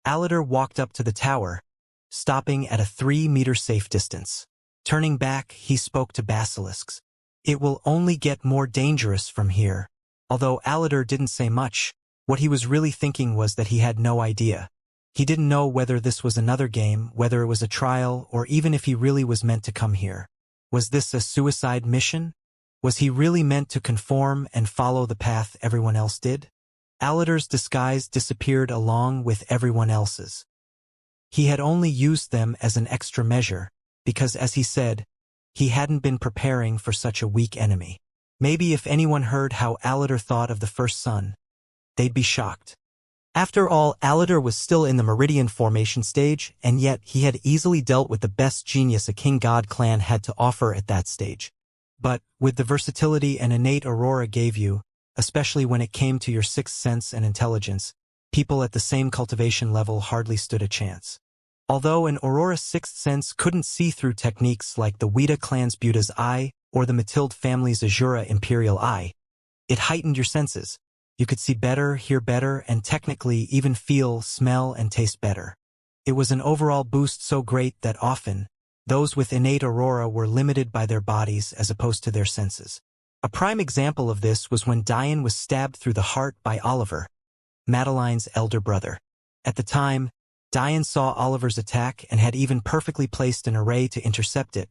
Aladar walked up to the tower, stopping at a 3-meter safe distance. Turning back, he spoke to basilisks. It will only get more dangerous from here. Although Aladar didn't say much, what he was really thinking was that he had no idea. He didn't know whether this was another game, whether it was a trial, or even if he really was meant to come here. Was this a suicide mission? Was he really meant to conform and follow the path everyone else did? Aladar's disguise disappeared along with everyone else's. He had only used them as an extra measure, because as he said, he hadn't been preparing for such a weak enemy. Maybe if anyone heard how Aladar thought of the first son, they'd be shocked. After all, Aladar was still in the Meridian formation stage, and yet he had easily dealt with the best genius a King God clan had to offer at that stage. But, with the versatility an innate Aurora gave you, especially when it came to your sixth sense and intelligence, people at the same cultivation level hardly stood a chance. Although an Aurora's sixth sense couldn't see through techniques like the Weta clan's Buta's Eye or the Matilde family's Azura Imperial Eye, it heightened your senses. You could see better, hear better, and technically even feel, smell, and taste better. It was an overall boost so great that often, those with innate Aurora were limited by their bodies as opposed to their senses. A prime example of this was when Diane was stabbed through the heart by Oliver, Madeline's elder brother. At the time, Diane saw Oliver's attack and had even perfectly placed an array to intercept it.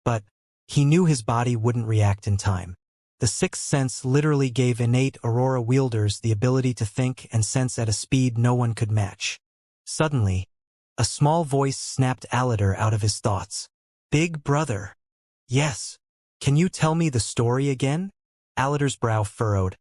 But he knew his body wouldn't react in time. The sixth sense literally gave innate Aurora wielders the ability to think and sense at a speed no one could match. Suddenly, a small voice snapped Aladar out of his thoughts. "Big brother." "Yes. Can you tell me the story again?" Aladar's brow furrowed.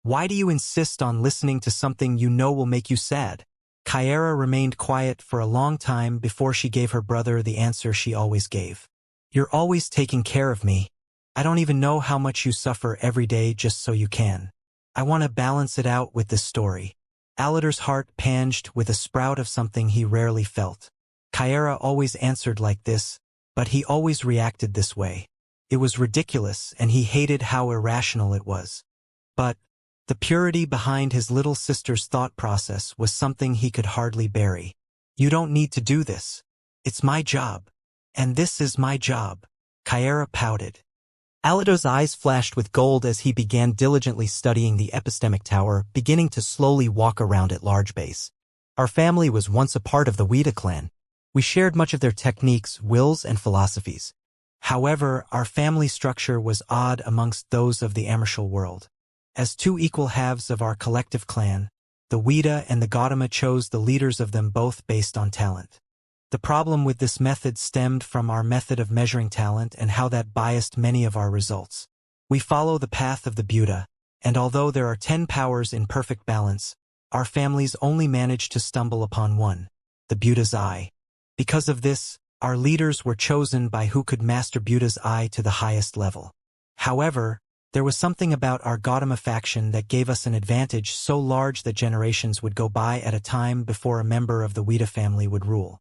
"Why do you insist on listening to something you know will make you sad?" Kyara remained quiet for a long time before she gave her brother the answer she always gave. "You're always taking care of me. I don't even know how much you suffer every day just so you can. I want to balance it out with this story." Aladar's heart panged with a sprout of something he rarely felt. Kyara always answered like this, but he always reacted this way. It was ridiculous, and he hated how irrational it was. But the purity behind his little sister's thought process was something he could hardly bury. "You don't need to do this. It's my job. And this is my job." Kyara pouted. Aladar's eyes flashed with gold as he began diligently studying the epistemic tower, beginning to slowly walk around at large base. "Our family was once a part of the Weta clan. We shared much of their techniques, wills, and philosophies. However, our family structure was odd amongst those of the Amershal world. As two equal halves of our collective clan, the Weta and the Gautama chose the leaders of them both based on talent. The problem with this method stemmed from our method of measuring talent and how that biased many of our results. We follow the path of the Buddha, and although there are 10 powers in perfect balance, our families only managed to stumble upon one, the Buddha's Eye. Because of this, our leaders were chosen by who could master Buddha's Eye to the highest level. However, there was something about our Gautama faction that gave us an advantage so large that generations would go by at a time before a member of the Weta family would rule.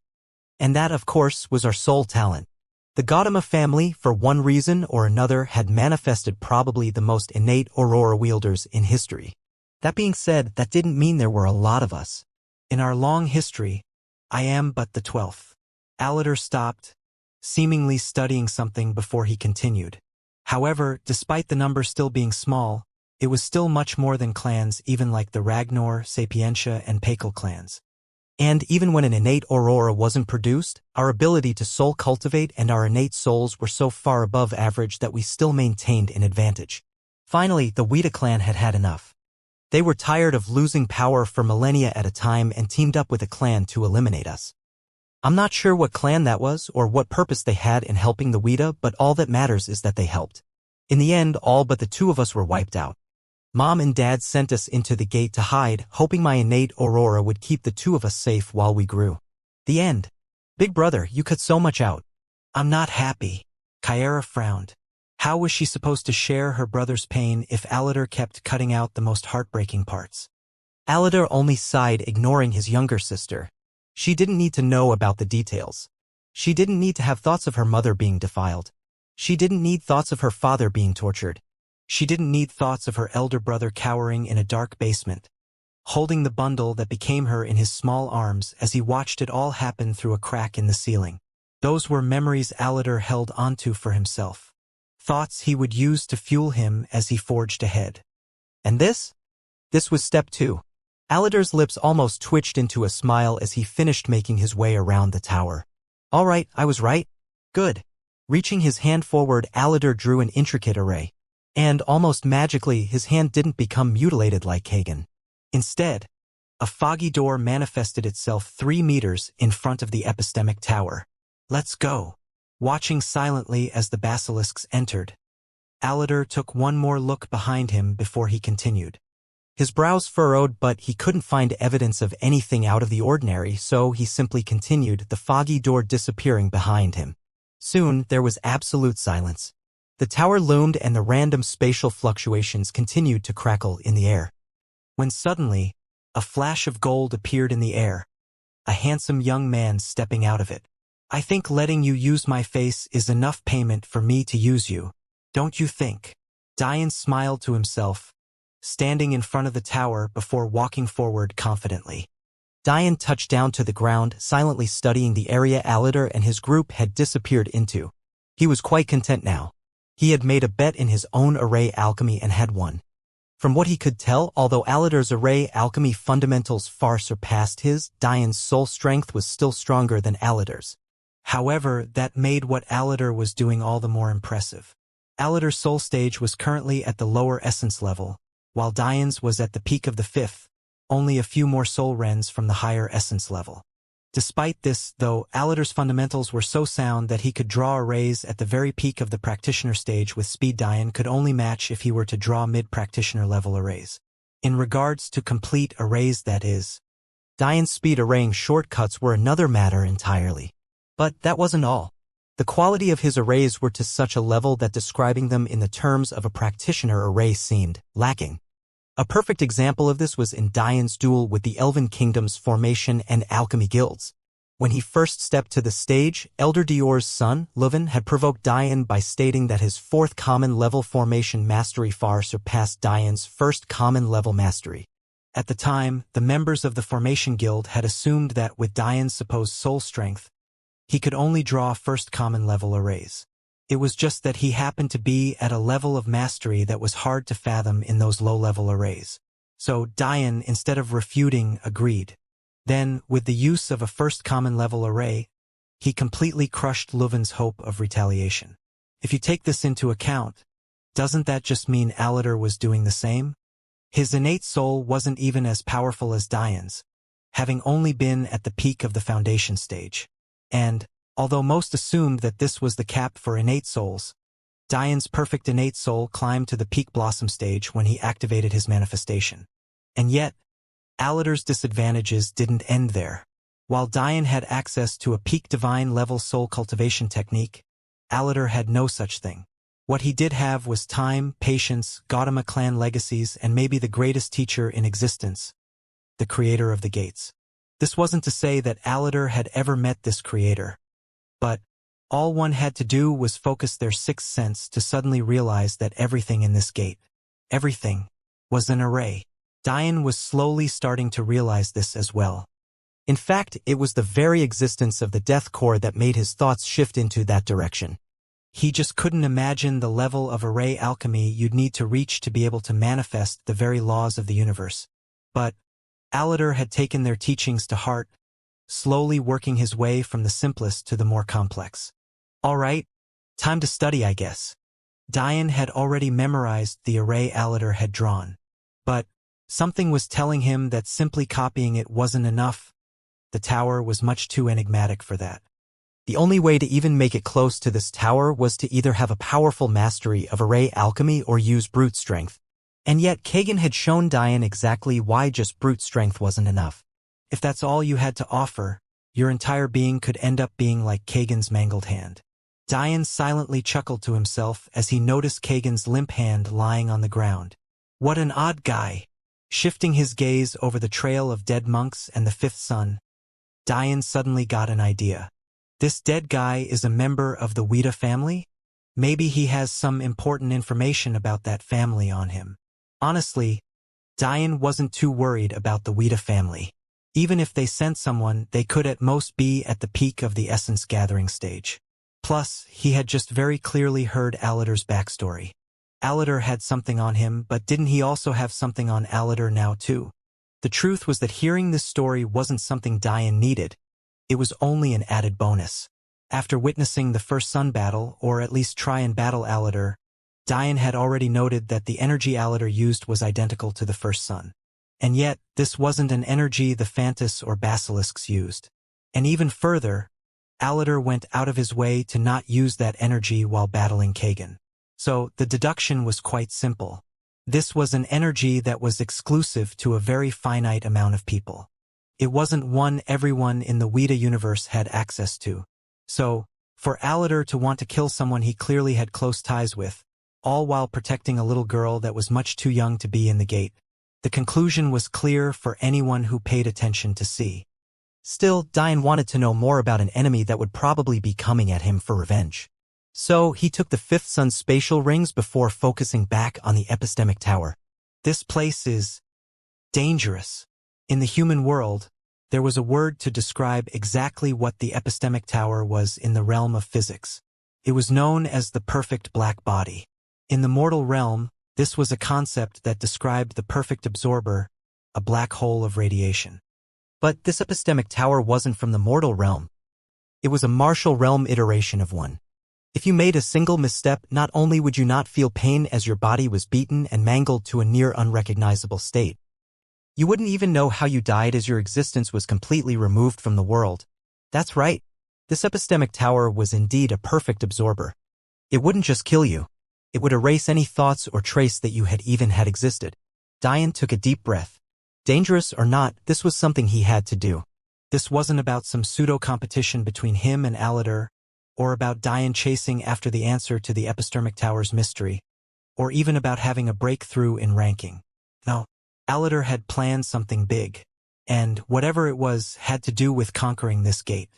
And that, of course, was our sole talent. The Gautama family, for one reason or another, had manifested probably the most innate Aurora wielders in history. That being said, that didn't mean there were a lot of us. In our long history, I am but the 12th. Aladar stopped, seemingly studying something before he continued. However, despite the number still being small, it was still much more than clans even like the Ragnar, Sapientia, and Pakel clans. And even when an innate Aurora wasn't produced, our ability to soul cultivate and our innate souls were so far above average that we still maintained an advantage. Finally, the Weta clan had had enough. They were tired of losing power for millennia at a time and teamed up with a clan to eliminate us. I'm not sure what clan that was or what purpose they had in helping the Weta, but all that matters is that they helped. In the end, all but the two of us were wiped out. Mom and Dad sent us into the gate to hide, hoping my innate Aurora would keep the two of us safe while we grew. The end. Big brother, you cut so much out. I'm not happy. Kyara frowned. How was she supposed to share her brother's pain if Aladar kept cutting out the most heartbreaking parts? Aladar only sighed, ignoring his younger sister. She didn't need to know about the details. She didn't need to have thoughts of her mother being defiled. She didn't need thoughts of her father being tortured. She didn't need thoughts of her elder brother cowering in a dark basement. holding the bundle that became her in his small arms as he watched it all happen through a crack in the ceiling. Those were memories Aladar held onto for himself. Thoughts he would use to fuel him as he forged ahead. And this? This was step 2. Aladar's lips almost twitched into a smile as he finished making his way around the tower. All right, I was right. Good. Reaching his hand forward, Aladar drew an intricate array. And, almost magically, his hand didn't become mutilated like Kagan. Instead, a foggy door manifested itself 3 meters in front of the epistemic tower. Let's go. Watching silently as the basilisks entered, Aladar took one more look behind him before he continued. His brows furrowed, but he couldn't find evidence of anything out of the ordinary, so he simply continued, the foggy door disappearing behind him. Soon, there was absolute silence. The tower loomed and the random spatial fluctuations continued to crackle in the air. When suddenly, a flash of gold appeared in the air, a handsome young man stepping out of it. I think letting you use my face is enough payment for me to use you, don't you think? Diane smiled to himself, standing in front of the tower before walking forward confidently. Diane touched down to the ground, silently studying the area Aladar and his group had disappeared into. He was quite content now. He had made a bet in his own array alchemy and had won. From what he could tell, although Aladar's array alchemy fundamentals far surpassed his, Diane's soul strength was still stronger than Aladar's. However, that made what Aladar was doing all the more impressive. Aladar's soul stage was currently at the lower essence level, while Diane's was at the peak of the 5th, only a few more soul rens from the higher essence level. Despite this, though, Aladar's fundamentals were so sound that he could draw arrays at the very peak of the practitioner stage with speed Diane could only match if he were to draw mid-practitioner level arrays. In regards to complete arrays, that is, Diane's speed arraying shortcuts were another matter entirely. But that wasn't all. The quality of his arrays were to such a level that describing them in the terms of a practitioner array seemed lacking. A perfect example of this was in Diane's duel with the Elven Kingdom's formation and alchemy guilds. When he first stepped to the stage, Elder Dior's son, Leuven, had provoked Diane by stating that his 4th common level formation mastery far surpassed Diane's 1st common level mastery. At the time, the members of the formation guild had assumed that with Diane's supposed soul strength, he could only draw 1st common level arrays. It was just that he happened to be at a level of mastery that was hard to fathom in those low-level arrays. So Diane, instead of refuting, agreed. Then, with the use of a 1st common level array, he completely crushed Leuven's hope of retaliation. If you take this into account, doesn't that just mean Aladar was doing the same? His innate soul wasn't even as powerful as Diane's, having only been at the peak of the foundation stage. And, although most assumed that this was the cap for innate souls, Diane's perfect innate soul climbed to the peak blossom stage when he activated his manifestation. And yet, Aladar's disadvantages didn't end there. While Diane had access to a peak divine level soul cultivation technique, Aladar had no such thing. What he did have was time, patience, Gautama clan legacies, and maybe the greatest teacher in existence, the creator of the gates. This wasn't to say that Aladar had ever met this creator. But all one had to do was focus their 6th sense to suddenly realize that everything in this gate, everything, was an array. Diane was slowly starting to realize this as well. In fact, it was the very existence of the death core that made his thoughts shift into that direction. He just couldn't imagine the level of array alchemy you'd need to reach to be able to manifest the very laws of the universe. But Aladar had taken their teachings to heart, slowly working his way from the simplest to the more complex. All right, time to study, I guess. Diane had already memorized the array Aladar had drawn. But something was telling him that simply copying it wasn't enough. The tower was much too enigmatic for that. The only way to even make it close to this tower was to either have a powerful mastery of array alchemy or use brute strength. And yet Kagan had shown Diane exactly why just brute strength wasn't enough. If that's all you had to offer, your entire being could end up being like Kagan's mangled hand. Diane silently chuckled to himself as he noticed Kagan's limp hand lying on the ground. What an odd guy. Shifting his gaze over the trail of dead monks and the 5th sun, Diane suddenly got an idea. This dead guy is a member of the Wuxia family? Maybe he has some important information about that family on him. Honestly, Diane wasn't too worried about the Wuxia family. Even if they sent someone, they could at most be at the peak of the essence gathering stage. Plus, he had just very clearly heard Alatar's backstory. Alatar had something on him, but didn't he also have something on Alatar now too? The truth was that hearing this story wasn't something Diane needed. It was only an added bonus. After witnessing the first sun battle, or at least try and battle Alatar, Diane had already noted that the energy Alatar used was identical to the first sun. And yet, this wasn't an energy the Phantus or Basilisks used. And even further, Alatar went out of his way to not use that energy while battling Kagan. So, the deduction was quite simple. This was an energy that was exclusive to a very finite amount of people. It wasn't one everyone in the Wuxia universe had access to. So, for Alatar to want to kill someone he clearly had close ties with, all while protecting a little girl that was much too young to be in the gate, the conclusion was clear for anyone who paid attention to see. Still, Diane wanted to know more about an enemy that would probably be coming at him for revenge. So, he took the fifth sun's spatial rings before focusing back on the epistemic tower. This place is dangerous. In the human world, there was a word to describe exactly what the epistemic tower was in the realm of physics. It was known as the perfect black body. In the mortal realm, this was a concept that described the perfect absorber, a black hole of radiation. But this epistemic tower wasn't from the mortal realm. It was a martial realm iteration of one. If you made a single misstep, not only would you not feel pain as your body was beaten and mangled to a near unrecognizable state, you wouldn't even know how you died as your existence was completely removed from the world. That's right. This epistemic tower was indeed a perfect absorber. It wouldn't just kill you. It would erase any thoughts or trace that you had even had existed. Diane took a deep breath. Dangerous or not, this was something he had to do. This wasn't about some pseudo-competition between him and Alatar, or about Diane chasing after the answer to the epistemic tower's mystery, or even about having a breakthrough in ranking. No, Alatar had planned something big, and whatever it was had to do with conquering this gate.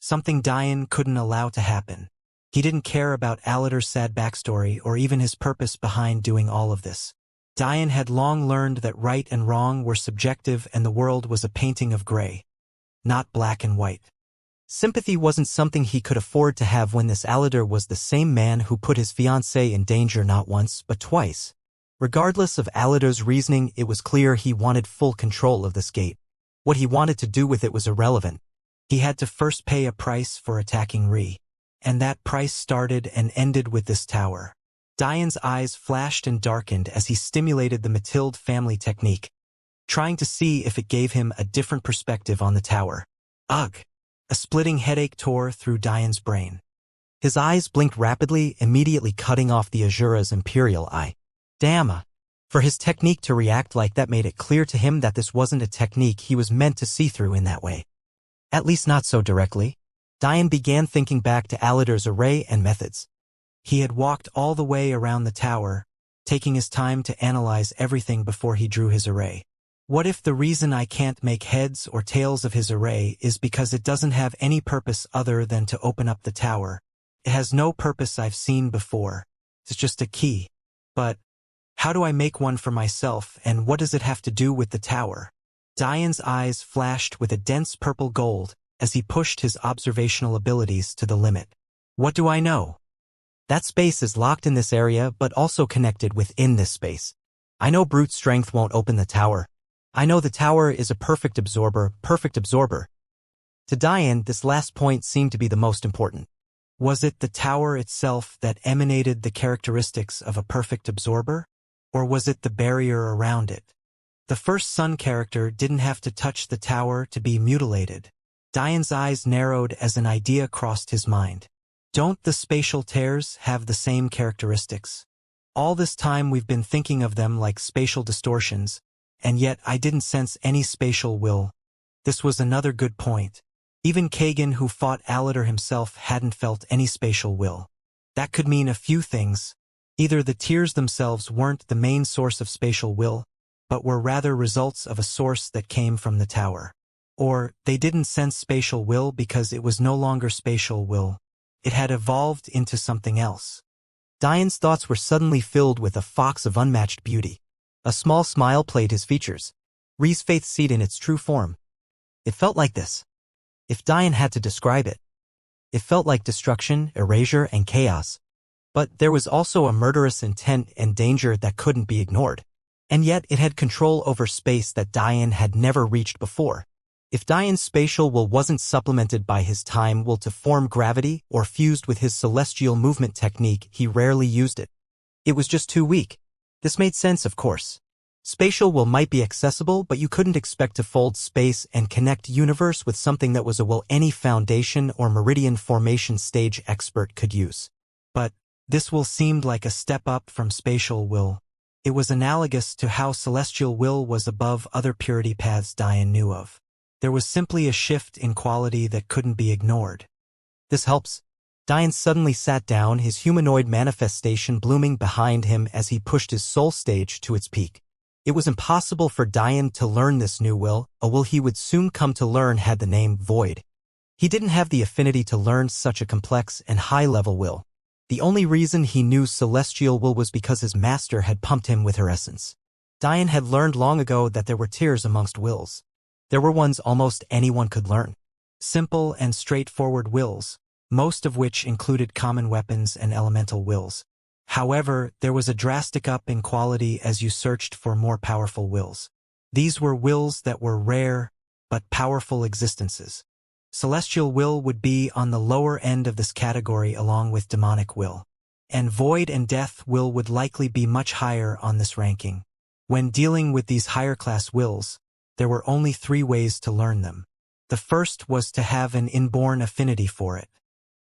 Something Diane couldn't allow to happen. He didn't care about Alatar's sad backstory or even his purpose behind doing all of this. Diane had long learned that right and wrong were subjective and the world was a painting of gray, not black and white. Sympathy wasn't something he could afford to have when this Alatar was the same man who put his fiancée in danger not once but twice. Regardless of Alatar's reasoning, it was clear he wanted full control of this gate. What he wanted to do with it was irrelevant. He had to first pay a price for attacking Re. And that price started and ended with this tower. Diane's eyes flashed and darkened as he stimulated the Mathilde family technique, trying to see if it gave him a different perspective on the tower. Ugh! A splitting headache tore through Diane's brain. His eyes blinked rapidly, immediately cutting off the Azura's imperial eye. Damn! For his technique to react like that made it clear to him that this wasn't a technique he was meant to see through in that way. At least not so directly. Diane began thinking back to Alatar's array and methods. He had walked all the way around the tower, taking his time to analyze everything before he drew his array. What if the reason I can't make heads or tails of his array is because it doesn't have any purpose other than to open up the tower? It has no purpose I've seen before. It's just a key. But how do I make one for myself, and what does it have to do with the tower? Diane's eyes flashed with a dense purple gold as he pushed his observational abilities to the limit. What do I know? That space is locked in this area but also connected within this space. I know brute strength won't open the tower. I know the tower is a perfect absorber. To Diane, this last point seemed to be the most important. Was it the tower itself that emanated the characteristics of a perfect absorber? Or was it the barrier around it? The first sun character didn't have to touch the tower to be mutilated. Diane's eyes narrowed as an idea crossed his mind. Don't the spatial tears have the same characteristics? All this time we've been thinking of them like spatial distortions, and yet I didn't sense any spatial will. This was another good point. Even Kagan, who fought Alatar himself, hadn't felt any spatial will. That could mean a few things. Either the tears themselves weren't the main source of spatial will, but were rather results of a source that came from the tower. Or they didn't sense spatial will because it was no longer spatial will. It had evolved into something else. Diane's thoughts were suddenly filled with a fox of unmatched beauty. A small smile played his features. Ree's faith seed in its true form. It felt like this. If Diane had to describe it, it felt like destruction, erasure, and chaos. But there was also a murderous intent and danger that couldn't be ignored. And yet it had control over space that Diane had never reached before. If Diane's spatial will wasn't supplemented by his time will to form gravity or fused with his celestial movement technique, he rarely used it. It was just too weak. This made sense, of course. Spatial will might be accessible, but you couldn't expect to fold space and connect universe with something that was a will any foundation or meridian formation stage expert could use. But this will seemed like a step up from spatial will. It was analogous to how celestial will was above other purity paths Diane knew of. There was simply a shift in quality that couldn't be ignored. This helps. Diane suddenly sat down, his humanoid manifestation blooming behind him as he pushed his soul stage to its peak. It was impossible for Diane to learn this new will, a will he would soon come to learn had the name Void. He didn't have the affinity to learn such a complex and high-level will. The only reason he knew celestial will was because his master had pumped him with her essence. Diane had learned long ago that there were tiers amongst wills. There were ones almost anyone could learn. Simple and straightforward wills, most of which included common weapons and elemental wills. However, there was a drastic up in quality as you searched for more powerful wills. These were wills that were rare, but powerful existences. Celestial will would be on the lower end of this category along with demonic will. And void and death will would likely be much higher on this ranking. When dealing with these higher-class wills, there were only 3 ways to learn them. The first was to have an inborn affinity for it.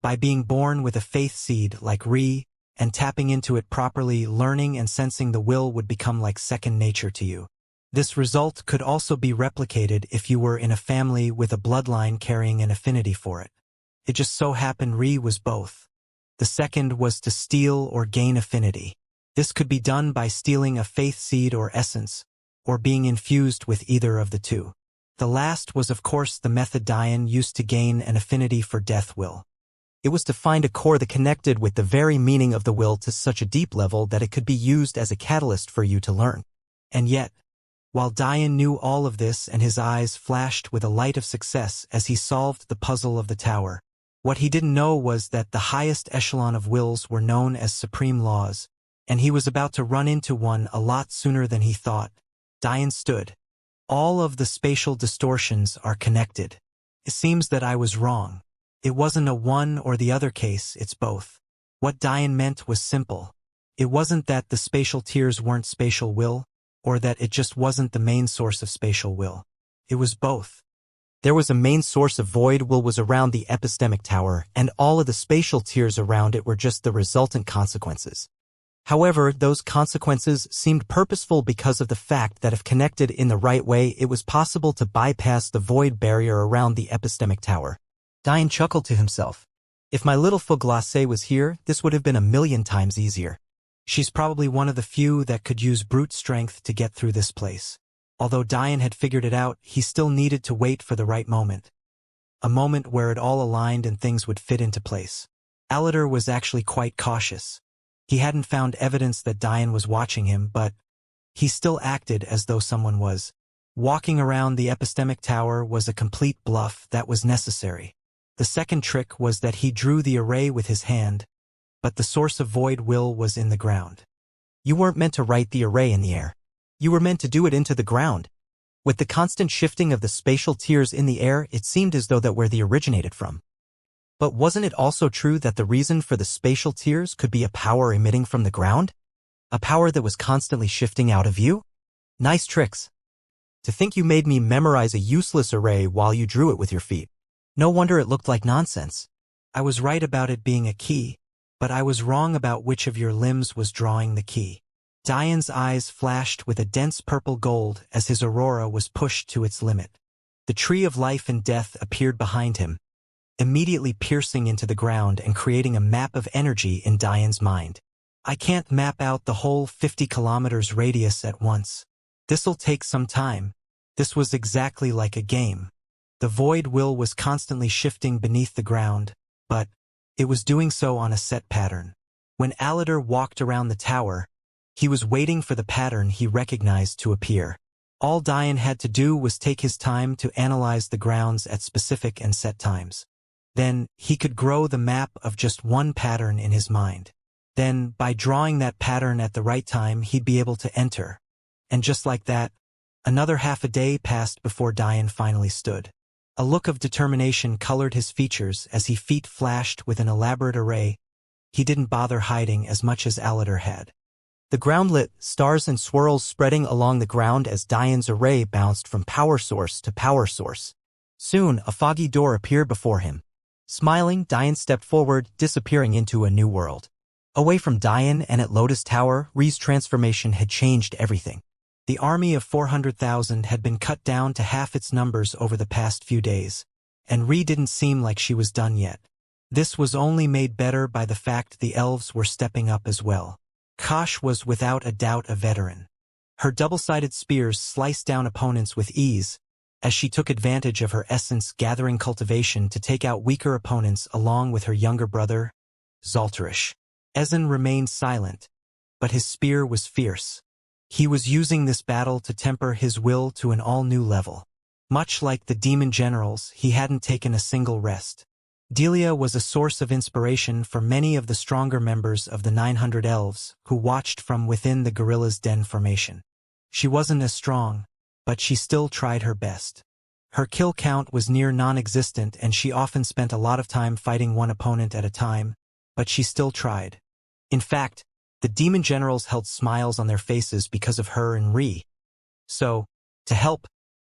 By being born with a faith seed like Re, and tapping into it properly, learning and sensing the will would become like second nature to you. This result could also be replicated if you were in a family with a bloodline carrying an affinity for it. It just so happened Re was both. The second was to steal or gain affinity. This could be done by stealing a faith seed or essence, or being infused with either of the two. The last was of course the method Diane used to gain an affinity for death will. It was to find a core that connected with the very meaning of the will to such a deep level that it could be used as a catalyst for you to learn. And yet, while Diane knew all of this and his eyes flashed with a light of success as he solved the puzzle of the tower, what he didn't know was that the highest echelon of wills were known as supreme laws, and he was about to run into one a lot sooner than he thought. Diane stood. All of the spatial distortions are connected. It seems that I was wrong. It wasn't a one or the other case, it's both. What Diane meant was simple. It wasn't that the spatial tiers weren't spatial will, or that it just wasn't the main source of spatial will. It was both. There was a main source of void will was around the epistemic tower, and all of the spatial tiers around it were just the resultant consequences. However, those consequences seemed purposeful because of the fact that if connected in the right way, it was possible to bypass the void barrier around the epistemic tower. Diane chuckled to himself. If my little faux glacé was here, this would have been 1,000,000 times easier. She's probably one of the few that could use brute strength to get through this place. Although Diane had figured it out, he still needed to wait for the right moment. A moment where it all aligned and things would fit into place. Alatar was actually quite cautious. He hadn't found evidence that Diane was watching him, but he still acted as though someone was. Walking around the epistemic tower was a complete bluff that was necessary. The second trick was that he drew the array with his hand, but the source of void will was in the ground. You weren't meant to write the array in the air. You were meant to do it into the ground. With the constant shifting of the spatial tiers in the air, it seemed as though that where they originated from. But wasn't it also true that the reason for the spatial tiers could be a power emitting from the ground? A power that was constantly shifting out of you? Nice tricks. To think you made me memorize a useless array while you drew it with your feet. No wonder it looked like nonsense. I was right about it being a key, but I was wrong about which of your limbs was drawing the key. Diane's eyes flashed with a dense purple gold as his aurora was pushed to its limit. The tree of life and death appeared behind him, immediately piercing into the ground and creating a map of energy in Diane's mind. I can't map out the whole 50 kilometers radius at once. This'll take some time. This was exactly like a game. The void will was constantly shifting beneath the ground, but it was doing so on a set pattern. When Alatar walked around the tower, He was waiting for the pattern he recognized to appear. All Dian had to do was take his time to analyze the grounds at specific and set times. Then, he could grow the map of just one pattern in his mind. Then, by drawing that pattern at the right time, he'd be able to enter. And just like that, another half a day passed before Dian finally stood. A look of determination colored his features as his feet flashed with an elaborate array. He didn't bother hiding as much as Aladar had. The ground lit, stars and swirls spreading along the ground as Dian's array bounced from power source to power source. Soon, a foggy door appeared before him. Smiling, Dian stepped forward, disappearing into a new world. Away from Dian and at Lotus Tower, Ri's transformation had changed everything. The army of 400,000 had been cut down to half its numbers over the past few days, and Ri didn't seem like she was done yet. This was only made better by the fact the elves were stepping up as well. Kosh was without a doubt a veteran. Her double-sided spears sliced down opponents with ease, as she took advantage of her essence-gathering cultivation to take out weaker opponents along with her younger brother, Zalterish. Ezen remained silent, but his spear was fierce. He was using this battle to temper his will to an all-new level. Much like the demon generals, he hadn't taken a single rest. Delia was a source of inspiration for many of the stronger members of the 900 elves who watched from within the gorilla's den formation. She wasn't as strong, but she still tried her best. Her kill count was near non-existent and she often spent a lot of time fighting one opponent at a time, but she still tried. In fact, the demon generals held smiles on their faces because of her and Ri. So, to help,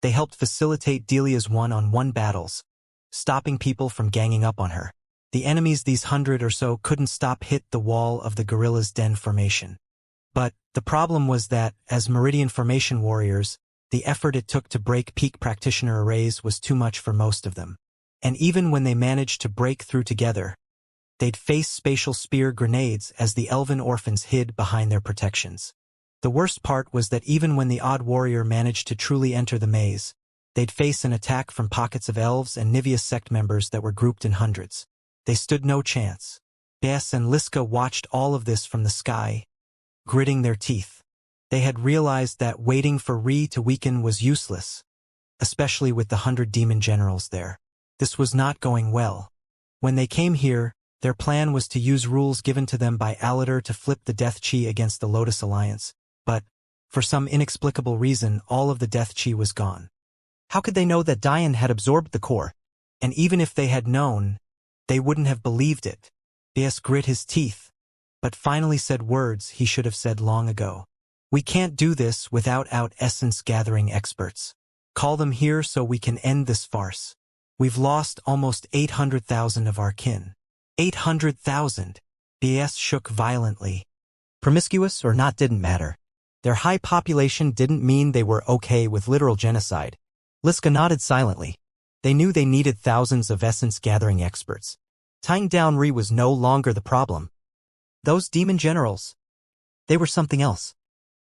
they helped facilitate Delia's one-on-one battles, stopping people from ganging up on her. The enemies, these 100 or so, couldn't hit the wall of the gorilla's den formation. But the problem was that, as Meridian Formation warriors, the effort it took to break peak practitioner arrays was too much for most of them. And even when they managed to break through together, they'd face spatial spear grenades as the elven orphans hid behind their protections. The worst part was that even when the odd warrior managed to truly enter the maze, they'd face an attack from pockets of elves and Niveus sect members that were grouped in hundreds. They stood no chance. Bess and Liska watched all of this from the sky, gritting their teeth. They had realized that waiting for Ri to weaken was useless, especially with the 100 demon generals there. This was not going well. When they came here, their plan was to use rules given to them by Aladar to flip the Death Chi against the Lotus Alliance, but, for some inexplicable reason, all of the Death Chi was gone. How could they know that Dian had absorbed the core? And even if they had known, they wouldn't have believed it. Bess grit his teeth, but finally said words he should have said long ago. We can't do this without essence-gathering experts. Call them here so we can end this farce. We've lost almost 800,000 of our kin. 800,000. Bess shook violently. Promiscuous or not didn't matter. Their high population didn't mean they were okay with literal genocide. Liska nodded silently. They knew they needed thousands of essence-gathering experts. Tying down Ri was no longer the problem. Those demon generals, they were something else.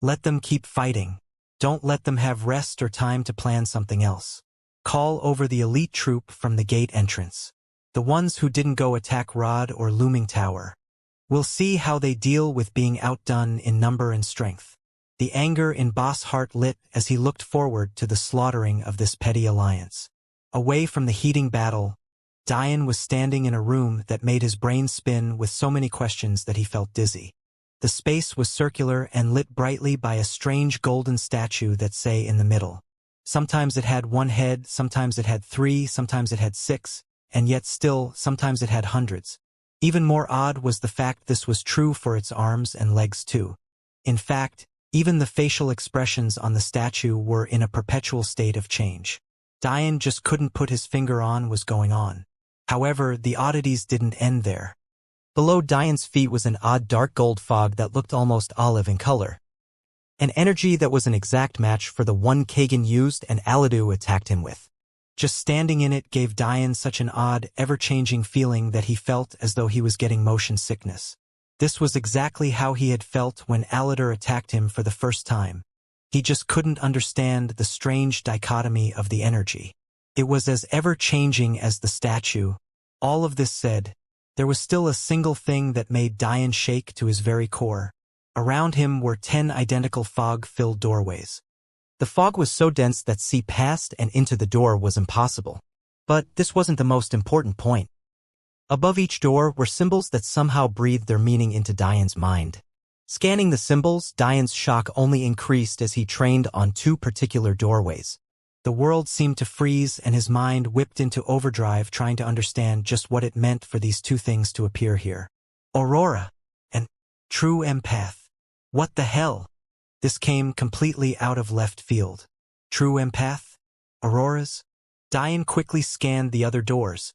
Let them keep fighting. Don't let them have rest or time to plan something else. Call over the elite troop from the gate entrance. The ones who didn't go attack Rod or Looming Tower. We'll see how they deal with being outdone in number and strength. The anger in Boss' heart lit as he looked forward to the slaughtering of this petty alliance. Away from the heating battle, Dian was standing in a room that made his brain spin with so many questions that he felt dizzy. The space was circular and lit brightly by a strange golden statue that sat in the middle. Sometimes it had one head, sometimes it had 3, sometimes it had 6, and yet still, sometimes it had hundreds. Even more odd was the fact this was true for its arms and legs too. In fact, even the facial expressions on the statue were in a perpetual state of change. Dian just couldn't put his finger on what was going on. However, the oddities didn't end there. Below Dian's feet was an odd dark gold fog that looked almost olive in color. An energy that was an exact match for the one Kagan used and Aladu attacked him with. Just standing in it gave Dian such an odd, ever-changing feeling that he felt as though he was getting motion sickness. This was exactly how he had felt when Aladar attacked him for the first time. He just couldn't understand the strange dichotomy of the energy. It was as ever-changing as the statue. All of this said, there was still a single thing that made Dian shake to his very core. Around him were 10 identical fog-filled doorways. The fog was so dense that see past and into the door was impossible. But this wasn't the most important point. Above each door were symbols that somehow breathed their meaning into Diane's mind. Scanning the symbols, Diane's shock only increased as he trained on 2 particular doorways. The world seemed to freeze and his mind whipped into overdrive trying to understand just what it meant for these 2 things to appear here. Aurora and true empath. What the hell? This came completely out of left field. True empath? Auroras? Diane quickly scanned the other doors.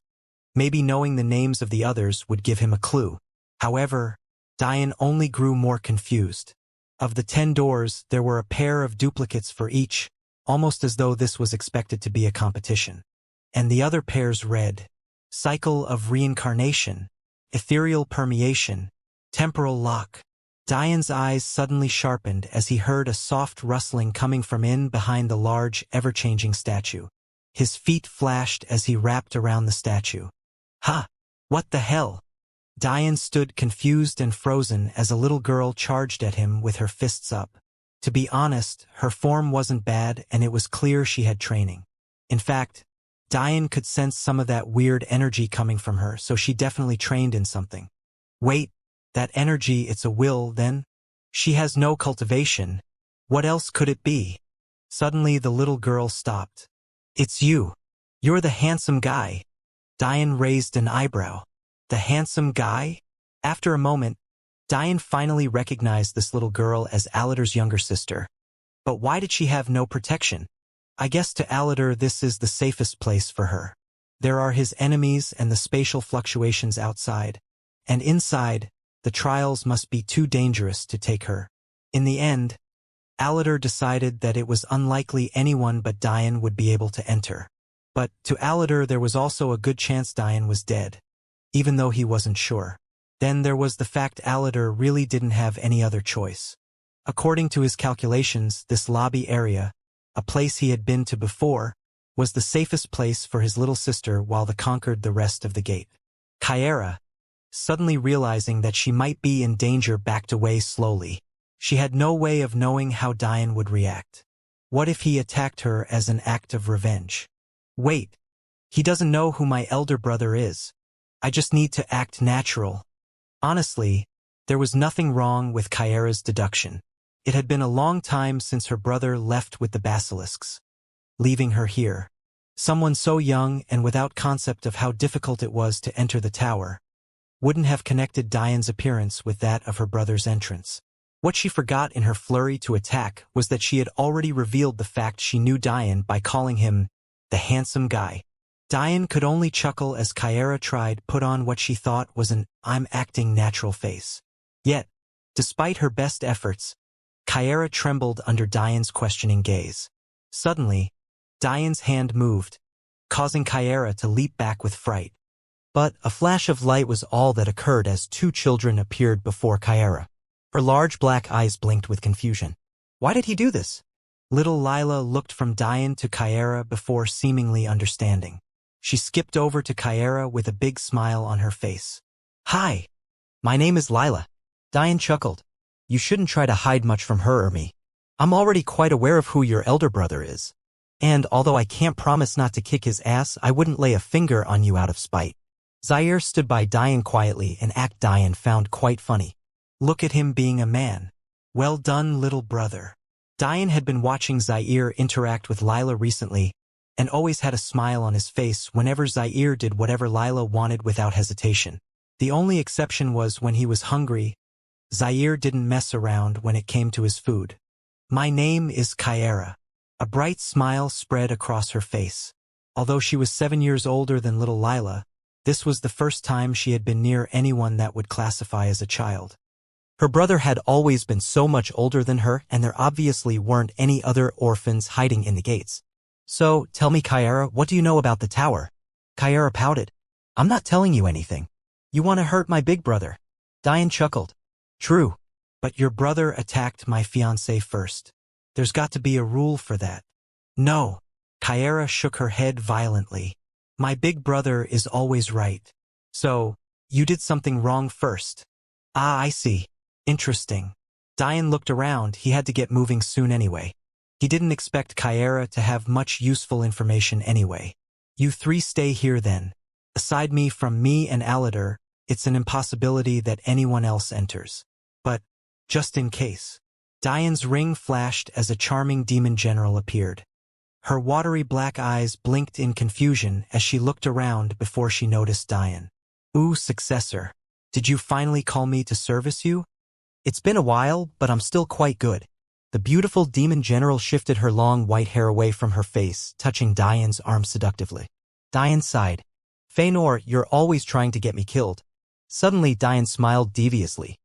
Maybe knowing the names of the others would give him a clue. However, Diane only grew more confused. Of the 10 doors, there were a pair of duplicates for each, almost as though this was expected to be a competition. And the other pairs read, Cycle of Reincarnation, Ethereal Permeation, Temporal Lock. Diane's eyes suddenly sharpened as he heard a soft rustling coming from in behind the large, ever-changing statue. His feet flashed as he wrapped around the statue. Ha! What the hell? Diane stood confused and frozen as a little girl charged at him with her fists up. To be honest, her form wasn't bad and it was clear she had training. In fact, Diane could sense some of that weird energy coming from her, so she definitely trained in something. Wait, that energy, it's a will, then? She has no cultivation. What else could it be? Suddenly the little girl stopped. It's you. You're the handsome guy. Diane raised an eyebrow. The handsome guy? After a moment, Diane finally recognized this little girl as Alatar's younger sister. But why did she have no protection? I guess to Alatar this is the safest place for her. There are his enemies and the spatial fluctuations outside. And inside, the trials must be too dangerous to take her. In the end, Alatar decided that it was unlikely anyone but Diane would be able to enter. But to Alatar there was also a good chance Diane was dead, even though he wasn't sure. Then there was the fact Alatar really didn't have any other choice. According to his calculations, this lobby area, a place he had been to before, was the safest place for his little sister while they conquered the rest of the gate. Xianxia, suddenly realizing that she might be in danger, backed away slowly. She had no way of knowing how Diane would react. What if he attacked her as an act of revenge? Wait, he doesn't know who my elder brother is. I just need to act natural. Honestly, there was nothing wrong with Xianxia's deduction. It had been a long time since her brother left with the basilisks, leaving her here. Someone so young and without concept of how difficult it was to enter the tower wouldn't have connected Diane's appearance with that of her brother's entrance. What she forgot in her flurry to attack was that she had already revealed the fact she knew Diane by calling him the handsome guy. Diane could only chuckle as Xianxia tried put on what she thought was an I'm acting natural face. Yet, despite her best efforts, Xianxia trembled under Diane's questioning gaze. Suddenly, Diane's hand moved, causing Xianxia to leap back with fright. But a flash of light was all that occurred as 2 children appeared before Xianxia. Her large black eyes blinked with confusion. Why did he do this? Little Lila looked from Diane to Xianxia before seemingly understanding. She skipped over to Xianxia with a big smile on her face. Hi, my name is Lila. Diane chuckled. You shouldn't try to hide much from her or me. I'm already quite aware of who your elder brother is. And although I can't promise not to kick his ass, I wouldn't lay a finger on you out of spite. Zaire stood by Diane quietly, an act Diane found quite funny. Look at him being a man. Well done, little brother. Diane had been watching Zaire interact with Lila recently, and always had a smile on his face whenever Zaire did whatever Lila wanted without hesitation. The only exception was when he was hungry. Zaire didn't mess around when it came to his food. My name is Xianxia. A bright smile spread across her face. Although she was 7 years older than little Lila, this was the first time she had been near anyone that would classify as a child. Her brother had always been so much older than her, and there obviously weren't any other orphans hiding in the gates. So, tell me, Xianxia, what do you know about the tower? Xianxia pouted. I'm not telling you anything. You want to hurt my big brother. Diane chuckled. True, but your brother attacked my fiancée first. There's got to be a rule for that. No. Xianxia shook her head violently. My big brother is always right. So, you did something wrong first. Ah, I see. Interesting. Diane looked around. He had to get moving soon anyway. He didn't expect Kyra to have much useful information anyway. You three stay here then. Aside from me and Aladar, it's an impossibility that anyone else enters. But, just in case. Diane's ring flashed as a charming demon general appeared. Her watery black eyes blinked in confusion as she looked around before she noticed Diane. Ooh, successor. Did you finally call me to service you? It's been a while, but I'm still quite good. The beautiful demon general shifted her long white hair away from her face, touching Diane's arm seductively. Diane sighed. Feanor, you're always trying to get me killed. Suddenly Diane smiled deviously.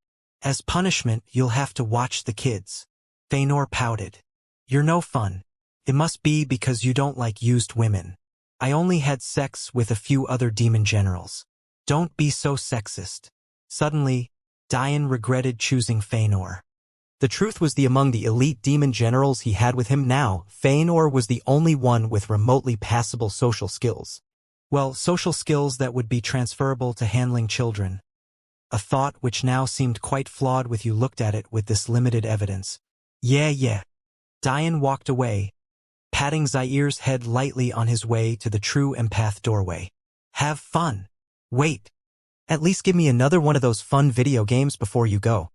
As punishment, you'll have to watch the kids. Feanor pouted. You're no fun. It must be because you don't like used women. I only had sex with a few other demon generals. Don't be so sexist. Suddenly, Diane regretted choosing Feanor. The truth was among the elite demon generals he had with him now, Feanor was the only one with remotely passable social skills. Well, social skills that would be transferable to handling children. A thought which now seemed quite flawed with you looked at it with this limited evidence. Yeah. Diane walked away, patting Zair's head lightly on his way to the true empath doorway. Have fun. Wait. At least give me another one of those fun video games before you go.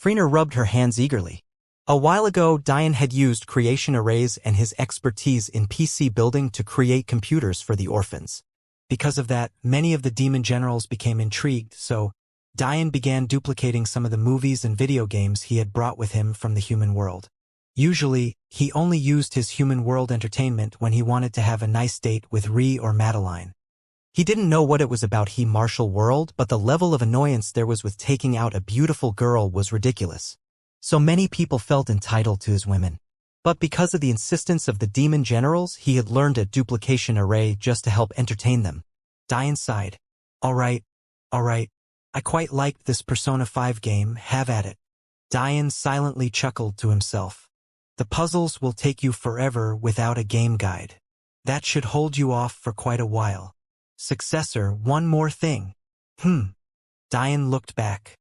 Freener rubbed her hands eagerly. A while ago, Diane had used creation arrays and his expertise in PC building to create computers for the orphans. Because of that, many of the demon generals became intrigued, so Diane began duplicating some of the movies and video games he had brought with him from the human world. Usually, he only used his human world entertainment when he wanted to have a nice date with Ree or Madeline. He didn't know what it was about he martial world, but the level of annoyance there was with taking out a beautiful girl was ridiculous. So many people felt entitled to his women. But because of the insistence of the demon generals, he had learned a duplication array just to help entertain them. Diane sighed. All right. I quite liked this Persona 5 game, have at it. Diane silently chuckled to himself. The puzzles will take you forever without a game guide. That should hold you off for quite a while. Successor, one more thing. Diane looked back.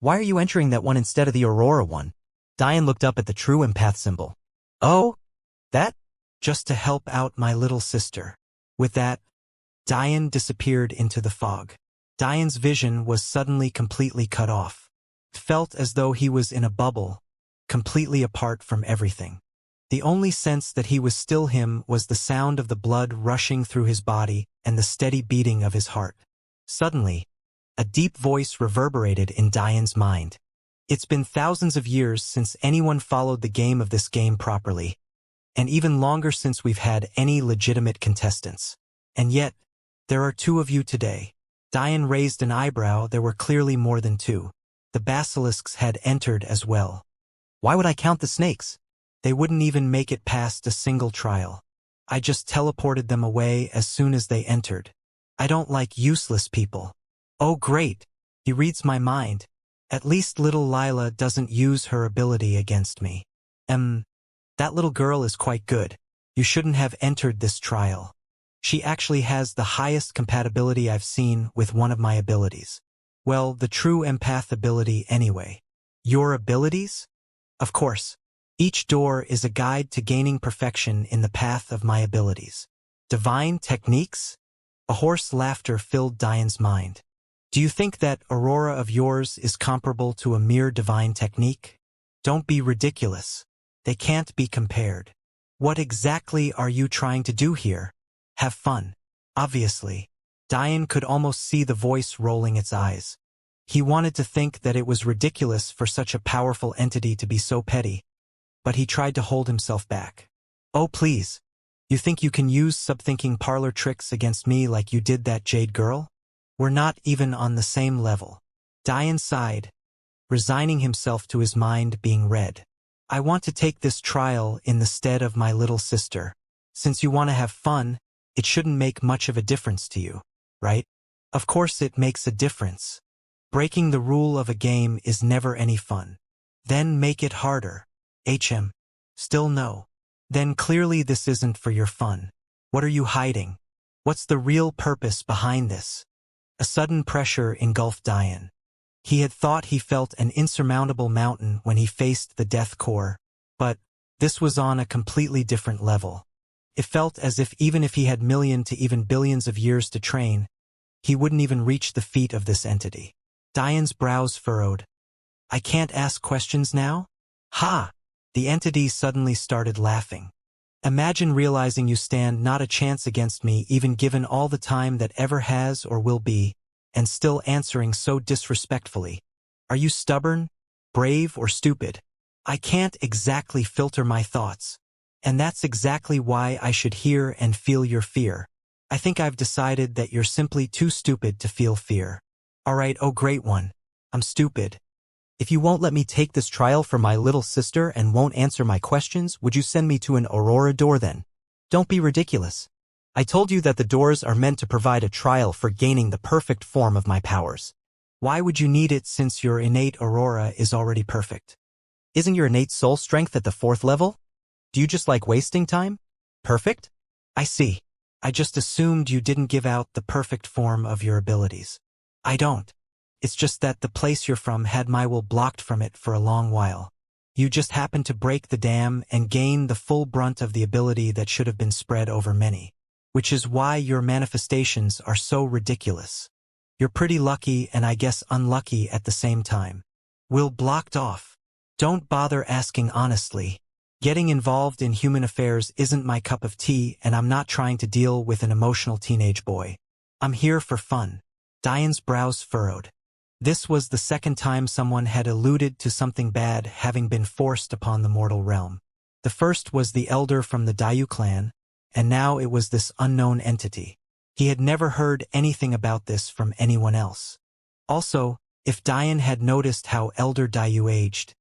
Why are you entering that one instead of the Aurora one? Diane looked up at the true empath symbol. Oh? That? Just to help out my little sister. With that, Diane disappeared into the fog. Diane's vision was suddenly completely cut off. It felt as though he was in a bubble, completely apart from everything. The only sense that he was still him was the sound of the blood rushing through his body and the steady beating of his heart. Suddenly, a deep voice reverberated in Diane's mind. It's been thousands of years since anyone followed the game of this game properly, and even longer since we've had any legitimate contestants. And yet, there are two of you today. Diane raised an eyebrow. There were clearly more than two. The basilisks had entered as well. Why would I count the snakes? They wouldn't even make it past a single trial. I just teleported them away as soon as they entered. I don't like useless people. Oh great, he reads my mind. At least little Lila doesn't use her ability against me. That little girl is quite good. You shouldn't have entered this trial. She actually has the highest compatibility I've seen with one of my abilities. Well, the true empath ability anyway. Your abilities? Of course. Each door is a guide to gaining perfection in the path of my abilities. Divine techniques? A hoarse laughter filled Diane's mind. Do you think that Aurora of yours is comparable to a mere divine technique? Don't be ridiculous. They can't be compared. What exactly are you trying to do here? Have fun. Obviously. Diane could almost see the voice rolling its eyes. He wanted to think that it was ridiculous for such a powerful entity to be so petty, but he tried to hold himself back. Oh please. You think you can use subthinking parlor tricks against me like you did that Jade girl? We're not even on the same level. Diane sighed, resigning himself to his mind being read. I want to take this trial in the stead of my little sister. Since you want to have fun, it shouldn't make much of a difference to you, right? Of course it makes a difference. Breaking the rule of a game is never any fun. Then make it harder. Still no. Then clearly this isn't for your fun. What are you hiding? What's the real purpose behind this? A sudden pressure engulfed Diane. He had thought he felt an insurmountable mountain when he faced the death core, but this was on a completely different level. It felt as if even if he had million to even billions of years to train, he wouldn't even reach the feet of this entity. Diane's brows furrowed. I can't ask questions now? Ha! The entity suddenly started laughing. Imagine realizing you stand not a chance against me even given all the time that ever has or will be, and still answering so disrespectfully. Are you stubborn, brave, or stupid? I can't exactly filter my thoughts. And that's exactly why I should hear and feel your fear. I think I've decided that you're simply too stupid to feel fear. Alright, oh great one. I'm stupid. If you won't let me take this trial for my little sister and won't answer my questions, would you send me to an Aurora door then? Don't be ridiculous. I told you that the doors are meant to provide a trial for gaining the perfect form of my powers. Why would you need it since your innate Aurora is already perfect? Isn't your innate soul strength at the 4th level? Do you just like wasting time? Perfect? I see. I just assumed you didn't give out the perfect form of your abilities. I don't. It's just that the place you're from had my will blocked from it for a long while. You just happened to break the dam and gain the full brunt of the ability that should have been spread over many. Which is why your manifestations are so ridiculous. You're pretty lucky and I guess unlucky at the same time. Will blocked off. Don't bother asking honestly. Getting involved in human affairs isn't my cup of tea and I'm not trying to deal with an emotional teenage boy. I'm here for fun. Diane's brows furrowed. This was the second time someone had alluded to something bad having been forced upon the mortal realm. The first was the elder from the Dayu clan, and now it was this unknown entity. He had never heard anything about this from anyone else. Also, if Diane had noticed how Elder Dayu aged,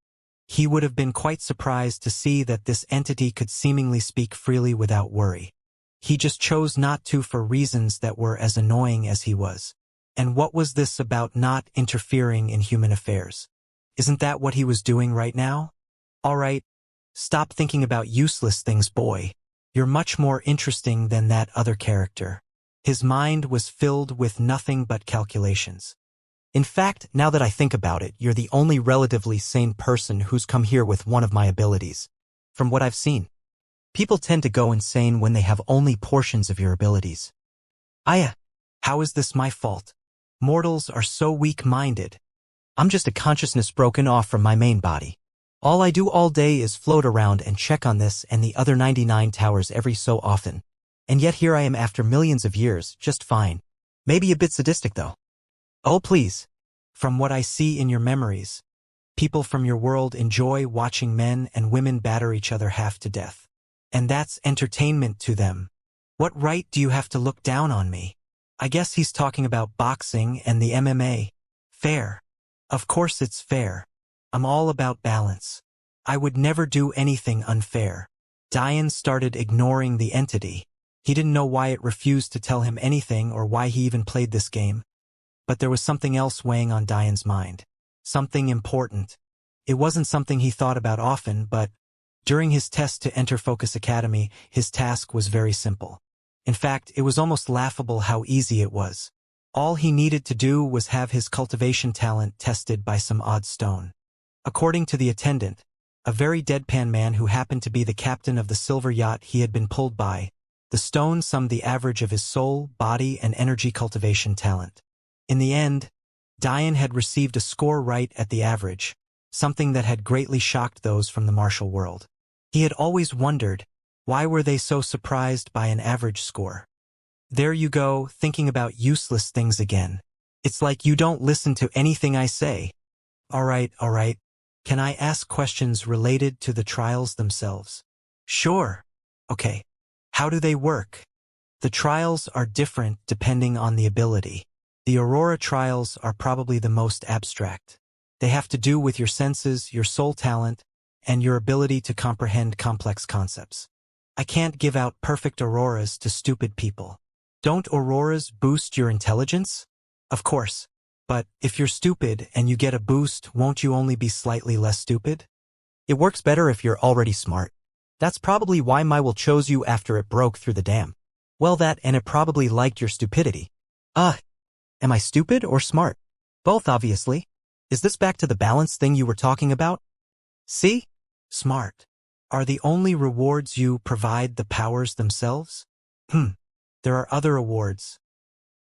he would have been quite surprised to see that this entity could seemingly speak freely without worry. He just chose not to for reasons that were as annoying as he was. And what was this about not interfering in human affairs? Isn't that what he was doing right now? All right, stop thinking about useless things, boy. You're much more interesting than that other character. His mind was filled with nothing but calculations. In fact, now that I think about it, you're the only relatively sane person who's come here with one of my abilities. From what I've seen, people tend to go insane when they have only portions of your abilities. How is this my fault? Mortals are so weak-minded. I'm just a consciousness broken off from my main body. All I do all day is float around and check on this and the other 99 towers every so often. And yet here I am after millions of years, just fine. Maybe a bit sadistic though. Oh please. From what I see in your memories, people from your world enjoy watching men and women batter each other half to death. And that's entertainment to them. What right do you have to look down on me? I guess he's talking about boxing and the MMA. Fair. Of course it's fair. I'm all about balance. I would never do anything unfair. Diane started ignoring the entity. He didn't know why it refused to tell him anything or why he even played this game. But there was something else weighing on Diane's mind. Something important. It wasn't something he thought about often, but during his test to enter Focus Academy, his task was very simple. In fact, it was almost laughable how easy it was. All he needed to do was have his cultivation talent tested by some odd stone. According to the attendant, a very deadpan man who happened to be the captain of the silver yacht he had been pulled by, the stone summed the average of his soul, body, and energy cultivation talent. In the end, Diane had received a score right at the average, something that had greatly shocked those from the martial world. He had always wondered, why were they so surprised by an average score? There you go, thinking about useless things again. It's like you don't listen to anything I say. All right. Can I ask questions related to the trials themselves? Sure. Okay. How do they work? The trials are different depending on the ability. The Aurora trials are probably the most abstract. They have to do with your senses, your soul talent, and your ability to comprehend complex concepts. I can't give out perfect auroras to stupid people. Don't auroras boost your intelligence? Of course. But if you're stupid and you get a boost, won't you only be slightly less stupid? It works better if you're already smart. That's probably why my will chose you after it broke through the dam. Well, that and it probably liked your stupidity. Am I stupid or smart? Both, obviously. Is this back to the balance thing you were talking about? See? Smart. Are the only rewards you provide the powers themselves? There are other awards,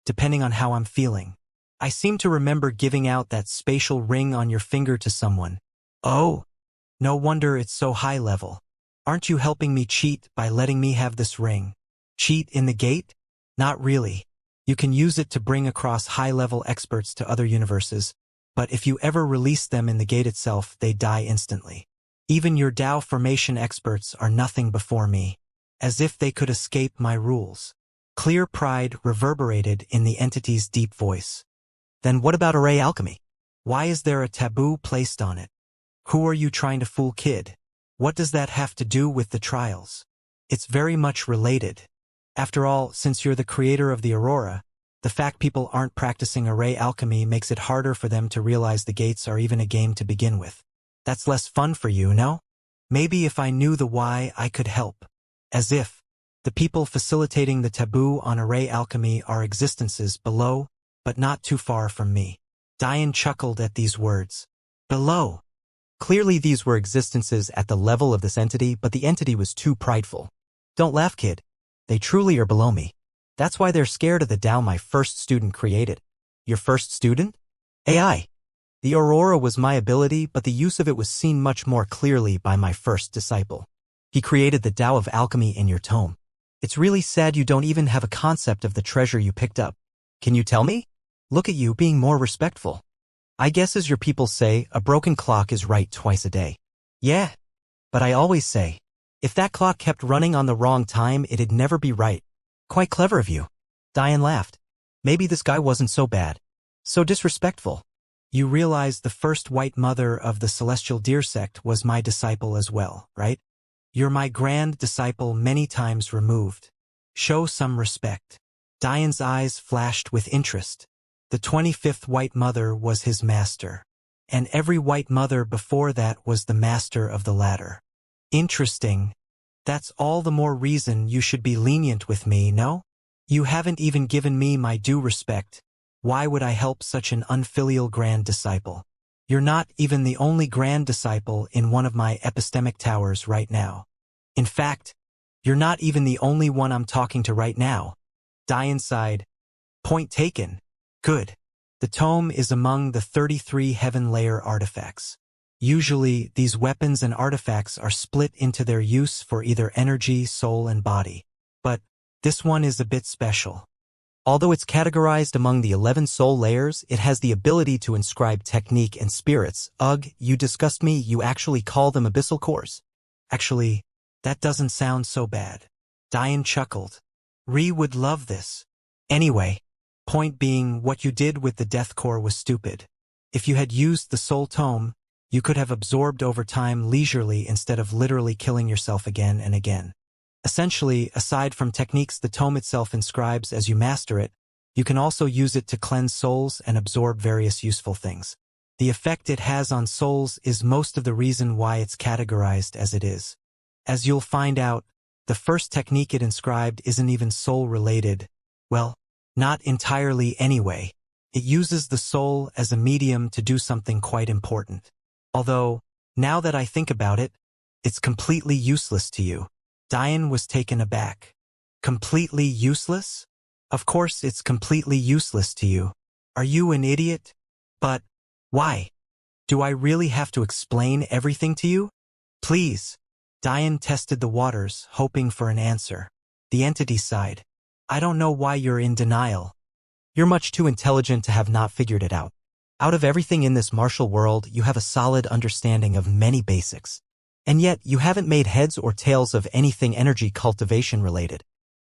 depending on how I'm feeling. I seem to remember giving out that spatial ring on your finger to someone. Oh, no wonder it's so high level. Aren't you helping me cheat by letting me have this ring? Cheat in the gate? Not really. You can use it to bring across high-level experts to other universes, but if you ever release them in the gate itself, they die instantly. Even your Dao formation experts are nothing before me, as if they could escape my rules. Clear pride reverberated in the entity's deep voice. Then what about array alchemy? Why is there a taboo placed on it? Who are you trying to fool, kid? What does that have to do with the trials? It's very much related. After all, since you're the creator of the Aurora, the fact people aren't practicing array alchemy makes it harder for them to realize the gates are even a game to begin with. That's less fun for you, no? Maybe if I knew the why, I could help. As if the people facilitating the taboo on array alchemy are existences below, but not too far from me. Diane chuckled at these words. Below. Clearly these were existences at the level of this entity, but the entity was too prideful. Don't laugh, kid. They truly are below me. That's why they're scared of the Tao my first student created. Your first student? AI. The Aurora was my ability, but the use of it was seen much more clearly by my first disciple. He created the Tao of alchemy in your tome. It's really sad you don't even have a concept of the treasure you picked up. Can you tell me? Look at you being more respectful. I guess as your people say, a broken clock is right twice a day. Yeah, but I always say, if that clock kept running on the wrong time, it'd never be right. Quite clever of you. Diane laughed. Maybe this guy wasn't so bad. So disrespectful. You realize the first white mother of the Celestial Deer sect was my disciple as well, right? You're my grand disciple many times removed. Show some respect. Diane's eyes flashed with interest. The 25th white mother was his master, and every white mother before that was the master of the latter. Interesting. That's all the more reason you should be lenient with me, no? You haven't even given me my due respect. Why would I help such an unfilial grand disciple? You're not even the only grand disciple in one of my epistemic towers right now. In fact, you're not even the only one I'm talking to right now. Diane sighed. Point taken. Good. The tome is among the 33 heaven layer artifacts. Usually, these weapons and artifacts are split into their use for either energy, soul, and body. But this one is a bit special. Although it's categorized among the 11 soul layers, it has the ability to inscribe technique and spirits. Ugh, you disgust me, you actually call them abyssal cores. Actually, that doesn't sound so bad. Diane chuckled. Ree would love this. Anyway, point being, what you did with the death core was stupid. If you had used the soul tome, you could have absorbed over time leisurely instead of literally killing yourself again and again. Essentially, aside from techniques the tome itself inscribes as you master it, you can also use it to cleanse souls and absorb various useful things. The effect it has on souls is most of the reason why it's categorized as it is. As you'll find out, the first technique it inscribed isn't even soul-related. Well, not entirely anyway. It uses the soul as a medium to do something quite important. Although, now that I think about it, it's completely useless to you. Diane was taken aback. Completely useless? Of course it's completely useless to you. Are you an idiot? But why? Do I really have to explain everything to you? Please. Diane tested the waters, hoping for an answer. The entity sighed. I don't know why you're in denial. You're much too intelligent to have not figured it out. Out of everything in this martial world, you have a solid understanding of many basics. And yet, you haven't made heads or tails of anything energy cultivation related.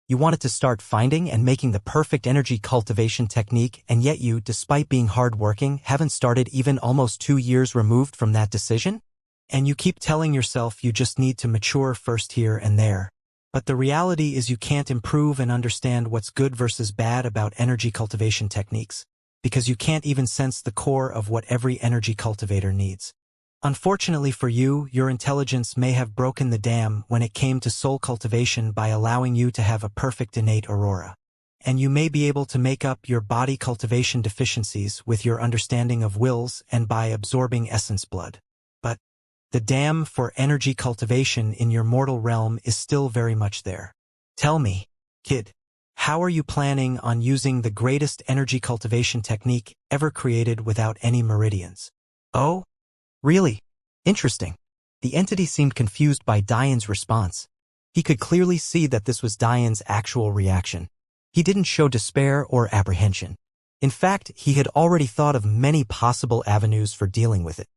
You wanted to start finding and making the perfect energy cultivation technique, and yet you, despite being hardworking, haven't started even almost 2 years removed from that decision? And you keep telling yourself you just need to mature first here and there. But the reality is you can't improve and understand what's good versus bad about energy cultivation techniques, because you can't even sense the core of what every energy cultivator needs. Unfortunately for you, your intelligence may have broken the dam when it came to soul cultivation by allowing you to have a perfect innate aurora. and you may be able to make up your body cultivation deficiencies with your understanding of wills and by absorbing essence blood. But the dam for energy cultivation in your mortal realm is still very much there. Tell me, kid, how are you planning on using the greatest energy cultivation technique ever created without any meridians? Oh, really? Interesting. The entity seemed confused by Diane's response. He could clearly see that this was Diane's actual reaction. He didn't show despair or apprehension. In fact, he had already thought of many possible avenues for dealing with it.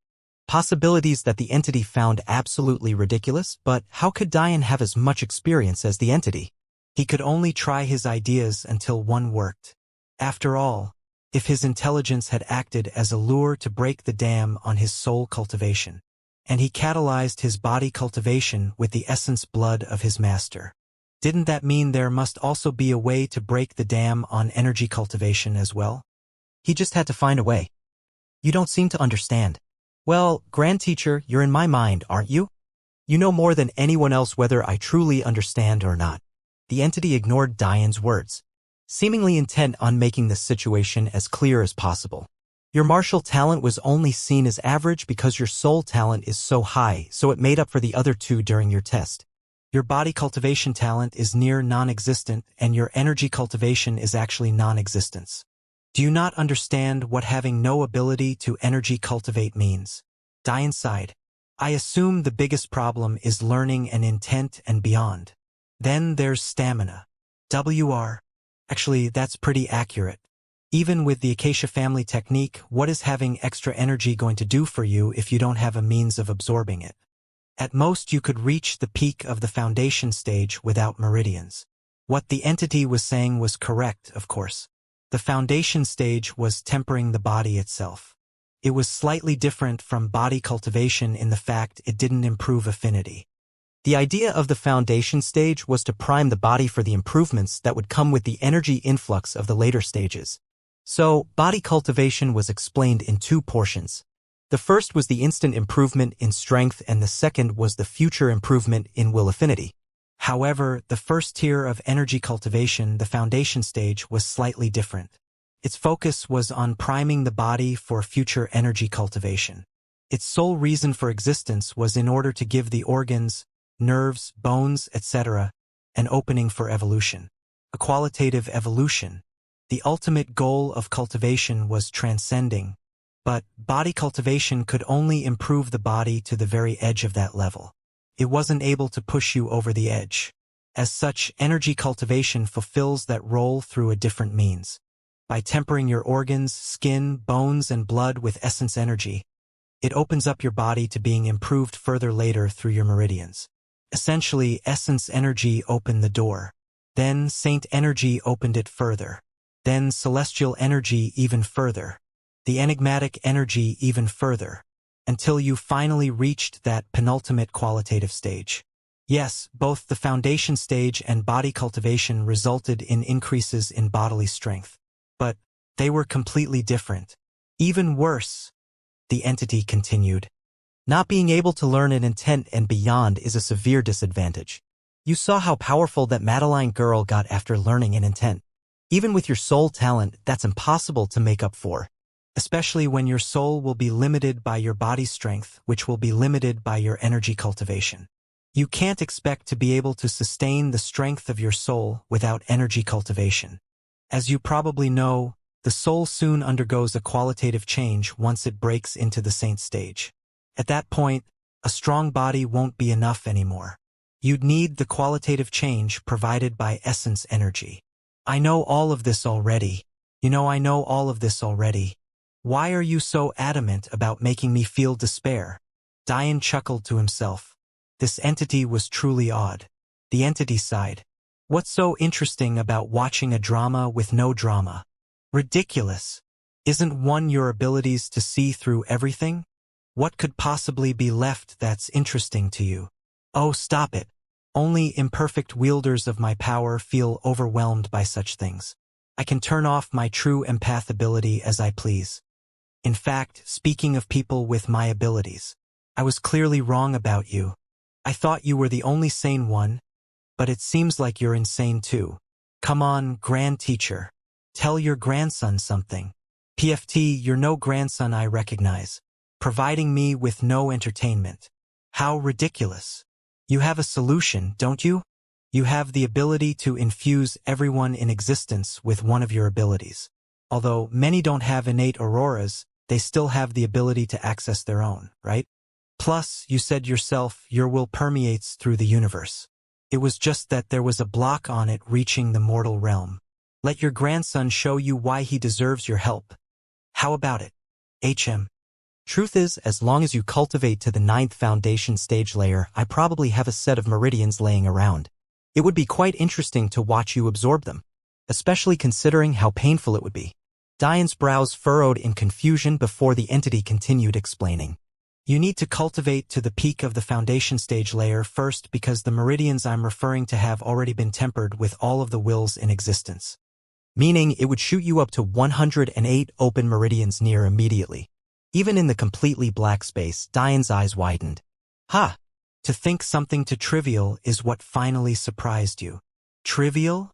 Possibilities that the entity found absolutely ridiculous, but how could Diane have as much experience as the entity? He could only try his ideas until one worked. After all, if his intelligence had acted as a lure to break the dam on his soul cultivation, and he catalyzed his body cultivation with the essence blood of his master, didn't that mean there must also be a way to break the dam on energy cultivation as well? He just had to find a way. You don't seem to understand. Well, Grand Teacher, you're in my mind, aren't you? You know more than anyone else whether I truly understand or not. The entity ignored Diane's words, seemingly intent on making the situation as clear as possible. Your martial talent was only seen as average because your soul talent is so high, so it made up for the other two during your test. Your body cultivation talent is near non-existent, and your energy cultivation is actually non-existence. Do you not understand what having no ability to energy cultivate means? Diane sighed. I assume the biggest problem is learning and intent and beyond. Then there's stamina. Actually, that's pretty accurate. Even with the Acacia family technique, what is having extra energy going to do for you if you don't have a means of absorbing it? At most, you could reach the peak of the foundation stage without meridians. What the entity was saying was correct, of course. The foundation stage was tempering the body itself. It was slightly different from body cultivation in the fact it didn't improve affinity. The idea of the foundation stage was to prime the body for the improvements that would come with the energy influx of the later stages. So, body cultivation was explained in two portions. The first was the instant improvement in strength and the second was the future improvement in will affinity. However, the first tier of energy cultivation, the foundation stage, was slightly different. Its focus was on priming the body for future energy cultivation. Its sole reason for existence was in order to give the organs, nerves, bones, etc., an opening for evolution. A qualitative evolution. The ultimate goal of cultivation was transcending, but body cultivation could only improve the body to the very edge of that level. It wasn't able to push you over the edge. As such, energy cultivation fulfills that role through a different means. By tempering your organs, skin, bones, and blood with essence energy, it opens up your body to being improved further later through your meridians. Essentially, essence energy opened the door. Then saint energy opened it further. Then celestial energy even further. The enigmatic energy even further. Until you finally reached that penultimate qualitative stage. Yes, both the foundation stage and body cultivation resulted in increases in bodily strength. But they were completely different. Even worse, the entity continued. Not being able to learn an intent and beyond is a severe disadvantage. You saw how powerful that Madeline girl got after learning an intent. Even with your soul talent, that's impossible to make up for. Especially when your soul will be limited by your body strength, which will be limited by your energy cultivation. You can't expect to be able to sustain the strength of your soul without energy cultivation. As you probably know, the soul soon undergoes a qualitative change once it breaks into the saint stage. At that point, a strong body won't be enough anymore. You'd need the qualitative change provided by essence energy. I know all of this already. I know all of this already. Why are you so adamant about making me feel despair? Diane chuckled to himself. This entity was truly odd. The entity sighed. What's so interesting about watching a drama with no drama? Ridiculous. Isn't one your abilities to see through everything? What could possibly be left that's interesting to you? Oh, stop it. Only imperfect wielders of my power feel overwhelmed by such things. I can turn off my true empath ability as I please. In fact, speaking of people with my abilities, I was clearly wrong about you. I thought you were the only sane one, but it seems like you're insane too. Come on, grand teacher. Tell your grandson something. PFT, you're no grandson I recognize. Providing me with no entertainment. How ridiculous. You have a solution, don't you? You have the ability to infuse everyone in existence with one of your abilities. Although many don't have innate auroras, they still have the ability to access their own, right? Plus, you said yourself, your will permeates through the universe. It was just that there was a block on it reaching the mortal realm. Let your grandson show you why he deserves your help. How about it? HM. Truth is, as long as you cultivate to the 9th foundation stage layer, I probably have a set of meridians laying around. It would be quite interesting to watch you absorb them, especially considering how painful it would be. Diane's brows furrowed in confusion before the entity continued explaining. You need to cultivate to the peak of the foundation stage layer first because the meridians I'm referring to have already been tempered with all of the wills in existence. Meaning it would shoot you up to 108 open meridians near immediately. Even in the completely black space, Diane's eyes widened. Ha! To think something too trivial is what finally surprised you. Trivial?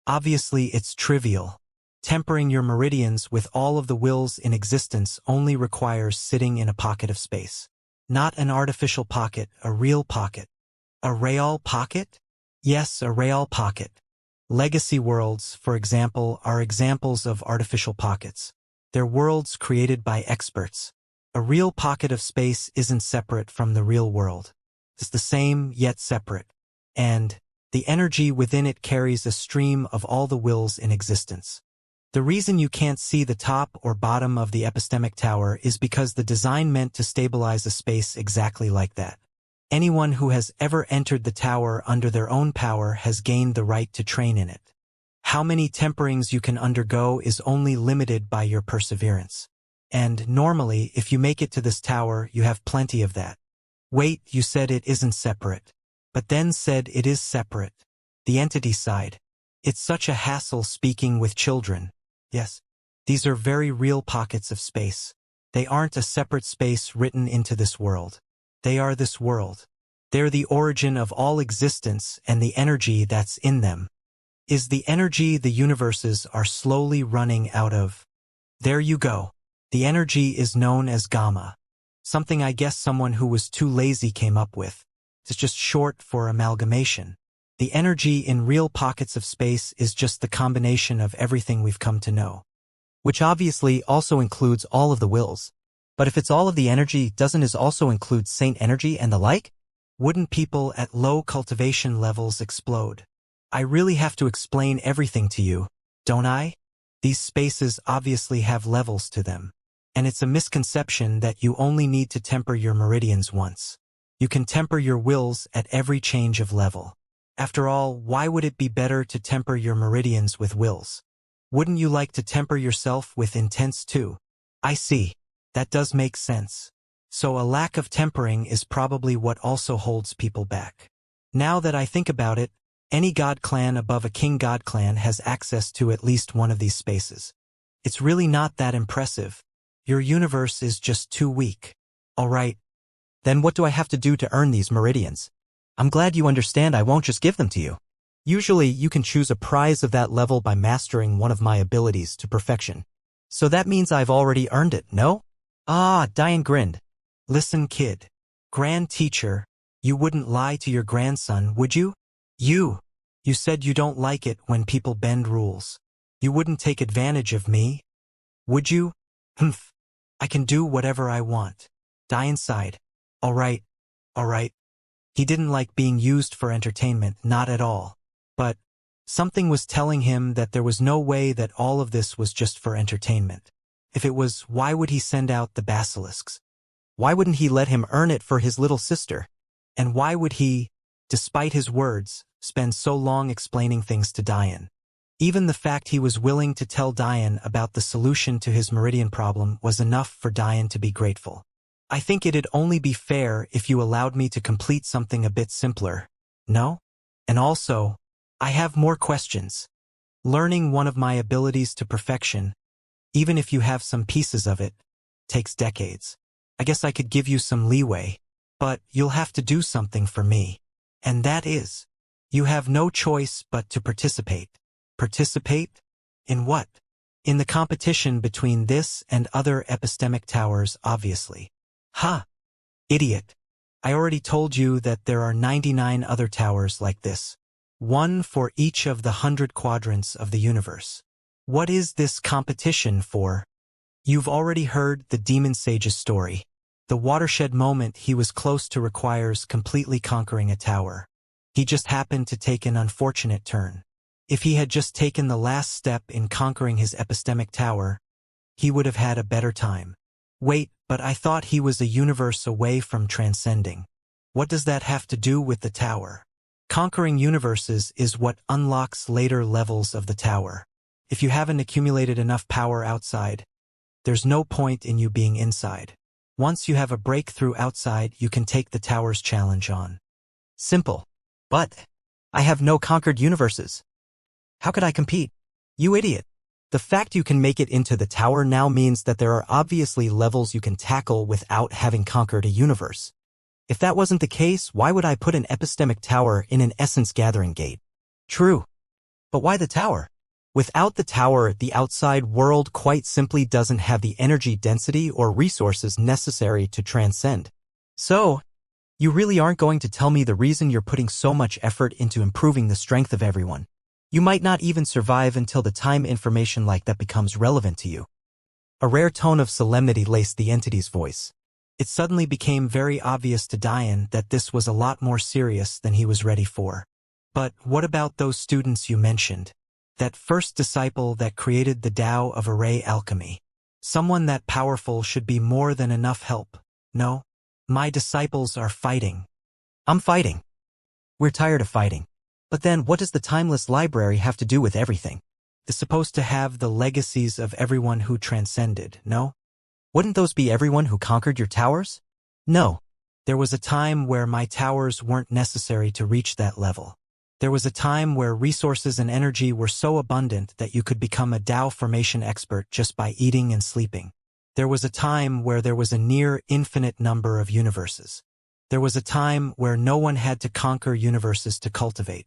Obviously it's trivial. Tempering your meridians with all of the wills in existence only requires sitting in a pocket of space. Not an artificial pocket, a real pocket. A real pocket? Yes, a real pocket. Legacy worlds, for example, are examples of artificial pockets. They're worlds created by experts. A real pocket of space isn't separate from the real world. It's the same, yet separate. And the energy within it carries a stream of all the wills in existence. The reason you can't see the top or bottom of the epistemic tower is because the design meant to stabilize a space exactly like that. Anyone who has ever entered the tower under their own power has gained the right to train in it. How many temperings you can undergo is only limited by your perseverance. And normally, if you make it to this tower, you have plenty of that. Wait, you said it isn't separate. But then said it is separate. The entity sighed. It's such a hassle speaking with children. Yes, these are very real pockets of space. They aren't a separate space written into this world. They are this world. They're the origin of all existence and the energy that's in them. Is the energy the universes are slowly running out of. There you go. The energy is known as gamma. Something I guess someone who was too lazy came up with. It's just short for amalgamation. The energy in real pockets of space is just the combination of everything we've come to know. Which obviously also includes all of the wills. But if it's all of the energy, doesn't it also include saint energy and the like? Wouldn't people at low cultivation levels explode? I really have to explain everything to you, don't I? These spaces obviously have levels to them. And it's a misconception that you only need to temper your meridians once. You can temper your wills at every change of level. After all, why would it be better to temper your meridians with wills? Wouldn't you like to temper yourself with intents too? I see. That does make sense. So a lack of tempering is probably what also holds people back. Now that I think about it, any god clan above a king god clan has access to at least one of these spaces. It's really not that impressive. Your universe is just too weak. All right. Then what do I have to do to earn these meridians? I'm glad you understand I won't just give them to you. Usually you can choose a prize of that level by mastering one of my abilities to perfection. So that means I've already earned it, no? Ah, Diane grinned. Listen, kid. Grand teacher, you wouldn't lie to your grandson, would you? You said you don't like it when people bend rules. You wouldn't take advantage of me, would you? Humph. I can do whatever I want. Diane sighed. All right. He didn't like being used for entertainment, not at all. But something was telling him that there was no way that all of this was just for entertainment. If it was, why would he send out the basilisks? Why wouldn't he let him earn it for his little sister? And why would he, despite his words, spend so long explaining things to Diane? Even the fact he was willing to tell Diane about the solution to his meridian problem was enough for Diane to be grateful. I think it'd only be fair if you allowed me to complete something a bit simpler, no? And also, I have more questions. Learning one of my abilities to perfection, even if you have some pieces of it, takes decades. I guess I could give you some leeway, but you'll have to do something for me. And that is, you have no choice but to participate. Participate? In what? In the competition between this and other epistemic towers, obviously. Ha! Idiot. I already told you that there are 99 other towers like this. One for each of the 100 quadrants of the universe. What is this competition for? You've already heard the demon sage's story. The watershed moment he was close to requires completely conquering a tower. He just happened to take an unfortunate turn. If he had just taken the last step in conquering his epistemic tower, he would have had a better time. Wait, but I thought he was a universe away from transcending. What does that have to do with the tower? Conquering universes is what unlocks later levels of the tower. If you haven't accumulated enough power outside, there's no point in you being inside. Once you have a breakthrough outside, you can take the tower's challenge on. Simple. But I have no conquered universes. How could I compete? You idiot. The fact you can make it into the tower now means that there are obviously levels you can tackle without having conquered a universe. If that wasn't the case, why would I put an epistemic tower in an essence gathering gate? True. But why the tower? Without the tower, the outside world quite simply doesn't have the energy density or resources necessary to transcend. So, you really aren't going to tell me the reason you're putting so much effort into improving the strength of everyone. You might not even survive until the time information like that becomes relevant to you. A rare tone of solemnity laced the entity's voice. It suddenly became very obvious to Diane that this was a lot more serious than he was ready for. But what about those students you mentioned? That first disciple that created the Tao of Array Alchemy. Someone that powerful should be more than enough help. No, my disciples are fighting. I'm fighting. We're tired of fighting. But then what does the timeless library have to do with everything? It's supposed to have the legacies of everyone who transcended, no? Wouldn't those be everyone who conquered your towers? No. There was a time where my towers weren't necessary to reach that level. There was a time where resources and energy were so abundant that you could become a Tao formation expert just by eating and sleeping. There was a time where there was a near infinite number of universes. There was a time where no one had to conquer universes to cultivate.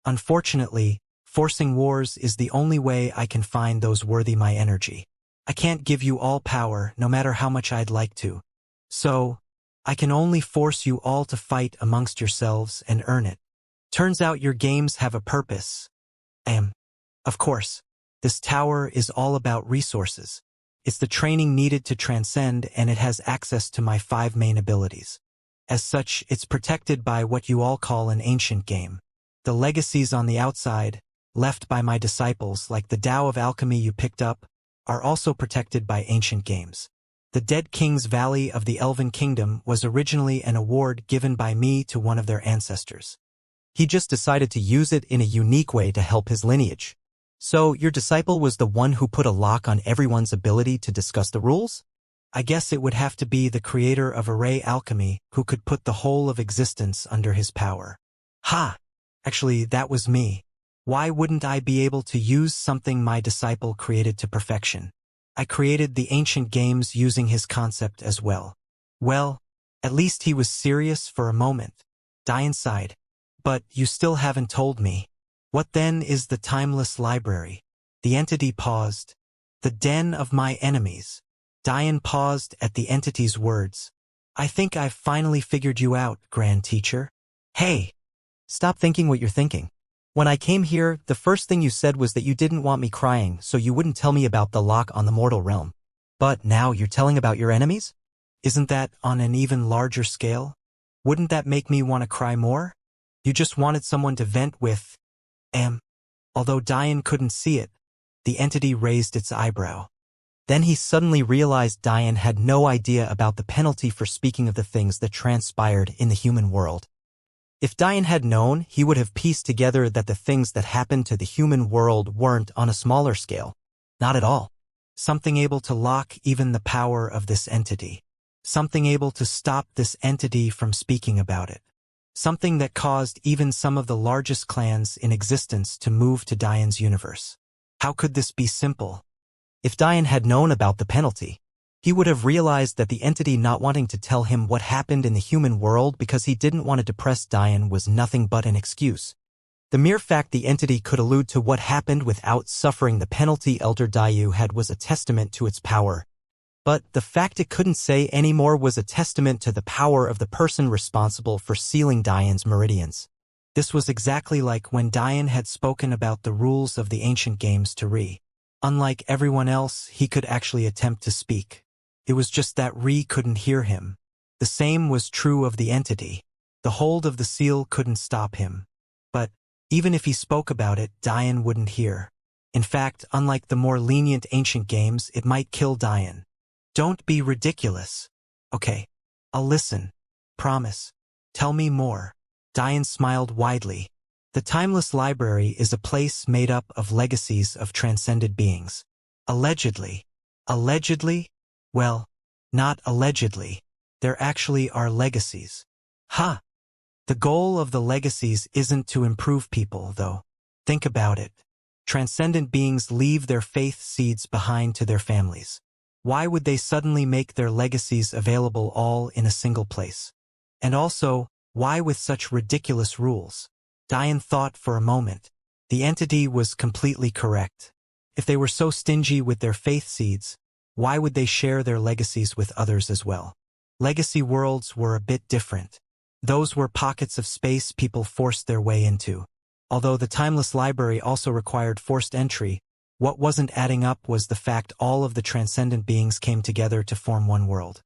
Unfortunately, forcing wars is the only way I can find those worthy my energy. I can't give you all power, no matter how much I'd like to. So, I can only force you all to fight amongst yourselves and earn it. Turns out your games have a purpose. Of course, this tower is all about resources. It's the training needed to transcend, and it has access to my 5 main abilities. As such, it's protected by what you all call an ancient game. The legacies on the outside, left by my disciples like the Tao of Alchemy you picked up, are also protected by ancient games. The Dead King's Valley of the Elven Kingdom was originally an award given by me to one of their ancestors. He just decided to use it in a unique way to help his lineage. So, your disciple was the one who put a lock on everyone's ability to discuss the rules? I guess it would have to be the creator of Array Alchemy who could put the whole of existence under his power. Ha! Actually, that was me. Why wouldn't I be able to use something my disciple created to perfection? I created the ancient games using his concept as well. Well, at least he was serious for a moment. Diane sighed. But you still haven't told me. What then is the timeless library? The entity paused. The den of my enemies. Diane paused at the entity's words. I think I've finally figured you out, Grand Teacher. Hey! Stop thinking what you're thinking. When I came here, the first thing you said was that you didn't want me crying, so you wouldn't tell me about the lock on the mortal realm. But now you're telling about your enemies? Isn't that on an even larger scale? Wouldn't that make me want to cry more? You just wanted someone to vent with. Although Diane couldn't see it, the entity raised its eyebrow. Then he suddenly realized Diane had no idea about the penalty for speaking of the things that transpired in the human world. If Diane had known, he would have pieced together that the things that happened to the human world weren't on a smaller scale. Not at all. Something able to lock even the power of this entity. Something able to stop this entity from speaking about it. Something that caused even some of the largest clans in existence to move to Diane's universe. How could this be simple? If Diane had known about the penalty, he would have realized that the entity not wanting to tell him what happened in the human world because he didn't want to depress Diane was nothing but an excuse. The mere fact the entity could allude to what happened without suffering the penalty Elder Dayu had was a testament to its power. But the fact it couldn't say any more was a testament to the power of the person responsible for sealing Dian's meridians. This was exactly like when Dian had spoken about the rules of the ancient games to Ri. Unlike everyone else, he could actually attempt to speak. It was just that Ri couldn't hear him. The same was true of the entity. The hold of the seal couldn't stop him. But even if he spoke about it, Dian wouldn't hear. In fact, unlike the more lenient ancient games, it might kill Dian. Don't be ridiculous. Okay, I'll listen. Promise. Tell me more. Dian smiled widely. The Timeless Library is a place made up of legacies of transcended beings. Allegedly. Allegedly? Well, not allegedly. There actually are legacies. Ha! The goal of the legacies isn't to improve people, though. Think about it. Transcendent beings leave their faith seeds behind to their families. Why would they suddenly make their legacies available all in a single place? And also, why with such ridiculous rules? Dian thought for a moment. The entity was completely correct. If they were so stingy with their faith seeds, why would they share their legacies with others as well? Legacy worlds were a bit different. Those were pockets of space people forced their way into. Although the Timeless Library also required forced entry, what wasn't adding up was the fact all of the transcendent beings came together to form one world.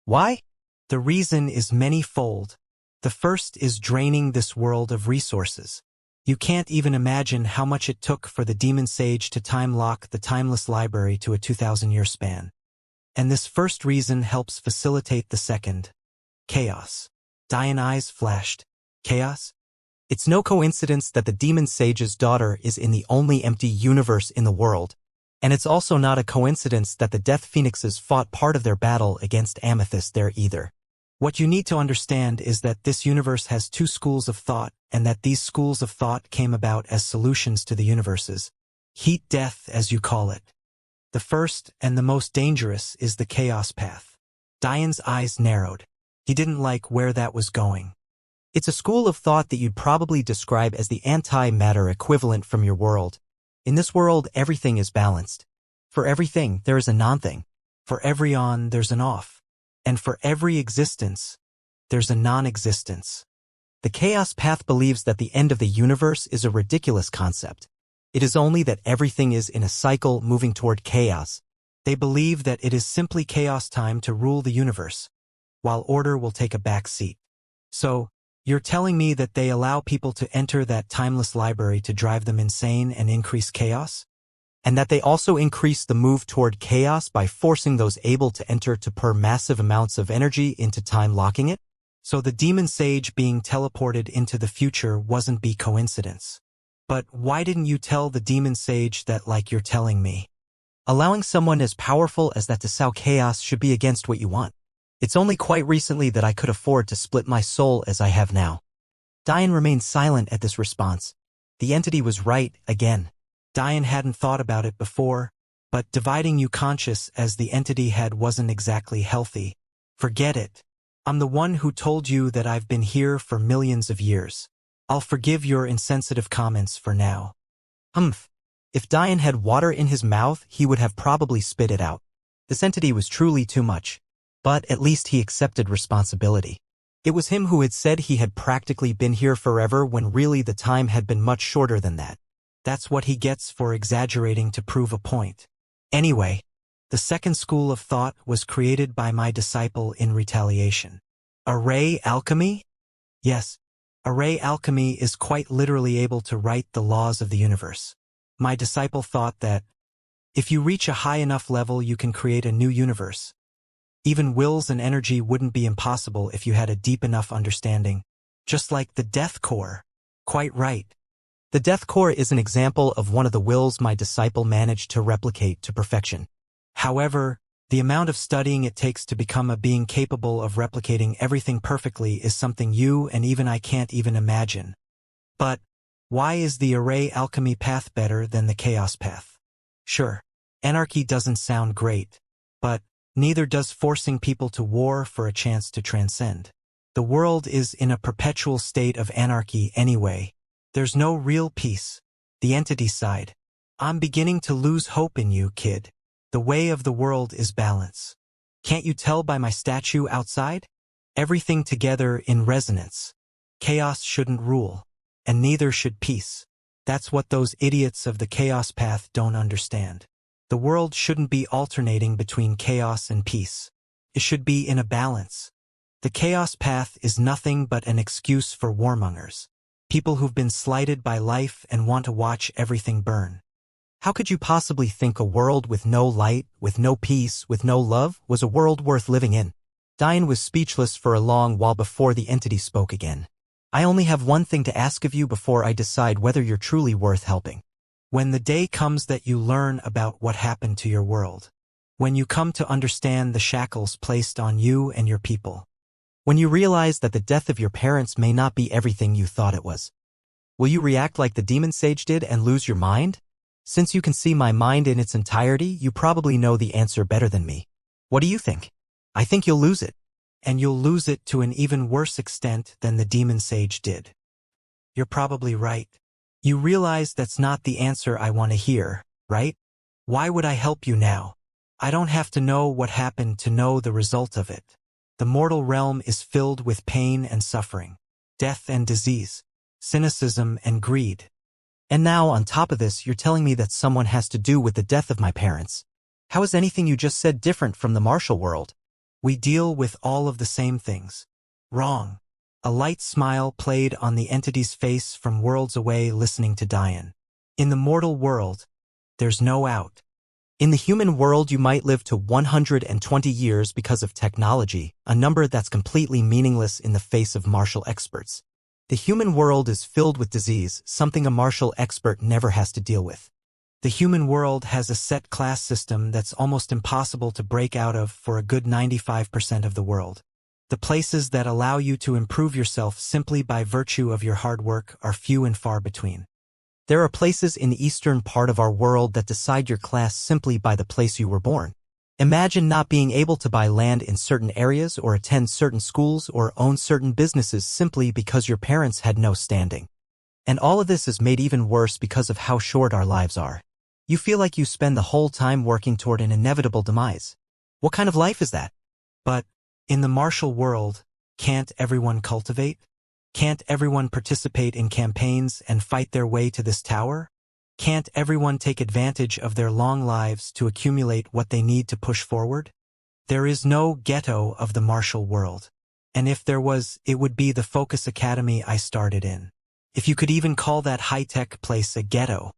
Why? The reason is many-fold. The first is draining this world of resources. You can't even imagine how much it took for the demon sage to time-lock the Timeless Library to a 2,000-year span. And this first reason helps facilitate the second. Chaos. Dian's eyes flashed. Chaos? It's no coincidence that the demon sage's daughter is in the only empty universe in the world. And it's also not a coincidence that the Death Phoenixes fought part of their battle against Amethyst there either. What you need to understand is that this universe has two schools of thought, and that these schools of thought came about as solutions to the universes. Heat death, as you call it. The first, and the most dangerous, is the chaos path. Dian's eyes narrowed. He didn't like where that was going. It's a school of thought that you'd probably describe as the anti-matter equivalent from your world. In this world, everything is balanced. For everything, there is a non-thing. For every on, there's an off. And for every existence, there's a non-existence. The chaos path believes that the end of the universe is a ridiculous concept. It is only that everything is in a cycle moving toward chaos. They believe that it is simply chaos time to rule the universe, while order will take a back seat. So, you're telling me that they allow people to enter that timeless library to drive them insane and increase chaos? And that they also increase the move toward chaos by forcing those able to enter to pour massive amounts of energy into time locking it? So the demon sage being teleported into the future wasn't be coincidence. But why didn't you tell the demon sage that like you're telling me? Allowing someone as powerful as that to sow chaos should be against what you want. It's only quite recently that I could afford to split my soul as I have now. Dian remained silent at this response. The entity was right, again. Dian hadn't thought about it before, but dividing you conscious as the entity had wasn't exactly healthy. Forget it. I'm the one who told you that I've been here for millions of years. I'll forgive your insensitive comments for now. Humph. If Dian had water in his mouth, he would have probably spit it out. This entity was truly too much. But at least he accepted responsibility. It was him who had said he had practically been here forever when really the time had been much shorter than that. That's what he gets for exaggerating to prove a point. Anyway, the second school of thought was created by my disciple in retaliation. Array alchemy? Yes, array alchemy is quite literally able to write the laws of the universe. My disciple thought that if you reach a high enough level, you can create a new universe. Even wills and energy wouldn't be impossible if you had a deep enough understanding. Just like the Death Core. Quite right. The Death Core is an example of one of the wills my disciple managed to replicate to perfection. However, the amount of studying it takes to become a being capable of replicating everything perfectly is something you and even I can't even imagine. But why is the array alchemy path better than the chaos path? Sure, anarchy doesn't sound great, but neither does forcing people to war for a chance to transcend. The world is in a perpetual state of anarchy anyway. There's no real peace. The entity sighed. I'm beginning to lose hope in you, kid. The way of the world is balance. Can't you tell by my statue outside? Everything together in resonance. Chaos shouldn't rule, and neither should peace. That's what those idiots of the chaos path don't understand. The world shouldn't be alternating between chaos and peace. It should be in a balance. The chaos path is nothing but an excuse for warmongers. People who've been slighted by life and want to watch everything burn. How could you possibly think a world with no light, with no peace, with no love, was a world worth living in? Diane was speechless for a long while before the entity spoke again. I only have one thing to ask of you before I decide whether you're truly worth helping. When the day comes that you learn about what happened to your world. When you come to understand the shackles placed on you and your people. When you realize that the death of your parents may not be everything you thought it was. Will you react like the demon sage did and lose your mind? Since you can see my mind in its entirety, you probably know the answer better than me. What do you think? I think you'll lose it. And you'll lose it to an even worse extent than the demon sage did. You're probably right. You realize that's not the answer I want to hear, right? Why would I help you now? I don't have to know what happened to know the result of it. The mortal realm is filled with pain and suffering, death and disease, cynicism and greed. And now, on top of this, you're telling me that someone has to do with the death of my parents. How is anything you just said different from the martial world? We deal with all of the same things. Wrong. A light smile played on the entity's face from worlds away listening to Diane. In the mortal world, there's no out. In the human world, you might live to 120 years because of technology, a number that's completely meaningless in the face of martial experts. The human world is filled with disease, something a martial expert never has to deal with. The human world has a set class system that's almost impossible to break out of for a good 95% of the world. The places that allow you to improve yourself simply by virtue of your hard work are few and far between. There are places in the eastern part of our world that decide your class simply by the place you were born. Imagine not being able to buy land in certain areas or attend certain schools or own certain businesses simply because your parents had no standing. And all of this is made even worse because of how short our lives are. You feel like you spend the whole time working toward an inevitable demise. What kind of life is that? But, in the martial world, can't everyone cultivate? Can't everyone participate in campaigns and fight their way to this tower? Can't everyone take advantage of their long lives to accumulate what they need to push forward? There is no ghetto of the martial world. And if there was, it would be the Focus Academy I started in. If you could even call that high-tech place a ghetto.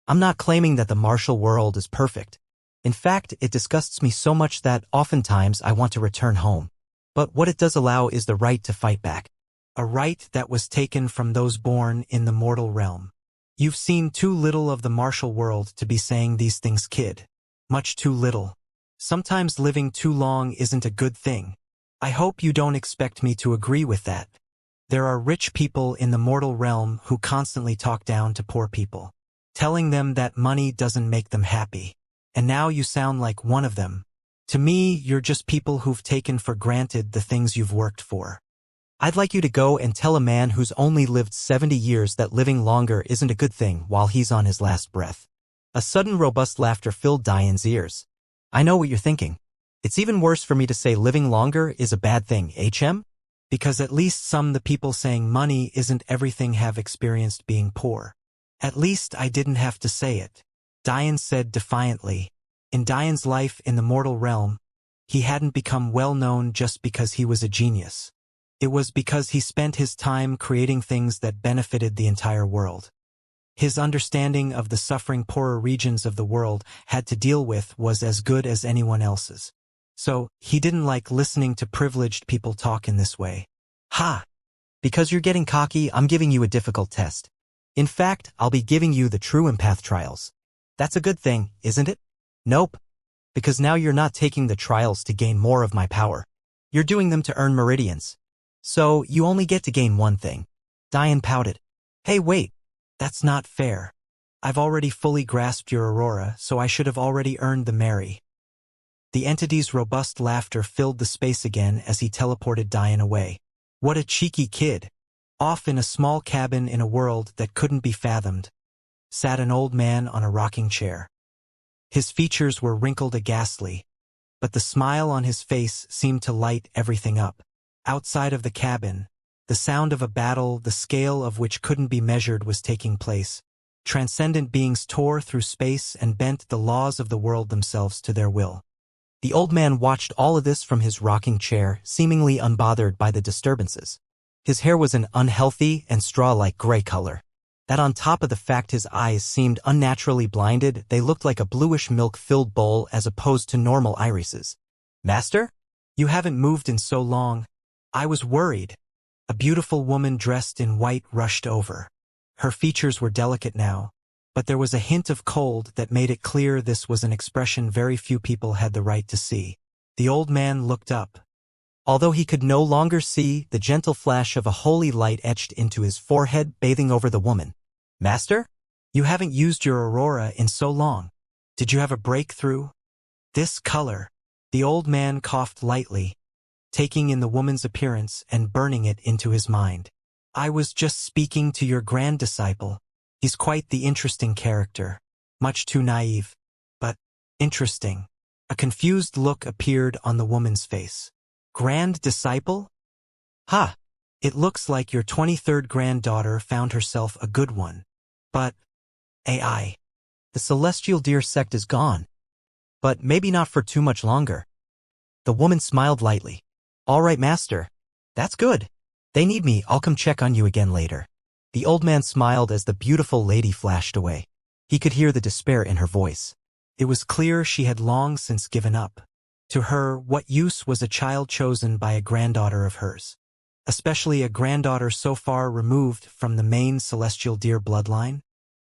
I'm not claiming that the martial world is perfect. In fact, it disgusts me so much that oftentimes I want to return home. But what it does allow is the right to fight back. A right that was taken from those born in the mortal realm. You've seen too little of the martial world to be saying these things, kid. Much too little. Sometimes living too long isn't a good thing. I hope you don't expect me to agree with that. There are rich people in the mortal realm who constantly talk down to poor people, telling them that money doesn't make them happy. And now you sound like one of them. To me, you're just people who've taken for granted the things you've worked for. I'd like you to go and tell a man who's only lived 70 years that living longer isn't a good thing while he's on his last breath. A sudden robust laughter filled Diane's ears. I know what you're thinking. It's even worse for me to say living longer is a bad thing, HM? Because at least some the people saying money isn't everything have experienced being poor. At least I didn't have to say it. Diane said defiantly. In Diane's life in the mortal realm, he hadn't become well known just because he was a genius. It was because he spent his time creating things that benefited the entire world. His understanding of the suffering poorer regions of the world had to deal with was as good as anyone else's. So, he didn't like listening to privileged people talk in this way. Ha! Because you're getting cocky, I'm giving you a difficult test. In fact, I'll be giving you the true empath trials. That's a good thing, isn't it? Nope. Because now you're not taking the trials to gain more of my power. You're doing them to earn meridians. So, you only get to gain one thing. Diane pouted. Hey, wait. That's not fair. I've already fully grasped your aurora, so I should have already earned the Mary. The entity's robust laughter filled the space again as he teleported Diane away. What a cheeky kid. Off in a small cabin in a world that couldn't be fathomed, sat an old man on a rocking chair. His features were wrinkled ghastly, but the smile on his face seemed to light everything up. Outside of the cabin, the sound of a battle the scale of which couldn't be measured was taking place. Transcendent beings tore through space and bent the laws of the world themselves to their will. The old man watched all of this from his rocking chair, seemingly unbothered by the disturbances. His hair was an unhealthy and straw-like gray color. That on top of the fact his eyes seemed unnaturally blinded, they looked like a bluish milk-filled bowl as opposed to normal irises. "Master? You haven't moved in so long. I was worried." A beautiful woman dressed in white rushed over. Her features were delicate now, but there was a hint of cold that made it clear this was an expression very few people had the right to see. The old man looked up. Although he could no longer see, the gentle flash of a holy light etched into his forehead, bathing over the woman. "Master? You haven't used your aurora in so long. Did you have a breakthrough? This color." The old man coughed lightly, taking in the woman's appearance and burning it into his mind. "I was just speaking to your grand disciple. He's quite the interesting character. Much too naive, but interesting." A confused look appeared on the woman's face. "Grand disciple? Ha! It looks like your 23rd granddaughter found herself a good one. But, AI, the celestial deer sect is gone. But maybe not for too much longer." The woman smiled lightly. "All right, master. That's good. They need me, I'll come check on you again later." The old man smiled as the beautiful lady flashed away. He could hear the despair in her voice. It was clear she had long since given up. To her, what use was a child chosen by a granddaughter of hers? Especially a granddaughter so far removed from the main celestial deer bloodline?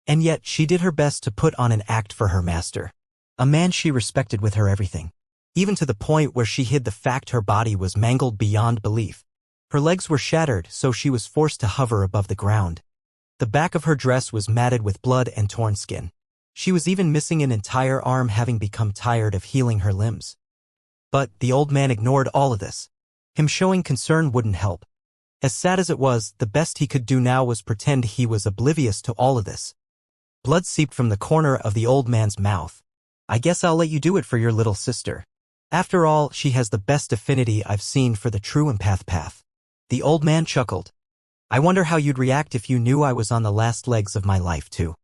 And yet she did her best to put on an act for her master. A man she respected with her everything. Even to the point where she hid the fact her body was mangled beyond belief. Her legs were shattered, so she was forced to hover above the ground. The back of her dress was matted with blood and torn skin. She was even missing an entire arm, having become tired of healing her limbs. But the old man ignored all of this. Him showing concern wouldn't help. As sad as it was, the best he could do now was pretend he was oblivious to all of this. Blood seeped from the corner of the old man's mouth. "I guess I'll let you do it for your little sister. After all, she has the best affinity I've seen for the true empath path." The old man chuckled. "I wonder how you'd react if you knew I was on the last legs of my life too.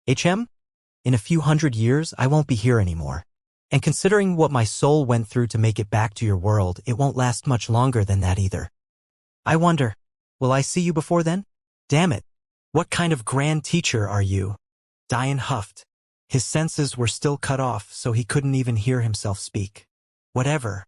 In a few hundred years, I won't be here anymore. And considering what my soul went through to make it back to your world, it won't last much longer than that either. I wonder, will I see you before then? Damn it. What kind of grand teacher are you?" Dian huffed. His senses were still cut off, so he couldn't even hear himself speak. "Whatever."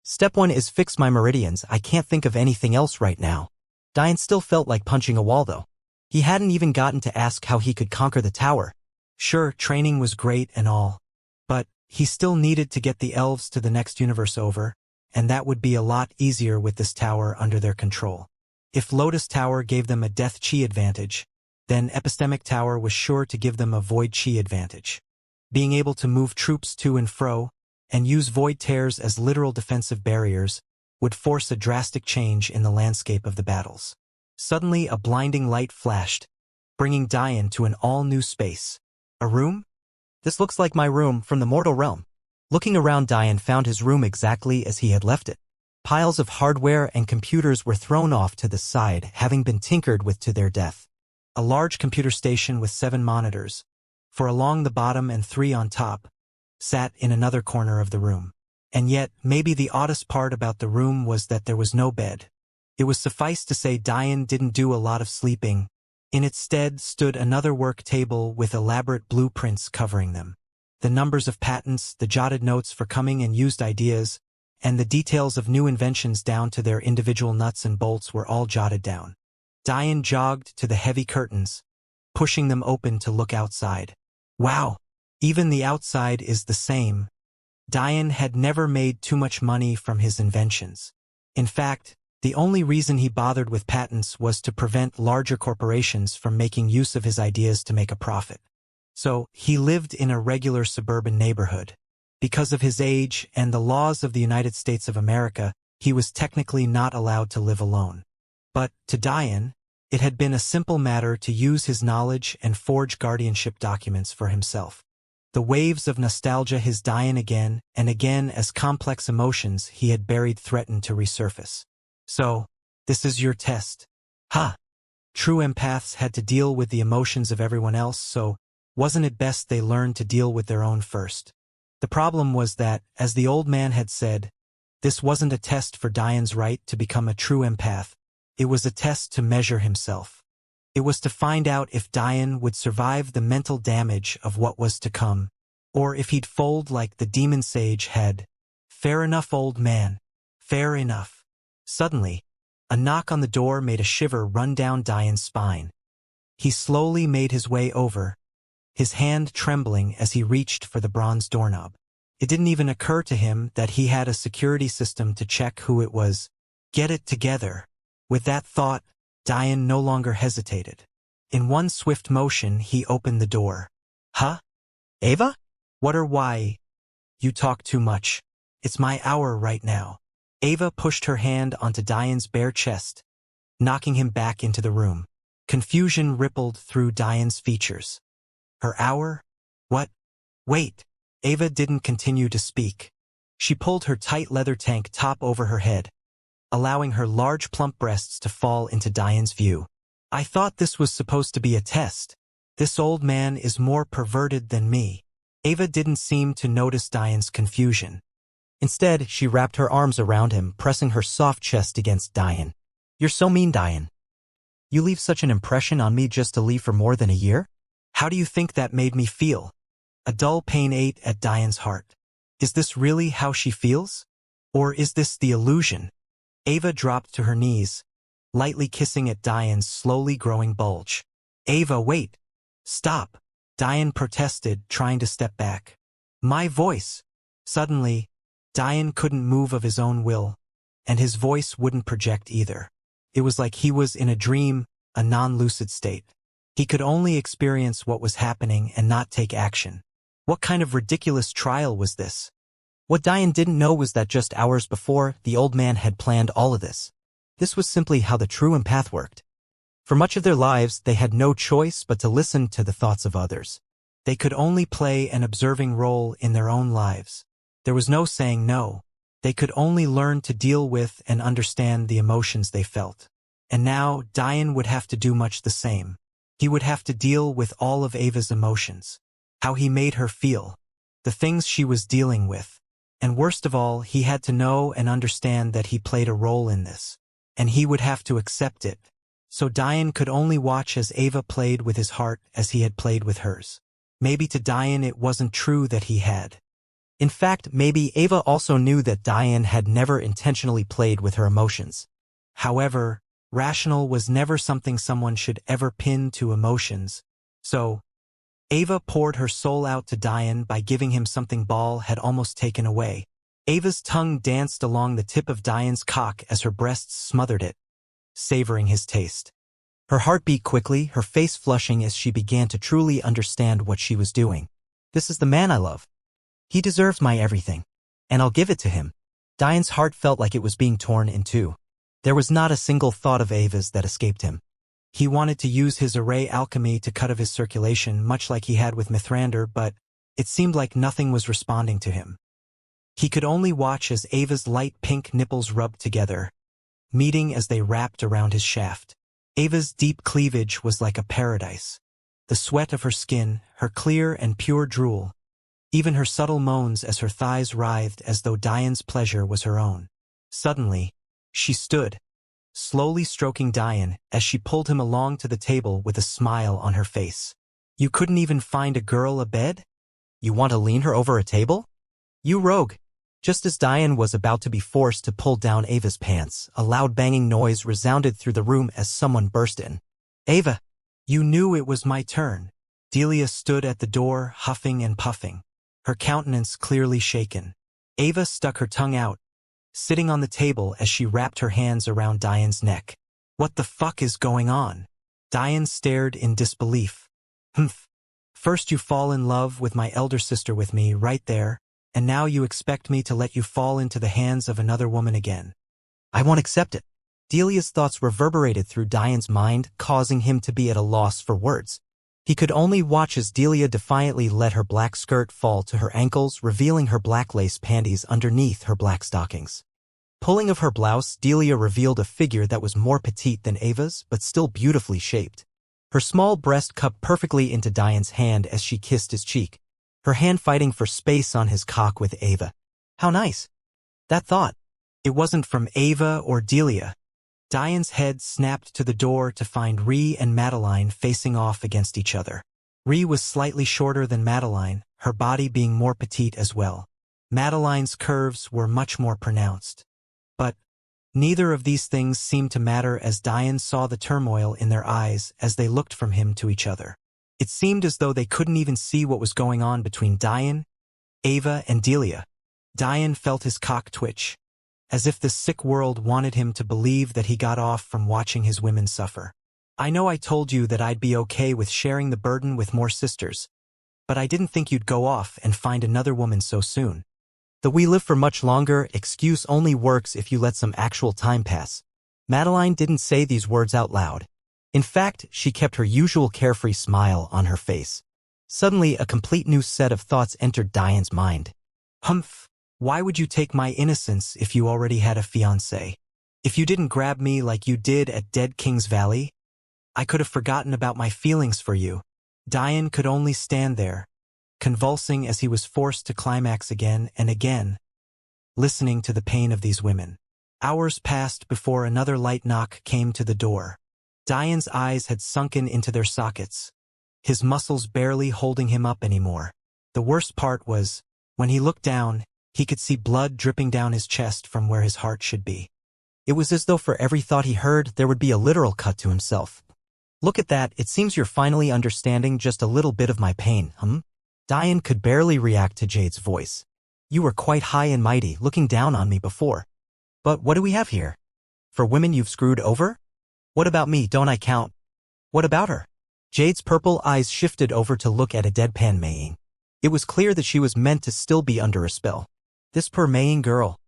Step 1 is fix my meridians. I can't think of anything else right now. Dian still felt like punching a wall though. He hadn't even gotten to ask how he could conquer the tower. Sure, training was great and all, but he still needed to get the elves to the next universe over, and that would be a lot easier with this tower under their control. If Lotus Tower gave them a Death Chi advantage, then Epistemic Tower was sure to give them a Void Chi advantage. Being able to move troops to and fro, and use void tears as literal defensive barriers, would force a drastic change in the landscape of the battles. Suddenly a blinding light flashed, bringing Dian to an all-new space. A room? This looks like my room from the mortal realm. Looking around, Dian found his room exactly as he had left it. Piles of hardware and computers were thrown off to the side, having been tinkered with to their death. A large computer station with 7 monitors, 4 along the bottom and 3 on top, sat in another corner of the room. And yet, maybe the oddest part about the room was that there was no bed. It was suffice to say Dian didn't do a lot of sleeping. In its stead stood another work table with elaborate blueprints covering them. The numbers of patents, the jotted notes for coming and used ideas, and the details of new inventions down to their individual nuts and bolts were all jotted down. Dian jogged to the heavy curtains, pushing them open to look outside. Wow! Even the outside is the same. Dian had never made too much money from his inventions. In fact, the only reason he bothered with patents was to prevent larger corporations from making use of his ideas to make a profit. So, he lived in a regular suburban neighborhood. Because of his age and the laws of the United States of America, he was technically not allowed to live alone. But, to Diane, it had been a simple matter to use his knowledge and forge guardianship documents for himself. The waves of nostalgia his Diane again and again as complex emotions he had buried threatened to resurface. So, this is your test. Ha! True empaths had to deal with the emotions of everyone else, so wasn't it best they learned to deal with their own first? The problem was that, as the old man had said, this wasn't a test for Diane's right to become a true empath. It was a test to measure himself. It was to find out if Diane would survive the mental damage of what was to come, or if he'd fold like the demon sage had. Fair enough, old man. Fair enough. Suddenly, a knock on the door made a shiver run down Diane's spine. He slowly made his way over, his hand trembling as he reached for the bronze doorknob. It didn't even occur to him that he had a security system to check who it was. Get it together. With that thought, Diane no longer hesitated. In one swift motion, he opened the door. Huh? Ava? What or why? You talk too much. It's my hour right now. Ava pushed her hand onto Diane's bare chest, knocking him back into the room. Confusion rippled through Diane's features. Her hour? What? Wait. Ava didn't continue to speak. She pulled her tight leather tank top over her head, allowing her large plump breasts to fall into Diane's view. I thought this was supposed to be a test. This old man is more perverted than me. Ava didn't seem to notice Diane's confusion. Instead, she wrapped her arms around him, pressing her soft chest against Diane. You're so mean, Diane. You leave such an impression on me just to leave for more than a year? How do you think that made me feel? A dull pain ate at Diane's heart. Is this really how she feels? Or is this the illusion? Ava dropped to her knees, lightly kissing at Diane's slowly growing bulge. Ava, wait. Stop. Diane protested, trying to step back. My voice. Suddenly, Diane couldn't move of his own will, and his voice wouldn't project either. It was like he was in a dream, a non-lucid state. He could only experience what was happening and not take action. What kind of ridiculous trial was this? What Diane didn't know was that just hours before, the old man had planned all of this. This was simply how the true empath worked. For much of their lives, they had no choice but to listen to the thoughts of others. They could only play an observing role in their own lives. There was no saying no. They could only learn to deal with and understand the emotions they felt. And now, Diane would have to do much the same. He would have to deal with all of Ava's emotions. How he made her feel. The things she was dealing with. And worst of all, he had to know and understand that he played a role in this. And he would have to accept it. So Diane could only watch as Ava played with his heart as he had played with hers. Maybe to Diane it wasn't true that he had. In fact, maybe Ava also knew that Diane had never intentionally played with her emotions. However, rational was never something someone should ever pin to emotions. So, Ava poured her soul out to Diane by giving him something Baal had almost taken away. Ava's tongue danced along the tip of Diane's cock as her breasts smothered it, savoring his taste. Her heart beat quickly, her face flushing as she began to truly understand what she was doing. This is the man I love. He deserves my everything. And I'll give it to him. Diane's heart felt like it was being torn in two. There was not a single thought of Ava's that escaped him. He wanted to use his array alchemy to cut off his circulation, much like he had with Mithrander, but it seemed like nothing was responding to him. He could only watch as Ava's light pink nipples rubbed together, meeting as they wrapped around his shaft. Ava's deep cleavage was like a paradise. The sweat of her skin, her clear and pure drool, even her subtle moans as her thighs writhed as though Diane's pleasure was her own. Suddenly, she stood, slowly stroking Diane as she pulled him along to the table with a smile on her face. You couldn't even find a girl a bed? You want to lean her over a table? You rogue! Just as Diane was about to be forced to pull down Ava's pants, a loud banging noise resounded through the room as someone burst in. Ava! You knew it was my turn. Delia stood at the door, huffing and puffing, her countenance clearly shaken. Ava stuck her tongue out, sitting on the table as she wrapped her hands around Diane's neck. What the fuck is going on? Diane stared in disbelief. Humph. First you fall in love with my elder sister with me right there, and now you expect me to let you fall into the hands of another woman again. I won't accept it. Delia's thoughts reverberated through Diane's mind, causing him to be at a loss for words. He could only watch as Delia defiantly let her black skirt fall to her ankles, revealing her black lace panties underneath her black stockings. Pulling of her blouse, Delia revealed a figure that was more petite than Ava's, but still beautifully shaped. Her small breast cupped perfectly into Diane's hand as she kissed his cheek, her hand fighting for space on his cock with Ava. How nice. That thought. It wasn't from Ava or Delia. Diane's head snapped to the door to find Ree and Madeline facing off against each other. Ree was slightly shorter than Madeline, her body being more petite as well. Madeline's curves were much more pronounced. But neither of these things seemed to matter as Diane saw the turmoil in their eyes as they looked from him to each other. It seemed as though they couldn't even see what was going on between Diane, Ava, and Delia. Diane felt his cock twitch, as if the sick world wanted him to believe that he got off from watching his women suffer. I know I told you that I'd be okay with sharing the burden with more sisters, but I didn't think you'd go off and find another woman so soon. The "we live for much longer" excuse only works if you let some actual time pass. Madeline didn't say these words out loud. In fact, she kept her usual carefree smile on her face. Suddenly, a complete new set of thoughts entered Diane's mind. Humph, why would you take my innocence if you already had a fiancé? If you didn't grab me like you did at Dead King's Valley, I could have forgotten about my feelings for you. Diane could only stand there, convulsing as he was forced to climax again and again, listening to the pain of these women. Hours passed before another light knock came to the door. Diane's eyes had sunken into their sockets, his muscles barely holding him up anymore. The worst part was, when he looked down, he could see blood dripping down his chest from where his heart should be. It was as though for every thought he heard, there would be a literal cut to himself. Look at that, it seems you're finally understanding just a little bit of my pain, Diane could barely react to Jade's voice. You were quite high and mighty, looking down on me before. But what do we have here? For women you've screwed over? What about me, don't I count? What about her? Jade's purple eyes shifted over to look at a deadpan Maying. It was clear that she was meant to still be under a spell. This poor Maying girl.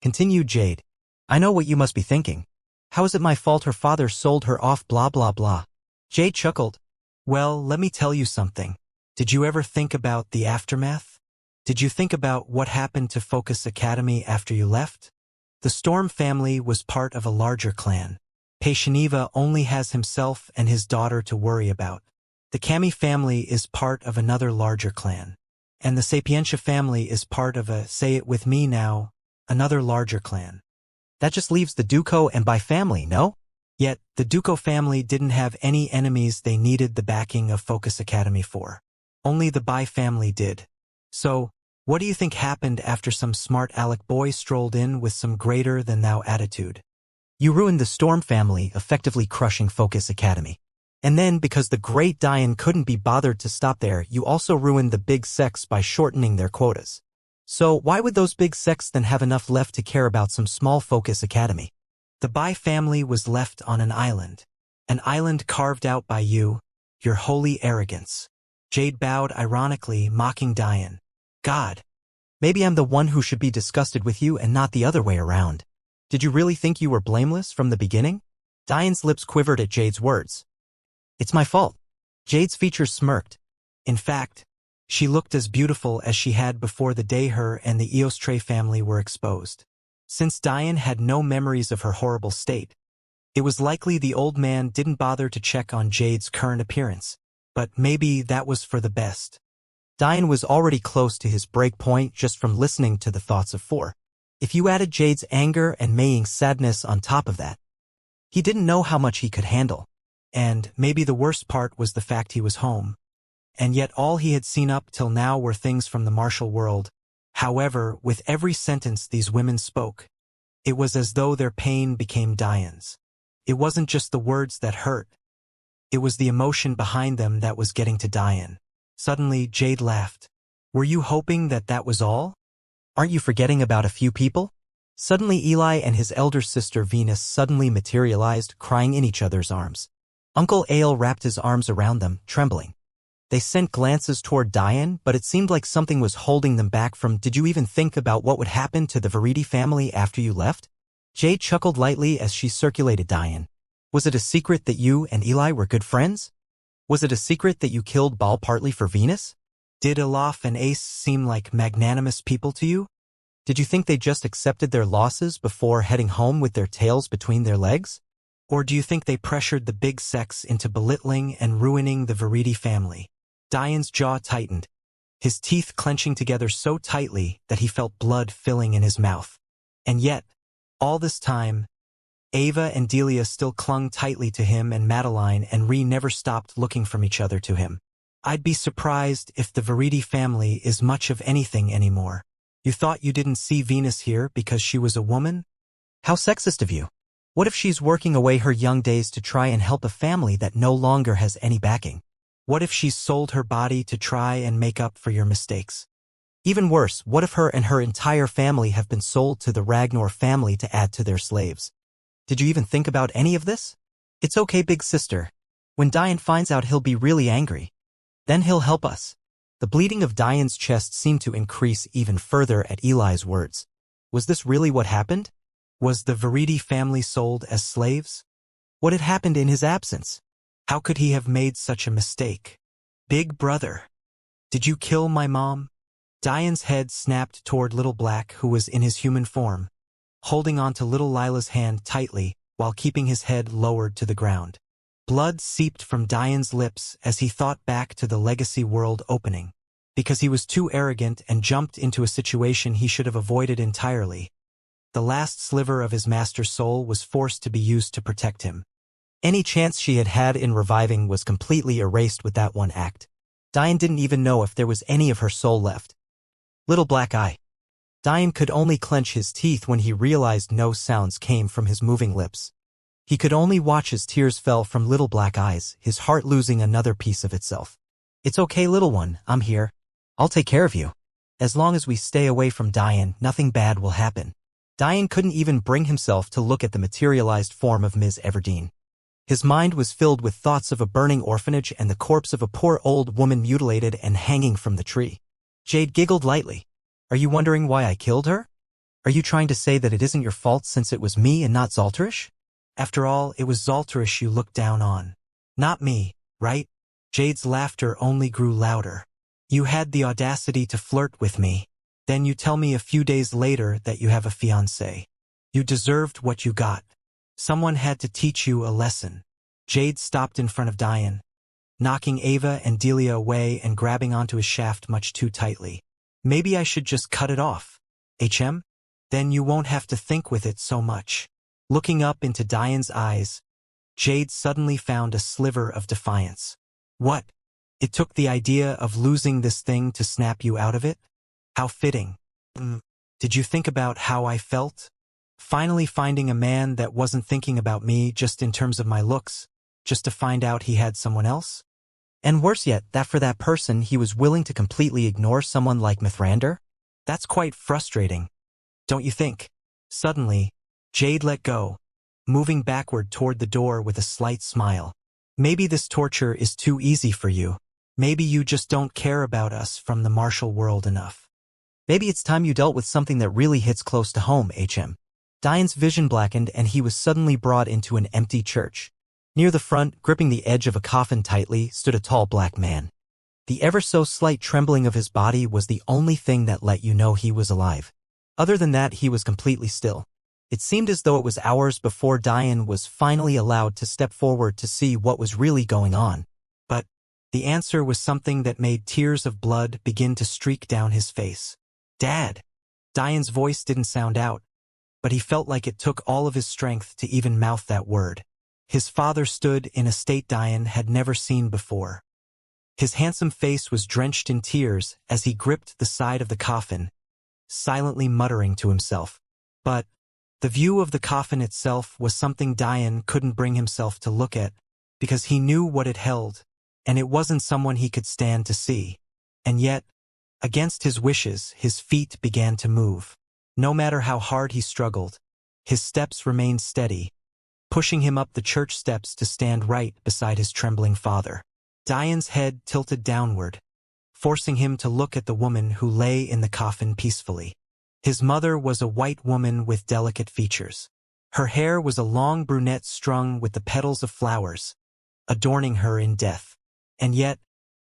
Continued Jade. I know what you must be thinking. How is it my fault her father sold her off blah blah blah? Jade chuckled. Well, let me tell you something. Did you ever think about the aftermath? Did you think about what happened to Focus Academy after you left? The Storm family was part of a larger clan. Paishaniva only has himself and his daughter to worry about. The Kami family is part of another larger clan. And the Sapientia family is part of a, say it with me now, another larger clan. That just leaves the Duco and Bai family, no? Yet, the Duco family didn't have any enemies they needed the backing of Focus Academy for. Only the Bai family did. So, what do you think happened after some smart aleck boy strolled in with some greater-than-thou attitude? You ruined the Storm family, effectively crushing Focus Academy. And then, because the great Diane couldn't be bothered to stop there, you also ruined the big sects by shortening their quotas. So why would those big sects then have enough left to care about some small Focus Academy? The Bai family was left on an island carved out by you, your holy arrogance. Jade bowed ironically, mocking Diane. God, maybe I'm the one who should be disgusted with you and not the other way around. Did you really think you were blameless from the beginning? Diane's lips quivered at Jade's words. It's my fault. Jade's features smirked. In fact, she looked as beautiful as she had before the day her and the Eostre family were exposed. Since Diane had no memories of her horrible state, it was likely the old man didn't bother to check on Jade's current appearance. But maybe that was for the best. Diane was already close to his break point just from listening to the thoughts of four. If you added Jade's anger and Maying's sadness on top of that, he didn't know how much he could handle. And maybe the worst part was the fact he was home. And yet all he had seen up till now were things from the martial world. However, with every sentence these women spoke, it was as though their pain became Diane's. It wasn't just the words that hurt. It was the emotion behind them that was getting to Diane. Suddenly, Jade laughed. Were you hoping that that was all? Aren't you forgetting about a few people? Suddenly Eli and his elder sister Venus suddenly materialized, crying in each other's arms. Uncle Ale wrapped his arms around them, trembling. They sent glances toward Diane, but it seemed like something was holding them back from. Did you even think about what would happen to the Veriti family after you left? Jade chuckled lightly as she circulated Diane. Was it a secret that you and Eli were good friends? Was it a secret that you killed Baal partly for Venus? Did Olaf and Ace seem like magnanimous people to you? Did you think they just accepted their losses before heading home with their tails between their legs? Or do you think they pressured the big sex into belittling and ruining the Verity family? Diane's jaw tightened, his teeth clenching together so tightly that he felt blood filling in his mouth. And yet, all this time, Ava and Delia still clung tightly to him, and Madeline and Ree never stopped looking from each other to him. I'd be surprised if the Verity family is much of anything anymore. You thought you didn't see Venus here because she was a woman? How sexist of you. What if she's working away her young days to try and help a family that no longer has any backing? What if she's sold her body to try and make up for your mistakes? Even worse, what if her and her entire family have been sold to the Ragnar family to add to their slaves? Did you even think about any of this? It's okay, big sister. When Diane finds out, he'll be really angry. Then he'll help us. The bleeding of Diane's chest seemed to increase even further at Eli's words. Was this really what happened? Was the Verity family sold as slaves? What had happened in his absence? How could he have made such a mistake? Big brother, did you kill my mom? Diane's head snapped toward Little Black, who was in his human form, holding on to little Lila's hand tightly while keeping his head lowered to the ground. Blood seeped from Diane's lips as he thought back to the Legacy World opening, because he was too arrogant and jumped into a situation he should have avoided entirely. The last sliver of his master's soul was forced to be used to protect him. Any chance she had had in reviving was completely erased with that one act. Diane didn't even know if there was any of her soul left. Little Black Eye. Diane could only clench his teeth when he realized no sounds came from his moving lips. He could only watch as tears fell from Little Black Eyes, his heart losing another piece of itself. It's okay, little one, I'm here. I'll take care of you. As long as we stay away from Diane, nothing bad will happen. Diane couldn't even bring himself to look at the materialized form of Ms. Everdeen. His mind was filled with thoughts of a burning orphanage and the corpse of a poor old woman mutilated and hanging from the tree. Jade giggled lightly. Are you wondering why I killed her? Are you trying to say that it isn't your fault since it was me and not Zalterish? After all, it was Zalterish you looked down on. Not me, right? Jade's laughter only grew louder. You had the audacity to flirt with me. Then you tell me a few days later that you have a fiancé. You deserved what you got. Someone had to teach you a lesson. Jade stopped in front of Diane, knocking Ava and Delia away and grabbing onto his shaft much too tightly. Maybe I should just cut it off. HM? Then you won't have to think with it so much. Looking up into Diane's eyes, Jade suddenly found a sliver of defiance. What? It took the idea of losing this thing to snap you out of it? How fitting. Did you think about how I felt? Finally finding a man that wasn't thinking about me just in terms of my looks, just to find out he had someone else? And worse yet, that for that person he was willing to completely ignore someone like Mithrander? That's quite frustrating, don't you think? Suddenly, Jade let go, moving backward toward the door with a slight smile. Maybe this torture is too easy for you. Maybe you just don't care about us from the martial world enough. Maybe it's time you dealt with something that really hits close to home, HM. Diane's vision blackened and he was suddenly brought into an empty church. Near the front, gripping the edge of a coffin tightly, stood a tall black man. The ever-so-slight trembling of his body was the only thing that let you know he was alive. Other than that, he was completely still. It seemed as though it was hours before Diane was finally allowed to step forward to see what was really going on. But the answer was something that made tears of blood begin to streak down his face. Dad! Diane's voice didn't sound out, but he felt like it took all of his strength to even mouth that word. His father stood in a state Diane had never seen before. His handsome face was drenched in tears as he gripped the side of the coffin, silently muttering to himself. But the view of the coffin itself was something Diane couldn't bring himself to look at, because he knew what it held, and it wasn't someone he could stand to see. And yet, against his wishes, his feet began to move. No matter how hard he struggled, his steps remained steady, pushing him up the church steps to stand right beside his trembling father. Diane's head tilted downward, forcing him to look at the woman who lay in the coffin peacefully. His mother was a white woman with delicate features. Her hair was a long brunette strung with the petals of flowers, adorning her in death. And yet,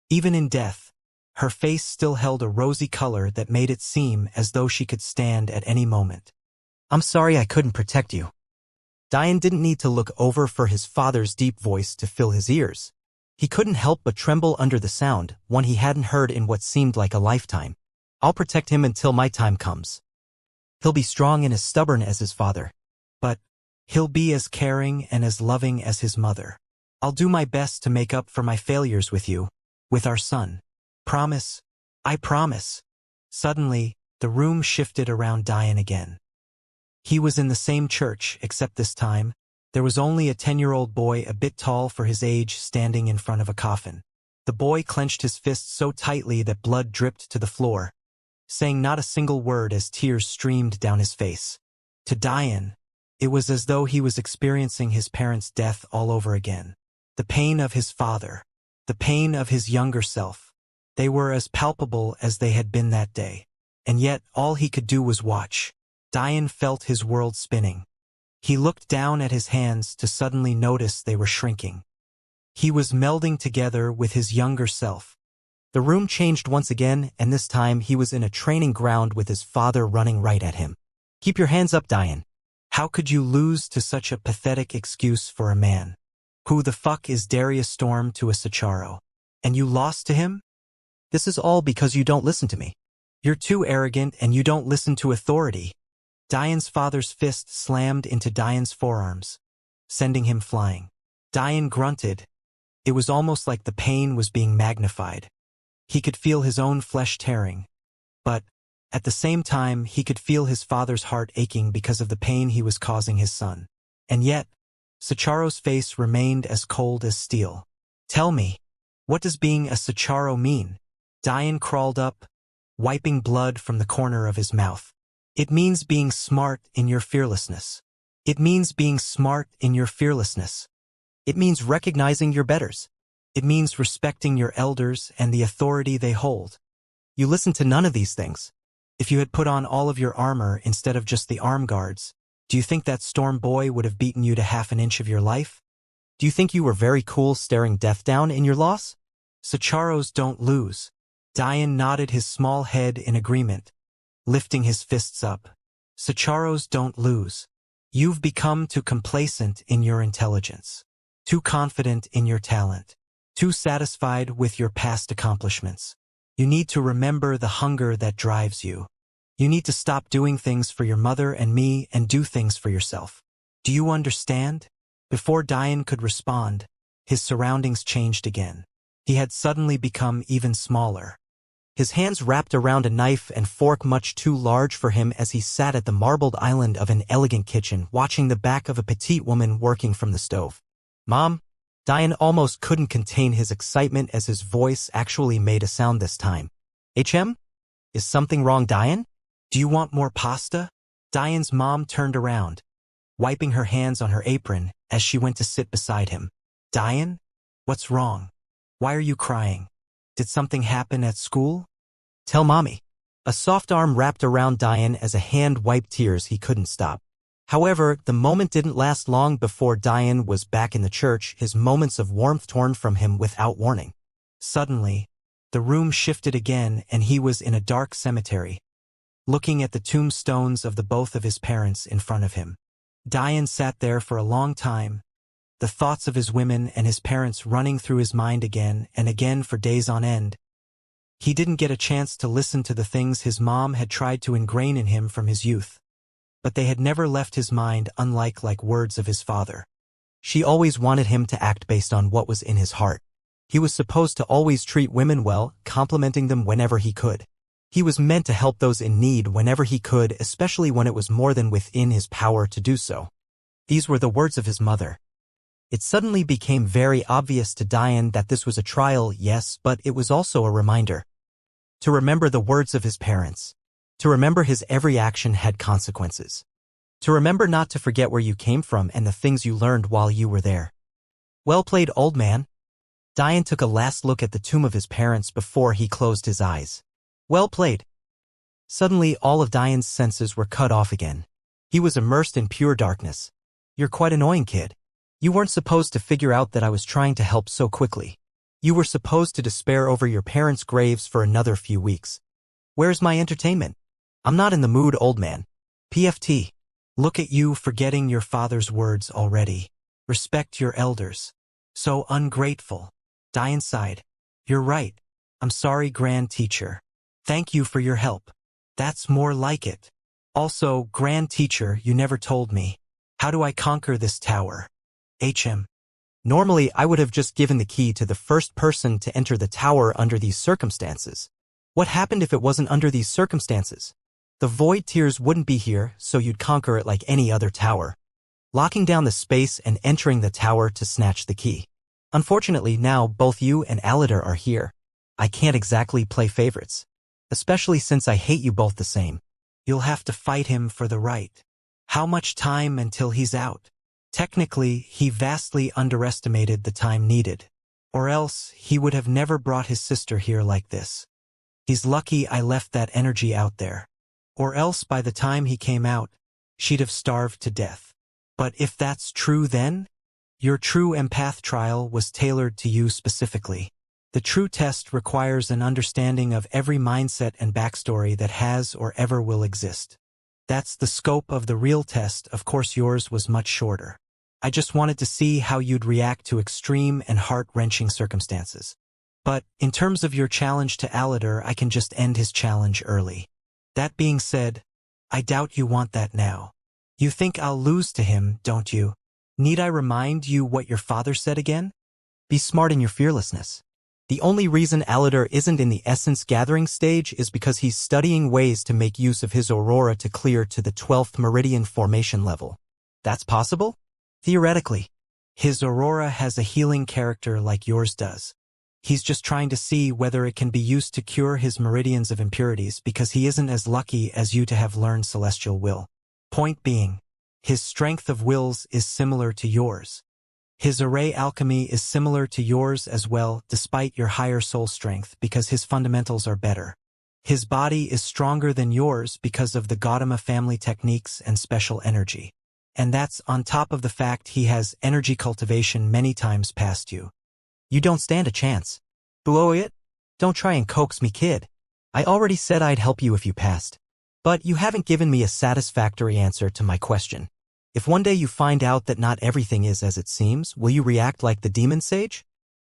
even in death, her face still held a rosy color that made it seem as though she could stand at any moment. I'm sorry I couldn't protect you. Diane didn't need to look over for his father's deep voice to fill his ears. He couldn't help but tremble under the sound, one he hadn't heard in what seemed like a lifetime. I'll protect him until my time comes. He'll be strong and as stubborn as his father. But he'll be as caring and as loving as his mother. I'll do my best to make up for my failures with you, with our son. Promise. I promise. Suddenly, the room shifted around Diane again. He was in the same church, except this time, there was only a 10-year-old boy a bit tall for his age standing in front of a coffin. The boy clenched his fists so tightly that blood dripped to the floor, saying not a single word as tears streamed down his face. To Diane, it was as though he was experiencing his parents' death all over again. The pain of his father, the pain of his younger self, they were as palpable as they had been that day. And yet all he could do was watch. Diane felt his world spinning. He looked down at his hands to suddenly notice they were shrinking. He was melding together with his younger self. The room changed once again, and this time he was in a training ground with his father running right at him. Keep your hands up, Diane. How could you lose to such a pathetic excuse for a man? Who the fuck is Darius Storm to a Sacharo? And you lost to him? This is all because you don't listen to me. You're too arrogant and you don't listen to authority. Diane's father's fist slammed into Diane's forearms, sending him flying. Diane grunted. It was almost like the pain was being magnified. He could feel his own flesh tearing. But, at the same time, he could feel his father's heart aching because of the pain he was causing his son. And yet, Sacharo's face remained as cold as steel. Tell me, what does being a Sacharo mean? Diane crawled up, wiping blood from the corner of his mouth. It means being smart in your fearlessness. It means being smart in your fearlessness. It means recognizing your betters. It means respecting your elders and the authority they hold. You listen to none of these things. If you had put on all of your armor instead of just the arm guards, do you think that Storm Boy would have beaten you to half an inch of your life? Do you think you were very cool staring death down in your loss? Sacharos don't lose. Diane nodded his small head in agreement, lifting his fists up. Sacharos don't lose. You've become too complacent in your intelligence, too confident in your talent, too satisfied with your past accomplishments. You need to remember the hunger that drives you. You need to stop doing things for your mother and me and do things for yourself. Do you understand? Before Diane could respond, his surroundings changed again. He had suddenly become even smaller. His hands wrapped around a knife and fork much too large for him as he sat at the marbled island of an elegant kitchen watching the back of a petite woman working from the stove. Mom? Diane almost couldn't contain his excitement as his voice actually made a sound this time. HM? Is something wrong, Diane? Do you want more pasta? Diane's mom turned around, wiping her hands on her apron as she went to sit beside him. Diane? What's wrong? Why are you crying? Did something happen at school? Tell Mommy. A soft arm wrapped around Diane as a hand wiped tears he couldn't stop. However, the moment didn't last long before Diane was back in the church, his moments of warmth torn from him without warning. Suddenly, the room shifted again and he was in a dark cemetery, looking at the tombstones of the both of his parents in front of him. Diane sat there for a long time, the thoughts of his women and his parents running through his mind again and again for days on end. He didn't get a chance to listen to the things his mom had tried to ingrain in him from his youth, but they had never left his mind, unlike words of his father. She always wanted him to act based on what was in his heart. He was supposed to always treat women well, complimenting them whenever he could. He was meant to help those in need whenever he could, especially when it was more than within his power to do so. These were the words of his mother. It suddenly became very obvious to Diane that this was a trial, yes, but it was also a reminder. To remember the words of his parents. To remember his every action had consequences. To remember not to forget where you came from and the things you learned while you were there. Well played, old man. Diane took a last look at the tomb of his parents before he closed his eyes. Well played. Suddenly all of Diane's senses were cut off again. He was immersed in pure darkness. You're quite annoying, kid. You weren't supposed to figure out that I was trying to help so quickly. You were supposed to despair over your parents' graves for another few weeks. Where's my entertainment? I'm not in the mood, old man. PFT. Look at you forgetting your father's words already. Respect your elders. So ungrateful. Die inside. You're right. I'm sorry, Grand Teacher. Thank you for your help. That's more like it. Also, Grand Teacher, you never told me. How do I conquer this tower? Normally, I would have just given the key to the first person to enter the tower under these circumstances. What happened if it wasn't under these circumstances? The void tiers wouldn't be here, so you'd conquer it like any other tower, locking down the space and entering the tower to snatch the key. Unfortunately, now both you and Aladar are here. I can't exactly play favorites, especially since I hate you both the same. You'll have to fight him for the right. How much time until he's out? Technically, he vastly underestimated the time needed, or else he would have never brought his sister here like this. He's lucky I left that energy out there. Or else by the time he came out, she'd have starved to death. But if that's true then, your true empath trial was tailored to you specifically. The true test requires an understanding of every mindset and backstory that has or ever will exist. That's the scope of the real test. Of course, yours was much shorter. I just wanted to see how you'd react to extreme and heart-wrenching circumstances. But in terms of your challenge to Aladar, I can just end his challenge early. That being said, I doubt you want that now. You think I'll lose to him, don't you? Need I remind you what your father said again? Be smart in your fearlessness. The only reason Aladar isn't in the essence gathering stage is because he's studying ways to make use of his aurora to clear to the 12th meridian formation level. That's possible? Theoretically. His aurora has a healing character like yours does. He's just trying to see whether it can be used to cure his meridians of impurities because he isn't as lucky as you to have learned celestial will. Point being, his strength of wills is similar to yours. His array alchemy is similar to yours as well, despite your higher soul strength, because his fundamentals are better. His body is stronger than yours because of the Gautama family techniques and special energy. And that's on top of the fact he has energy cultivation many times past you. You don't stand a chance. Below it? Don't try and coax me, kid. I already said I'd help you if you passed. But you haven't given me a satisfactory answer to my question. If one day you find out that not everything is as it seems, will you react like the demon sage?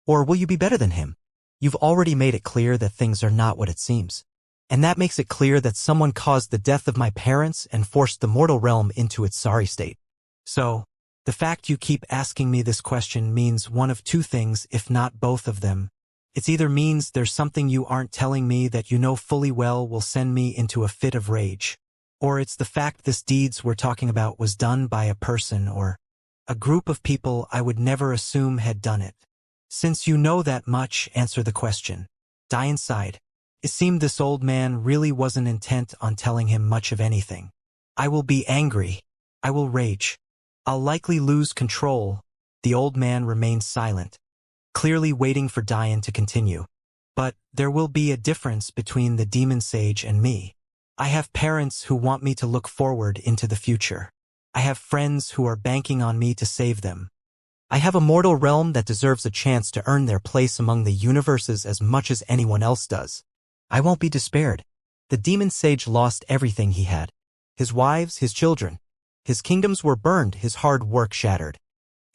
Or will you be better than him? You've already made it clear that things are not what it seems. And that makes it clear that someone caused the death of my parents and forced the mortal realm into its sorry state. So, the fact you keep asking me this question means one of two things, if not both of them. It either means there's something you aren't telling me that you know fully well will send me into a fit of rage, or it's the fact this deeds we're talking about was done by a person or a group of people I would never assume had done it. Since you know that much, answer the question. Die inside. It seemed this old man really wasn't intent on telling him much of anything. I will be angry. I will rage. I'll likely lose control. The old man remained silent, clearly waiting for Diane to continue. But there will be a difference between the demon sage and me. I have parents who want me to look forward into the future. I have friends who are banking on me to save them. I have a mortal realm that deserves a chance to earn their place among the universes as much as anyone else does. I won't be despaired. The demon sage lost everything he had. His wives, his children. His kingdoms were burned, his hard work shattered.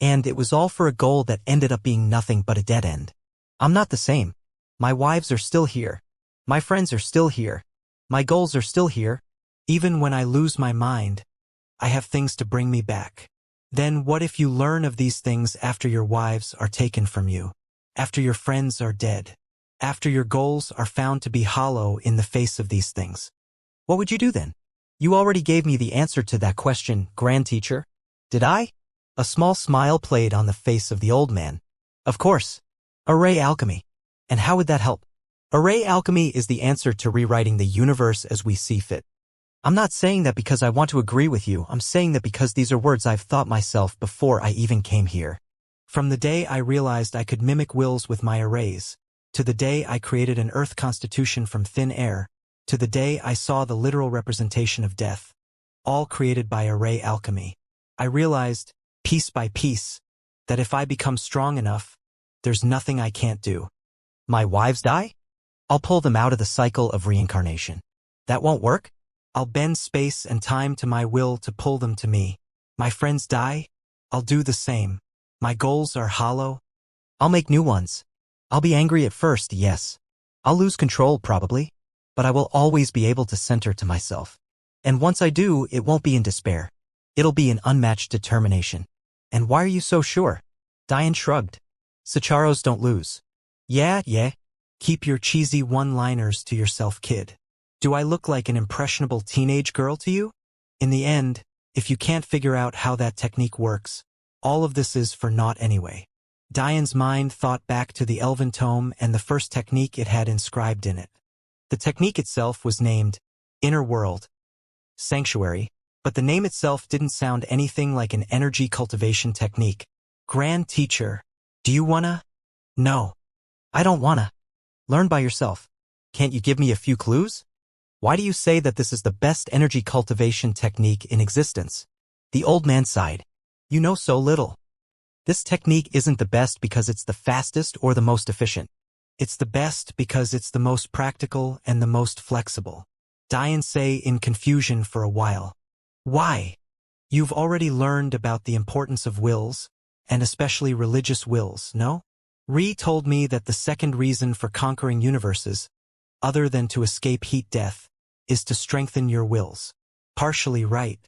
And it was all for a goal that ended up being nothing but a dead end. I'm not the same. My wives are still here. My friends are still here. My goals are still here. Even when I lose my mind, I have things to bring me back. Then what if you learn of these things after your wives are taken from you? After your friends are dead? After your goals are found to be hollow in the face of these things? What would you do then? You already gave me the answer to that question, Grand Teacher. Did I? A small smile played on the face of the old man. Of course. Array alchemy. And how would that help? Array alchemy is the answer to rewriting the universe as we see fit. I'm not saying that because I want to agree with you. I'm saying that because these are words I've thought myself before I even came here. From the day I realized I could mimic wills with my arrays, to the day I created an earth constitution from thin air, to the day I saw the literal representation of death, all created by array alchemy, I realized piece by piece, that if I become strong enough, there's nothing I can't do. My wives die? I'll pull them out of the cycle of reincarnation. That won't work? I'll bend space and time to my will to pull them to me. My friends die? I'll do the same. My goals are hollow? I'll make new ones. I'll be angry at first, yes. I'll lose control, probably. But I will always be able to center to myself. And once I do, it won't be in despair. It'll be an unmatched determination. And why are you so sure? Diane shrugged. Sicharos don't lose. Yeah. Keep your cheesy one-liners to yourself, kid. Do I look like an impressionable teenage girl to you? In the end, if you can't figure out how that technique works, all of this is for naught anyway. Diane's mind thought back to the Elven Tome and the first technique it had inscribed in it. The technique itself was named Inner World Sanctuary, but the name itself didn't sound anything like an energy cultivation technique. Grand Teacher, do you wanna? No. I don't wanna. Learn by yourself. Can't you give me a few clues? Why do you say that this is the best energy cultivation technique in existence? The old man sighed. You know so little. This technique isn't the best because it's the fastest or the most efficient. It's the best because it's the most practical and the most flexible. Diane say in confusion for a while. Why? You've already learned about the importance of wills, and especially religious wills, no? Ree told me that the second reason for conquering universes, other than to escape heat death, is to strengthen your wills. Partially right.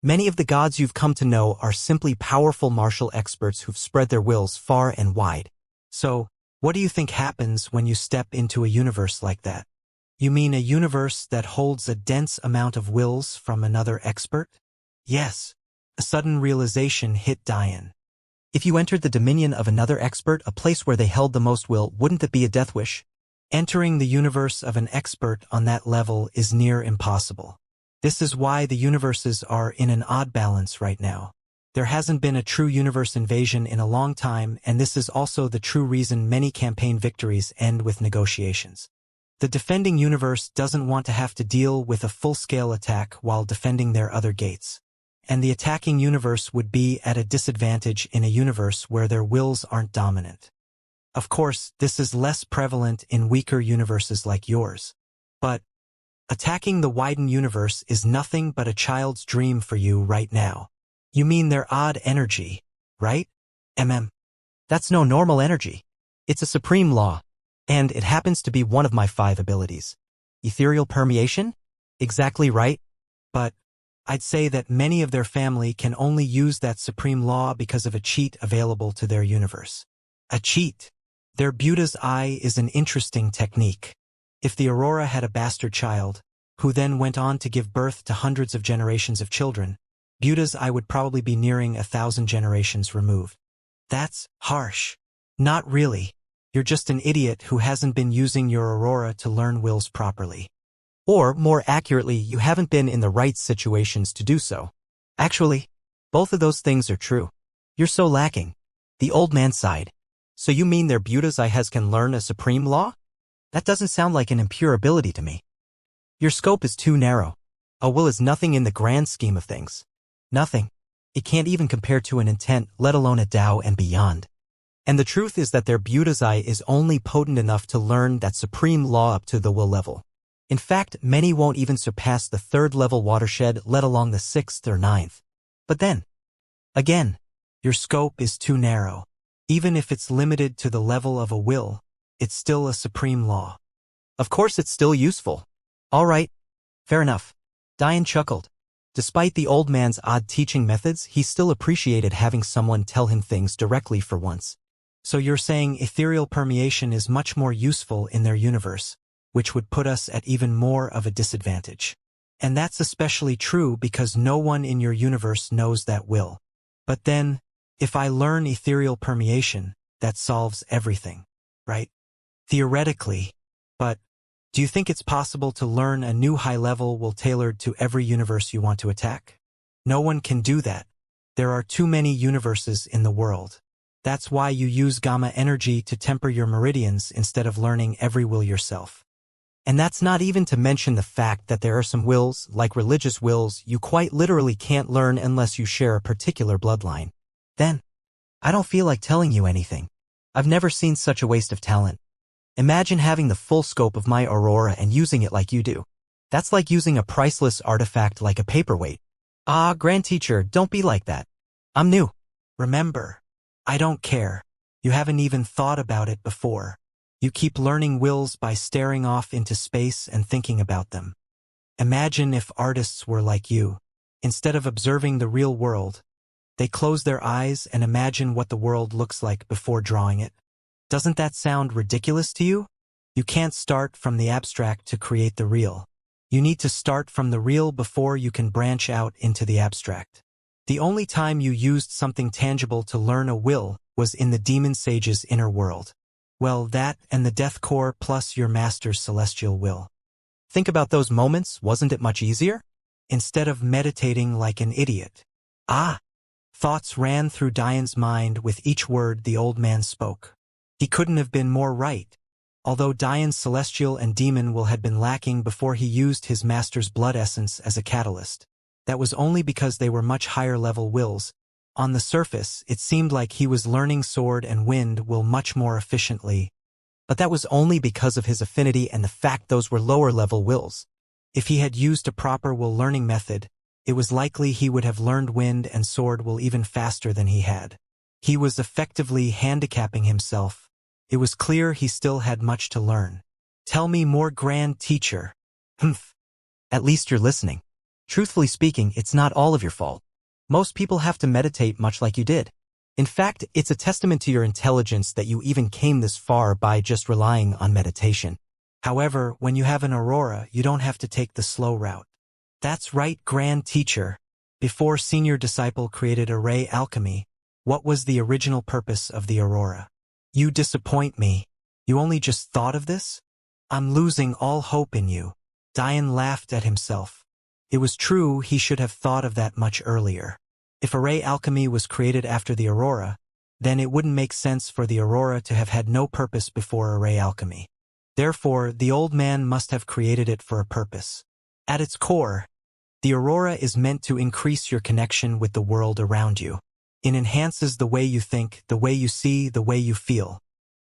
Many of the gods you've come to know are simply powerful martial experts who've spread their wills far and wide. So, what do you think happens when you step into a universe like that? You mean a universe that holds a dense amount of wills from another expert? Yes. A sudden realization hit Diane. If you entered the dominion of another expert, a place where they held the most will, wouldn't that be a death wish? Entering the universe of an expert on that level is near impossible. This is why the universes are in an odd balance right now. There hasn't been a true universe invasion in a long time, and this is also the true reason many campaign victories end with negotiations. The defending universe doesn't want to have to deal with a full-scale attack while defending their other gates. And the attacking universe would be at a disadvantage in a universe where their wills aren't dominant. Of course, this is less prevalent in weaker universes like yours. But attacking the widened universe is nothing but a child's dream for you right now. You mean their odd energy, right? That's no normal energy. It's a supreme law. And it happens to be one of my 5 abilities. Ethereal permeation? Exactly right. But I'd say that many of their family can only use that supreme law because of a cheat available to their universe. A cheat. Their Buddha's eye is an interesting technique. If the Aurora had a bastard child, who then went on to give birth to hundreds of generations of children, Buddha's eye would probably be nearing 1,000 generations removed. That's harsh. Not really. You're just an idiot who hasn't been using your Aurora to learn wills properly. Or, more accurately, you haven't been in the right situations to do so. Actually, both of those things are true. You're so lacking. The old man sighed. So you mean their Buddha's eye can learn a supreme law? That doesn't sound like an impure ability to me. Your scope is too narrow. A will is nothing in the grand scheme of things. Nothing. It can't even compare to an intent, let alone a Tao and beyond. And the truth is that their Buddha's eye is only potent enough to learn that supreme law up to the will level. In fact, many won't even surpass the 3rd level watershed, let alone the 6th or 9th. But then, again, your scope is too narrow. Even if it's limited to the level of a will, it's still a supreme law. Of course it's still useful. All right. Fair enough. Diane chuckled. Despite the old man's odd teaching methods, he still appreciated having someone tell him things directly for once. So you're saying ethereal permeation is much more useful in their universe, which would put us at even more of a disadvantage. And that's especially true because no one in your universe knows that will. But then, if I learn ethereal permeation, that solves everything, right? Theoretically. But do you think it's possible to learn a new high-level will tailored to every universe you want to attack? No one can do that. There are too many universes in the world. That's why you use gamma energy to temper your meridians instead of learning every will yourself. And that's not even to mention the fact that there are some wills, like religious wills, you quite literally can't learn unless you share a particular bloodline. Then, I don't feel like telling you anything. I've never seen such a waste of talent. Imagine having the full scope of my aurora and using it like you do. That's like using a priceless artifact like a paperweight. Ah, Grand Teacher, don't be like that. I'm new. Remember, I don't care. You haven't even thought about it before. You keep learning wills by staring off into space and thinking about them. Imagine if artists were like you. Instead of observing the real world, they close their eyes and imagine what the world looks like before drawing it. Doesn't that sound ridiculous to you? You can't start from the abstract to create the real. You need to start from the real before you can branch out into the abstract. The only time you used something tangible to learn a will was in the demon sage's inner world. Well, that and the death core plus your master's celestial will. Think about those moments, wasn't it much easier? Instead of meditating like an idiot. Ah! Thoughts ran through Diane's mind with each word the old man spoke. He couldn't have been more right. Although Diane's celestial and demon will had been lacking before he used his master's blood essence as a catalyst, that was only because they were much higher level wills. On the surface, it seemed like he was learning sword and wind will much more efficiently. But that was only because of his affinity and the fact those were lower level wills. If he had used a proper will learning method, it was likely he would have learned wind and sword will even faster than he had. He was effectively handicapping himself. It was clear he still had much to learn. Tell me more, Grand Teacher. Humph. At least you're listening. Truthfully speaking, it's not all of your fault. Most people have to meditate much like you did. In fact, it's a testament to your intelligence that you even came this far by just relying on meditation. However, when you have an aurora, you don't have to take the slow route. That's right, Grand Teacher. Before Senior Disciple created array alchemy, what was the original purpose of the aurora? You disappoint me. You only just thought of this? I'm losing all hope in you. Diane laughed at himself. It was true he should have thought of that much earlier. If array alchemy was created after the aurora, then it wouldn't make sense for the aurora to have had no purpose before array alchemy. Therefore, the old man must have created it for a purpose. At its core, the aurora is meant to increase your connection with the world around you. It enhances the way you think, the way you see, the way you feel.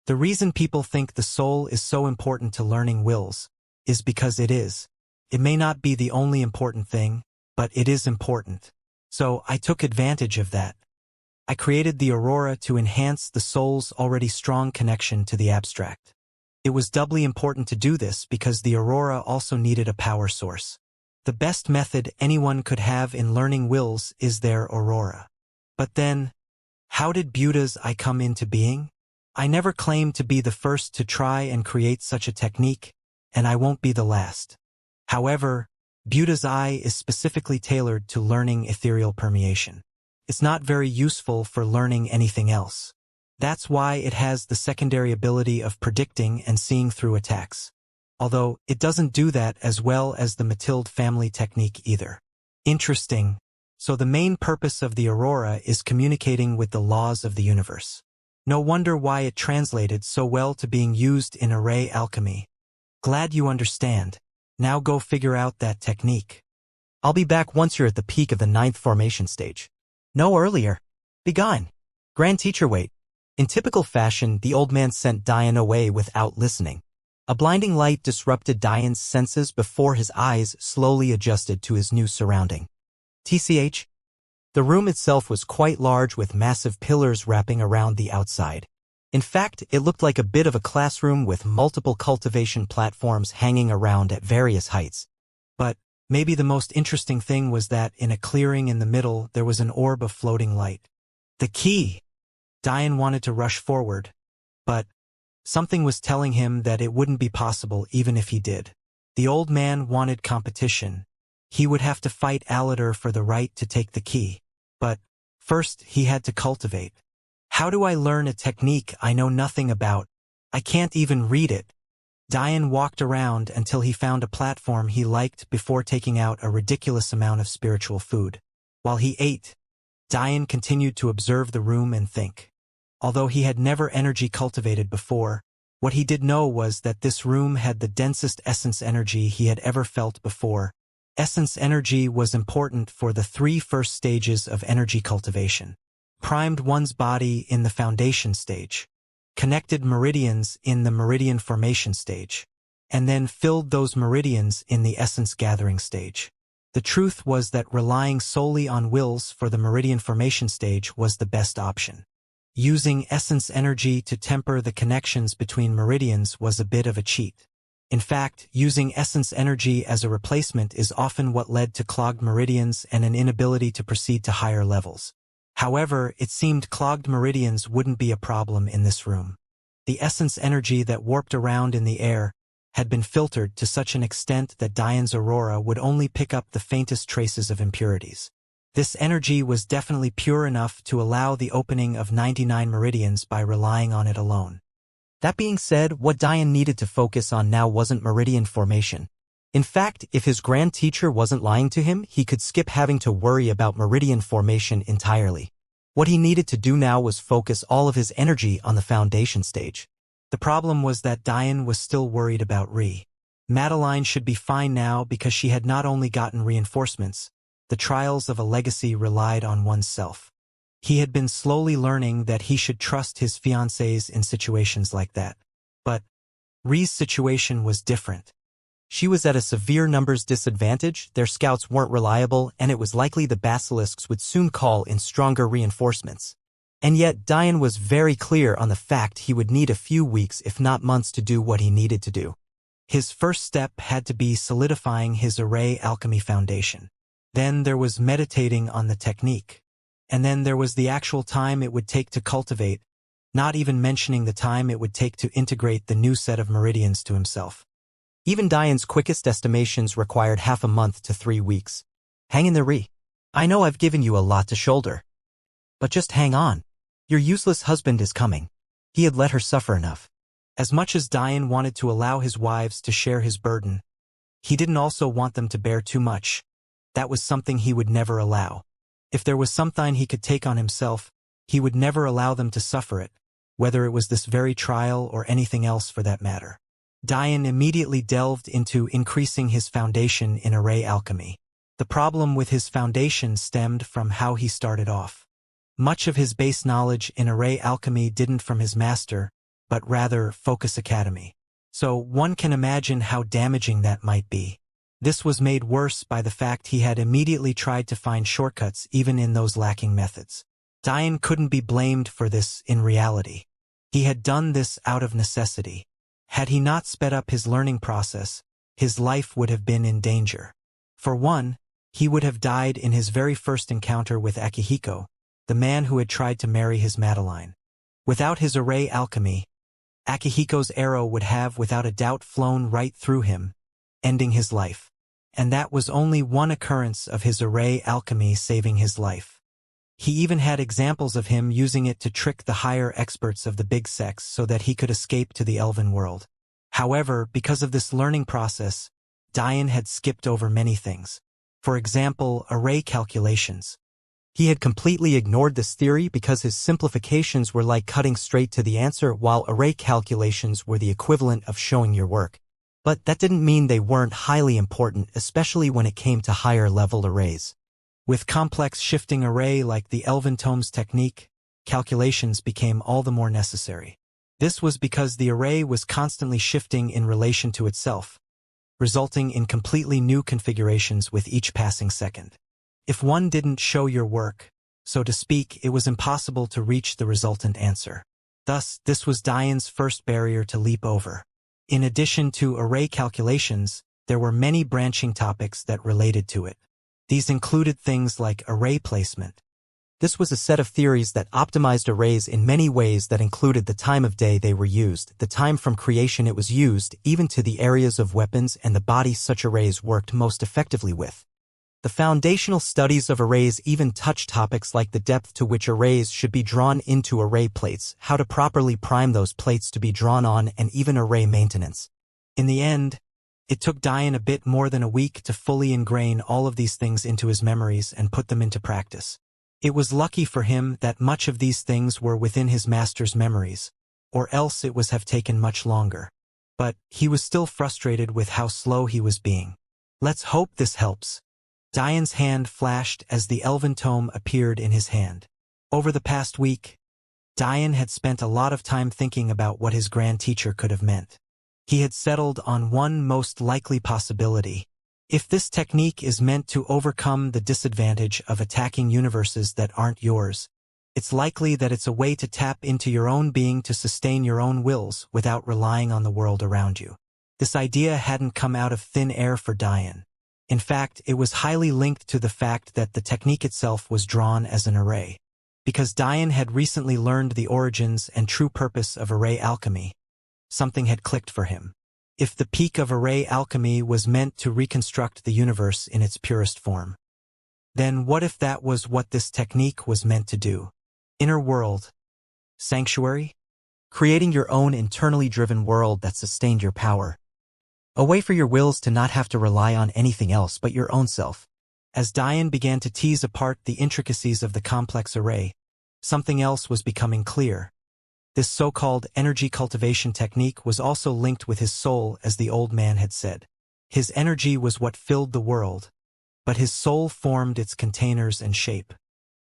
The reason people think the soul is so important to learning wills is because it is. It may not be the only important thing, but it is important. So I took advantage of that. I created the aurora to enhance the soul's already strong connection to the abstract. It was doubly important to do this because the aurora also needed a power source. The best method anyone could have in learning wills is their aurora. But then, how did Buddha's eye come into being? I never claimed to be the first to try and create such a technique, and I won't be the last. However, Buddha's eye is specifically tailored to learning ethereal permeation. It's not very useful for learning anything else. That's why it has the secondary ability of predicting and seeing through attacks. Although, it doesn't do that as well as the Matilde family technique either. Interesting. So the main purpose of the aurora is communicating with the laws of the universe. No wonder why it translated so well to being used in array alchemy. Glad you understand. Now go figure out that technique. I'll be back once you're at the peak of the 9th formation stage. No earlier. Begone. Grand Teacher, wait. In typical fashion, the old man sent Diane away without listening. A blinding light disrupted Diane's senses before his eyes slowly adjusted to his new surrounding. TCH? The room itself was quite large with massive pillars wrapping around the outside. In fact, it looked like a bit of a classroom with multiple cultivation platforms hanging around at various heights. But maybe the most interesting thing was that in a clearing in the middle there was an orb of floating light. The key! Diane wanted to rush forward, but something was telling him that it wouldn't be possible even if he did. The old man wanted competition. He would have to fight Alatar for the right to take the key. But first he had to cultivate. How do I learn a technique I know nothing about? I can't even read it. Diane walked around until he found a platform he liked before taking out a ridiculous amount of spiritual food. While he ate, Diane continued to observe the room and think. Although he had never energy cultivated before, what he did know was that this room had the densest essence energy he had ever felt before. Essence energy was important for the 3 first stages of energy cultivation. primed one's body in the foundation stage, connected meridians in the meridian formation stage, and then filled those meridians in the essence gathering stage. The truth was that relying solely on wills for the meridian formation stage was the best option. Using essence energy to temper the connections between meridians was a bit of a cheat. In fact, using essence energy as a replacement is often what led to clogged meridians and an inability to proceed to higher levels. However, it seemed clogged meridians wouldn't be a problem in this room. The essence energy that warped around in the air had been filtered to such an extent that Diane's aurora would only pick up the faintest traces of impurities. This energy was definitely pure enough to allow the opening of 99 meridians by relying on it alone. That being said, what Diane needed to focus on now wasn't meridian formation. In fact, if his grand teacher wasn't lying to him, he could skip having to worry about meridian formation entirely. What he needed to do now was focus all of his energy on the foundation stage. The problem was that Diane was still worried about Madeline should be fine now because she had not only gotten reinforcements, the trials of a legacy relied on oneself. He had been slowly learning that he should trust his fiancées in situations like that. But Ree's situation was different. She was at a severe numbers disadvantage, their scouts weren't reliable, and it was likely the basilisks would soon call in stronger reinforcements. And yet Diane was very clear on the fact he would need a few weeks if not months to do what he needed to do. His first step had to be solidifying his array alchemy foundation. Then there was meditating on the technique. And then there was the actual time it would take to cultivate, not even mentioning the time it would take to integrate the new set of meridians to himself. Even Diane's quickest estimations required half a month to 3 weeks. Hang in there, Ree. I know I've given you a lot to shoulder. But just hang on. Your useless husband is coming. He had let her suffer enough. As much as Diane wanted to allow his wives to share his burden, he didn't also want them to bear too much. That was something he would never allow. If there was something he could take on himself, he would never allow them to suffer it, whether it was this very trial or anything else for that matter. Diane immediately delved into increasing his foundation in array alchemy. The problem with his foundation stemmed from how he started off. Much of his base knowledge in array alchemy didn't from his master, but rather Focus Academy. So one can imagine how damaging that might be. This was made worse by the fact he had immediately tried to find shortcuts even in those lacking methods. Diane couldn't be blamed for this in reality. He had done this out of necessity. Had he not sped up his learning process, his life would have been in danger. For one, he would have died in his very first encounter with Akihiko, the man who had tried to marry his Madeline. Without his array alchemy, Akihiko's arrow would have without a doubt flown right through him, ending his life. And that was only one occurrence of his array alchemy saving his life. He even had examples of him using it to trick the higher experts of the big sects so that he could escape to the elven world. However, because of this learning process, Diane had skipped over many things. For example, array calculations. He had completely ignored this theory because his simplifications were like cutting straight to the answer, while array calculations were the equivalent of showing your work. But that didn't mean they weren't highly important, especially when it came to higher-level arrays. With complex shifting array like the Elven Tomes technique, calculations became all the more necessary. This was because the array was constantly shifting in relation to itself, resulting in completely new configurations with each passing second. If one didn't show your work, so to speak, it was impossible to reach the resultant answer. Thus, this was Diane's first barrier to leap over. In addition to array calculations, there were many branching topics that related to it. These included things like array placement. This was a set of theories that optimized arrays in many ways that included the time of day they were used, the time from creation it was used, even to the areas of weapons and the body such arrays worked most effectively with. The foundational studies of arrays even touch topics like the depth to which arrays should be drawn into array plates, how to properly prime those plates to be drawn on, and even array maintenance. In the end, it took Diane a bit more than a week to fully ingrain all of these things into his memories and put them into practice. It was lucky for him that much of these things were within his master's memories, or else it would have taken much longer. But he was still frustrated with how slow he was being. Let's hope this helps. Diane's hand flashed as the elven tome appeared in his hand. Over the past week, Dian had spent a lot of time thinking about what his grand teacher could have meant. He had settled on one most likely possibility. If this technique is meant to overcome the disadvantage of attacking universes that aren't yours, it's likely that it's a way to tap into your own being to sustain your own wills without relying on the world around you. This idea hadn't come out of thin air for Dian. In fact, it was highly linked to the fact that the technique itself was drawn as an array. Because Dian had recently learned the origins and true purpose of array alchemy, something had clicked for him. If the peak of array alchemy was meant to reconstruct the universe in its purest form, then what if that was what this technique was meant to do? Inner world. Sanctuary? Creating your own internally driven world that sustained your power. A way for your wills to not have to rely on anything else but your own self. As Dian began to tease apart the intricacies of the complex array, something else was becoming clear. This so-called energy cultivation technique was also linked with his soul, as the old man had said. His energy was what filled the world, but his soul formed its containers and shape.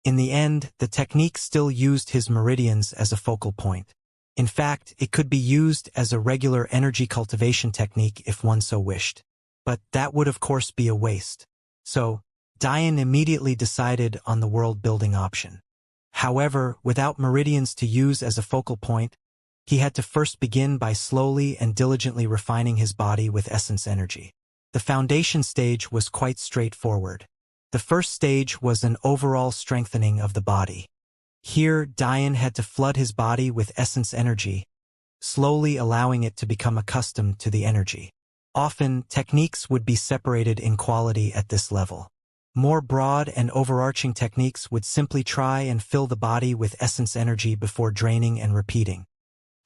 In the end, the technique still used his meridians as a focal point. In fact, it could be used as a regular energy cultivation technique if one so wished. But that would of course be a waste. So, Dian immediately decided on the world-building option. However, without meridians to use as a focal point, he had to first begin by slowly and diligently refining his body with essence energy. The foundation stage was quite straightforward. The first stage was an overall strengthening of the body. Here, Dian had to flood his body with essence energy, slowly allowing it to become accustomed to the energy. Often, techniques would be separated in quality at this level. More broad and overarching techniques would simply try and fill the body with essence energy before draining and repeating.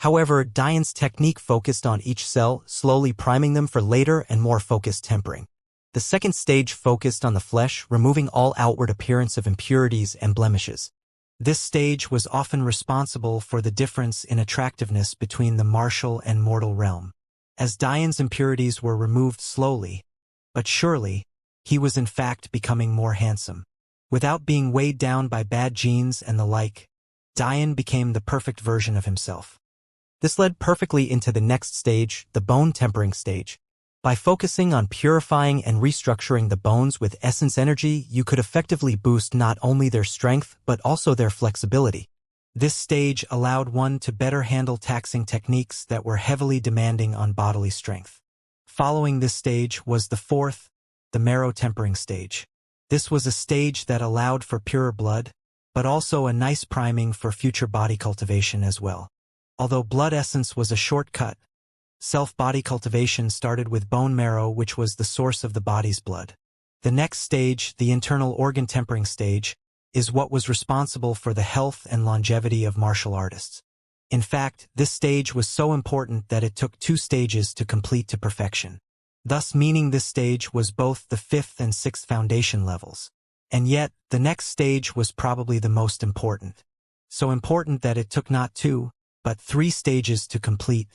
However, Dian's technique focused on each cell, slowly priming them for later and more focused tempering. The second stage focused on the flesh, removing all outward appearance of impurities and blemishes. This stage was often responsible for the difference in attractiveness between the martial and mortal realm. As Dian's impurities were removed slowly, but surely, he was in fact becoming more handsome. Without being weighed down by bad genes and the like, Dian became the perfect version of himself. This led perfectly into the next stage, the bone tempering stage. By focusing on purifying and restructuring the bones with essence energy, you could effectively boost not only their strength but also their flexibility. This stage allowed one to better handle taxing techniques that were heavily demanding on bodily strength. Following this stage was the fourth, the marrow tempering stage. This was a stage that allowed for purer blood, but also a nice priming for future body cultivation as well. Although blood essence was a shortcut, self-body cultivation started with bone marrow, which was the source of the body's blood. The next stage, the internal organ tempering stage, is what was responsible for the health and longevity of martial artists. In fact, this stage was so important that it took 2 stages to complete to perfection. Thus meaning this stage was both the 5th and 6th foundation levels. And yet, the next stage was probably the most important. So important that it took not 2, but 3 stages to complete.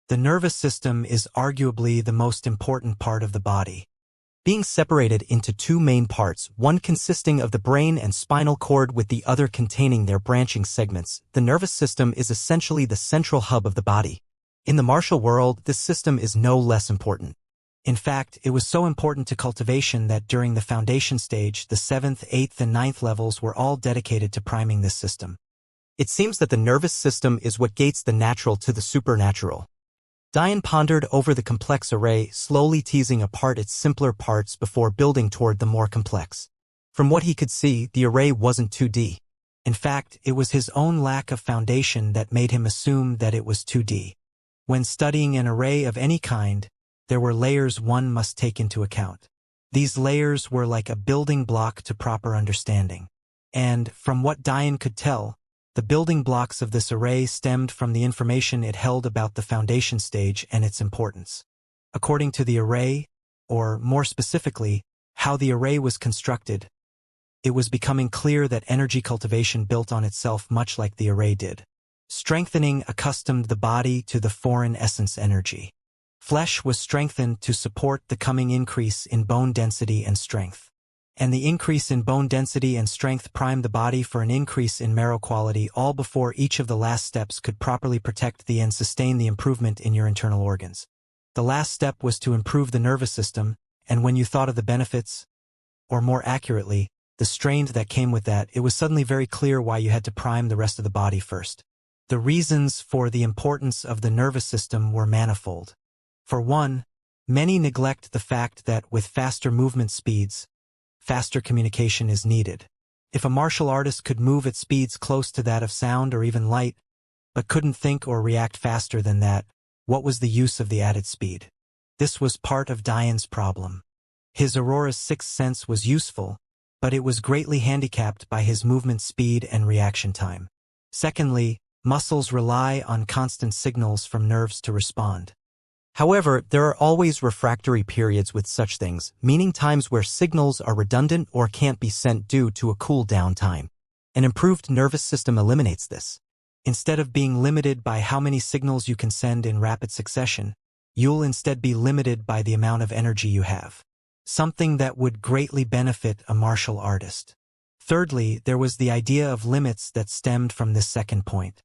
The nervous system is arguably the most important part of the body. Being separated into 2 main parts, one consisting of the brain and spinal cord with the other containing their branching segments, the nervous system is essentially the central hub of the body. In the martial world, this system is no less important. In fact, it was so important to cultivation that during the foundation stage, the 7th, 8th, and 9th levels were all dedicated to priming this system. It seems that the nervous system is what gates the natural to the supernatural. Dian pondered over the complex array, slowly teasing apart its simpler parts before building toward the more complex. From what he could see, the array wasn't 2D. In fact, it was his own lack of foundation that made him assume that it was 2D. When studying an array of any kind, there were layers one must take into account. These layers were like a building block to proper understanding. And, from what Dian could tell, the building blocks of this array stemmed from the information it held about the foundation stage and its importance. According to the array, or more specifically, how the array was constructed, it was becoming clear that energy cultivation built on itself much like the array did. Strengthening accustomed the body to the foreign essence energy. Flesh was strengthened to support the coming increase in bone density and strength. and the increase in bone density and strength primed the body for an increase in marrow quality, all before each of the last steps could properly protect and sustain the improvement in your internal organs. The last step was to improve the nervous system, and when you thought of the benefits, or more accurately, the strain that came with that, it was suddenly very clear why you had to prime the rest of the body first. The reasons for the importance of the nervous system were manifold. For one, many neglect the fact that with faster movement speeds, faster communication is needed. If a martial artist could move at speeds close to that of sound or even light, but couldn't think or react faster than that, what was the use of the added speed? This was part of Diane's problem. His Aurora's sixth sense was useful, but it was greatly handicapped by his movement speed and reaction time. Secondly, muscles rely on constant signals from nerves to respond. However, there are always refractory periods with such things, meaning times where signals are redundant or can't be sent due to a cool-down time. An improved nervous system eliminates this. Instead of being limited by how many signals you can send in rapid succession, you'll instead be limited by the amount of energy you have. Something that would greatly benefit a martial artist. Thirdly, there was the idea of limits that stemmed from this second point.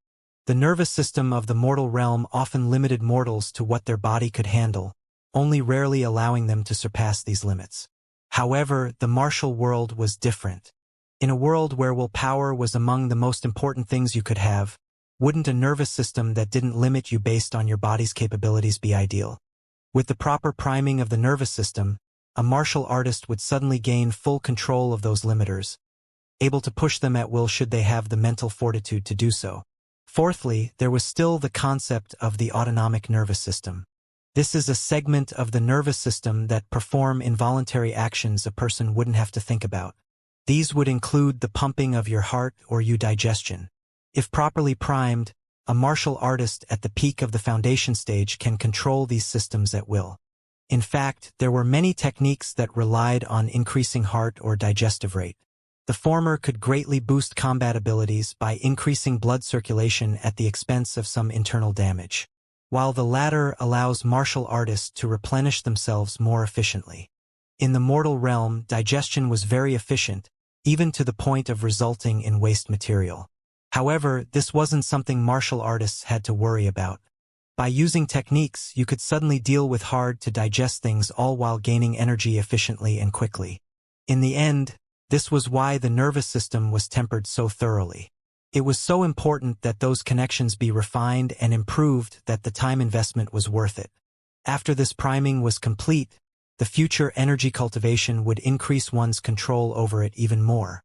The nervous system of the mortal realm often limited mortals to what their body could handle, only rarely allowing them to surpass these limits. However, the martial world was different. In a world where willpower was among the most important things you could have, wouldn't a nervous system that didn't limit you based on your body's capabilities be ideal? With the proper priming of the nervous system, a martial artist would suddenly gain full control of those limiters, able to push them at will should they have the mental fortitude to do so. Fourthly, there was still the concept of the autonomic nervous system. This is a segment of the nervous system that perform involuntary actions a person wouldn't have to think about. These would include the pumping of your heart or digestion. If properly primed, a martial artist at the peak of the foundation stage can control these systems at will. In fact, there were many techniques that relied on increasing heart or digestive rate. The former could greatly boost combat abilities by increasing blood circulation at the expense of some internal damage, while the latter allows martial artists to replenish themselves more efficiently. In the mortal realm, digestion was very efficient, even to the point of resulting in waste material. However, this wasn't something martial artists had to worry about. By using techniques, you could suddenly deal with hard-to-digest things all while gaining energy efficiently and quickly. In the end, this was why the nervous system was tempered so thoroughly. It was so important that those connections be refined and improved that the time investment was worth it. After this priming was complete, the future energy cultivation would increase one's control over it even more.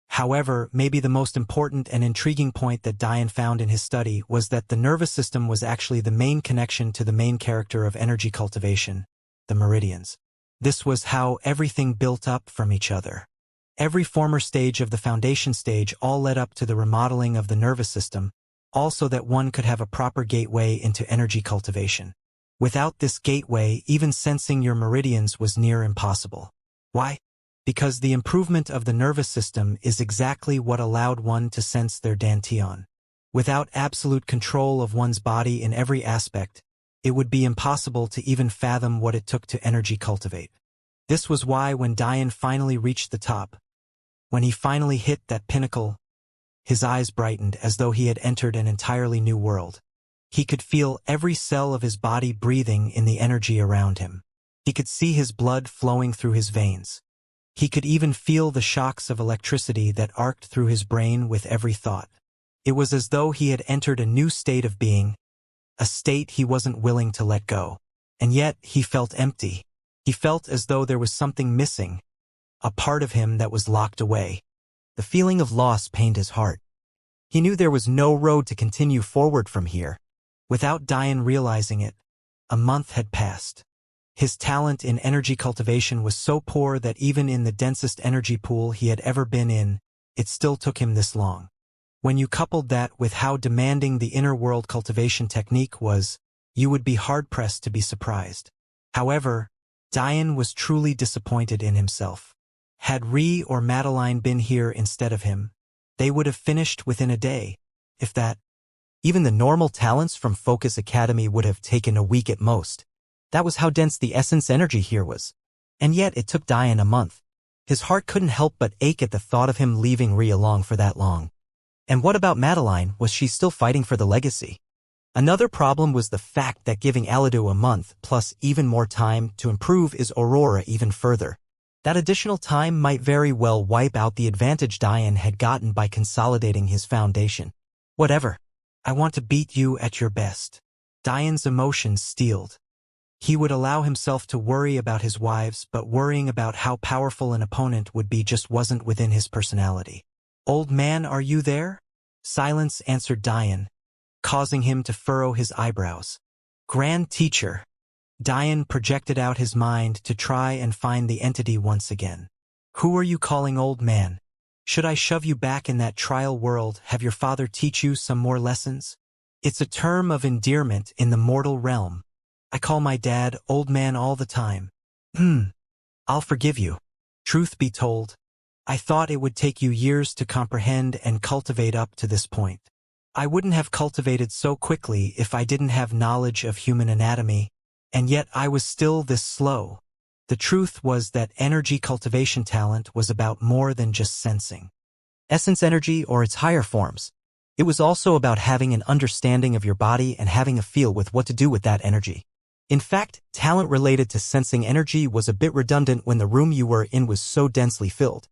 However, maybe the most important and intriguing point that Diane found in his study was that the nervous system was actually the main connection to the main character of energy cultivation, the meridians. This was how everything built up from each other. Every former stage of the foundation stage all led up to the remodeling of the nervous system, also that one could have a proper gateway into energy cultivation. Without this gateway, even sensing your meridians was near impossible. Why? Because the improvement of the nervous system is exactly what allowed one to sense their dantian. Without absolute control of one's body in every aspect, it would be impossible to even fathom what it took to energy cultivate. This was why when Diane finally reached the top, when he finally hit that pinnacle, his eyes brightened as though he had entered an entirely new world. He could feel every cell of his body breathing in the energy around him. He could see his blood flowing through his veins. He could even feel the shocks of electricity that arced through his brain with every thought. It was as though he had entered a new state of being, a state he wasn't willing to let go. And yet, he felt empty. He felt as though there was something missing, a part of him that was locked away. The feeling of loss pained his heart. He knew there was no road to continue forward from here. Without Diane realizing it, a month had passed. His talent in energy cultivation was so poor that even in the densest energy pool he had ever been in, it still took him this long. When you coupled that with how demanding the inner world cultivation technique was, you would be hard-pressed to be surprised. However, Diane was truly disappointed in himself. Had Ree or Madeline been here instead of him, they would have finished within a day, if that. Even the normal talents from Focus Academy would have taken a week at most. That was how dense the essence energy here was. And yet it took Diane a month. His heart couldn't help but ache at the thought of him leaving Ri along for that long. And what about Madeline? Was she still fighting for the legacy? Another problem was the fact that giving Aladu a month plus even more time to improve his Aurora even further. That additional time might very well wipe out the advantage Diane had gotten by consolidating his foundation. Whatever. I want to beat you at your best. Diane's emotions steeled. He would allow himself to worry about his wives, but worrying about how powerful an opponent would be just wasn't within his personality. Old man, are you there? Silence, answered Diane, causing him to furrow his eyebrows. Grand teacher. Diane projected out his mind to try and find the entity once again. Who are you calling old man? Should I shove you back in that trial world, have your father teach you some more lessons? It's a term of endearment in the mortal realm. I call my dad old man all the time. I'll forgive you. Truth be told, I thought it would take you years to comprehend and cultivate up to this point. I wouldn't have cultivated so quickly if I didn't have knowledge of human anatomy, and yet I was still this slow. The truth was that energy cultivation talent was about more than just sensing essence energy or its higher forms. It was also about having an understanding of your body and having a feel with what to do with that energy. In fact, talent related to sensing energy was a bit redundant when the room you were in was so densely filled.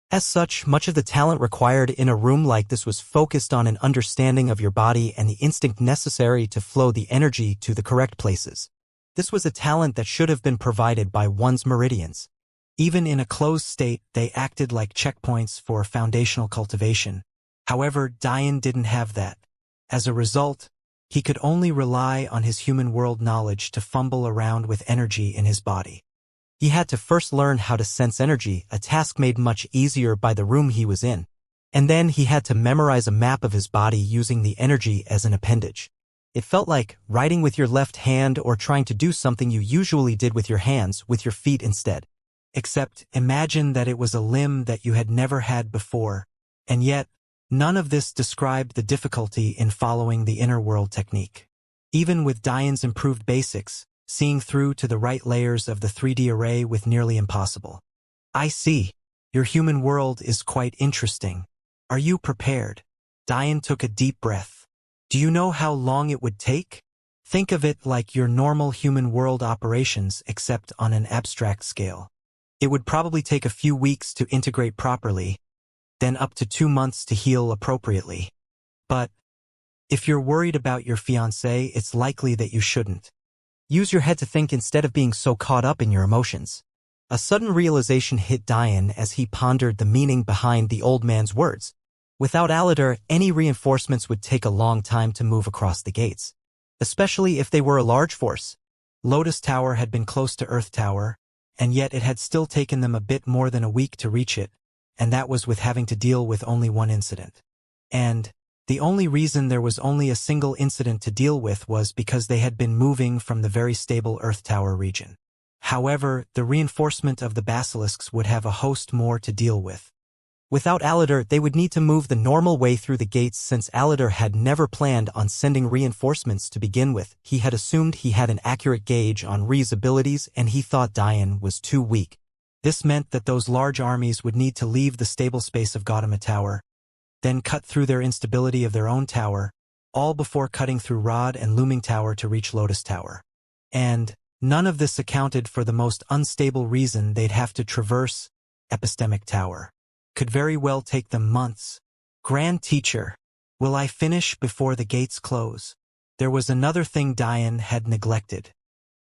As such, much of the talent required in a room like this was focused on an understanding of your body and the instinct necessary to flow the energy to the correct places. This was a talent that should have been provided by one's meridians. Even in a closed state, they acted like checkpoints for foundational cultivation. However, Diane didn't have that. As a result, he could only rely on his human world knowledge to fumble around with energy in his body. He had to first learn how to sense energy, a task made much easier by the room he was in. And then he had to memorize a map of his body using the energy as an appendage. It felt like writing with your left hand or trying to do something you usually did with your hands, with your feet instead. Except, imagine that it was a limb that you had never had before, and yet, none of this described the difficulty in following the inner world technique. Even with Diane's improved basics, seeing through to the right layers of the 3D array was nearly impossible. I see. Your human world is quite interesting. Are you prepared? Diane took a deep breath. Do you know how long it would take? Think of it like your normal human world operations except on an abstract scale. It would probably take a few weeks to integrate properly, then up to 2 months to heal appropriately. But if you're worried about your fiancé, it's likely that you shouldn't. Use your head to think instead of being so caught up in your emotions. A sudden realization hit Diane as he pondered the meaning behind the old man's words. Without Aladar, any reinforcements would take a long time to move across the gates, especially if they were a large force. Lotus Tower had been close to Earth Tower, and yet it had still taken them a bit more than a week to reach it, and that was with having to deal with only one incident. And the only reason there was only a single incident to deal with was because they had been moving from the very stable Earth Tower region. However, the reinforcement of the basilisks would have a host more to deal with. Without Aladar, they would need to move the normal way through the gates since Aladar had never planned on sending reinforcements to begin with. He had assumed he had an accurate gauge on Ri's abilities and he thought Diane was too weak. This meant that those large armies would need to leave the stable space of Gautama Tower, then cut through their instability of their own tower, all before cutting through Rod and Looming Tower to reach Lotus Tower. And none of this accounted for the most unstable reason they'd have to traverse Epistemic Tower. Could very well take them months. Grand Teacher, will I finish before the gates close? There was another thing Diane had neglected.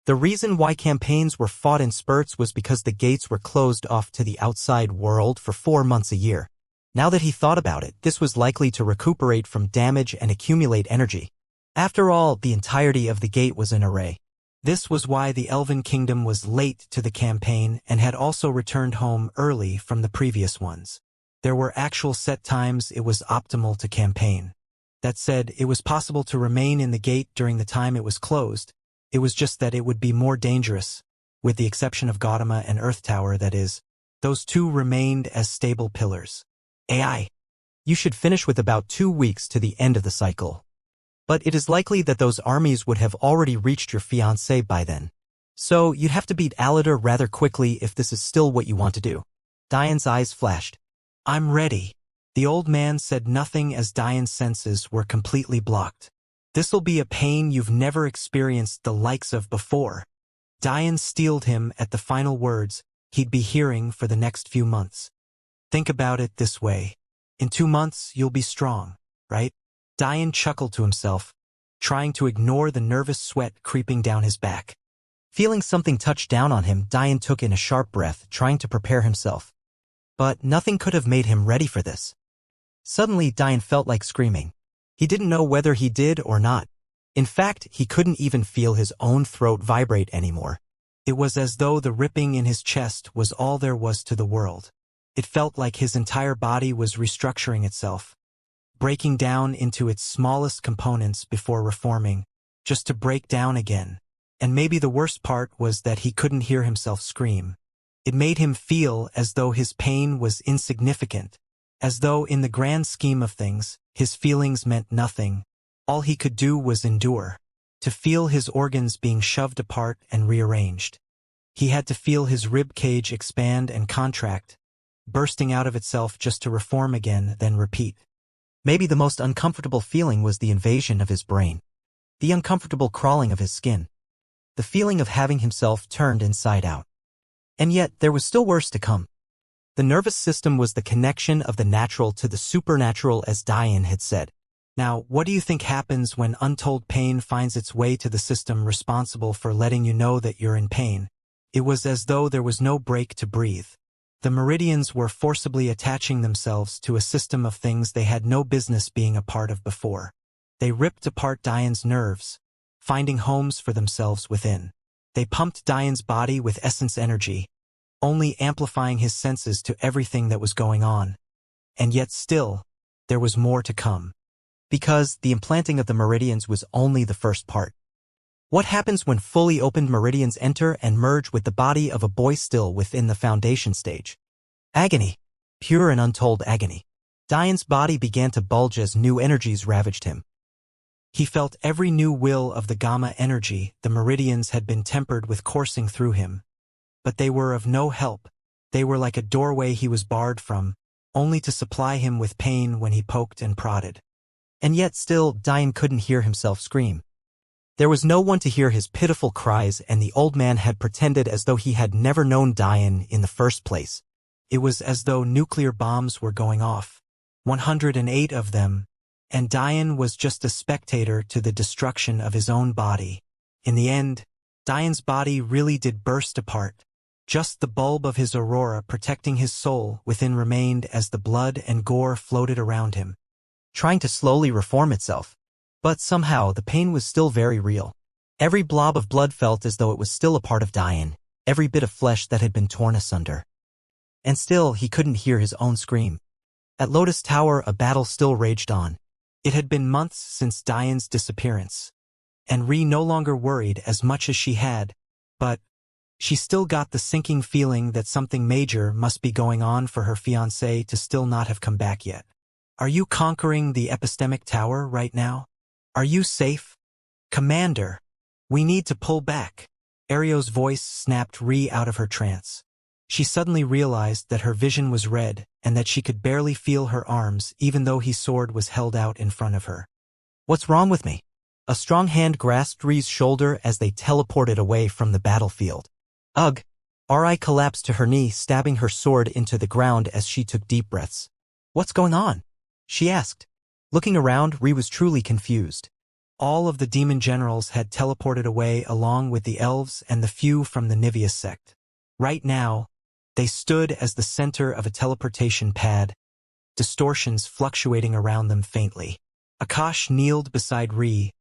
The reason why campaigns were fought in spurts was because the gates were closed off to the outside world for 4 months a year. Now that he thought about it, this was likely to recuperate from damage and accumulate energy. After all, the entirety of the gate was an array. This was why the Elven Kingdom was late to the campaign and had also returned home early from the previous ones. There were actual set times it was optimal to campaign. That said, it was possible to remain in the gate during the time it was closed. It was just that it would be more dangerous, with the exception of Gautama and Earth Tower, that is. Those two remained as stable pillars. AI. You should finish with about 2 weeks to the end of the cycle. But it is likely that those armies would have already reached your fiancé by then. So you'd have to beat Aladar rather quickly if this is still what you want to do. Diane's eyes flashed. I'm ready. The old man said nothing as Diane's senses were completely blocked. This'll be a pain you've never experienced the likes of before. Diane steeled him at the final words he'd be hearing for the next few months. Think about it this way. In 2 months, you'll be strong, right? Diane chuckled to himself, trying to ignore the nervous sweat creeping down his back. Feeling something touch down on him, Diane took in a sharp breath, trying to prepare himself. But nothing could have made him ready for this. Suddenly, Diane felt like screaming. He didn't know whether he did or not. In fact, he couldn't even feel his own throat vibrate anymore. It was as though the ripping in his chest was all there was to the world. It felt like his entire body was restructuring itself, breaking down into its smallest components before reforming, just to break down again. And maybe the worst part was that he couldn't hear himself scream. It made him feel as though his pain was insignificant, as though in the grand scheme of things, his feelings meant nothing. All he could do was endure, to feel his organs being shoved apart and rearranged. He had to feel his rib cage expand and contract, bursting out of itself just to reform again, then repeat. Maybe the most uncomfortable feeling was the invasion of his brain. The uncomfortable crawling of his skin. The feeling of having himself turned inside out. And yet, there was still worse to come. The nervous system was the connection of the natural to the supernatural, as Diane had said. Now, what do you think happens when untold pain finds its way to the system responsible for letting you know that you're in pain? It was as though there was no break to breathe. The meridians were forcibly attaching themselves to a system of things they had no business being a part of before. They ripped apart Diane's nerves, finding homes for themselves within. They pumped Diane's body with essence energy, only amplifying his senses to everything that was going on. And yet still, there was more to come. Because the implanting of the meridians was only the first part. What happens when fully opened meridians enter and merge with the body of a boy still within the foundation stage? Agony. Pure and untold agony. Diane's body began to bulge as new energies ravaged him. He felt every new will of the gamma energy the meridians had been tempered with coursing through him. But they were of no help. They were like a doorway he was barred from, only to supply him with pain when he poked and prodded. And yet still, Diane couldn't hear himself scream. There was no one to hear his pitiful cries, and the old man had pretended as though he had never known Diane in the first place. It was as though nuclear bombs were going off, 108 of them, and Diane was just a spectator to the destruction of his own body. In the end, Diane's body really did burst apart. Just the bulb of his aurora protecting his soul within remained as the blood and gore floated around him, trying to slowly reform itself. But somehow the pain was still very real. Every blob of blood felt as though it was still a part of Diane, every bit of flesh that had been torn asunder. And still he couldn't hear his own scream. At Lotus Tower a battle still raged on. It had been months since Diane's disappearance, and Ree no longer worried as much as she had, but she still got the sinking feeling that something major must be going on for her fiancé to still not have come back yet. Are you conquering the epistemic tower right now? Are you safe? Commander, we need to pull back. Ario's voice snapped Ree out of her trance. She suddenly realized that her vision was red and that she could barely feel her arms even though his sword was held out in front of her. What's wrong with me? A strong hand grasped Ree's shoulder as they teleported away from the battlefield. Ugh! Ri collapsed to her knee, stabbing her sword into the ground as she took deep breaths. What's going on? She asked. Looking around, Ree was truly confused. All of the demon generals had teleported away along with the elves and the few from the Niveus sect. Right now, they stood as the center of a teleportation pad, distortions fluctuating around them faintly. Akash kneeled beside Ree,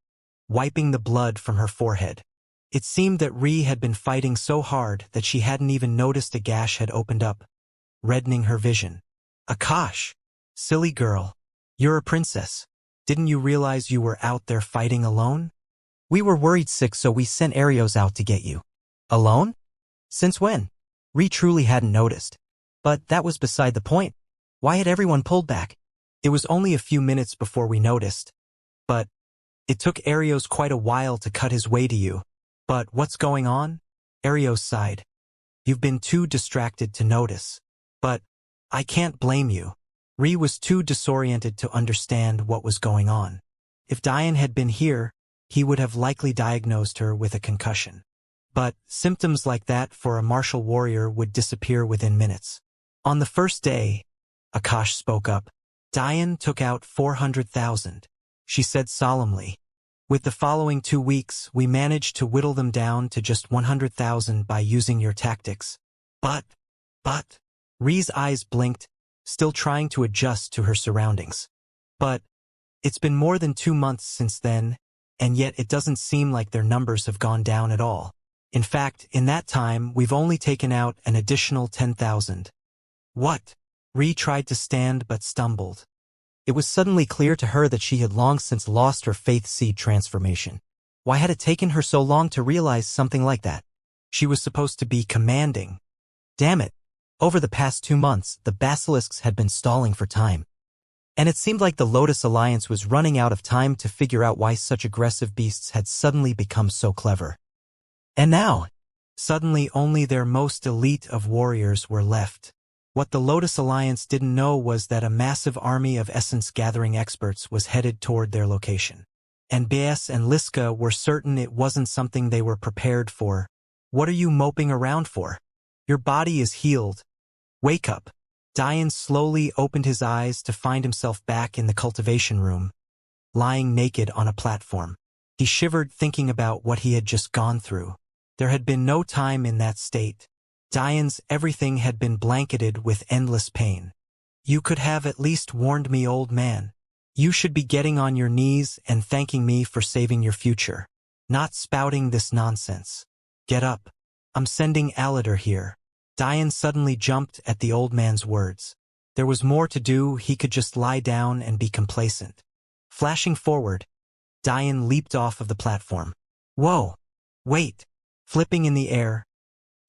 wiping the blood from her forehead. It seemed that Ree had been fighting so hard that she hadn't even noticed a gash had opened up, reddening her vision. Akash, silly girl, you're a princess. Didn't you realize you were out there fighting alone? We were worried sick, so we sent Arios out to get you. Alone? Since when? Ree truly hadn't noticed. But that was beside the point. Why had everyone pulled back? It was only a few minutes before we noticed. But it took Arios quite a while to cut his way to you. But what's going on? Arios sighed. You've been too distracted to notice. But I can't blame you. Ri was too disoriented to understand what was going on. If Diane had been here, he would have likely diagnosed her with a concussion. But symptoms like that for a martial warrior would disappear within minutes. On the first day, Akash spoke up. Diane took out 400,000. She said solemnly. With the following 2 weeks, we managed to whittle them down to just 100,000 by using your tactics. But, Ri's eyes blinked, still trying to adjust to her surroundings. But, it's been more than 2 months since then, and yet it doesn't seem like their numbers have gone down at all. In fact, in that time, we've only taken out an additional 10,000. What? Ri tried to stand but stumbled. It was suddenly clear to her that she had long since lost her faith seed transformation. Why had it taken her so long to realize something like that? She was supposed to be commanding. Damn it. Over the past 2 months, the basilisks had been stalling for time. And it seemed like the Lotus Alliance was running out of time to figure out why such aggressive beasts had suddenly become so clever. And now, suddenly only their most elite of warriors were left. What the Lotus Alliance didn't know was that a massive army of essence-gathering experts was headed toward their location. And Baes and Liska were certain it wasn't something they were prepared for. What are you moping around for? Your body is healed. Wake up. Diane slowly opened his eyes to find himself back in the cultivation room, lying naked on a platform. He shivered thinking about what he had just gone through. There had been no time in that state. Diane's everything had been blanketed with endless pain. You could have at least warned me, old man. You should be getting on your knees and thanking me for saving your future, not spouting this nonsense. Get up. I'm sending Aladar here. Diane suddenly jumped at the old man's words. There was more to do. He could just lie down and be complacent. Flashing forward, Diane leaped off of the platform. Whoa! Wait! Flipping in the air,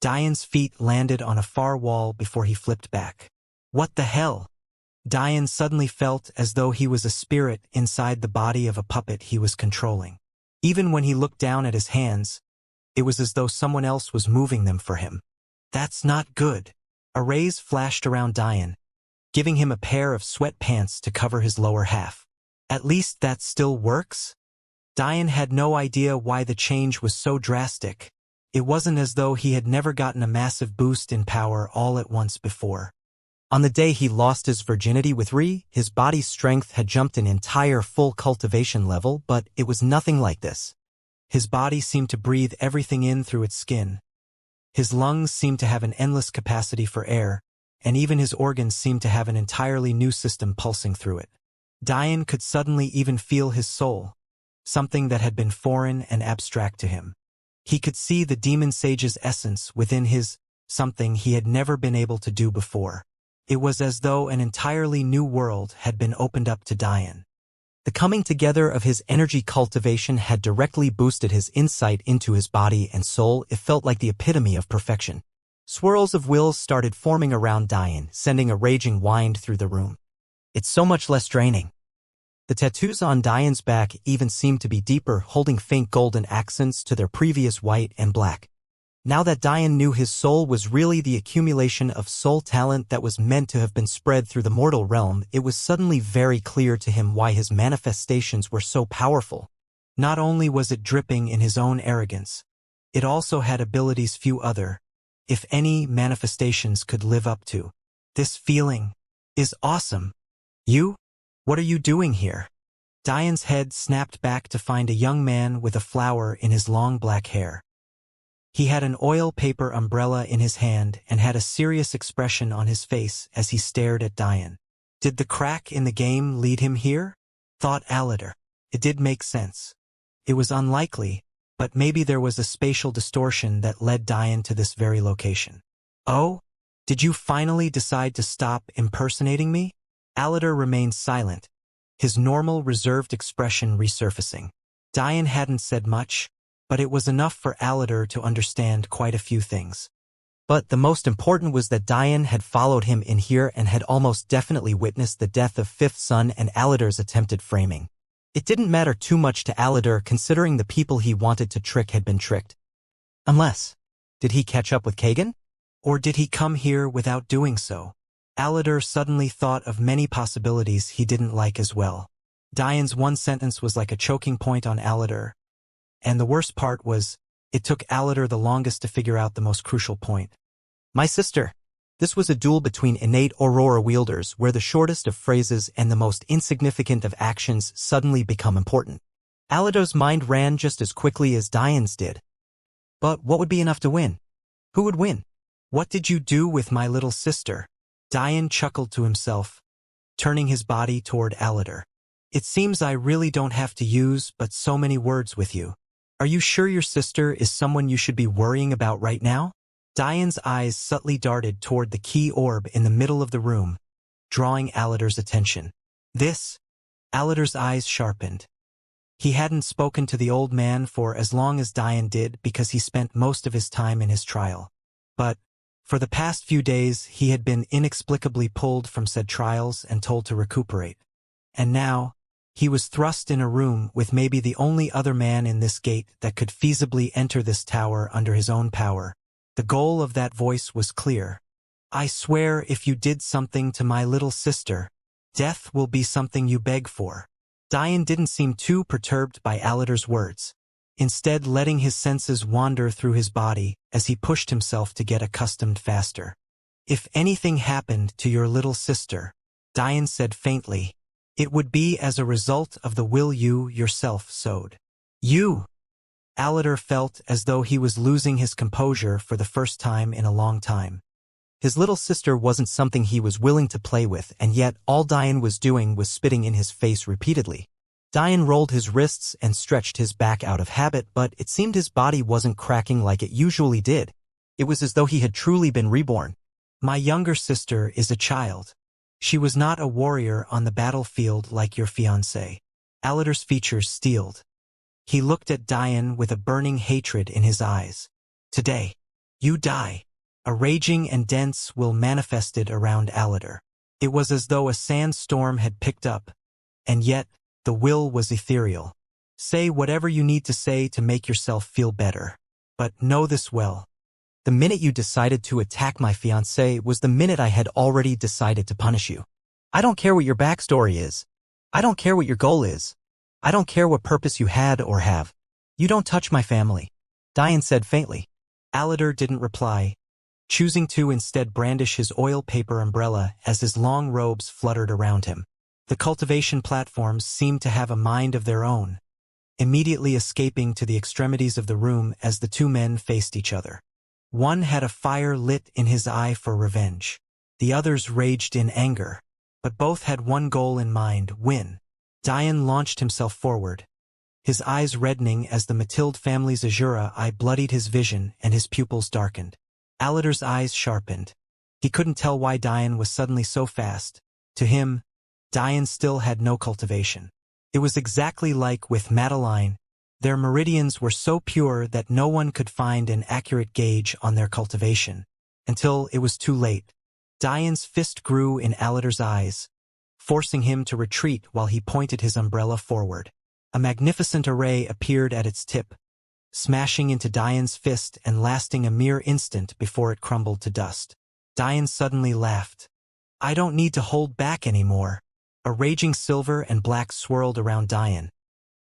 Diane's feet landed on a far wall before he flipped back. What the hell? Diane suddenly felt as though he was a spirit inside the body of a puppet he was controlling. Even when he looked down at his hands, it was as though someone else was moving them for him. That's not good. A rays flashed around Diane, giving him a pair of sweatpants to cover his lower half. At least that still works? Diane had no idea why the change was so drastic. It wasn't as though he had never gotten a massive boost in power all at once before. On the day he lost his virginity with Ri, his body's strength had jumped an entire full cultivation level, but it was nothing like this. His body seemed to breathe everything in through its skin. His lungs seemed to have an endless capacity for air, and even his organs seemed to have an entirely new system pulsing through it. Diane could suddenly even feel his soul, something that had been foreign and abstract to him. He could see the demon sage's essence within his something he had never been able to do before. It was as though an entirely new world had been opened up to Diane. The coming together of his energy cultivation had directly boosted his insight into his body and soul. It felt like the epitome of perfection. Swirls of wills started forming around Diane, sending a raging wind through the room. It's so much less draining. The tattoos on Diane's back even seemed to be deeper, holding faint golden accents to their previous white and black. Now that Diane knew his soul was really the accumulation of soul talent that was meant to have been spread through the mortal realm, it was suddenly very clear to him why his manifestations were so powerful. Not only was it dripping in his own arrogance, it also had abilities few other, if any, manifestations could live up to. This feeling is awesome. You? What are you doing here? Diane's head snapped back to find a young man with a flower in his long black hair. He had an oil paper umbrella in his hand and had a serious expression on his face as he stared at Diane. Did the crack in the game lead him here? Thought Aladar. It did make sense. It was unlikely, but maybe there was a spatial distortion that led Diane to this very location. Oh? Did you finally decide to stop impersonating me? Aladar remained silent, his normal reserved expression resurfacing. Diane hadn't said much, but it was enough for Aladar to understand quite a few things. But the most important was that Diane had followed him in here and had almost definitely witnessed the death of Fifth Son and Aladar's attempted framing. It didn't matter too much to Aladar considering the people he wanted to trick had been tricked. Unless, did he catch up with Kagan? Or did he come here without doing so? Aladar suddenly thought of many possibilities he didn't like as well. Diane's one sentence was like a choking point on Aladar, and the worst part was, it took Aladar the longest to figure out the most crucial point. My sister. This was a duel between innate aurora wielders where the shortest of phrases and the most insignificant of actions suddenly become important. Aladar's mind ran just as quickly as Diane's did. But what would be enough to win? Who would win? What did you do with my little sister? Diane chuckled to himself, turning his body toward Aladar. It seems I really don't have to use but so many words with you. Are you sure your sister is someone you should be worrying about right now? Diane's eyes subtly darted toward the key orb in the middle of the room, drawing Aladar's attention. Aladar's eyes sharpened. He hadn't spoken to the old man for as long as Diane did because he spent most of his time in his trial. But, for the past few days, he had been inexplicably pulled from said trials and told to recuperate. And now, he was thrust in a room with maybe the only other man in this gate that could feasibly enter this tower under his own power. The goal of that voice was clear. I swear if you did something to my little sister, death will be something you beg for. Diane didn't seem too perturbed by Aladar's words, instead letting his senses wander through his body as he pushed himself to get accustomed faster. If anything happened to your little sister, Diane said faintly, it would be as a result of the will you yourself sowed. You! Aladar felt as though he was losing his composure for the first time in a long time. His little sister wasn't something he was willing to play with, and yet all Diane was doing was spitting in his face repeatedly. Diane rolled his wrists and stretched his back out of habit, but it seemed his body wasn't cracking like it usually did. It was as though he had truly been reborn. My younger sister is a child. She was not a warrior on the battlefield like your fiancé. Aladar's features steeled. He looked at Diane with a burning hatred in his eyes. Today, you die. A raging and dense will manifested around Aladar. It was as though a sandstorm had picked up, and yet the will was ethereal. Say whatever you need to say to make yourself feel better. But know this well. The minute you decided to attack my fiancé was the minute I had already decided to punish you. I don't care what your backstory is. I don't care what your goal is. I don't care what purpose you had or have. You don't touch my family, Diane said faintly. Aladar didn't reply, choosing to instead brandish his oil paper umbrella as his long robes fluttered around him. The cultivation platforms seemed to have a mind of their own, immediately escaping to the extremities of the room as the two men faced each other. One had a fire lit in his eye for revenge. The others raged in anger, but both had one goal in mind: win. Diane launched himself forward, his eyes reddening as the Matilde family's azura eye bloodied his vision and his pupils darkened. Aladar's eyes sharpened. He couldn't tell why Diane was suddenly so fast. To him, Diane still had no cultivation. It was exactly like with Madeline. Their meridians were so pure that no one could find an accurate gauge on their cultivation, until it was too late. Diane's fist grew in Aladar's eyes, forcing him to retreat while he pointed his umbrella forward. A magnificent array appeared at its tip, smashing into Diane's fist and lasting a mere instant before it crumbled to dust. Diane suddenly laughed. I don't need to hold back anymore. A raging silver and black swirled around Diane,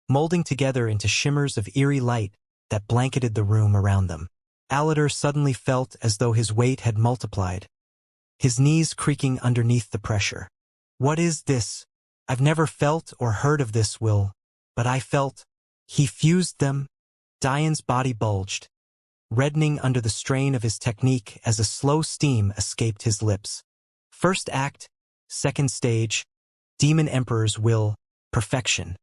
molding together into shimmers of eerie light that blanketed the room around them. Aladar suddenly felt as though his weight had multiplied, his knees creaking underneath the pressure. What is this? I've never felt or heard of this will, but I felt. He fused them. Diane's body bulged, reddening under the strain of his technique as a slow steam escaped his lips. First act, second stage, Demon Emperor's will, perfection.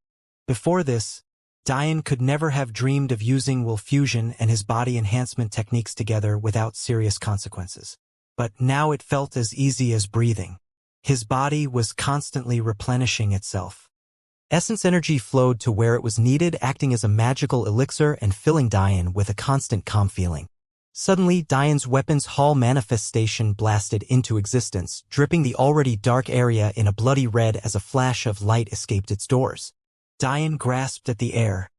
Before this, Diane could never have dreamed of using will fusion and his body enhancement techniques together without serious consequences. But now it felt as easy as breathing. His body was constantly replenishing itself. Essence energy flowed to where it was needed, acting as a magical elixir and filling Diane with a constant calm feeling. Suddenly, Diane's weapons hall manifestation blasted into existence, dripping the already dark area in a bloody red as a flash of light escaped its doors. Diane grasped at the air,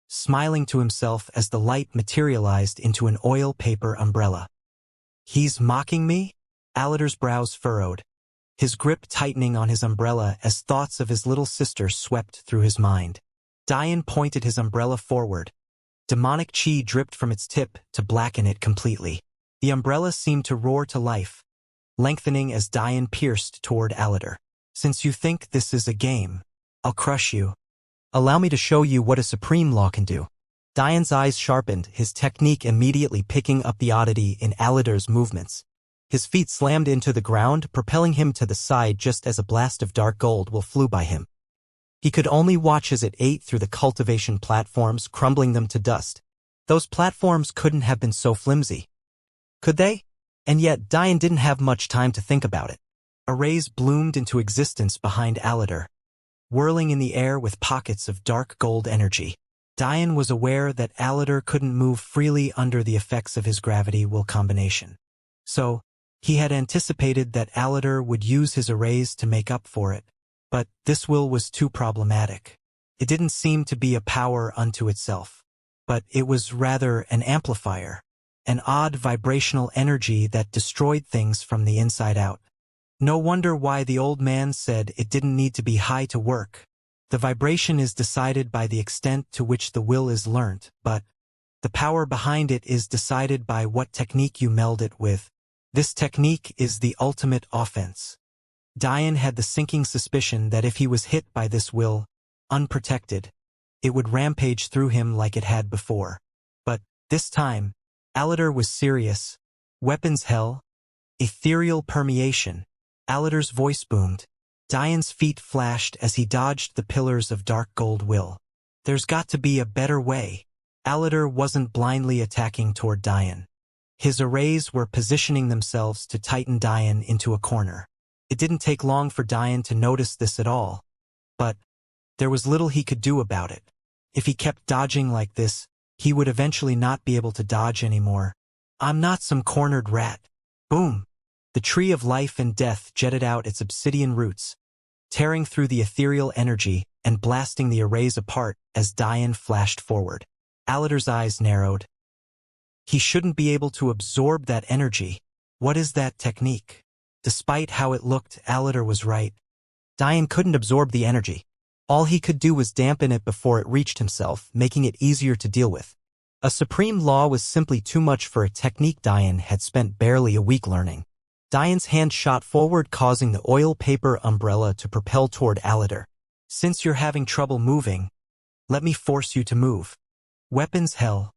smiling to himself as the light materialized into an oil paper umbrella. He's mocking me? Aladar's brows furrowed. his grip tightening on his umbrella as thoughts of his little sister swept through his mind. Dian pointed his umbrella forward. Demonic chi dripped from its tip to blacken it completely. The umbrella seemed to roar to life, lengthening as Dian pierced toward Aladar. Since you think this is a game, I'll crush you. Allow me to show you what a supreme law can do. Dian's eyes sharpened, his technique immediately picking up the oddity in Aladar's movements. His feet slammed into the ground, propelling him to the side just as a blast of dark gold will flew by him. He could only watch as it ate through the cultivation platforms, crumbling them to dust. Those platforms couldn't have been so flimsy. Could they? And yet Dian didn't have much time to think about it. Arrays bloomed into existence behind Aladar, whirling in the air with pockets of dark gold energy. Dian was aware that Aladar couldn't move freely under the effects of his gravity will combination. So, he had anticipated that Aladar would use his arrays to make up for it. But this will was too problematic. It didn't seem to be a power unto itself, but it was rather an amplifier, an odd vibrational energy that destroyed things from the inside out. No wonder why the old man said it didn't need to be high to work. The vibration is decided by the extent to which the will is learnt, but the power behind it is decided by what technique you meld it with. This technique is the ultimate offense. Dian had the sinking suspicion that if he was hit by this will, unprotected, it would rampage through him like it had before. But this time, Aladar was serious. Weapons hell, ethereal permeation. Aladar's voice boomed. Dian's feet flashed as he dodged the pillars of dark gold will. There's got to be a better way. Aladar wasn't blindly attacking toward Dian. His arrays were positioning themselves to tighten Dian into a corner. It didn't take long for Dian to notice this at all. But there was little he could do about it. If he kept dodging like this, he would eventually not be able to dodge anymore. I'm not some cornered rat. Boom! The tree of life and death jetted out its obsidian roots, tearing through the ethereal energy and blasting the arrays apart as Dian flashed forward. Aladar's eyes narrowed. He shouldn't be able to absorb that energy. What is that technique? Despite how it looked, Aladar was right. Dian couldn't absorb the energy. All he could do was dampen it before it reached himself, making it easier to deal with. A supreme law was simply too much for a technique Dian had spent barely a week learning. Dian's hand shot forward, causing the oil paper umbrella to propel toward Aladar. Since you're having trouble moving, let me force you to move. Weapons hell.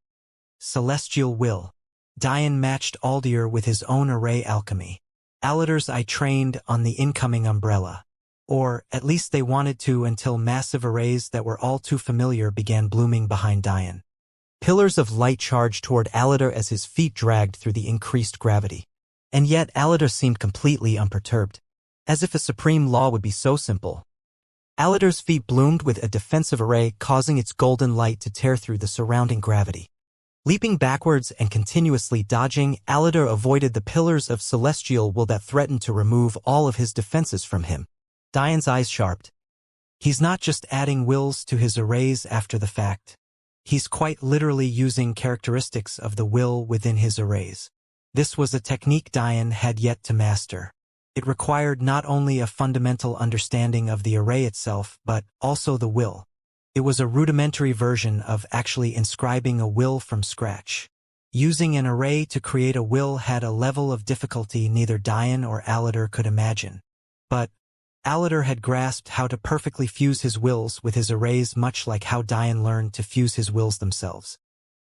Celestial will. Dian matched Aldir with his own array alchemy. Aladar's eye trained on the incoming umbrella. Or, at least they wanted to until massive arrays that were all too familiar began blooming behind Dian. Pillars of light charged toward Aladar as his feet dragged through the increased gravity. And yet Aladar seemed completely unperturbed. As if a supreme law would be so simple. Aladar's feet bloomed with a defensive array, causing its golden light to tear through the surrounding gravity. Leaping backwards and continuously dodging, Aladar avoided the pillars of celestial will that threatened to remove all of his defenses from him. Dian's eyes sharpened. He's not just adding wills to his arrays after the fact. He's quite literally using characteristics of the will within his arrays. This was a technique Dian had yet to master. It required not only a fundamental understanding of the array itself, but also the will. It was a rudimentary version of actually inscribing a will from scratch. Using an array to create a will had a level of difficulty neither Dian or Aladar could imagine. But Aladar had grasped how to perfectly fuse his wills with his arrays, much like how Dian learned to fuse his wills themselves.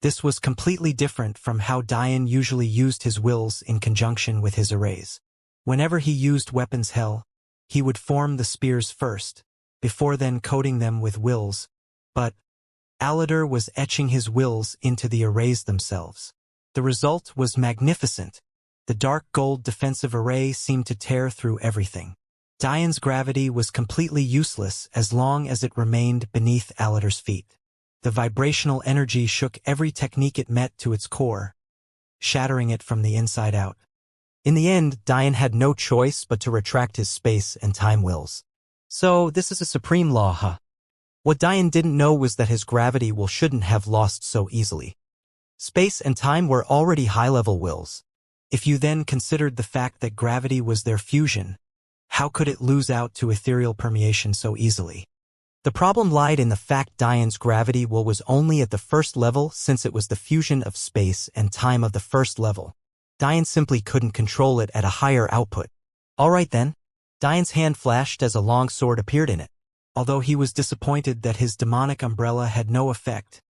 This was completely different from how Dian usually used his wills in conjunction with his arrays. Whenever he used weapons hell, he would form the spears first, before then coating them with wills. But Aladar was etching his wills into the arrays themselves. The result was magnificent. The dark gold defensive array seemed to tear through everything. Dian's gravity was completely useless as long as it remained beneath Aladar's feet. The vibrational energy shook every technique it met to its core, shattering it from the inside out. In the end, Dian had no choice but to retract his space and time wills. So, this is a supreme law, huh? What Dian didn't know was that his gravity will shouldn't have lost so easily. Space and time were already high-level wills. If you then considered the fact that gravity was their fusion, How could it lose out to ethereal permeation so easily? The problem lied in the fact Diane's gravity well was only at the first level since it was the fusion of space and time of the first level. Diane simply couldn't control it at a higher output. All right then. Diane's hand flashed as a long sword appeared in it. Although he was disappointed that his demonic umbrella had no effect,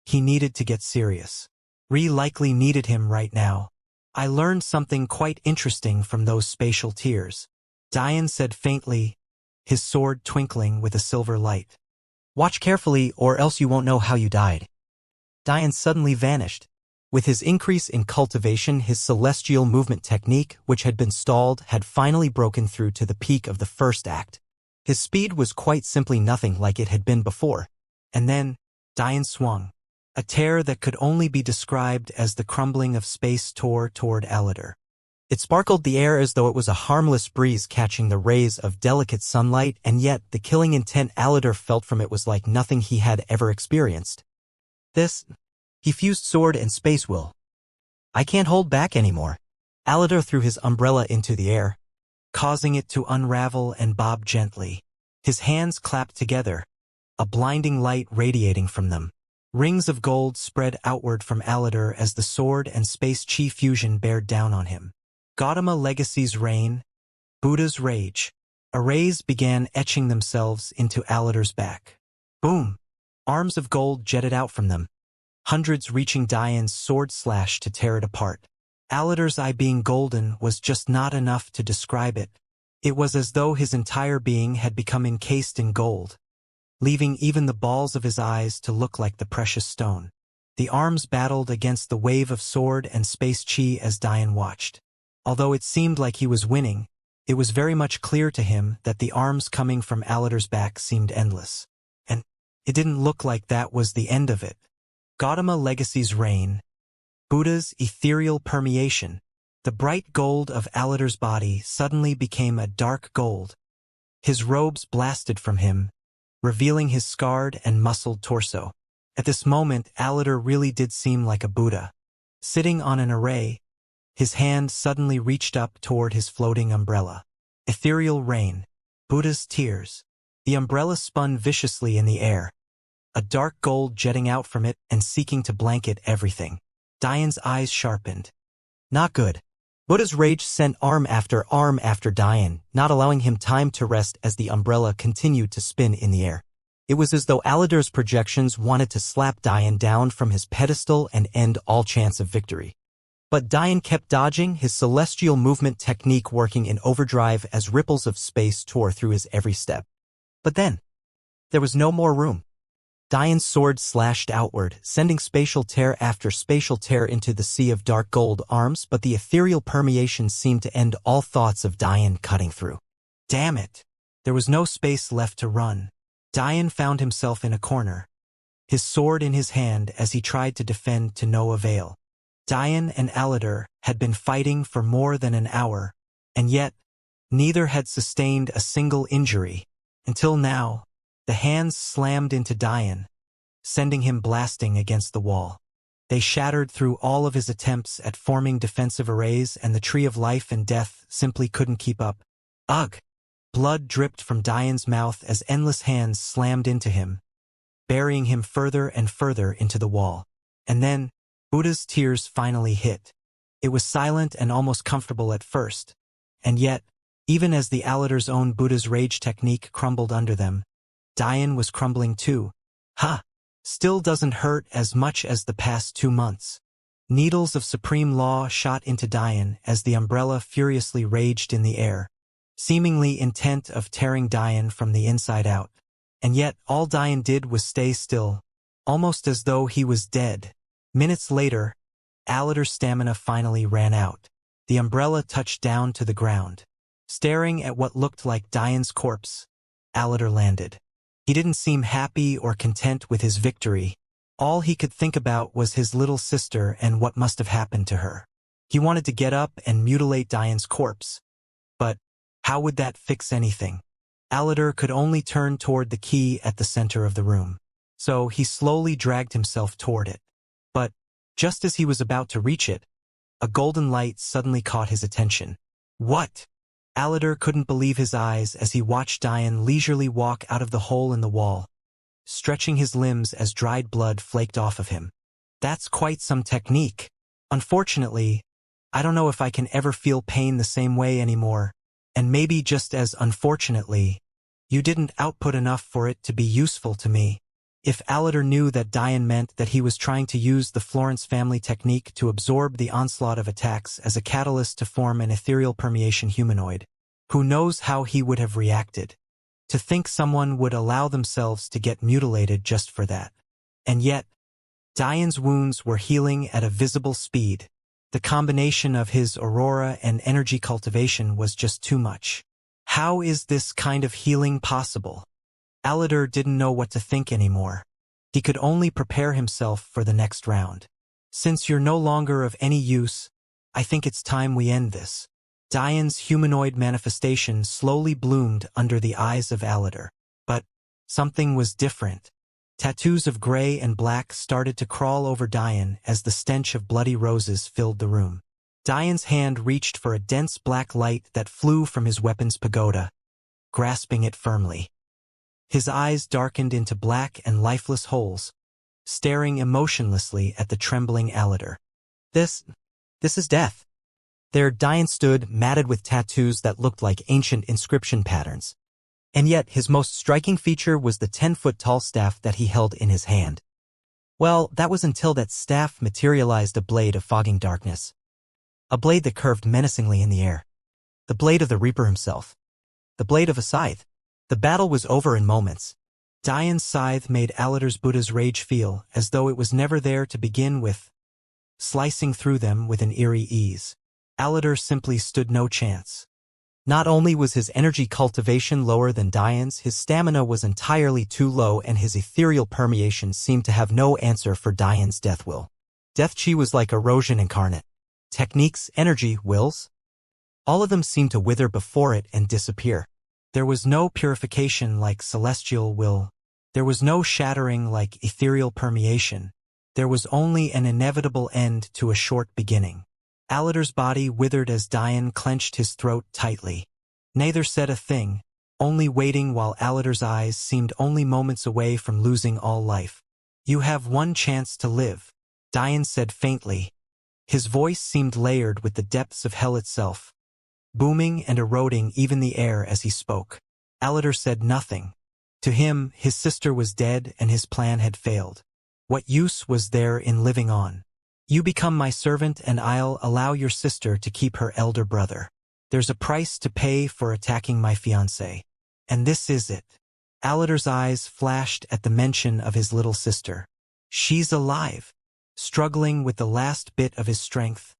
he needed to get serious. Re likely needed him right now. I learned something quite interesting from those spatial tears, Diane said faintly, his sword twinkling with a silver light. Watch carefully or else you won't know how you died. Diane suddenly vanished. With his increase in cultivation, his celestial movement technique, which had been stalled, had finally broken through to the peak of the first act. His speed was quite simply nothing like it had been before. And then, Diane swung. A tear that could only be described as the crumbling of space tore toward Aladar. It sparkled the air as though it was a harmless breeze catching the rays of delicate sunlight, and yet the killing intent Aladar felt from it was like nothing he had ever experienced. He fused sword and space will. I can't hold back anymore. Aladar threw his umbrella into the air, causing it to unravel and bob gently. His hands clapped together, a blinding light radiating from them. Rings of gold spread outward from Aladar as the sword and space chi fusion bared down on him. Gautama Legacy's reign, Buddha's rage. Arrays began etching themselves into Aladar's back. Boom! Arms of gold jetted out from them, hundreds reaching Diane's sword slash to tear it apart. Aladar's eye being golden was just not enough to describe it. It was as though his entire being had become encased in gold, leaving even the balls of his eyes to look like the precious stone. The arms battled against the wave of sword and space chi as Diane watched. Although it seemed like he was winning, it was very much clear to him that the arms coming from Aladar's back seemed endless. And it didn't look like that was the end of it. Gautama Legacy's reign, Buddha's ethereal permeation. The bright gold of Aladar's body suddenly became a dark gold. His robes blasted from him, revealing his scarred and muscled torso. At this moment, Aladar really did seem like a Buddha. Sitting on an array, his hand suddenly reached up toward his floating umbrella. Ethereal rain, Buddha's tears. The umbrella spun viciously in the air, a dark gold jetting out from it and seeking to blanket everything. Diane's eyes sharpened. Not good. Buddha's rage sent arm after Diane, not allowing him time to rest as the umbrella continued to spin in the air. It was as though Aladar's projections wanted to slap Diane down from his pedestal and end all chance of victory. But Diane kept dodging, his celestial movement technique working in overdrive as ripples of space tore through his every step. But then, there was no more room. Diane's sword slashed outward, sending spatial tear after spatial tear into the sea of dark gold arms, but the ethereal permeation seemed to end all thoughts of Diane cutting through. Damn it! There was no space left to run. Diane found himself in a corner, his sword in his hand as he tried to defend to no avail. Diane and Aladar had been fighting for more than an hour, and yet, neither had sustained a single injury. Until now, the hands slammed into Diane, sending him blasting against the wall. They shattered through all of his attempts at forming defensive arrays, and the tree of life and death simply couldn't keep up. Ugh! Blood dripped from Diane's mouth as endless hands slammed into him, burying him further and further into the wall. And then, Buddha's tears finally hit. It was silent and almost comfortable at first, and yet, even as the Aladar's own Buddha's rage technique crumbled under them, Diane was crumbling too. Ha! Still doesn't hurt as much as the past 2 months. Needles of supreme law shot into Diane as the umbrella furiously raged in the air, seemingly intent of tearing Diane from the inside out. And yet all Diane did was stay still, almost as though he was dead. Minutes later, Aladar's stamina finally ran out. The umbrella touched down to the ground. Staring at what looked like Diane's corpse, Aladar landed. He didn't seem happy or content with his victory. All he could think about was his little sister and what must have happened to her. He wanted to get up and mutilate Diane's corpse. But how would that fix anything? Aladar could only turn toward the key at the center of the room. So he slowly dragged himself toward it. But just as he was about to reach it, a golden light suddenly caught his attention. What? Aladar couldn't believe his eyes as he watched Diane leisurely walk out of the hole in the wall, stretching his limbs as dried blood flaked off of him. That's quite some technique. Unfortunately, I don't know if I can ever feel pain the same way anymore, and maybe just as unfortunately, you didn't output enough for it to be useful to me. If Aladar knew that Diane meant that he was trying to use the Florence family technique to absorb the onslaught of attacks as a catalyst to form an ethereal permeation humanoid, who knows how he would have reacted? To think someone would allow themselves to get mutilated just for that. And yet, Diane's wounds were healing at a visible speed. The combination of his aurora and energy cultivation was just too much. How is this kind of healing possible? Aladar didn't know what to think anymore. He could only prepare himself for the next round. Since you're no longer of any use, I think it's time we end this. Diane's humanoid manifestation slowly bloomed under the eyes of Aladar. But something was different. Tattoos of gray and black started to crawl over Diane as the stench of bloody roses filled the room. Diane's hand reached for a dense black light that flew from his weapon's pagoda, grasping it firmly. His eyes darkened into black and lifeless holes, staring emotionlessly at the trembling Aladar. This is death. There Diane stood, matted with tattoos that looked like ancient inscription patterns. And yet his most striking feature was the 10-foot-tall staff that he held in his hand. Well, that was until that staff materialized a blade of fogging darkness. A blade that curved menacingly in the air. The blade of the Reaper himself. The blade of a scythe. The battle was over in moments. Diane's scythe made Aladar's Buddha's rage feel as though it was never there to begin with, slicing through them with an eerie ease. Aladar simply stood no chance. Not only was his energy cultivation lower than Diane's, his stamina was entirely too low and his ethereal permeation seemed to have no answer for Diane's death will. Death chi was like erosion incarnate. Techniques, energy, wills. All of them seemed to wither before it and disappear. There was no purification like celestial will. There was no shattering like ethereal permeation. There was only an inevitable end to a short beginning. Aladar's body withered as Diane clenched his throat tightly. Neither said a thing, only waiting while Aladar's eyes seemed only moments away from losing all life. You have one chance to live, Diane said faintly. His voice seemed layered with the depths of hell itself, booming and eroding even the air as he spoke. Aladar said nothing. To him, his sister was dead and his plan had failed. What use was there in living on? You become my servant and I'll allow your sister to keep her elder brother. There's a price to pay for attacking my fiancé. And this is it. Aladar's eyes flashed at the mention of his little sister. She's alive. Struggling with the last bit of his strength.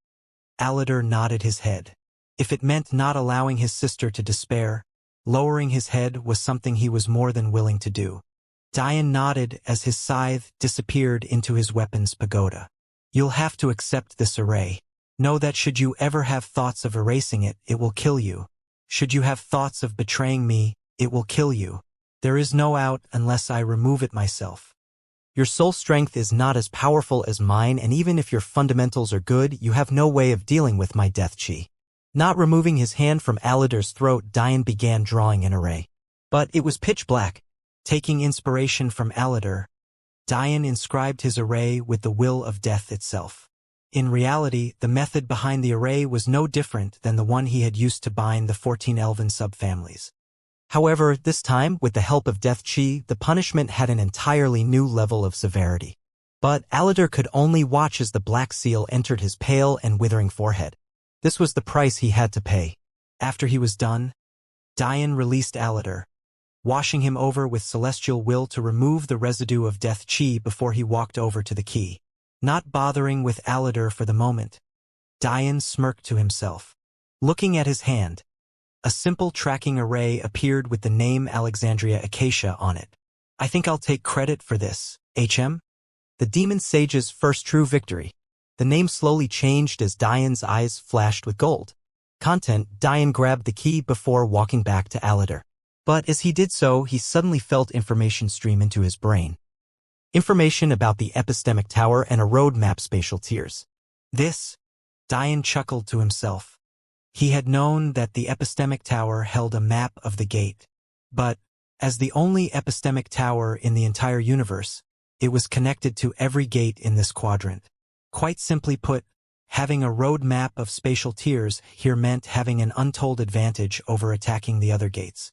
Aladar nodded his head. If it meant not allowing his sister to despair, lowering his head was something he was more than willing to do. Diane nodded as his scythe disappeared into his weapon's pagoda. You'll have to accept this array. Know that should you ever have thoughts of erasing it, it will kill you. Should you have thoughts of betraying me, it will kill you. There is no out unless I remove it myself. Your soul strength is not as powerful as mine, and even if your fundamentals are good, you have no way of dealing with my death chi. Not removing his hand from Aladar's throat, Diane began drawing an array. But it was pitch black. Taking inspiration from Aladar, Diane inscribed his array with the will of death itself. In reality, the method behind the array was no different than the one he had used to bind the 14 elven subfamilies. However, this time, with the help of death chi, the punishment had an entirely new level of severity. But Aladar could only watch as the black seal entered his pale and withering forehead. This was the price he had to pay. After he was done, Diane released Aladar, washing him over with celestial will to remove the residue of death chi before he walked over to the key. Not bothering with Aladar for the moment, Diane smirked to himself. Looking at his hand, a simple tracking array appeared with the name Alexandria Acacia on it. I think I'll take credit for this, HM? The demon sage's first true victory. The name slowly changed as Diane's eyes flashed with gold. Content, Diane grabbed the key before walking back to Aladar. But as he did so, he suddenly felt information stream into his brain. Information about the epistemic tower and a roadmap spatial tiers. This, Diane chuckled to himself. He had known that the epistemic tower held a map of the gate. But, as the only epistemic tower in the entire universe, it was connected to every gate in this quadrant. Quite simply put, having a road map of spatial tiers here meant having an untold advantage over attacking the other gates.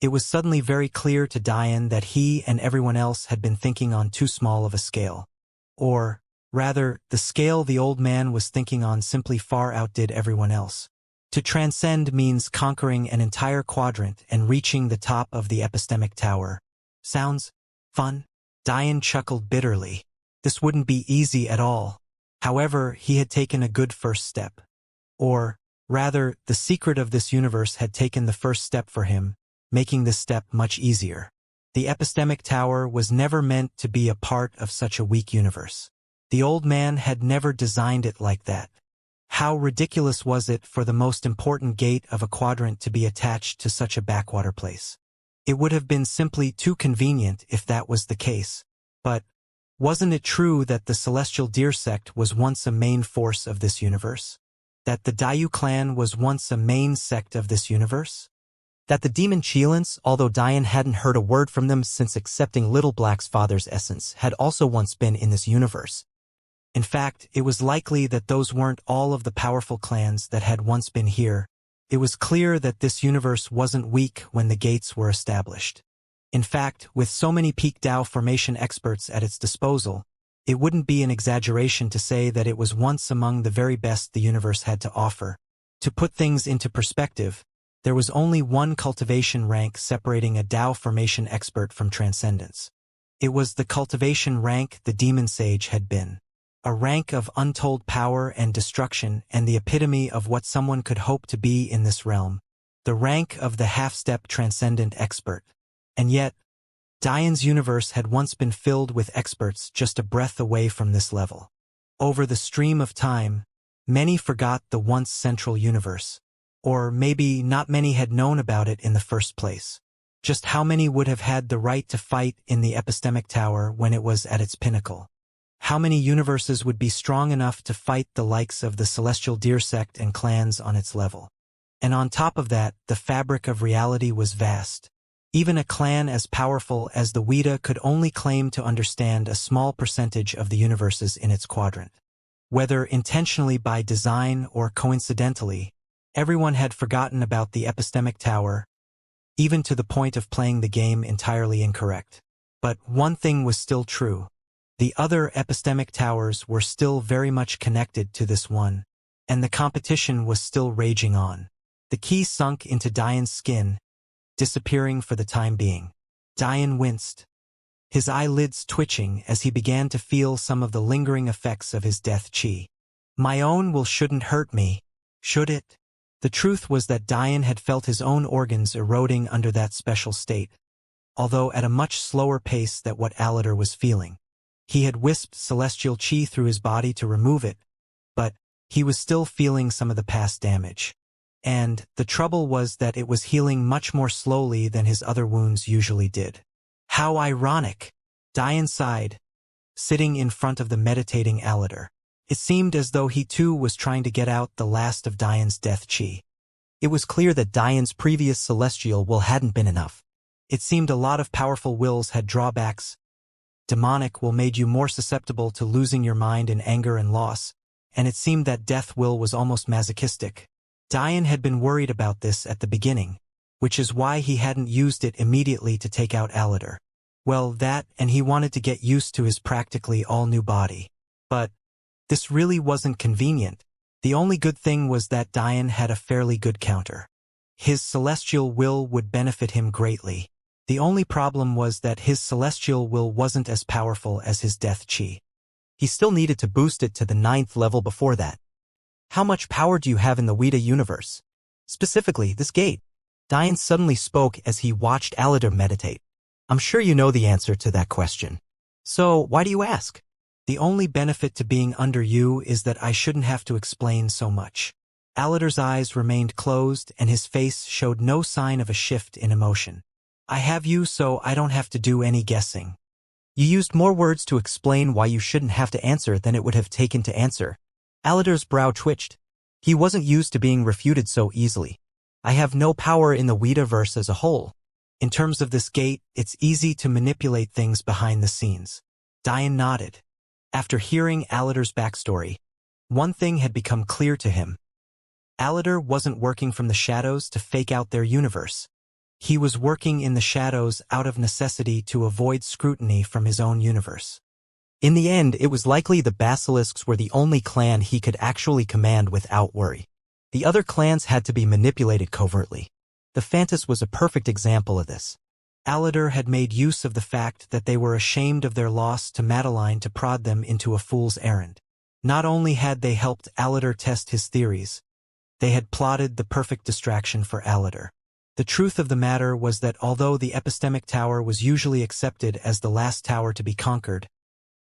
It was suddenly very clear to Diane that he and everyone else had been thinking on too small of a scale. Or, rather, the scale the old man was thinking on simply far outdid everyone else. To transcend means conquering an entire quadrant and reaching the top of the epistemic tower. Sounds fun? Diane chuckled bitterly. This wouldn't be easy at all. However, he had taken a good first step. Or, rather, the secret of this universe had taken the first step for him, making this step much easier. The epistemic tower was never meant to be a part of such a weak universe. The old man had never designed it like that. How ridiculous was it for the most important gate of a quadrant to be attached to such a backwater place? It would have been simply too convenient if that was the case. But, wasn't it true that the Celestial Deer sect was once a main force of this universe? That the Dayu clan was once a main sect of this universe? That the demon Cheelants, although Diane hadn't heard a word from them since accepting Little Black's father's essence, had also once been in this universe. In fact, it was likely that those weren't all of the powerful clans that had once been here. It was clear that this universe wasn't weak when the gates were established. In fact, with so many peak Dao formation experts at its disposal, it wouldn't be an exaggeration to say that it was once among the very best the universe had to offer. To put things into perspective, there was only one cultivation rank separating a Dao formation expert from transcendence. It was the cultivation rank the demon sage had been. A rank of untold power and destruction and the epitome of what someone could hope to be in this realm. The rank of the half-step transcendent expert. And yet, Diane's universe had once been filled with experts just a breath away from this level. Over the stream of time, many forgot the once central universe. Or maybe not many had known about it in the first place. Just how many would have had the right to fight in the epistemic tower when it was at its pinnacle? How many universes would be strong enough to fight the likes of the Celestial Deer sect and clans on its level? And on top of that, the fabric of reality was vast. Even a clan as powerful as the Weta could only claim to understand a small percentage of the universes in its quadrant. Whether intentionally by design or coincidentally, everyone had forgotten about the epistemic tower, even to the point of playing the game entirely incorrect. But one thing was still true. The other epistemic towers were still very much connected to this one, and the competition was still raging on. The key sunk into Diane's skin, disappearing for the time being. Diane winced, his eyelids twitching as he began to feel some of the lingering effects of his death chi. My own will shouldn't hurt me, should it? The truth was that Diane had felt his own organs eroding under that special state, although at a much slower pace than what Alatar was feeling. He had wisped celestial chi through his body to remove it, but he was still feeling some of the past damage. And the trouble was that it was healing much more slowly than his other wounds usually did. How ironic! Diane sighed, sitting in front of the meditating Alatar. It seemed as though he too was trying to get out the last of Diane's death chi. It was clear that Diane's previous celestial will hadn't been enough. It seemed a lot of powerful wills had drawbacks. Demonic will made you more susceptible to losing your mind in anger and loss, and it seemed that death will was almost masochistic. Diane had been worried about this at the beginning, which is why he hadn't used it immediately to take out Alatar. Well, that, and he wanted to get used to his practically all-new body. But this really wasn't convenient. The only good thing was that Diane had a fairly good counter. His celestial will would benefit him greatly. The only problem was that his celestial will wasn't as powerful as his death chi. He still needed to boost it to the 9th level before that. How much power do you have in the Weta universe? Specifically, this gate. Diane suddenly spoke as he watched Alatar meditate. I'm sure you know the answer to that question. So, why do you ask? The only benefit to being under you is that I shouldn't have to explain so much. Alatar's eyes remained closed and his face showed no sign of a shift in emotion. I have you so I don't have to do any guessing. You used more words to explain why you shouldn't have to answer than it would have taken to answer. Alatar's brow twitched. He wasn't used to being refuted so easily. I have no power in the Weedaverse as a whole. In terms of this gate, it's easy to manipulate things behind the scenes. Dian nodded. After hearing Alatar's backstory, one thing had become clear to him. Alatar wasn't working from the shadows to fake out their universe. He was working in the shadows out of necessity to avoid scrutiny from his own universe. In the end, it was likely the basilisks were the only clan he could actually command without worry. The other clans had to be manipulated covertly. The Phantus was a perfect example of this. Alatar had made use of the fact that they were ashamed of their loss to Madeline to prod them into a fool's errand. Not only had they helped Alatar test his theories, they had plotted the perfect distraction for Alatar. The truth of the matter was that although the epistemic tower was usually accepted as the last tower to be conquered,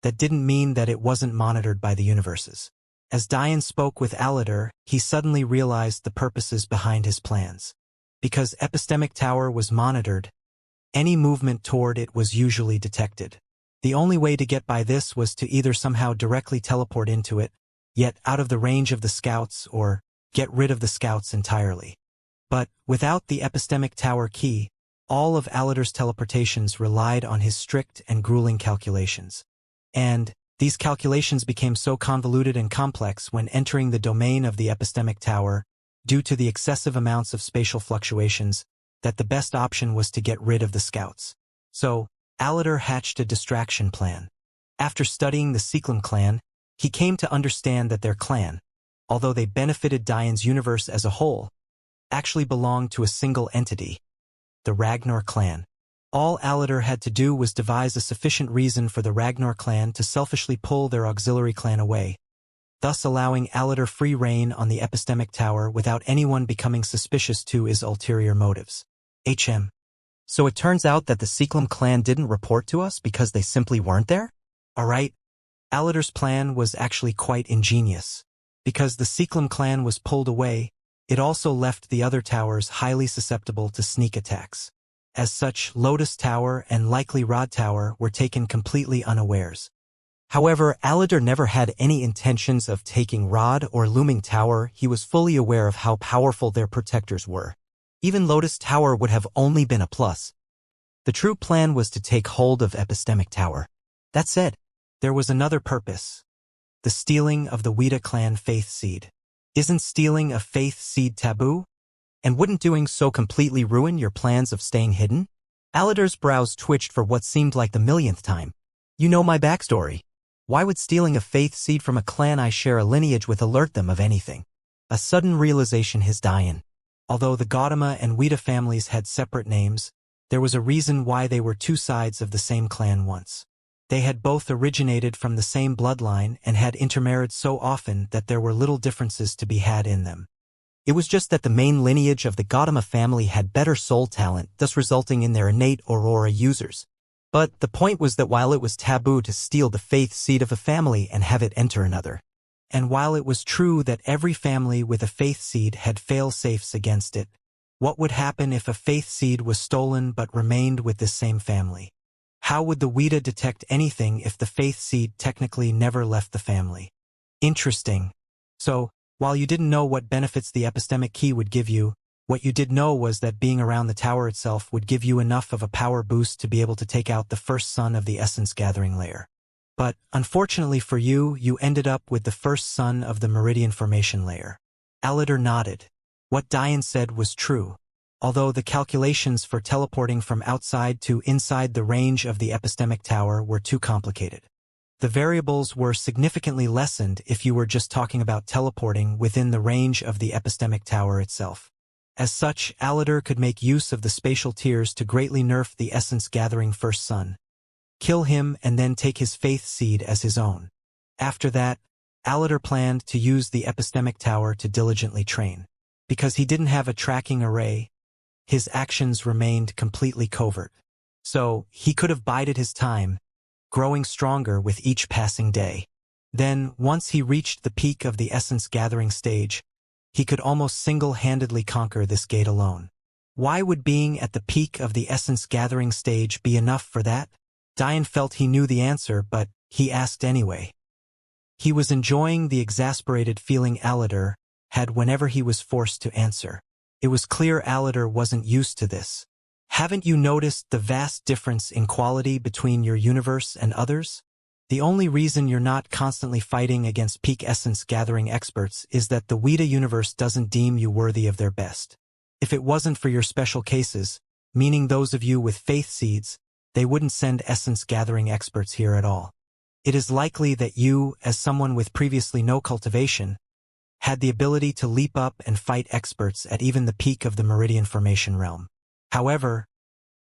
that didn't mean that it wasn't monitored by the universes. As Dian spoke with Alatar, he suddenly realized the purposes behind his plans. Because epistemic tower was monitored, any movement toward it was usually detected. The only way to get by this was to either somehow directly teleport into it, yet out of the range of the scouts, or get rid of the scouts entirely. But, without the epistemic tower key, all of Alatar's teleportations relied on his strict and grueling calculations. And these calculations became so convoluted and complex when entering the domain of the epistemic tower, due to the excessive amounts of spatial fluctuations, that the best option was to get rid of the scouts. So, Alatar hatched a distraction plan. After studying the Seeklim clan, he came to understand that their clan, although they benefited Dian's universe as a whole, actually belonged to a single entity, the Ragnar clan. All Alatar had to do was devise a sufficient reason for the Ragnar clan to selfishly pull their auxiliary clan away, thus allowing Alatar free reign on the epistemic tower without anyone becoming suspicious to his ulterior motives. So it turns out that the Seeklim clan didn't report to us because they simply weren't there? Alright, Alatar's plan was actually quite ingenious. Because the Seeklim clan was pulled away, it also left the other towers highly susceptible to sneak attacks. As such, Lotus Tower and likely Rod Tower were taken completely unawares. However, Alatar never had any intentions of taking Rod or Looming Tower. He was fully aware of how powerful their protectors were. Even Lotus Tower would have only been a plus. The true plan was to take hold of Epistemic Tower. That said, there was another purpose. The stealing of the Weta clan faith seed. Isn't stealing a faith seed taboo? And wouldn't doing so completely ruin your plans of staying hidden? Alatar's brows twitched for what seemed like the millionth time. You know my backstory. Why would stealing a faith seed from a clan I share a lineage with alert them of anything? A sudden realization hit Dian. Although the Gautama and Weta families had separate names, there was a reason why they were two sides of the same clan once. They had both originated from the same bloodline and had intermarried so often that there were little differences to be had in them. It was just that the main lineage of the Gautama family had better soul talent, thus resulting in their innate aurora users. But the point was that while it was taboo to steal the faith seed of a family and have it enter another, and while it was true that every family with a faith seed had fail-safes against it, what would happen if a faith seed was stolen but remained with this same family? How would the Weta detect anything if the faith seed technically never left the family? Interesting. So, while you didn't know what benefits the epistemic key would give you, what you did know was that being around the tower itself would give you enough of a power boost to be able to take out the first son of the essence gathering layer. But, unfortunately for you, you ended up with the first son of the meridian formation layer. Alatar nodded. What Dian said was true. Although the calculations for teleporting from outside to inside the range of the epistemic tower were too complicated. The variables were significantly lessened if you were just talking about teleporting within the range of the epistemic tower itself. As such, Alatar could make use of the spatial tiers to greatly nerf the essence-gathering first son, kill him, and then take his faith seed as his own. After that, Alatar planned to use the epistemic tower to diligently train. Because he didn't have a tracking array, his actions remained completely covert. So, he could have bided his time, growing stronger with each passing day. Then, once he reached the peak of the essence-gathering stage, he could almost single-handedly conquer this gate alone. Why would being at the peak of the essence-gathering stage be enough for that? Dian felt he knew the answer, but he asked anyway. He was enjoying the exasperated feeling Alatar had whenever he was forced to answer. It was clear Aladar wasn't used to this. Haven't you noticed the vast difference in quality between your universe and others? The only reason you're not constantly fighting against peak essence gathering experts is that the Weta universe doesn't deem you worthy of their best. If it wasn't for your special cases, meaning those of you with faith seeds, they wouldn't send essence gathering experts here at all. It is likely that you, as someone with previously no cultivation, had the ability to leap up and fight experts at even the peak of the Meridian Formation realm. However,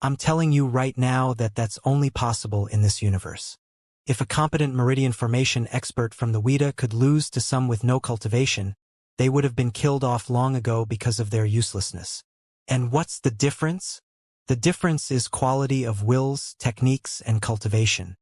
I'm telling you right now that that's only possible in this universe. If a competent Meridian Formation expert from the Weta could lose to some with no cultivation, they would have been killed off long ago because of their uselessness. And what's the difference? The difference is quality of wills, techniques, and cultivation.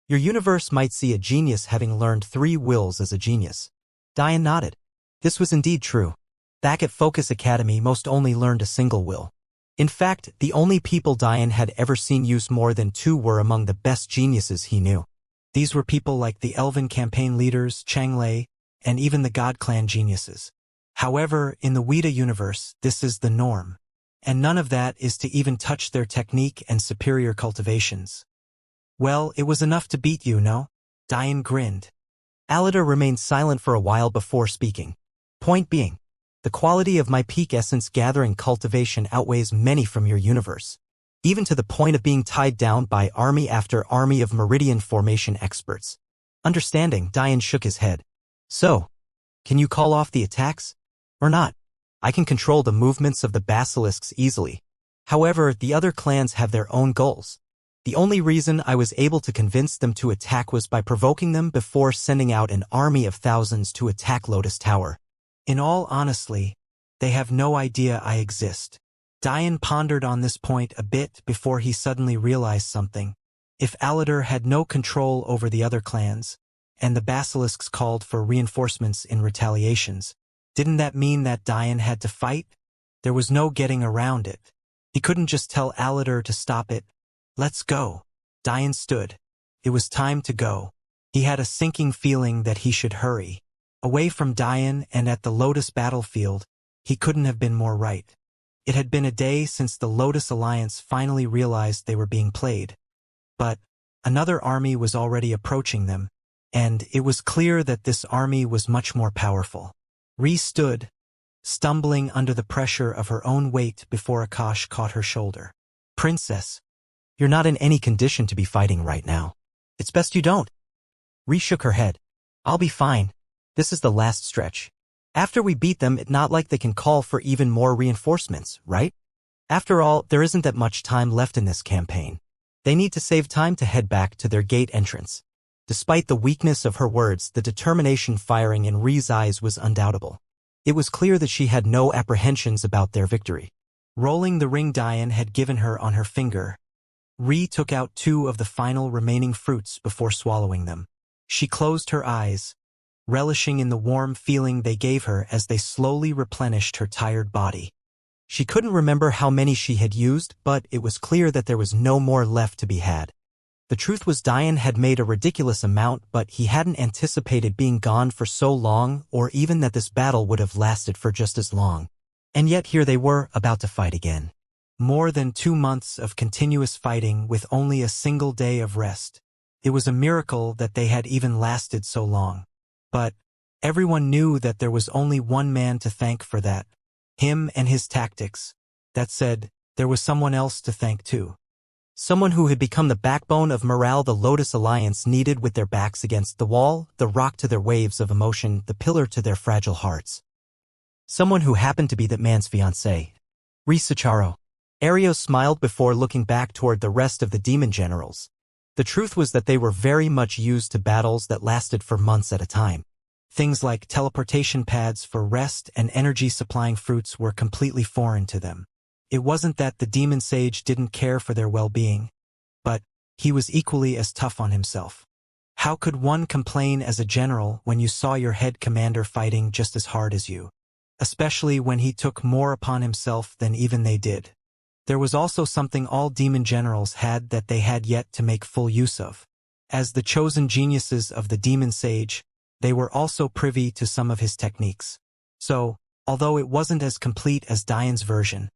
Your universe might see a genius having learned 3 wills as a genius. Diane nodded. This was indeed true. Back at Focus Academy, most only learned a single will. In fact, the only people Diane had ever seen use more than 2 were among the best geniuses he knew. These were people like the Elven campaign leaders, Xianxia, and even the God Clan geniuses. However, in the Weta universe, this is the norm. And none of that is to even touch their technique and superior cultivations. Well, it was enough to beat you, no? Diane grinned. Aladar remained silent for a while before speaking. Point being, the quality of my peak essence gathering cultivation outweighs many from your universe, even to the point of being tied down by army after army of Meridian Formation experts. Understanding, Diane shook his head. So, can you call off the attacks? Or not? I can control the movements of the basilisks easily. However, the other clans have their own goals. The only reason I was able to convince them to attack was by provoking them before sending out an army of thousands to attack Lotus Tower. In all honesty, they have no idea I exist. Diane pondered on this point a bit before he suddenly realized something. If Aladar had no control over the other clans, and the basilisks called for reinforcements in retaliations, didn't that mean that Diane had to fight? There was no getting around it. He couldn't just tell Aladar to stop it. Let's go. Diane stood. It was time to go. He had a sinking feeling that he should hurry. Away from Diane and at the Lotus battlefield, he couldn't have been more right. It had been a day since the Lotus Alliance finally realized they were being played. But another army was already approaching them, and it was clear that this army was much more powerful. Ree stood, stumbling under the pressure of her own weight before Akash caught her shoulder. Princess, you're not in any condition to be fighting right now. It's best you don't. Ree shook her head. I'll be fine. This is the last stretch. After we beat them, it's not like they can call for even more reinforcements, right? After all, there isn't that much time left in this campaign. They need to save time to head back to their gate entrance. Despite the weakness of her words, the determination firing in Ree's eyes was undoubtable. It was clear that she had no apprehensions about their victory. Rolling the ring Diane had given her on her finger, Ree took out 2 of the final remaining fruits before swallowing them. She closed her eyes, relishing in the warm feeling they gave her as they slowly replenished her tired body. She couldn't remember how many she had used, but it was clear that there was no more left to be had. The truth was Diane had made a ridiculous amount, but he hadn't anticipated being gone for so long, or even that this battle would have lasted for just as long. And yet here they were, about to fight again. More than 2 months of continuous fighting with only a single day of rest. It was a miracle that they had even lasted so long. But everyone knew that there was only one man to thank for that. Him and his tactics. That said, there was someone else to thank too. Someone who had become the backbone of morale the Lotus Alliance needed, with their backs against the wall, the rock to their waves of emotion, the pillar to their fragile hearts. Someone who happened to be that man's fiancée. Risucharo. Ario smiled before looking back toward the rest of the demon generals. The truth was that they were very much used to battles that lasted for months at a time. Things like teleportation pads for rest and energy-supplying fruits were completely foreign to them. It wasn't that the demon sage didn't care for their well-being, but he was equally as tough on himself. How could one complain as a general when you saw your head commander fighting just as hard as you? Especially when he took more upon himself than even they did. There was also something all demon generals had that they had yet to make full use of. As the chosen geniuses of the demon sage, they were also privy to some of his techniques. So, although it wasn't as complete as Diane's version,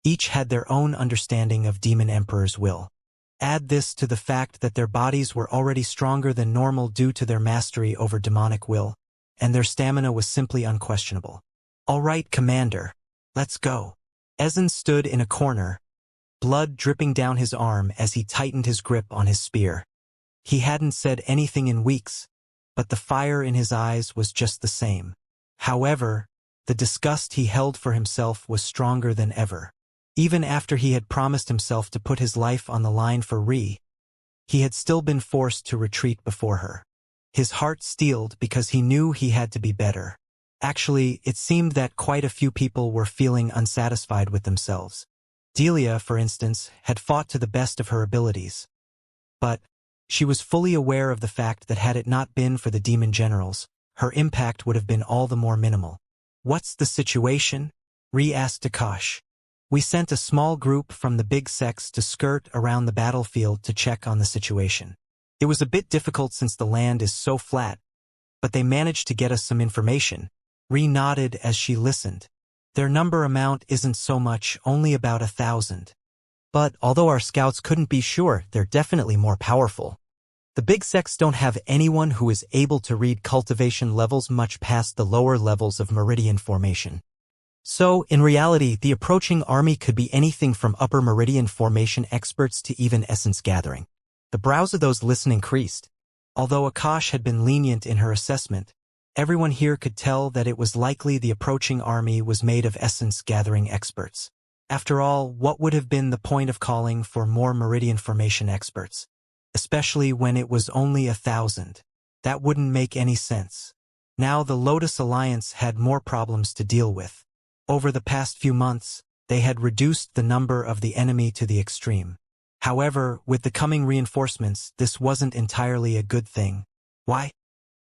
each had their own understanding of Demon Emperor's will. Add this to the fact that their bodies were already stronger than normal due to their mastery over demonic will, and their stamina was simply unquestionable. All right, Commander, let's go. Ezen stood in a corner, blood dripping down his arm as he tightened his grip on his spear. He hadn't said anything in weeks, but the fire in his eyes was just the same. However, the disgust he held for himself was stronger than ever. Even after he had promised himself to put his life on the line for Ri, he had still been forced to retreat before her. His heart steeled because he knew he had to be better. Actually, it seemed that quite a few people were feeling unsatisfied with themselves. Delia, for instance, had fought to the best of her abilities. But she was fully aware of the fact that had it not been for the demon generals, her impact would have been all the more minimal. "What's the situation?" Ri asked Akash. "We sent a small group from the big sects to skirt around the battlefield to check on the situation. It was a bit difficult since the land is so flat, but they managed to get us some information." Ri nodded as she listened. "Their number amount isn't so much, only about 1,000. But although our scouts couldn't be sure, they're definitely more powerful. The big sects don't have anyone who is able to read cultivation levels much past the lower levels of meridian formation. So, in reality, the approaching army could be anything from upper meridian formation experts to even essence gathering." The brows of those listening creased. Although Akash had been lenient in her assessment, everyone here could tell that it was likely the approaching army was made of essence gathering experts. After all, what would have been the point of calling for more meridian formation experts? Especially when it was only 1,000. That wouldn't make any sense. Now the Lotus Alliance had more problems to deal with. Over the past few months, they had reduced the number of the enemy to the extreme. However, with the coming reinforcements, this wasn't entirely a good thing. Why?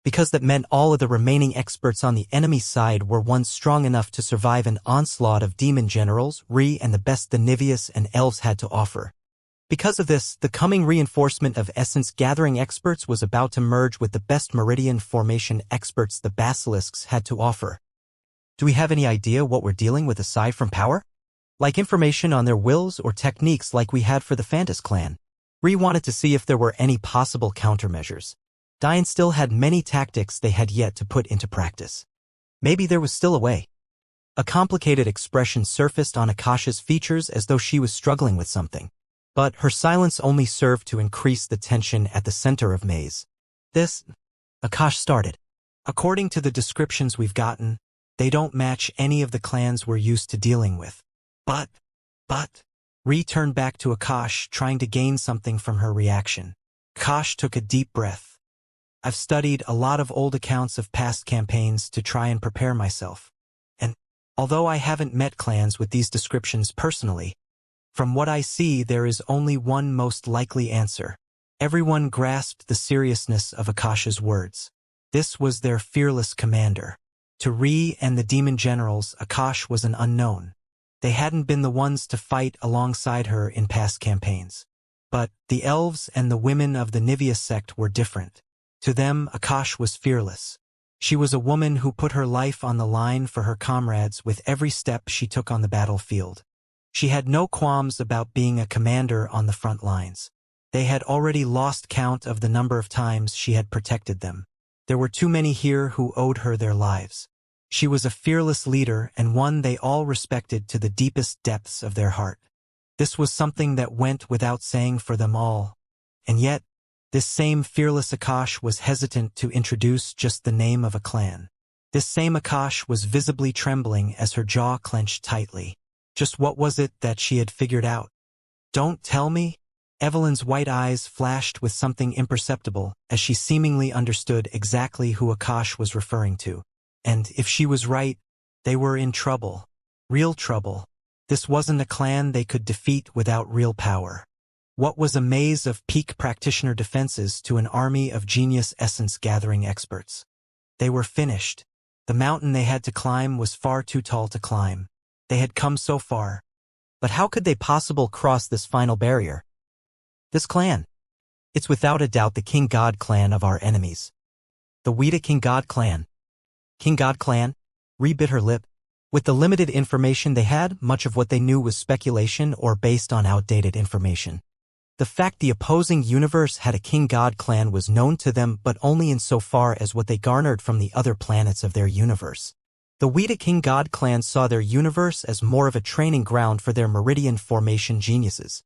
Because that meant all of the remaining experts on the enemy side were ones strong enough to survive an onslaught of demon generals, Ri, and the best the Niveus and elves had to offer. Because of this, the coming reinforcement of essence gathering experts was about to merge with the best meridian formation experts the basilisks had to offer. Do we have any idea what we're dealing with aside from power? Like information on their wills or techniques like we had for the Phantas clan? Ri wanted to see if there were any possible countermeasures. Diane still had many tactics they had yet to put into practice. Maybe there was still a way. A complicated expression surfaced on Akasha's features as though she was struggling with something. But her silence only served to increase the tension at the center of Maze. "This," Akash started. "According to the descriptions we've gotten, they don't match any of the clans we're used to dealing with. But, Ri turned back to Akash, trying to gain something from her reaction. Akash took a deep breath. "I've studied a lot of old accounts of past campaigns to try and prepare myself. And, although I haven't met clans with these descriptions personally, from what I see there is only one most likely answer." Everyone grasped the seriousness of Akasha's words. This was their fearless commander. To Ri and the demon generals, Akash was an unknown. They hadn't been the ones to fight alongside her in past campaigns. But the elves and the women of the Niveus sect were different. To them, Akash was fearless. She was a woman who put her life on the line for her comrades with every step she took on the battlefield. She had no qualms about being a commander on the front lines. They had already lost count of the number of times she had protected them. There were too many here who owed her their lives. She was a fearless leader and one they all respected to the deepest depths of their heart. This was something that went without saying for them all. And yet, this same fearless Akash was hesitant to introduce just the name of a clan. This same Akash was visibly trembling as her jaw clenched tightly. Just what was it that she had figured out? "Don't tell me?" Evelyn's white eyes flashed with something imperceptible as she seemingly understood exactly who Akash was referring to. And if she was right, they were in trouble. Real trouble. This wasn't a clan they could defeat without real power. What was a maze of peak practitioner defenses to an army of genius essence-gathering experts? They were finished. The mountain they had to climb was far too tall to climb. They had come so far. But how could they possibly cross this final barrier? This clan. It's without a doubt the King God clan of our enemies. The Weta King God clan. King God clan? Ri bit her lip. With the limited information they had, much of what they knew was speculation or based on outdated information. The fact the opposing universe had a king-god clan was known to them, but only insofar as what they garnered from the other planets of their universe. The Wuxia king-god clan saw their universe as more of a training ground for their meridian formation geniuses.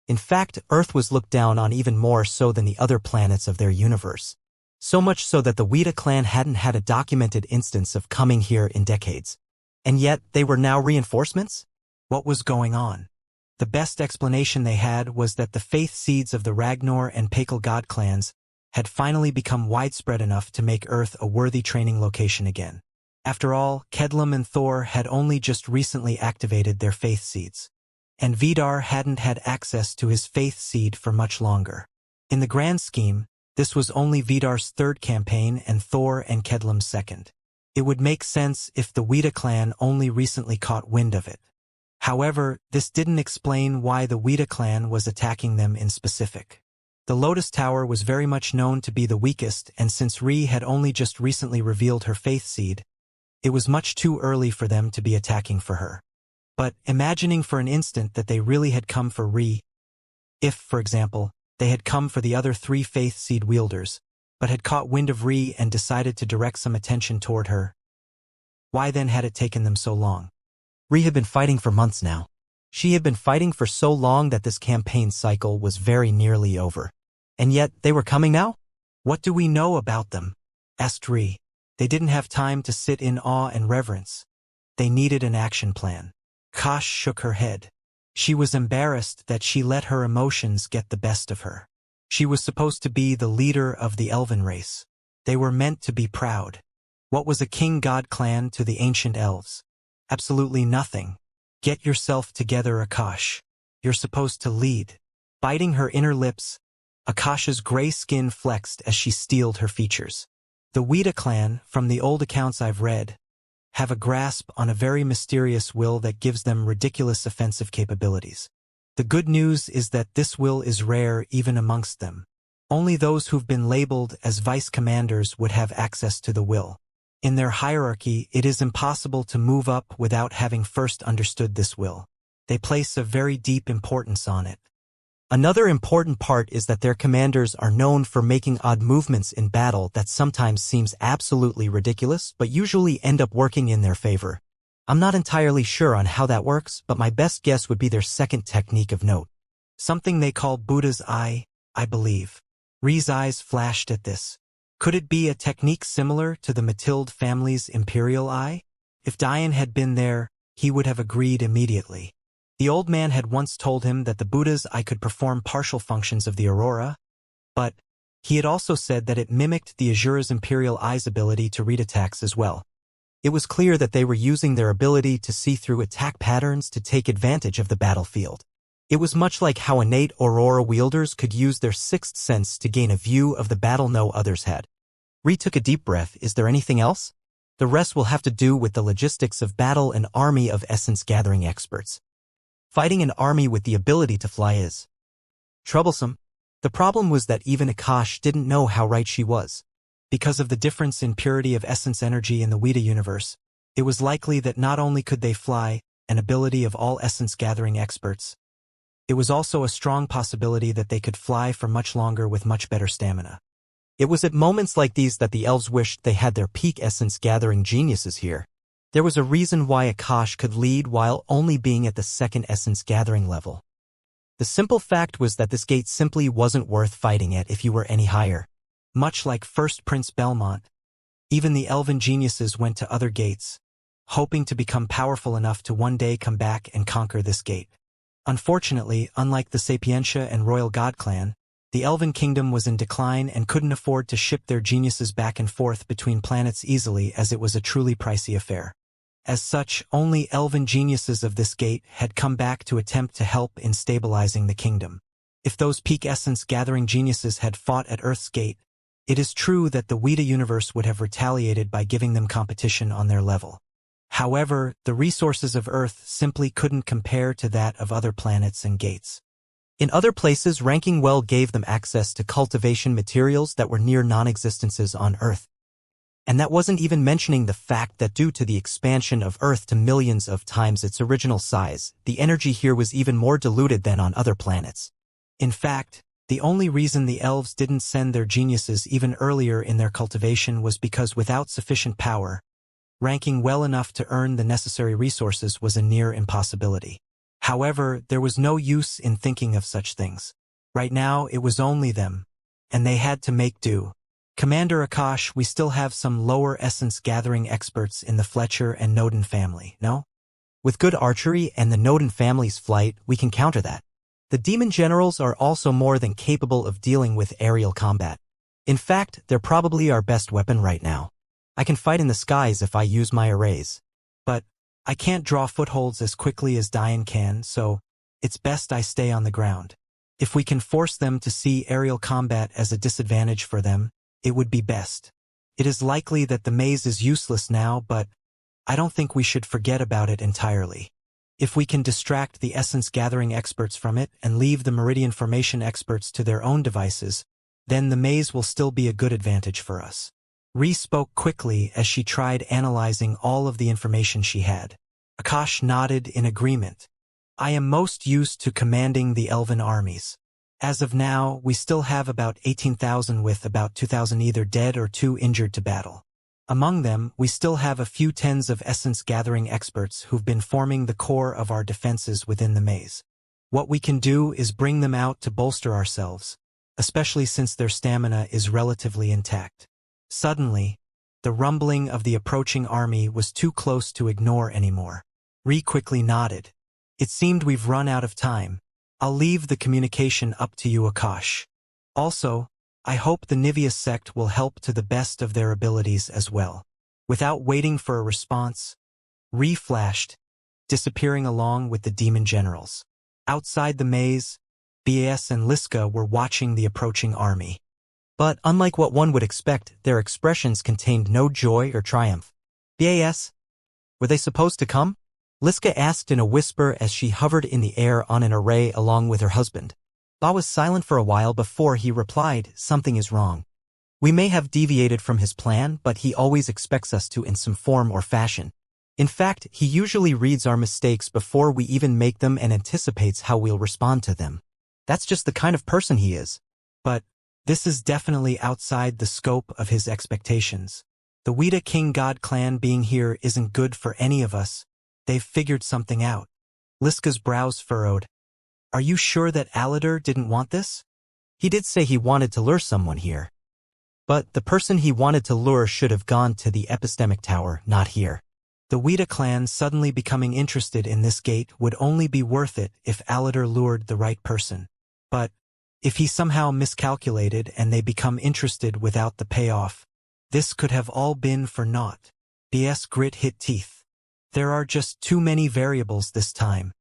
In fact, Earth was looked down on even more so than the other planets of their universe. So much so that the Wuxia clan hadn't had a documented instance of coming here in decades. And yet, they were now reinforcements? What was going on? The best explanation they had was that the faith seeds of the Ragnar and Pakal god clans had finally become widespread enough to make Earth a worthy training location again. After all, Kedlum and Thor had only just recently activated their faith seeds. And Vidar hadn't had access to his faith seed for much longer. In the grand scheme, this was only Vidar's third campaign and Thor and Kedlum's second. It would make sense if the Wuxia clan only recently caught wind of it. However, this didn't explain why the Wuxia clan was attacking them in specific. The Lotus Tower was very much known to be the weakest, and since Ri had only just recently revealed her faith seed, it was much too early for them to be attacking for her. But imagining for an instant that they really had come for Ri, if, for example, they had come for the other 3 faith seed wielders, but had caught wind of Ri and decided to direct some attention toward her, why then had it taken them so long? Ri had been fighting for months now. She had been fighting for so long that this campaign cycle was very nearly over. And yet, they were coming now? What do we know about them? Asked Ri. They didn't have time to sit in awe and reverence. They needed an action plan. Kosh shook her head. She was embarrassed that she let her emotions get the best of her. She was supposed to be the leader of the elven race. They were meant to be proud. What was a king-god clan to the ancient elves? Absolutely nothing. Get yourself together, Akash. You're supposed to lead. Biting her inner lips, Akash's gray skin flexed as she steeled her features. The Wuxia clan, from the old accounts I've read, have a grasp on a very mysterious will that gives them ridiculous offensive capabilities. The good news is that this will is rare even amongst them. Only those who've been labeled as vice commanders would have access to the will. In their hierarchy, it is impossible to move up without having first understood this will. They place a very deep importance on it. Another important part is that their commanders are known for making odd movements in battle that sometimes seems absolutely ridiculous but usually end up working in their favor. I'm not entirely sure on how that works, but my best guess would be their second technique of note. Something they call Buddha's eye, I believe. Ri's eyes flashed at this. Could it be a technique similar to the Matilde family's imperial eye? If Diane had been there, he would have agreed immediately. The old man had once told him that the Buddha's eye could perform partial functions of the aurora, but he had also said that it mimicked the Azura's imperial eye's ability to read attacks as well. It was clear that they were using their ability to see through attack patterns to take advantage of the battlefield. It was much like how innate aurora wielders could use their sixth sense to gain a view of the battle no others had. Ri took a deep breath. Is there anything else? The rest will have to do with the logistics of battle. An army of essence-gathering experts. Fighting an army with the ability to fly is troublesome. The problem was that even Akash didn't know how right she was. Because of the difference in purity of essence energy in the Wuxia universe, it was likely that not only could they fly, an ability of all essence-gathering experts, it was also a strong possibility that they could fly for much longer with much better stamina. It was at moments like these that the elves wished they had their peak essence-gathering geniuses here. There was a reason why Akash could lead while only being at the second essence-gathering level. The simple fact was that this gate simply wasn't worth fighting at if you were any higher. Much like first Prince Belmont, even the elven geniuses went to other gates, hoping to become powerful enough to one day come back and conquer this gate. Unfortunately, unlike the Sapientia and Royal God Clan, the Elven Kingdom was in decline and couldn't afford to ship their geniuses back and forth between planets easily, as it was a truly pricey affair. As such, only elven geniuses of this gate had come back to attempt to help in stabilizing the kingdom. If those peak essence-gathering geniuses had fought at Earth's gate, it is true that the Wuxia universe would have retaliated by giving them competition on their level. However, the resources of Earth simply couldn't compare to that of other planets and gates. In other places, ranking well gave them access to cultivation materials that were near non-existences on Earth. And that wasn't even mentioning the fact that due to the expansion of Earth to millions of times its original size, the energy here was even more diluted than on other planets. In fact, the only reason the elves didn't send their geniuses even earlier in their cultivation was because without sufficient power, ranking well enough to earn the necessary resources was a near impossibility. However, there was no use in thinking of such things. Right now, it was only them, and they had to make do. Commander Akash, we still have some lower essence gathering experts in the Fletcher and Noden family, no? With good archery and the Noden family's flight, we can counter that. The demon generals are also more than capable of dealing with aerial combat. In fact, they're probably our best weapon right now. I can fight in the skies if I use my arrays. But I can't draw footholds as quickly as Diane can, so it's best I stay on the ground. If we can force them to see aerial combat as a disadvantage for them, it would be best. It is likely that the maze is useless now, but I don't think we should forget about it entirely. If we can distract the essence-gathering experts from it and leave the meridian formation experts to their own devices, then the maze will still be a good advantage for us. Ree spoke quickly as she tried analyzing all of the information she had. Akash nodded in agreement. I am most used to commanding the elven armies. As of now, we still have about 18,000 with about 2,000 either dead or too injured to battle. Among them, we still have a few tens of essence-gathering experts who've been forming the core of our defenses within the maze. What we can do is bring them out to bolster ourselves, especially since their stamina is relatively intact. Suddenly, the rumbling of the approaching army was too close to ignore anymore. Ree quickly nodded. It seemed we've run out of time. I'll leave the communication up to you, Akash. Also, I hope the Nivea sect will help to the best of their abilities as well. Without waiting for a response, Ree flashed, disappearing along with the demon generals. Outside the maze, BAS and Liska were watching the approaching army. But unlike what one would expect, their expressions contained no joy or triumph. BAS? Were they supposed to come? Liska asked in a whisper as she hovered in the air on an array along with her husband. Ba was silent for a while before he replied, something is wrong. We may have deviated from his plan, but he always expects us to in some form or fashion. In fact, he usually reads our mistakes before we even make them and anticipates how we'll respond to them. That's just the kind of person he is. But this is definitely outside the scope of his expectations. The Weta King God clan being here isn't good for any of us. They've figured something out. Liska's brows furrowed. Are you sure that Aladar didn't want this? He did say he wanted to lure someone here. But the person he wanted to lure should have gone to the epistemic tower, not here. The Weta clan suddenly becoming interested in this gate would only be worth it if Aladar lured the right person. But if he somehow miscalculated and they become interested without the payoff, this could have all been for naught. BS grit hit teeth. There are just too many variables this time.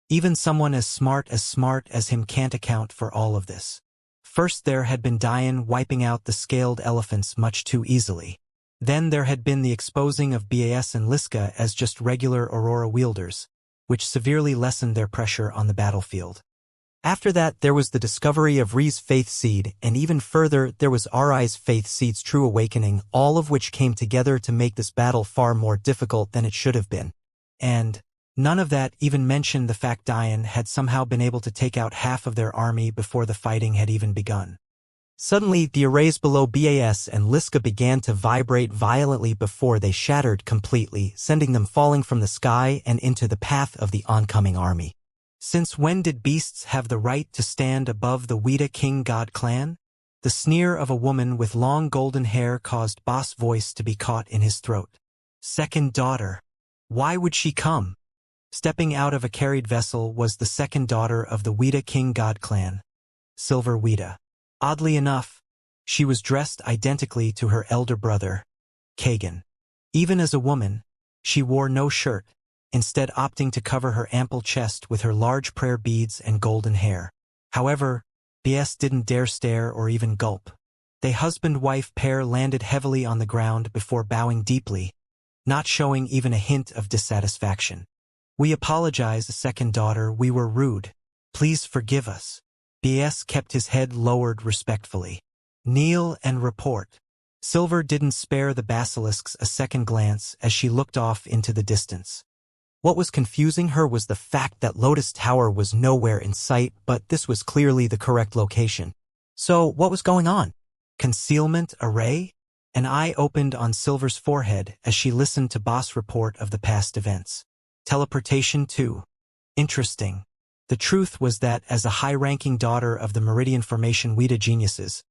Even someone as smart as him can't account for all of this. First there had been Diane wiping out the scaled elephants much too easily. Then there had been the exposing of BAS and Liska as just regular Aurora wielders, which severely lessened their pressure on the battlefield. After that, there was the discovery of Ree's Faith Seed, and even further, there was Ri's Faith Seed's true awakening, all of which came together to make this battle far more difficult than it should have been. And none of that even mentioned the fact Diane had somehow been able to take out half of their army before the fighting had even begun. Suddenly, the arrays below BAS and Liska began to vibrate violently before they shattered completely, sending them falling from the sky and into the path of the oncoming army. Since when did beasts have the right to stand above the Weta King God clan? The sneer of a woman with long golden hair caused Boss' voice to be caught in his throat. Second daughter. Why would she come? Stepping out of a carried vessel was the second daughter of the Weta King God clan, Silver Weta. Oddly enough, she was dressed identically to her elder brother, Kagan. Even as a woman, she wore no shirt, instead opting to cover her ample chest with her large prayer beads and golden hair. However, BS didn't dare stare or even gulp. The husband-wife pair landed heavily on the ground before bowing deeply, not showing even a hint of dissatisfaction. We apologize, second daughter, we were rude. Please forgive us. BS kept his head lowered respectfully. Kneel and report. Silver didn't spare the basilisks a second glance as she looked off into the distance. What was confusing her was the fact that Lotus Tower was nowhere in sight, but this was clearly the correct location. So, what was going on? Concealment array? An eye opened on Silver's forehead as she listened to Boss' report of the past events. Teleportation too. Interesting. The truth was that as a high-ranking daughter of the Meridian Formation Weta geniuses,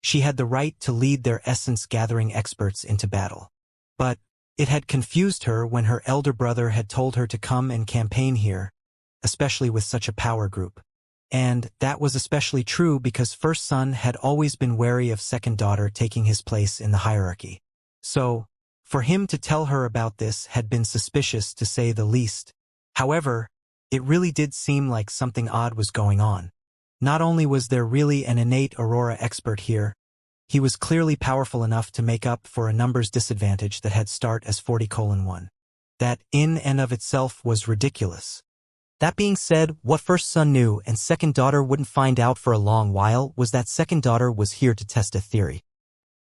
she had the right to lead their essence-gathering experts into battle. But it had confused her when her elder brother had told her to come and campaign here, especially with such a power group. And that was especially true because first son had always been wary of second daughter taking his place in the hierarchy. So, for him to tell her about this had been suspicious to say the least. However, it really did seem like something odd was going on. Not only was there really an innate Aurora expert here, he was clearly powerful enough to make up for a numbers disadvantage that had start as 40:1. That in and of itself was ridiculous. That being said, what first son knew and second daughter wouldn't find out for a long while was that second daughter was here to test a theory.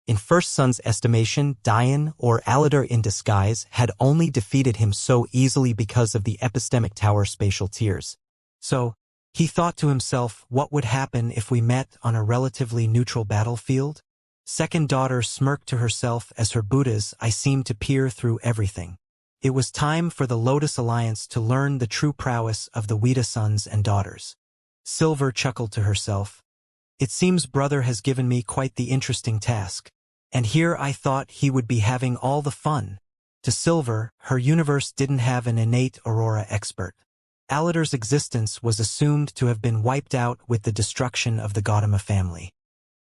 In first son's estimation, Dian, or Aladar in disguise, had only defeated him so easily because of the epistemic tower spatial tiers. So, he thought to himself, what would happen if we met on a relatively neutral battlefield? Second daughter smirked to herself as her Buddha's eye seemed to peer through everything. It was time for the Lotus Alliance to learn the true prowess of the Weta sons and daughters. Silver chuckled to herself. It seems brother has given me quite the interesting task. And here I thought he would be having all the fun. To Silver, her universe didn't have an innate Aurora expert. Aladar's existence was assumed to have been wiped out with the destruction of the Gautama family.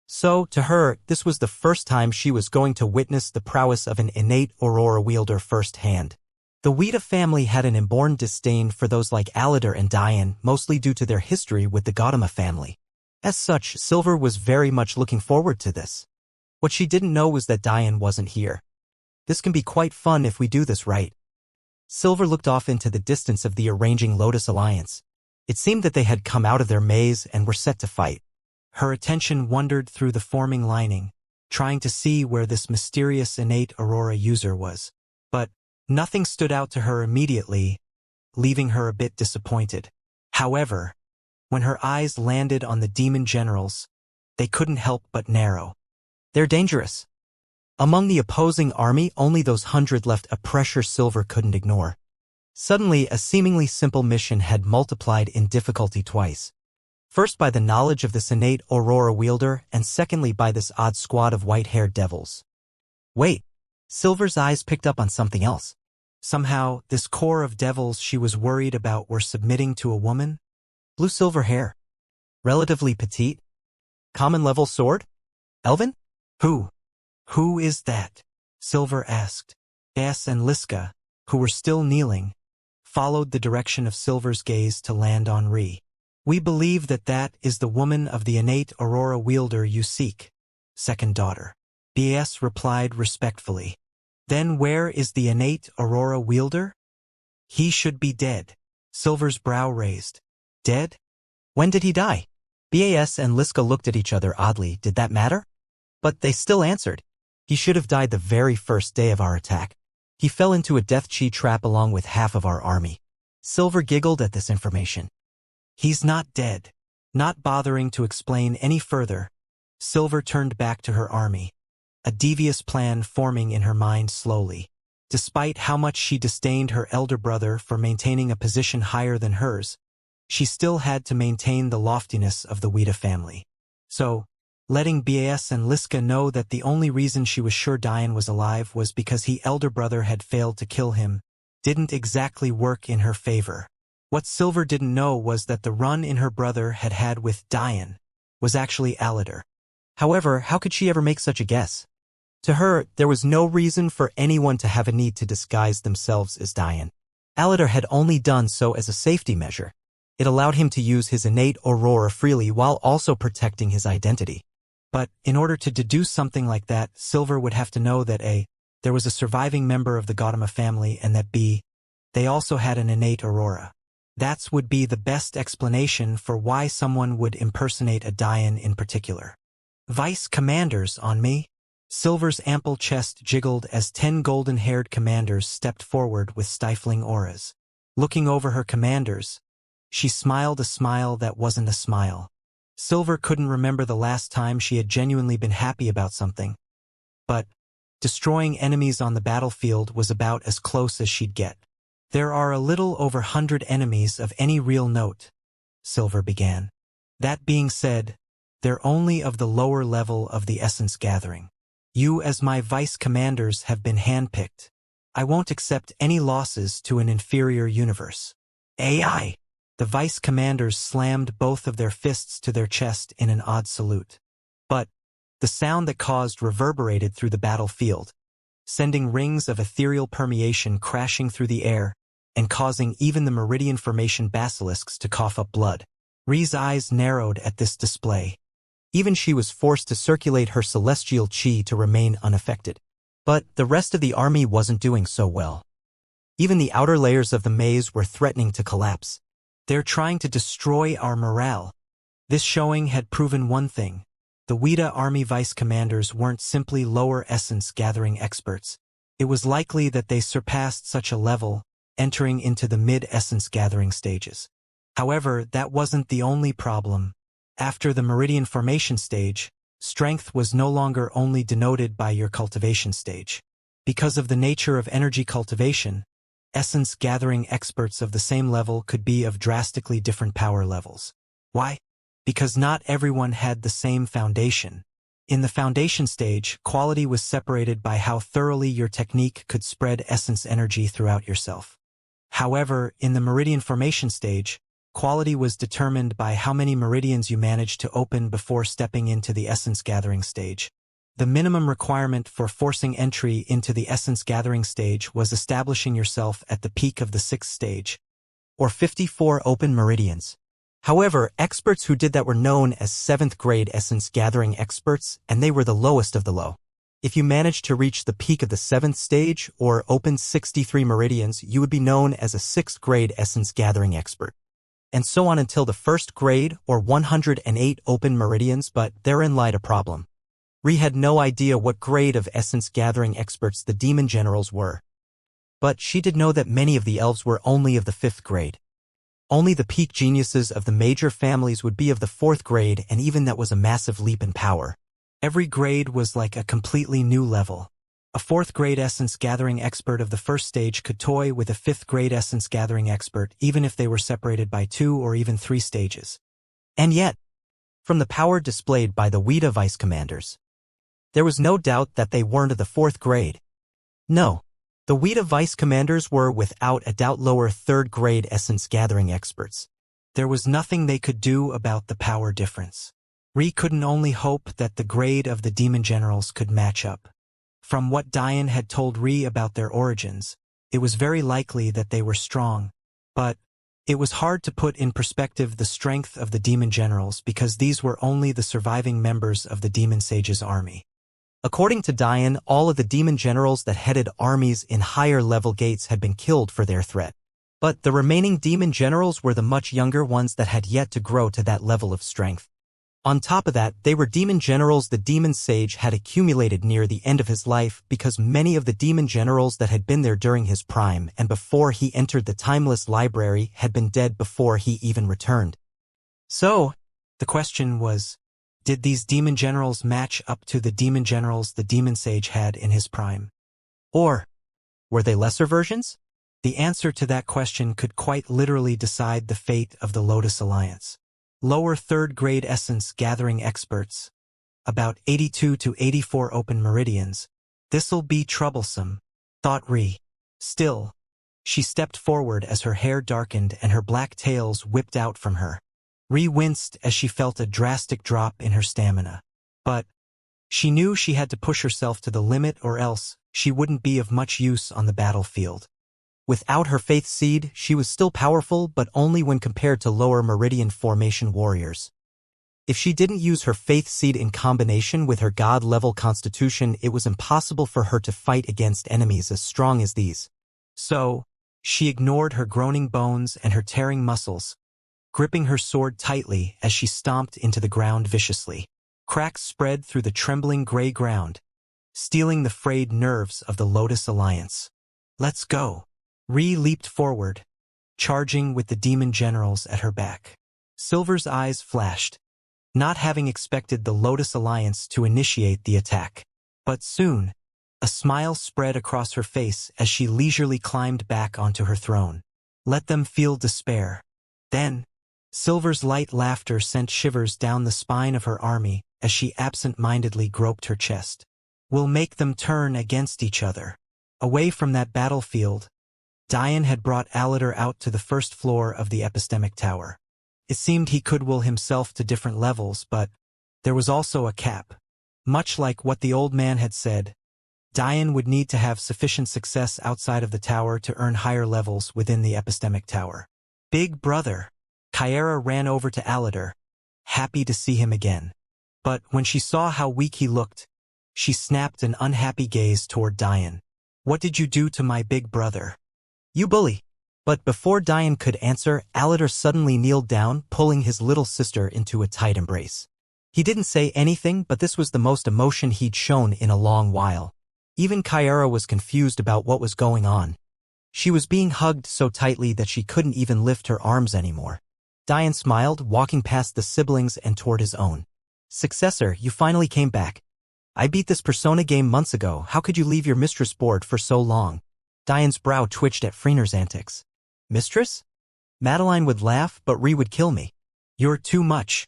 So, to her, this was the first time she was going to witness the prowess of an innate Aurora wielder firsthand. The Weta family had an inborn disdain for those like Aladar and Dian, mostly due to their history with the Gautama family. As such, Silver was very much looking forward to this. What she didn't know was that Dian wasn't here. This can be quite fun if we do this right. Silver looked off into the distance of the arranging Lotus Alliance. It seemed that they had come out of their maze and were set to fight. Her attention wandered through the forming lining, trying to see where this mysterious innate Aurora user was. But nothing stood out to her immediately, leaving her a bit disappointed. However, when her eyes landed on the demon generals, they couldn't help but narrow. They're dangerous. Among the opposing army, only those 100 left a pressure Silver couldn't ignore. Suddenly, a seemingly simple mission had multiplied in difficulty twice. First by the knowledge of this innate Aurora wielder, and secondly by this odd squad of white-haired devils. Wait, Silver's eyes picked up on something else. Somehow, this core of devils she was worried about were submitting to a woman? Blue-silver hair. Relatively petite. Common-level sword? Elven? Who is that? Silver asked. Bass and Liska, who were still kneeling, followed the direction of Silver's gaze to land on Ri. We believe that that is the woman of the innate Aurora wielder you seek, second daughter. Bass replied respectfully. Then where is the innate Aurora wielder? He should be dead. Silver's brow raised. Dead? When did he die? Bass and Liska looked at each other oddly. Did that matter? But they still answered. He should have died the very first day of our attack. He fell into a death chi trap along with half of our army. Silver giggled at this information. He's not dead. Not bothering to explain any further, Silver turned back to her army, a devious plan forming in her mind slowly. Despite how much she disdained her elder brother for maintaining a position higher than hers, she still had to maintain the loftiness of the Weta family. So, letting Bass and Liska know that the only reason she was sure Dian was alive was because he elder brother had failed to kill him, didn't exactly work in her favor. What Silver didn't know was that the run in her brother had had with Dian was actually Aladar. However, how could she ever make such a guess? To her, there was no reason for anyone to have a need to disguise themselves as Dian. Aladar had only done so as a safety measure. It allowed him to use his innate Aurora freely while also protecting his identity. But in order to deduce something like that, Silver would have to know that A, there was a surviving member of the Gautama family, and that B, they also had an innate Aurora. That would be the best explanation for why someone would impersonate a Dian in particular. Vice commanders on me? Silver's ample chest jiggled as 10 golden-haired commanders stepped forward with stifling auras. Looking over her commanders, she smiled a smile that wasn't a smile. Silver couldn't remember the last time she had genuinely been happy about something. But destroying enemies on the battlefield was about as close as she'd get. There are a little over 100 enemies of any real note, Silver began. That being said, they're only of the lower level of the essence gathering. You as my vice commanders have been handpicked. I won't accept any losses to an inferior universe. AI! The vice commanders slammed both of their fists to their chest in an odd salute. But the sound that caused reverberated through the battlefield, sending rings of ethereal permeation crashing through the air and causing even the meridian formation basilisks to cough up blood. Ri's eyes narrowed at this display. Even she was forced to circulate her celestial chi to remain unaffected. But the rest of the army wasn't doing so well. Even the outer layers of the maze were threatening to collapse. They're trying to destroy our morale. This showing had proven one thing. The Weta army vice commanders weren't simply lower essence gathering experts. It was likely that they surpassed such a level, entering into the mid-essence gathering stages. However, that wasn't the only problem. After the meridian formation stage, strength was no longer only denoted by your cultivation stage. Because of the nature of energy cultivation, essence gathering experts of the same level could be of drastically different power levels. Why? Because not everyone had the same foundation. In the foundation stage, quality was separated by how thoroughly your technique could spread essence energy throughout yourself. However, in the meridian formation stage, quality was determined by how many meridians you managed to open before stepping into the essence gathering stage. The minimum requirement for forcing entry into the essence gathering stage was establishing yourself at the peak of the 6th stage, or 54 open meridians. However, experts who did that were known as 7th grade essence gathering experts, and they were the lowest of the low. If you managed to reach the peak of the 7th stage, or open 63 meridians, you would be known as a 6th grade essence gathering expert. And so on until the 1st grade, or 108 open meridians, but therein lied a problem. Ri had no idea what grade of essence gathering experts the demon generals were. But she did know that many of the elves were only of the 5th grade. Only the peak geniuses of the major families would be of the 4th grade, and even that was a massive leap in power. Every grade was like a completely new level. A 4th grade essence gathering expert of the 1st stage could toy with a 5th grade essence gathering expert even if they were separated by 2 or even 3 stages. And yet, from the power displayed by the Weta vice commanders, there was no doubt that they weren't of the 4th grade. No, the Weta vice commanders were without a doubt lower 3rd grade essence gathering experts. There was nothing they could do about the power difference. Ri couldn't only hope that the grade of the demon generals could match up. From what Diane had told Ri about their origins, it was very likely that they were strong. But it was hard to put in perspective the strength of the demon generals because these were only the surviving members of the demon sage's army. According to Diane, all of the demon generals that headed armies in higher level gates had been killed for their threat. But the remaining demon generals were the much younger ones that had yet to grow to that level of strength. On top of that, they were demon generals the demon sage had accumulated near the end of his life because many of the demon generals that had been there during his prime and before he entered the timeless library had been dead before he even returned. So, the question was, did these demon generals match up to the demon generals the demon sage had in his prime? Or were they lesser versions? The answer to that question could quite literally decide the fate of the Lotus Alliance. Lower 3rd grade essence gathering experts, about 82 to 84 open meridians. This'll be troublesome, thought Ri. Still, she stepped forward as her hair darkened and her black tails whipped out from her. Ri winced as she felt a drastic drop in her stamina. But she knew she had to push herself to the limit or else she wouldn't be of much use on the battlefield. Without her faith seed, she was still powerful, but only when compared to lower meridian formation warriors. If she didn't use her faith seed in combination with her god-level constitution, it was impossible for her to fight against enemies as strong as these. So, she ignored her groaning bones and her tearing muscles, gripping her sword tightly as she stomped into the ground viciously. Cracks spread through the trembling gray ground, stealing the frayed nerves of the Lotus Alliance. Let's go. Ri leaped forward, charging with the demon generals at her back. Silver's eyes flashed, not having expected the Lotus Alliance to initiate the attack. But soon, a smile spread across her face as she leisurely climbed back onto her throne. Let them feel despair. Then, Silver's light laughter sent shivers down the spine of her army as she absent-mindedly groped her chest. We'll make them turn against each other. Away from that battlefield, Dian had brought Aladar out to the first floor of the epistemic tower. It seemed he could will himself to different levels, but there was also a cap. Much like what the old man had said, Dian would need to have sufficient success outside of the tower to earn higher levels within the epistemic tower. Big brother! Kyara ran over to Aladar, happy to see him again. But when she saw how weak he looked, she snapped an unhappy gaze toward Dian. What did you do to my big brother? You bully! But before Dian could answer, Aladar suddenly kneeled down, pulling his little sister into a tight embrace. He didn't say anything, but this was the most emotion he'd shown in a long while. Even Kyara was confused about what was going on. She was being hugged so tightly that she couldn't even lift her arms anymore. Dian smiled, walking past the siblings and toward his own. Successor, you finally came back. I beat this Persona game months ago. How could you leave your mistress bored for so long? Dian's brow twitched at Freener's antics. Mistress? Madeline would laugh, but Ri would kill me. You're too much.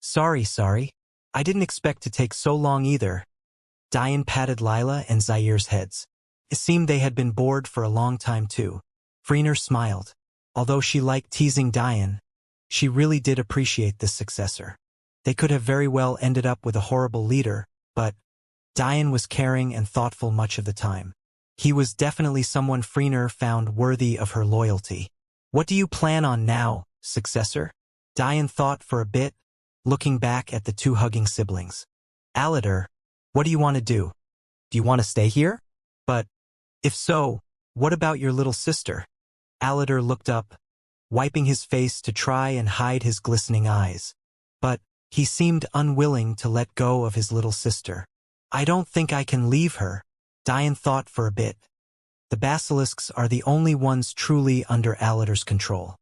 Sorry. I didn't expect to take so long either. Dian patted Lila and Zaire's heads. It seemed they had been bored for a long time too. Freener smiled. Although she liked teasing Dian, she really did appreciate this successor. They could have very well ended up with a horrible leader, but Dian was caring and thoughtful much of the time. He was definitely someone Freener found worthy of her loyalty. What do you plan on now, successor? Dian thought for a bit, looking back at the two hugging siblings. Aladar, what do you want to do? Do you want to stay here? But if so, what about your little sister? Aladar looked up, wiping his face to try and hide his glistening eyes. But he seemed unwilling to let go of his little sister. I don't think I can leave her. Dian thought for a bit. The basilisks are the only ones truly under Aladar's control.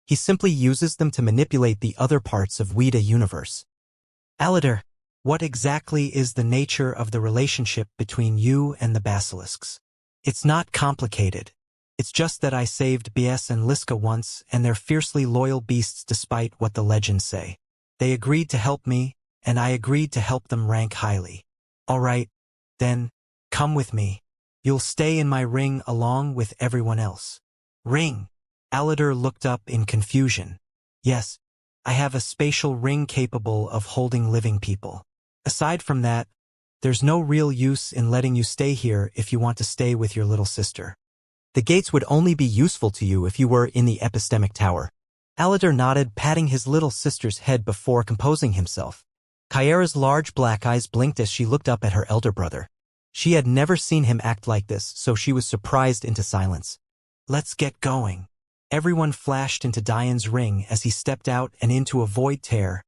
He simply uses them to manipulate the other parts of Weta universe. Aladar, what exactly is the nature of the relationship between you and the basilisks? It's not complicated. It's just that I saved BS and Liska once, and they're fiercely loyal beasts despite what the legends say. They agreed to help me, and I agreed to help them rank highly. All right, then, come with me. You'll stay in my ring along with everyone else. Ring? Aladar looked up in confusion. Yes, I have a spatial ring capable of holding living people. Aside from that, there's no real use in letting you stay here if you want to stay with your little sister. The gates would only be useful to you if you were in the epistemic tower. Aladar nodded, patting his little sister's head before composing himself. Kyara's large black eyes blinked as she looked up at her elder brother. She had never seen him act like this, so she was surprised into silence. Let's get going. Everyone flashed into Dian's ring as he stepped out and into a void tear,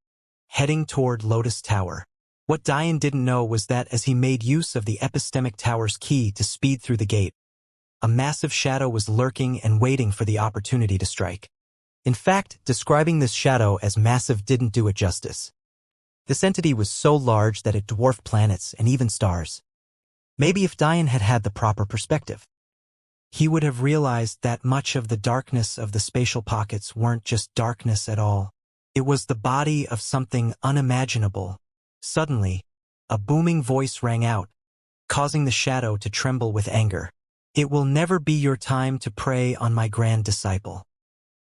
heading toward Lotus Tower. What Dian didn't know was that as he made use of the epistemic tower's key to speed through the gate, a massive shadow was lurking and waiting for the opportunity to strike. In fact, describing this shadow as massive didn't do it justice. This entity was so large that it dwarfed planets and even stars. Maybe if Dian had had the proper perspective, he would have realized that much of the darkness of the spatial pockets weren't just darkness at all. It was the body of something unimaginable. Suddenly, a booming voice rang out, causing the shadow to tremble with anger. It will never be your time to prey on my grand disciple.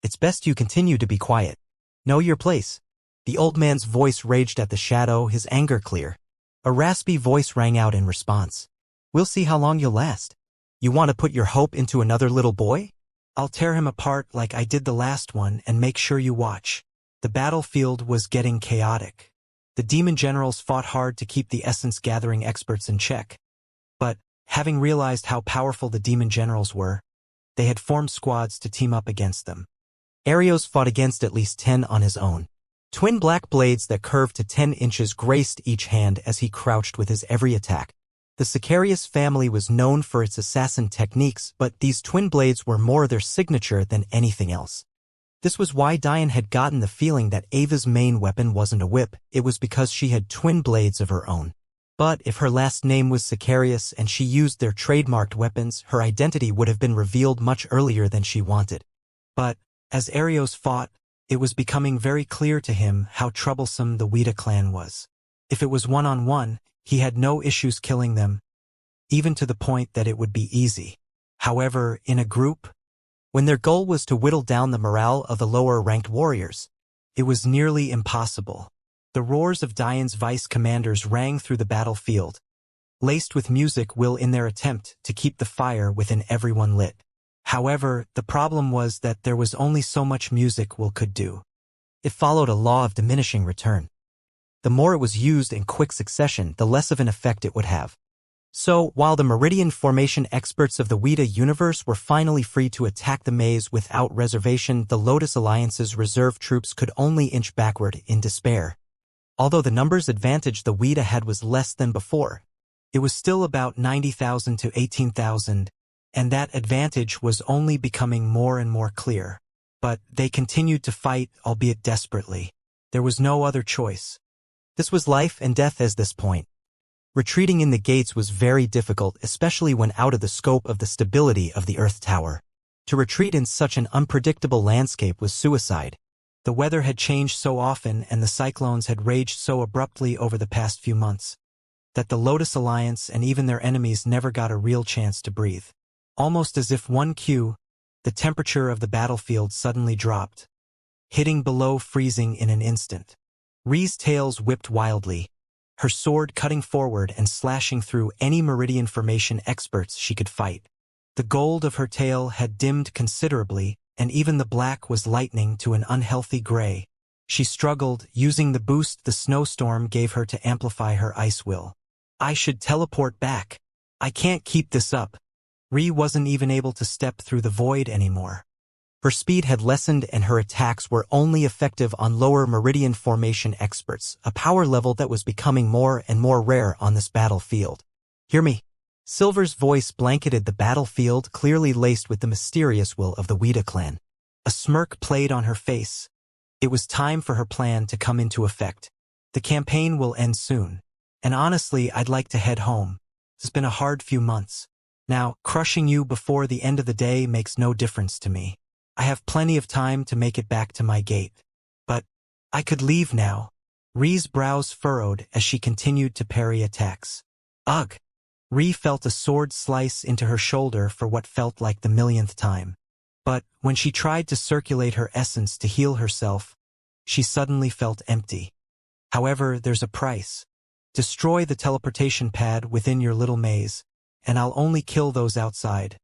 It's best you continue to be quiet. Know your place. The old man's voice raged at the shadow, his anger clear. A raspy voice rang out in response. We'll see how long you'll last. You want to put your hope into another little boy? I'll tear him apart like I did the last one and make sure you watch. The battlefield was getting chaotic. The demon generals fought hard to keep the essence-gathering experts in check. But, having realized how powerful the demon generals were, they had formed squads to team up against them. Arios fought against at least 10 on his own. Twin black blades that curved to 10 inches graced each hand as he crouched with his every attack. The Sicarius family was known for its assassin techniques, but these twin blades were more their signature than anything else. This was why Diane had gotten the feeling that Ava's main weapon wasn't a whip, it was because she had twin blades of her own. But if her last name was Sicarius and she used their trademarked weapons, her identity would have been revealed much earlier than she wanted. But, as Arios fought, it was becoming very clear to him how troublesome the Wuxia clan was. If it was one-on-one, he had no issues killing them, even to the point that it would be easy. However, in a group, when their goal was to whittle down the morale of the lower-ranked warriors, it was nearly impossible. The roars of Diane's vice commanders rang through the battlefield, laced with music in their attempt to keep the fire within everyone lit. However, the problem was that there was only so much music Will could do. It followed a law of diminishing return. The more it was used in quick succession, the less of an effect it would have. So, while the Meridian formation experts of the Wuxia universe were finally free to attack the maze without reservation, the Lotus Alliance's reserve troops could only inch backward in despair. Although the numbers advantage the Wuxia had was less than before, it was still about 90,000 to 18,000, and that advantage was only becoming more and more clear. But they continued to fight, albeit desperately. There was no other choice. This was life and death at this point. Retreating in the gates was very difficult, especially when out of the scope of the stability of the Earth Tower. To retreat in such an unpredictable landscape was suicide. The weather had changed so often and the cyclones had raged so abruptly over the past few months that the Lotus Alliance and even their enemies never got a real chance to breathe. Almost as if the temperature of the battlefield suddenly dropped, hitting below freezing in an instant. Ree's tails whipped wildly, her sword cutting forward and slashing through any Meridian formation experts she could fight. The gold of her tail had dimmed considerably, and even the black was lightening to an unhealthy gray. She struggled, using the boost the snowstorm gave her to amplify her ice will. I should teleport back. I can't keep this up. Ree wasn't even able to step through the void anymore. Her speed had lessened and her attacks were only effective on lower Meridian formation experts, a power level that was becoming more and more rare on this battlefield. Hear me. Silver's voice blanketed the battlefield, clearly laced with the mysterious will of the Wuxia clan. A smirk played on her face. It was time for her plan to come into effect. The campaign will end soon. And honestly, I'd like to head home. It's been a hard few months. Now, crushing you before the end of the day makes no difference to me. I have plenty of time to make it back to my gate. But I could leave now. Ree's brows furrowed as she continued to parry attacks. Ugh! Ree felt a sword slice into her shoulder for what felt like the millionth time. But when she tried to circulate her essence to heal herself, she suddenly felt empty. However, there's a price. Destroy the teleportation pad within your little maze, and I'll only kill those outside,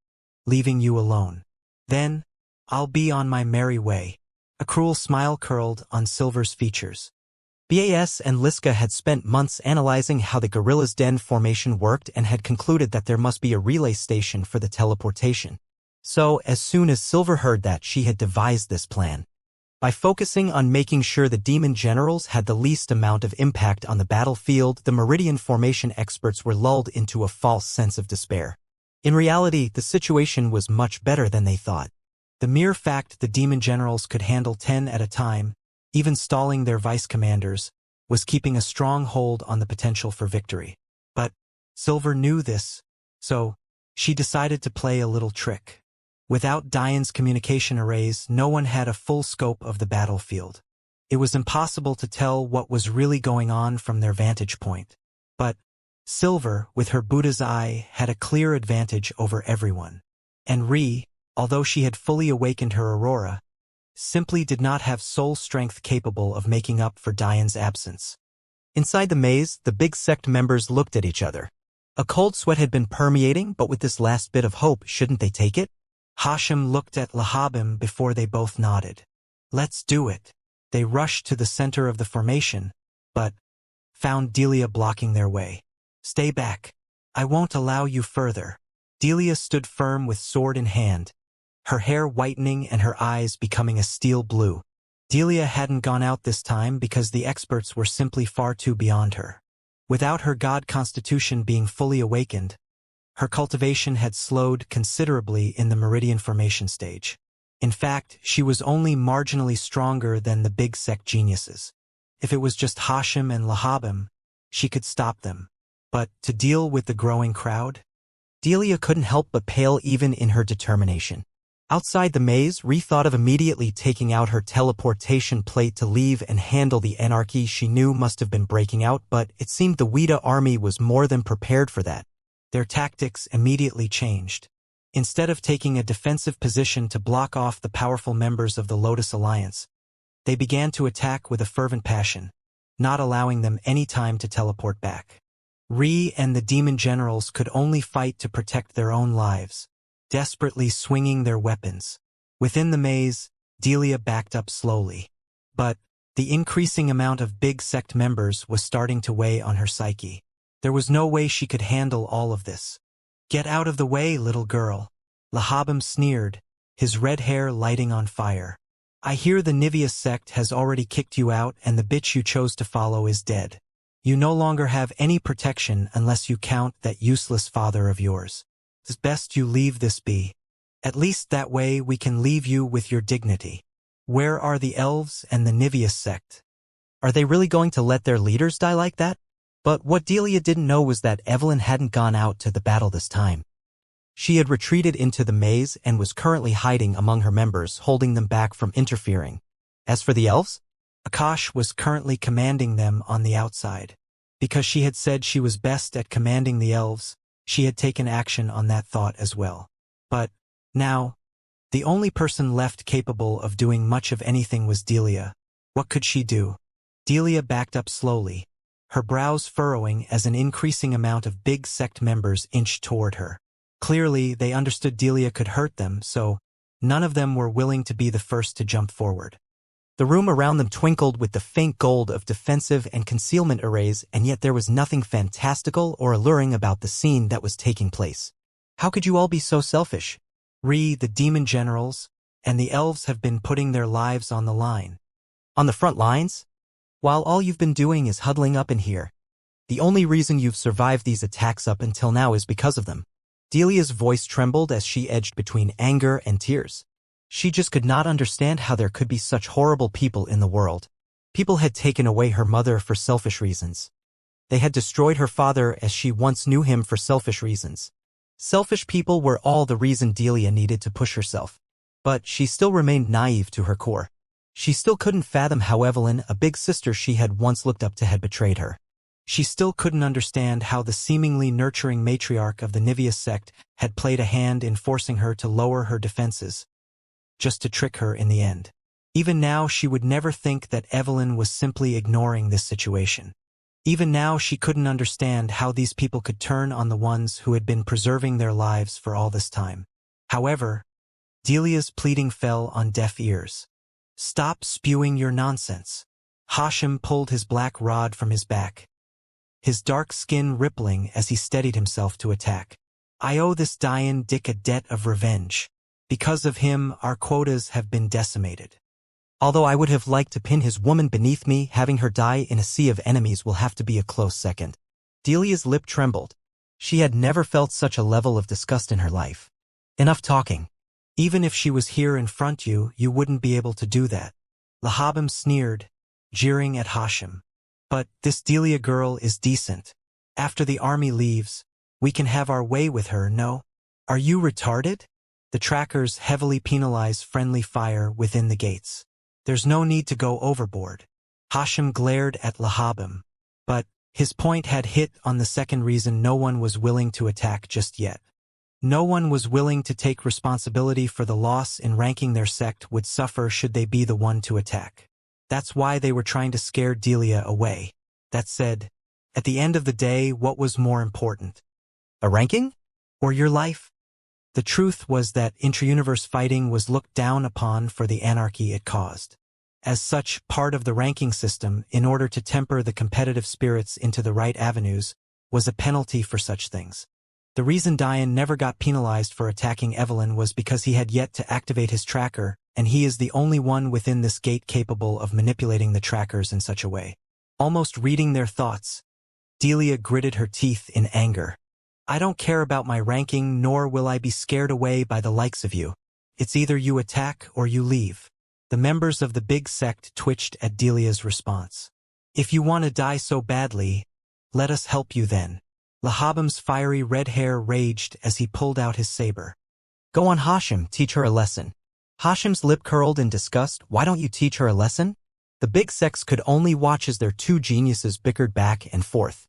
leaving you alone. Then, I'll be on my merry way. A cruel smile curled on Silver's features. BAS and Liska had spent months analyzing how the Gorilla's Den formation worked and had concluded that there must be a relay station for the teleportation. So, as soon as Silver heard that, she had devised this plan. By focusing on making sure the demon generals had the least amount of impact on the battlefield, the Meridian formation experts were lulled into a false sense of despair. In reality, the situation was much better than they thought. The mere fact the demon generals could handle 10 at a time, even stalling their vice commanders, was keeping a strong hold on the potential for victory. But Silver knew this, so she decided to play a little trick. Without Diane's communication arrays, no one had a full scope of the battlefield. It was impossible to tell what was really going on from their vantage point. But Silver, with her Buddha's eye, had a clear advantage over everyone. And Ree, although she had fully awakened her aurora, simply did not have soul strength capable of making up for Diane's absence. Inside the maze, the big sect members looked at each other. A cold sweat had been permeating, but with this last bit of hope, shouldn't they take it? Hashem looked at Lahabim before they both nodded. Let's do it. They rushed to the center of the formation, but found Delia blocking their way. Stay back. I won't allow you further. Delia stood firm with sword in hand, her hair whitening and her eyes becoming a steel blue. Delia hadn't gone out this time because the experts were simply far too beyond her. Without her god constitution being fully awakened, her cultivation had slowed considerably in the meridian formation stage. In fact, she was only marginally stronger than the big sect geniuses. If it was just Hashim and Lahabim, she could stop them. But to deal with the growing crowd? Delia couldn't help but pale even in her determination. Outside the maze, Ree thought of immediately taking out her teleportation plate to leave and handle the anarchy she knew must have been breaking out, but it seemed the Weta army was more than prepared for that. Their tactics immediately changed. Instead of taking a defensive position to block off the powerful members of the Lotus Alliance, they began to attack with a fervent passion, not allowing them any time to teleport back. Ree and the demon generals could only fight to protect their own lives, desperately swinging their weapons. Within the maze, Delia backed up slowly. But the increasing amount of big sect members was starting to weigh on her psyche. There was no way she could handle all of this. "Get out of the way, little girl," Lahabim sneered, his red hair lighting on fire. "I hear the Nivea sect has already kicked you out and the bitch you chose to follow is dead. You no longer have any protection unless you count that useless father of yours. It's best you leave this be. At least that way we can leave you with your dignity. Where are the elves and the Nivea sect?" Are they really going to let their leaders die like that? But what Delia didn't know was that Evelyn hadn't gone out to the battle this time. She had retreated into the maze and was currently hiding among her members, holding them back from interfering. As for the elves, Akash was currently commanding them on the outside. Because she had said she was best at commanding the elves, she had taken action on that thought as well. But now, the only person left capable of doing much of anything was Delia. What could she do? Delia backed up slowly, her brows furrowing as an increasing amount of big sect members inched toward her. Clearly, they understood Delia could hurt them, so none of them were willing to be the first to jump forward. The room around them twinkled with the faint gold of defensive and concealment arrays, and yet there was nothing fantastical or alluring about the scene that was taking place. How could you all be so selfish? Ree, the demon generals, and the elves have been putting their lives on the line. On the front lines? While all you've been doing is huddling up in here. The only reason you've survived these attacks up until now is because of them. Delia's voice trembled as she edged between anger and tears. She just could not understand how there could be such horrible people in the world. People had taken away her mother for selfish reasons. They had destroyed her father as she once knew him for selfish reasons. Selfish people were all the reason Delia needed to push herself. But she still remained naive to her core. She still couldn't fathom how Evelyn, a big sister she had once looked up to, had betrayed her. She still couldn't understand how the seemingly nurturing matriarch of the Nivea sect had played a hand in forcing her to lower her defenses, just to trick her in the end. Even now, she would never think that Evelyn was simply ignoring this situation. Even now, she couldn't understand how these people could turn on the ones who had been preserving their lives for all this time. However, Delia's pleading fell on deaf ears. "Stop spewing your nonsense." Hashim pulled his black rod from his back, his dark skin rippling as he steadied himself to attack. "I owe this Dayan Dick a debt of revenge. Because of him, our quotas have been decimated. Although I would have liked to pin his woman beneath me, having her die in a sea of enemies will have to be a close second." Delia's lip trembled. She had never felt such a level of disgust in her life. "Enough talking. Even if she was here in front you wouldn't be able to do that." Lahabim sneered, jeering at Hashim. "But this Delia girl is decent. After the army leaves, we can have our way with her, no? Are you retarded? The trackers heavily penalize friendly fire within the gates. There's no need to go overboard." Hashim glared at Lahabim, but his point had hit on the second reason no one was willing to attack just yet. No one was willing to take responsibility for the loss in ranking their sect would suffer should they be the one to attack. That's why they were trying to scare Delia away. That said, at the end of the day, what was more important? A ranking? Or your life? The truth was that intra-universe fighting was looked down upon for the anarchy it caused. As such, part of the ranking system, in order to temper the competitive spirits into the right avenues, was a penalty for such things. The reason Dayan never got penalized for attacking Evelyn was because he had yet to activate his tracker, and he is the only one within this gate capable of manipulating the trackers in such a way. Almost reading their thoughts, Delia gritted her teeth in anger. I don't care about my ranking, nor will I be scared away by the likes of you. It's either you attack or you leave. The members of the big sect twitched at Delia's response. If you want to die so badly, let us help you then. Lahabam's fiery red hair raged as he pulled out his saber. Go on, Hashim, teach her a lesson. Hashim's lip curled in disgust. Why don't you teach her a lesson? The big sects could only watch as their two geniuses bickered back and forth.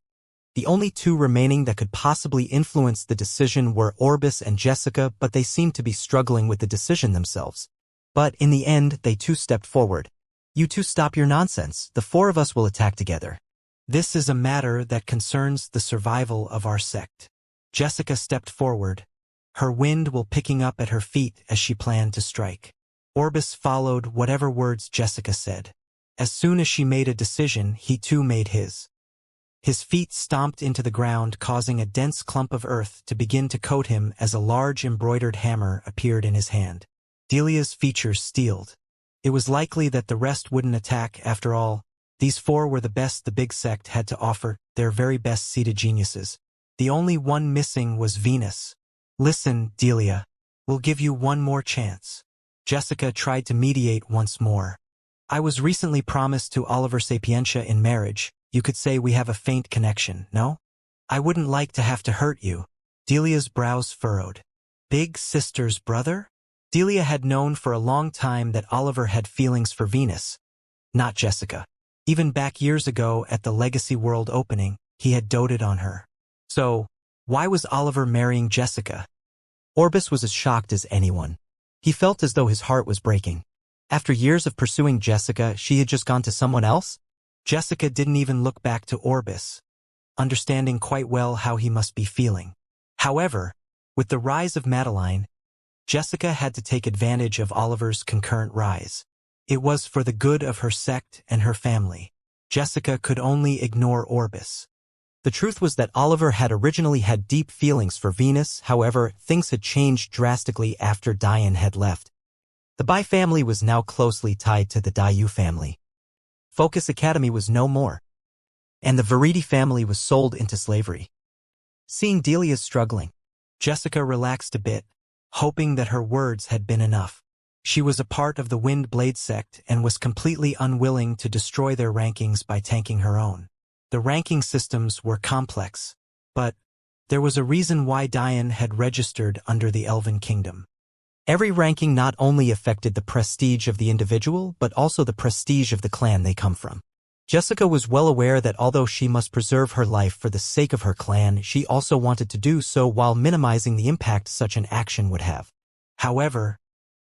The only two remaining that could possibly influence the decision were Orbis and Jessica, but they seemed to be struggling with the decision themselves. But in the end, they too stepped forward. You two stop your nonsense. The four of us will attack together. This is a matter that concerns the survival of our sect. Jessica stepped forward, her wind will picking up at her feet as she planned to strike. Orbis followed whatever words Jessica said. As soon as she made a decision, he too made his. His feet stomped into the ground, causing a dense clump of earth to begin to coat him as a large embroidered hammer appeared in his hand. Delia's features steeled. It was likely that the rest wouldn't attack after all. These four were the best the big sect had to offer, their very best seated geniuses. The only one missing was Venus. Listen, Delia. We'll give you one more chance. Jessica tried to mediate once more. I was recently promised to Oliver Sapientia in marriage. You could say we have a faint connection, no? I wouldn't like to have to hurt you. Delia's brows furrowed. Big sister's brother? Delia had known for a long time that Oliver had feelings for Venus, not Jessica. Even back years ago at the Legacy World opening, he had doted on her. So, why was Oliver marrying Jessica? Orbis was as shocked as anyone. He felt as though his heart was breaking. After years of pursuing Jessica, she had just gone to someone else? Jessica didn't even look back to Orbis, understanding quite well how he must be feeling. However, with the rise of Madeline, Jessica had to take advantage of Oliver's concurrent rise. It was for the good of her sect and her family. Jessica could only ignore Orbis. The truth was that Oliver had originally had deep feelings for Venus, however, things had changed drastically after Diane had left. The Bai family was now closely tied to the Dayu family. Focus Academy was no more, and the Veriti family was sold into slavery. Seeing Delia's struggling, Jessica relaxed a bit, hoping that her words had been enough. She was a part of the Wind Blade sect and was completely unwilling to destroy their rankings by tanking her own. The ranking systems were complex, but there was a reason why Diane had registered under the Elven Kingdom. Every ranking not only affected the prestige of the individual, but also the prestige of the clan they come from. Jessica was well aware that although she must preserve her life for the sake of her clan, she also wanted to do so while minimizing the impact such an action would have. However,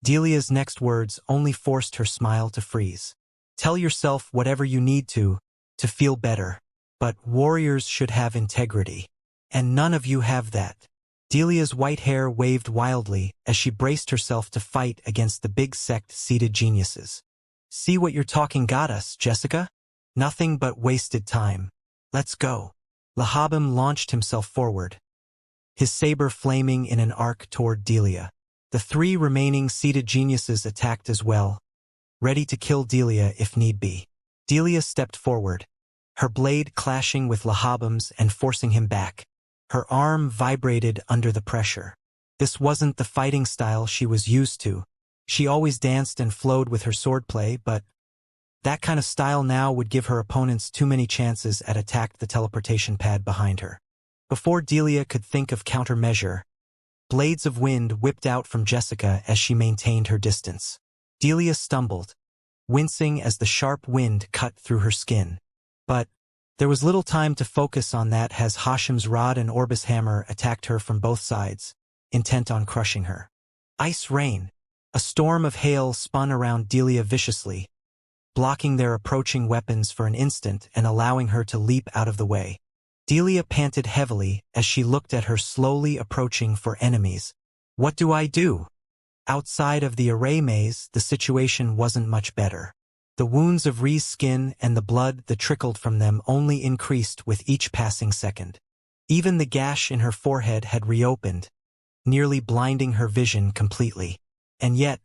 Delia's next words only forced her smile to freeze. Tell yourself whatever you need to feel better. But warriors should have integrity. And none of you have that. Delia's white hair waved wildly as she braced herself to fight against the big sect-seated geniuses. See what you're talking got us, Jessica? Nothing but wasted time. Let's go. Lahabam launched himself forward, his saber flaming in an arc toward Delia. The three remaining seated geniuses attacked as well, ready to kill Delia if need be. Delia stepped forward, her blade clashing with Lahabam's and forcing him back. Her arm vibrated under the pressure. This wasn't the fighting style she was used to. She always danced and flowed with her swordplay, but that kind of style now would give her opponents too many chances at attack the teleportation pad behind her. Before Delia could think of countermeasure, blades of wind whipped out from Jessica as she maintained her distance. Delia stumbled, wincing as the sharp wind cut through her skin. But there was little time to focus on that as Hashim's rod and Orbis hammer attacked her from both sides, intent on crushing her. Ice rain. A storm of hail spun around Delia viciously, blocking their approaching weapons for an instant and allowing her to leap out of the way. Delia panted heavily as she looked at her slowly approaching four enemies. What do I do? Outside of the array maze, the situation wasn't much better. The wounds of Ree's skin and the blood that trickled from them only increased with each passing second. Even the gash in her forehead had reopened, nearly blinding her vision completely. And yet,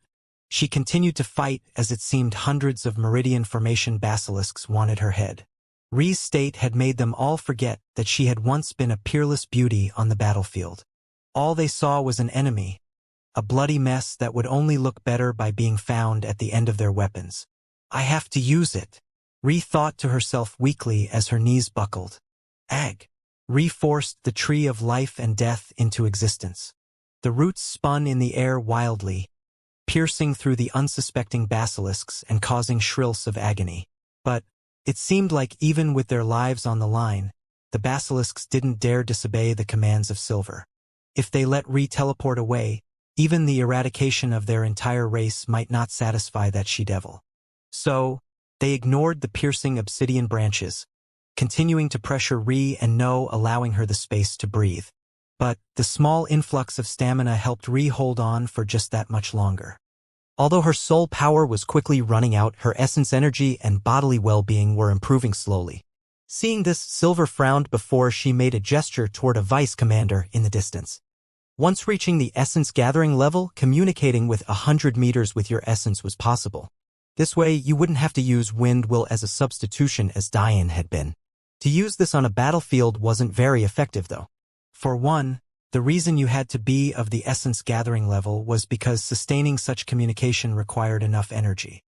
she continued to fight as it seemed hundreds of Meridian Formation basilisks wanted her head. Ri's state had made them all forget that she had once been a peerless beauty on the battlefield. All they saw was an enemy, a bloody mess that would only look better by being found at the end of their weapons. I have to use it, Ri thought to herself weakly as her knees buckled. Ag. Ri forced the tree of life and death into existence. The roots spun in the air wildly, piercing through the unsuspecting basilisks and causing shrills of agony. But it seemed like even with their lives on the line, the basilisks didn't dare disobey the commands of Silver. If they let Ri teleport away, even the eradication of their entire race might not satisfy that she-devil. So, they ignored the piercing obsidian branches, continuing to pressure Ri and no allowing her the space to breathe. But the small influx of stamina helped Ri hold on for just that much longer. Although her soul power was quickly running out, her essence energy and bodily well-being were improving slowly. Seeing this, Silver frowned before she made a gesture toward a vice commander in the distance. Once reaching the essence gathering level, communicating with 100 meters with your essence was possible. This way, you wouldn't have to use wind will as a substitution as Diane had been. To use this on a battlefield wasn't very effective though. For one, the reason you had to be of the essence gathering level was because sustaining such communication required enough energy.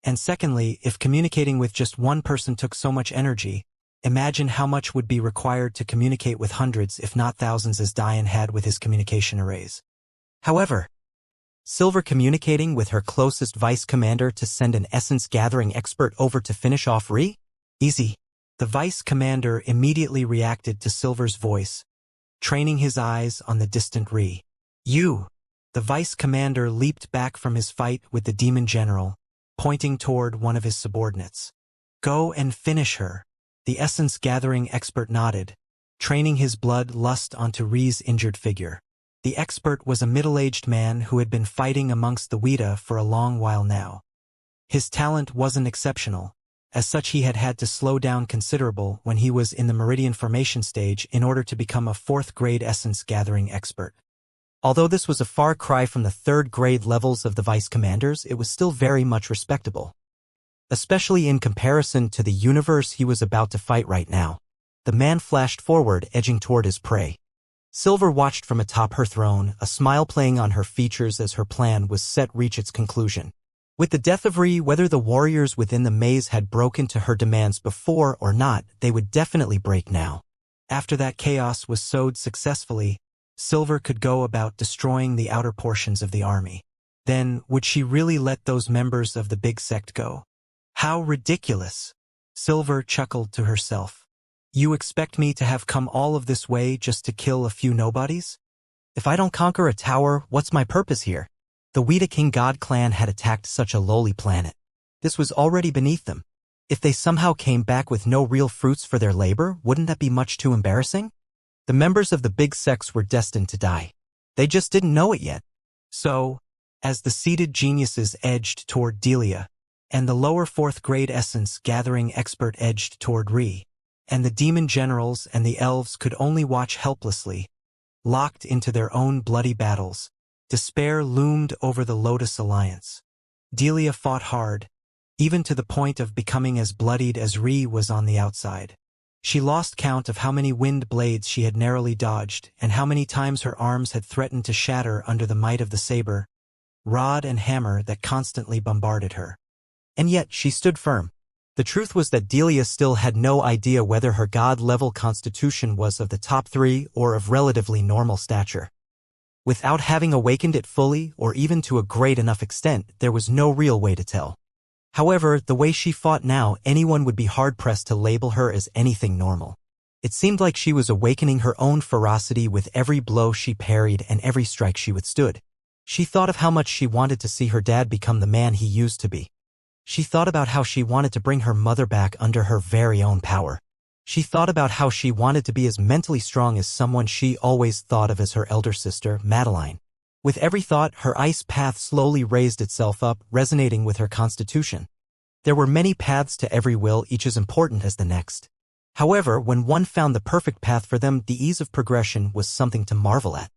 And secondly, if communicating with just one person took so much energy, imagine how much would be required to communicate with hundreds if not thousands as Diane had with his communication arrays. However, Silver communicating with her closest vice commander to send an essence gathering expert over to finish off Ri? Easy. The vice commander immediately reacted to Silver's voice, training his eyes on the distant Ri. You! The vice commander leaped back from his fight with the demon general, pointing toward one of his subordinates. Go and finish her. The essence gathering expert nodded, training his blood lust onto Ri's injured figure. The expert was a middle-aged man who had been fighting amongst the Weta for a long while now. His talent wasn't exceptional. As such, he had had to slow down considerable when he was in the Meridian formation stage in order to become a 4th-grade essence gathering expert. Although this was a far cry from the 3rd-grade levels of the vice commanders, it was still very much respectable. Especially in comparison to the universe he was about to fight right now. The man flashed forward, edging toward his prey. Silver watched from atop her throne, a smile playing on her features as her plan was set reach its conclusion. With the death of Ri, whether the warriors within the maze had broken to her demands before or not, they would definitely break now. After that chaos was sowed successfully, Silver could go about destroying the outer portions of the army. Then, would she really let those members of the big sect go? How ridiculous! Silver chuckled to herself. You expect me to have come all of this way just to kill a few nobodies? If I don't conquer a tower, what's my purpose here? The Weta King God clan had attacked such a lowly planet. This was already beneath them. If they somehow came back with no real fruits for their labor, wouldn't that be much too embarrassing? The members of the big sects were destined to die. They just didn't know it yet. So, as the seated geniuses edged toward Delia, and the lower 4th-grade essence gathering expert edged toward Ri, and the demon generals and the elves could only watch helplessly, locked into their own bloody battles, despair loomed over the Lotus Alliance. Delia fought hard, even to the point of becoming as bloodied as Ri was on the outside. She lost count of how many wind blades she had narrowly dodged and how many times her arms had threatened to shatter under the might of the saber, rod and hammer that constantly bombarded her. And yet she stood firm. The truth was that Delia still had no idea whether her god-level constitution was of the top 3 or of relatively normal stature. Without having awakened it fully or even to a great enough extent, there was no real way to tell. However, the way she fought now, anyone would be hard-pressed to label her as anything normal. It seemed like she was awakening her own ferocity with every blow she parried and every strike she withstood. She thought of how much she wanted to see her dad become the man he used to be. She thought about how she wanted to bring her mother back under her very own power. She thought about how she wanted to be as mentally strong as someone she always thought of as her elder sister, Madeline. With every thought, her ice path slowly raised itself up, resonating with her constitution. There were many paths to every will, each as important as the next. However, when one found the perfect path for them, the ease of progression was something to marvel at.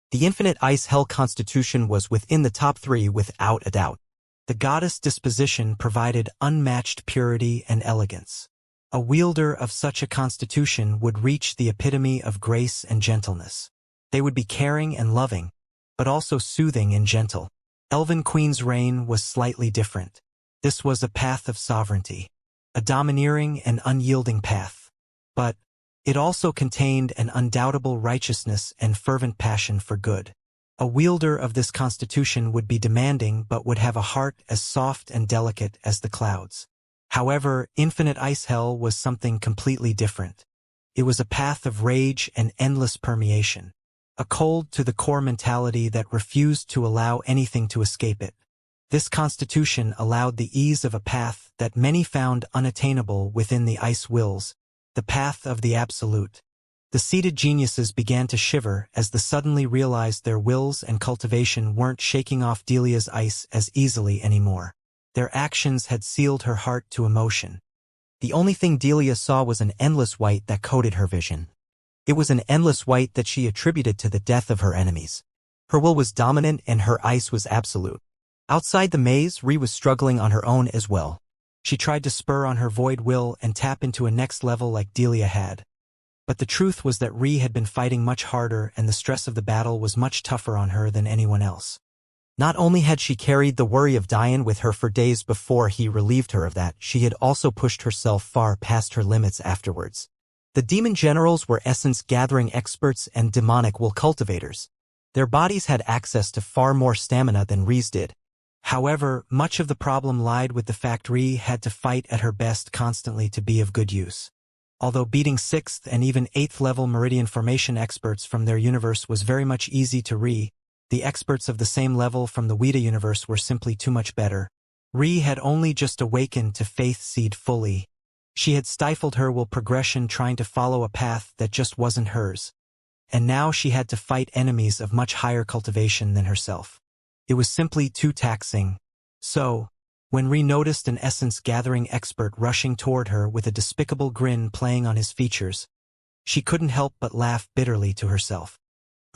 The infinite ice hell constitution was within the top 3 without a doubt. The goddess disposition provided unmatched purity and elegance. A wielder of such a constitution would reach the epitome of grace and gentleness. They would be caring and loving, but also soothing and gentle. Elven Queen's reign was slightly different. This was a path of sovereignty, a domineering and unyielding path. But it also contained an undoubtable righteousness and fervent passion for good. A wielder of this constitution would be demanding but would have a heart as soft and delicate as the clouds. However, Infinite Ice Hell was something completely different. It was a path of rage and endless permeation, a cold-to-the-core mentality that refused to allow anything to escape it. This constitution allowed the ease of a path that many found unattainable within the Ice Wills, the path of the Absolute. The seated geniuses began to shiver as they suddenly realized their wills and cultivation weren't shaking off Delia's ice as easily anymore. Their actions had sealed her heart to emotion. The only thing Delia saw was an endless white that coated her vision. It was an endless white that she attributed to the death of her enemies. Her will was dominant and her ice was absolute. Outside the maze, Rhi was struggling on her own as well. She tried to spur on her void will and tap into a next level like Delia had. But the truth was that Rhi had been fighting much harder and the stress of the battle was much tougher on her than anyone else. Not only had she carried the worry of Dian with her for days before he relieved her of that, she had also pushed herself far past her limits afterwards. The demon generals were essence-gathering experts and demonic will cultivators. Their bodies had access to far more stamina than Rhi's did. However, much of the problem lied with the fact Rhi had to fight at her best constantly to be of good use. Although beating 6th and even 8th level meridian formation experts from their universe was very much easy to Rhi, the experts of the same level from the Weta universe were simply too much better. Rhi had only just awakened to Faith Seed fully. She had stifled her will progression trying to follow a path that just wasn't hers. And now she had to fight enemies of much higher cultivation than herself. It was simply too taxing. So, when Rhi noticed an essence-gathering expert rushing toward her with a despicable grin playing on his features, she couldn't help but laugh bitterly to herself.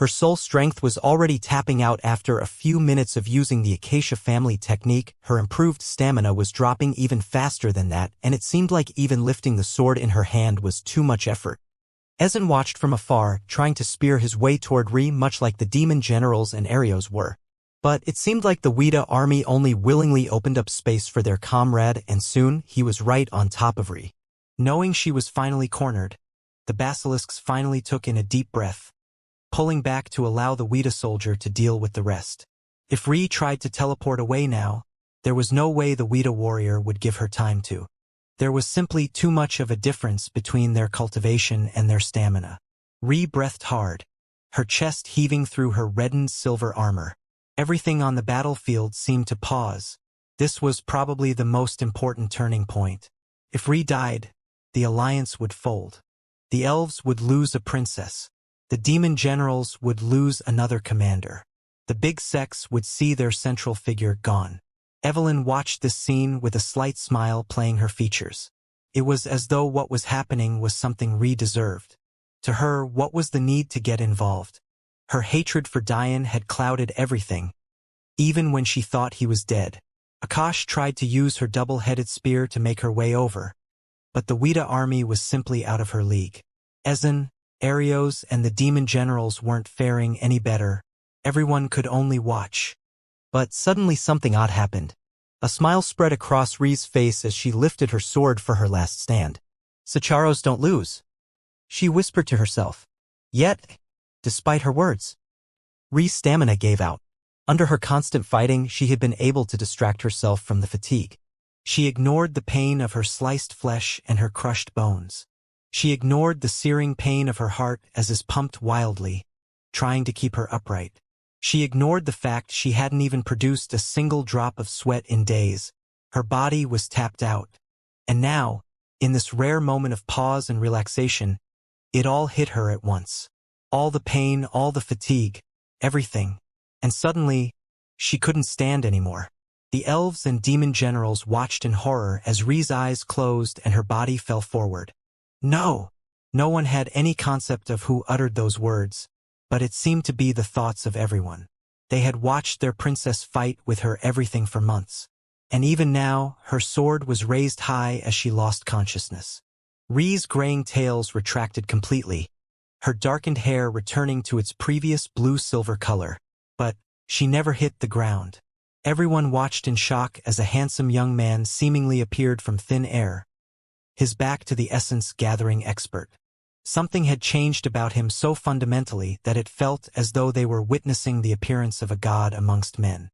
Her soul strength was already tapping out after a few minutes of using the Acacia family technique. Her improved stamina was dropping even faster than that, and it seemed like even lifting the sword in her hand was too much effort. Ezen watched from afar, trying to spear his way toward Rhi much like the demon generals and Arios were. But it seemed like the Weta army only willingly opened up space for their comrade, and soon he was right on top of Rhi. Knowing she was finally cornered, the basilisks finally took in a deep breath, pulling back to allow the Weta soldier to deal with the rest. If Rhi tried to teleport away now, there was no way the Weta warrior would give her time to. There was simply too much of a difference between their cultivation and their stamina. Rhi breathed hard, her chest heaving through her reddened silver armor. Everything on the battlefield seemed to pause. This was probably the most important turning point. If Rhi died, the alliance would fold. The elves would lose a princess. The demon generals would lose another commander. The big sects would see their central figure gone. Evelyn watched this scene with a slight smile playing her features. It was as though what was happening was something Rhi deserved. To her, what was the need to get involved? Her hatred for Dian had clouded everything, even when she thought he was dead. Akash tried to use her double-headed spear to make her way over, but the Weta army was simply out of her league. Ezen, Arios, and the demon generals weren't faring any better. Everyone could only watch. But suddenly something odd happened. A smile spread across Rhi's face as she lifted her sword for her last stand. Sacharos don't lose, she whispered to herself. Yet, despite her words, Rhi's stamina gave out. Under her constant fighting, she had been able to distract herself from the fatigue. She ignored the pain of her sliced flesh and her crushed bones. She ignored the searing pain of her heart as it pumped wildly, trying to keep her upright. She ignored the fact she hadn't even produced a single drop of sweat in days. Her body was tapped out. And now, in this rare moment of pause and relaxation, it all hit her at once. All the pain, all the fatigue, everything. And suddenly, she couldn't stand anymore. The elves and demon generals watched in horror as Rhi's eyes closed and her body fell forward. No! No one had any concept of who uttered those words, but it seemed to be the thoughts of everyone. They had watched their princess fight with her everything for months. And even now, her sword was raised high as she lost consciousness. Ri's graying tails retracted completely, her darkened hair returning to its previous blue-silver color. But she never hit the ground. Everyone watched in shock as a handsome young man seemingly appeared from thin air, his back to the essence-gathering expert. Something had changed about him so fundamentally that it felt as though they were witnessing the appearance of a god amongst men.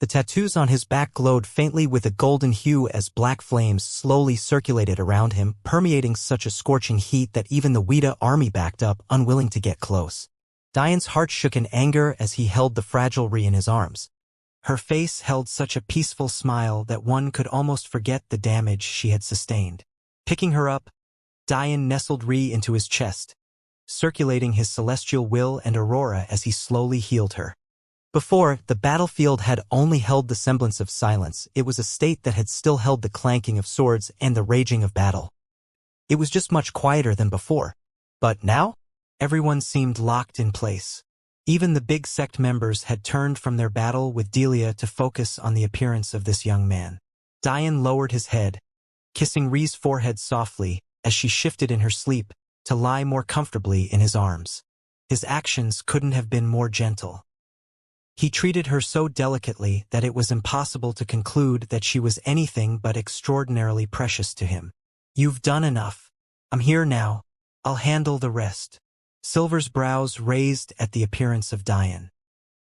The tattoos on his back glowed faintly with a golden hue as black flames slowly circulated around him, permeating such a scorching heat that even the Weta army backed up, unwilling to get close. Diane's heart shook in anger as he held the fragile Ri in his arms. Her face held such a peaceful smile that one could almost forget the damage she had sustained. Picking her up, Diane nestled Ri into his chest, circulating his celestial will and aurora as he slowly healed her. Before, the battlefield had only held the semblance of silence. It was a state that had still held the clanking of swords and the raging of battle. It was just much quieter than before. But now, everyone seemed locked in place. Even the big sect members had turned from their battle with Delia to focus on the appearance of this young man. Diane lowered his head, kissing Ri's forehead softly as she shifted in her sleep to lie more comfortably in his arms. His actions couldn't have been more gentle. He treated her so delicately that it was impossible to conclude that she was anything but extraordinarily precious to him. "You've done enough. I'm here now. I'll handle the rest." Silver's brows raised at the appearance of Diane.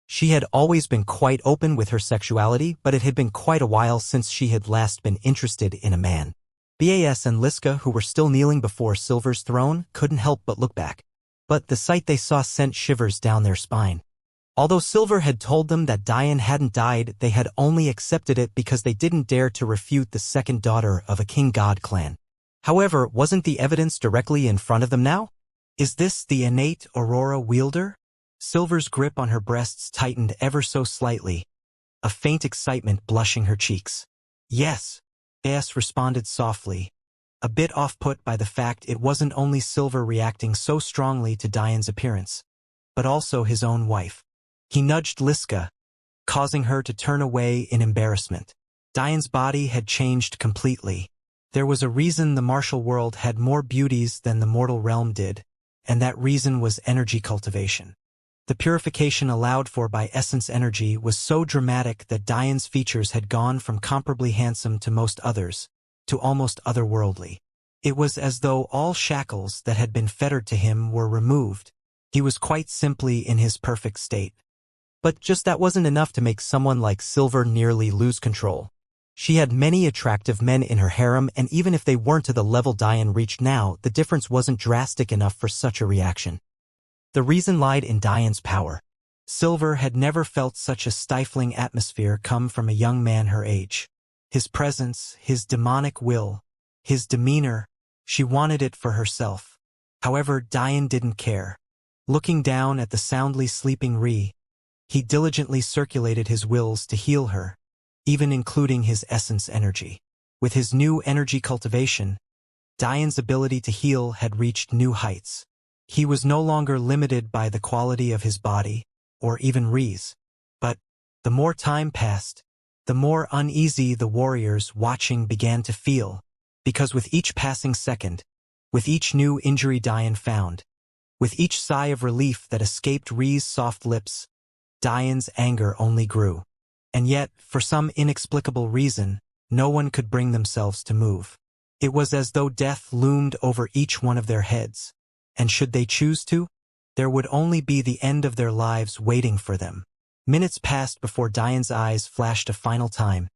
She had always been quite open with her sexuality, but it had been quite a while since she had last been interested in a man. Bas and Liska, who were still kneeling before Silver's throne, couldn't help but look back. But the sight they saw sent shivers down their spine. Although Silver had told them that Diane hadn't died, they had only accepted it because they didn't dare to refute the second daughter of a king god clan. However, wasn't the evidence directly in front of them now? Is this the innate aurora wielder? Silver's grip on her breasts tightened ever so slightly, a faint excitement blushing her cheeks. "Yes," Bas responded softly, a bit off-put by the fact it wasn't only Silver reacting so strongly to Diane's appearance, but also his own wife. He nudged Liska, causing her to turn away in embarrassment. Diane's body had changed completely. There was a reason the martial world had more beauties than the mortal realm did, and that reason was energy cultivation. The purification allowed for by essence energy was so dramatic that Diane's features had gone from comparably handsome to most others, to almost otherworldly. It was as though all shackles that had been fettered to him were removed. He was quite simply in his perfect state. But just that wasn't enough to make someone like Silver nearly lose control. She had many attractive men in her harem, and even if they weren't to the level Diane reached now, the difference wasn't drastic enough for such a reaction. The reason lied in Diane's power. Silver had never felt such a stifling atmosphere come from a young man her age. His presence, his demonic will, his demeanor, she wanted it for herself. However, Diane didn't care. Looking down at the soundly sleeping Ri, he diligently circulated his wills to heal her, even including his essence energy. With his new energy cultivation, Diane's ability to heal had reached new heights. He was no longer limited by the quality of his body, or even Ri's. But the more time passed, the more uneasy the warriors watching began to feel, because with each passing second, with each new injury Diane found, with each sigh of relief that escaped Ri's soft lips, Diane's anger only grew. And yet, for some inexplicable reason, no one could bring themselves to move. It was as though death loomed over each one of their heads, and should they choose to, there would only be the end of their lives waiting for them. Minutes passed before Diane's eyes flashed a final time,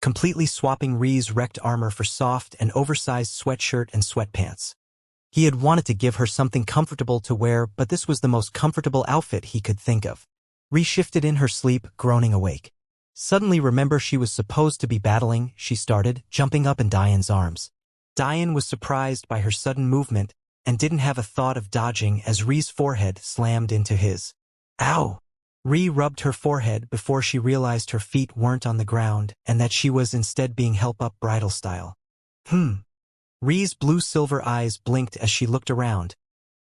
completely swapping Ri's wrecked armor for soft and oversized sweatshirt and sweatpants. He had wanted to give her something comfortable to wear, but this was the most comfortable outfit he could think of. Ri shifted in her sleep, groaning awake. Suddenly remember she was supposed to be battling, she started, jumping up in Diane's arms. Diane was surprised by her sudden movement and didn't have a thought of dodging as Ri's forehead slammed into his. Ow! Ri rubbed her forehead before she realized her feet weren't on the ground and that she was instead being helped up bridal style. Ri's blue-silver eyes blinked as she looked around,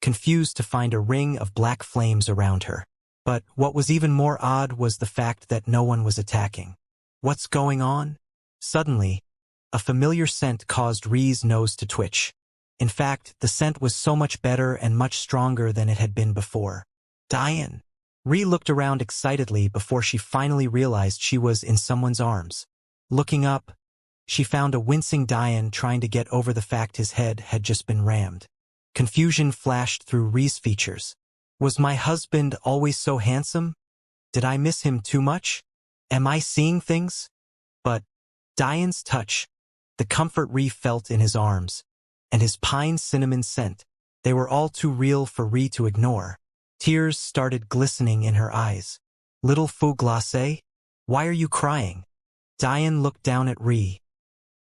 confused to find a ring of black flames around her. But what was even more odd was the fact that no one was attacking. What's going on? Suddenly, a familiar scent caused Ri's nose to twitch. In fact, the scent was so much better and much stronger than it had been before. Diane. Ree looked around excitedly before she finally realized she was in someone's arms. Looking up, she found a wincing Diane trying to get over the fact his head had just been rammed. Confusion flashed through Ree's features. Was my husband always so handsome? Did I miss him too much? Am I seeing things? But Diane's touch, the comfort Ree felt in his arms, and his pine cinnamon scent, they were all too real for Ree to ignore. Tears started glistening in her eyes. Little fou glacé? Why are you crying? Diane looked down at Ree.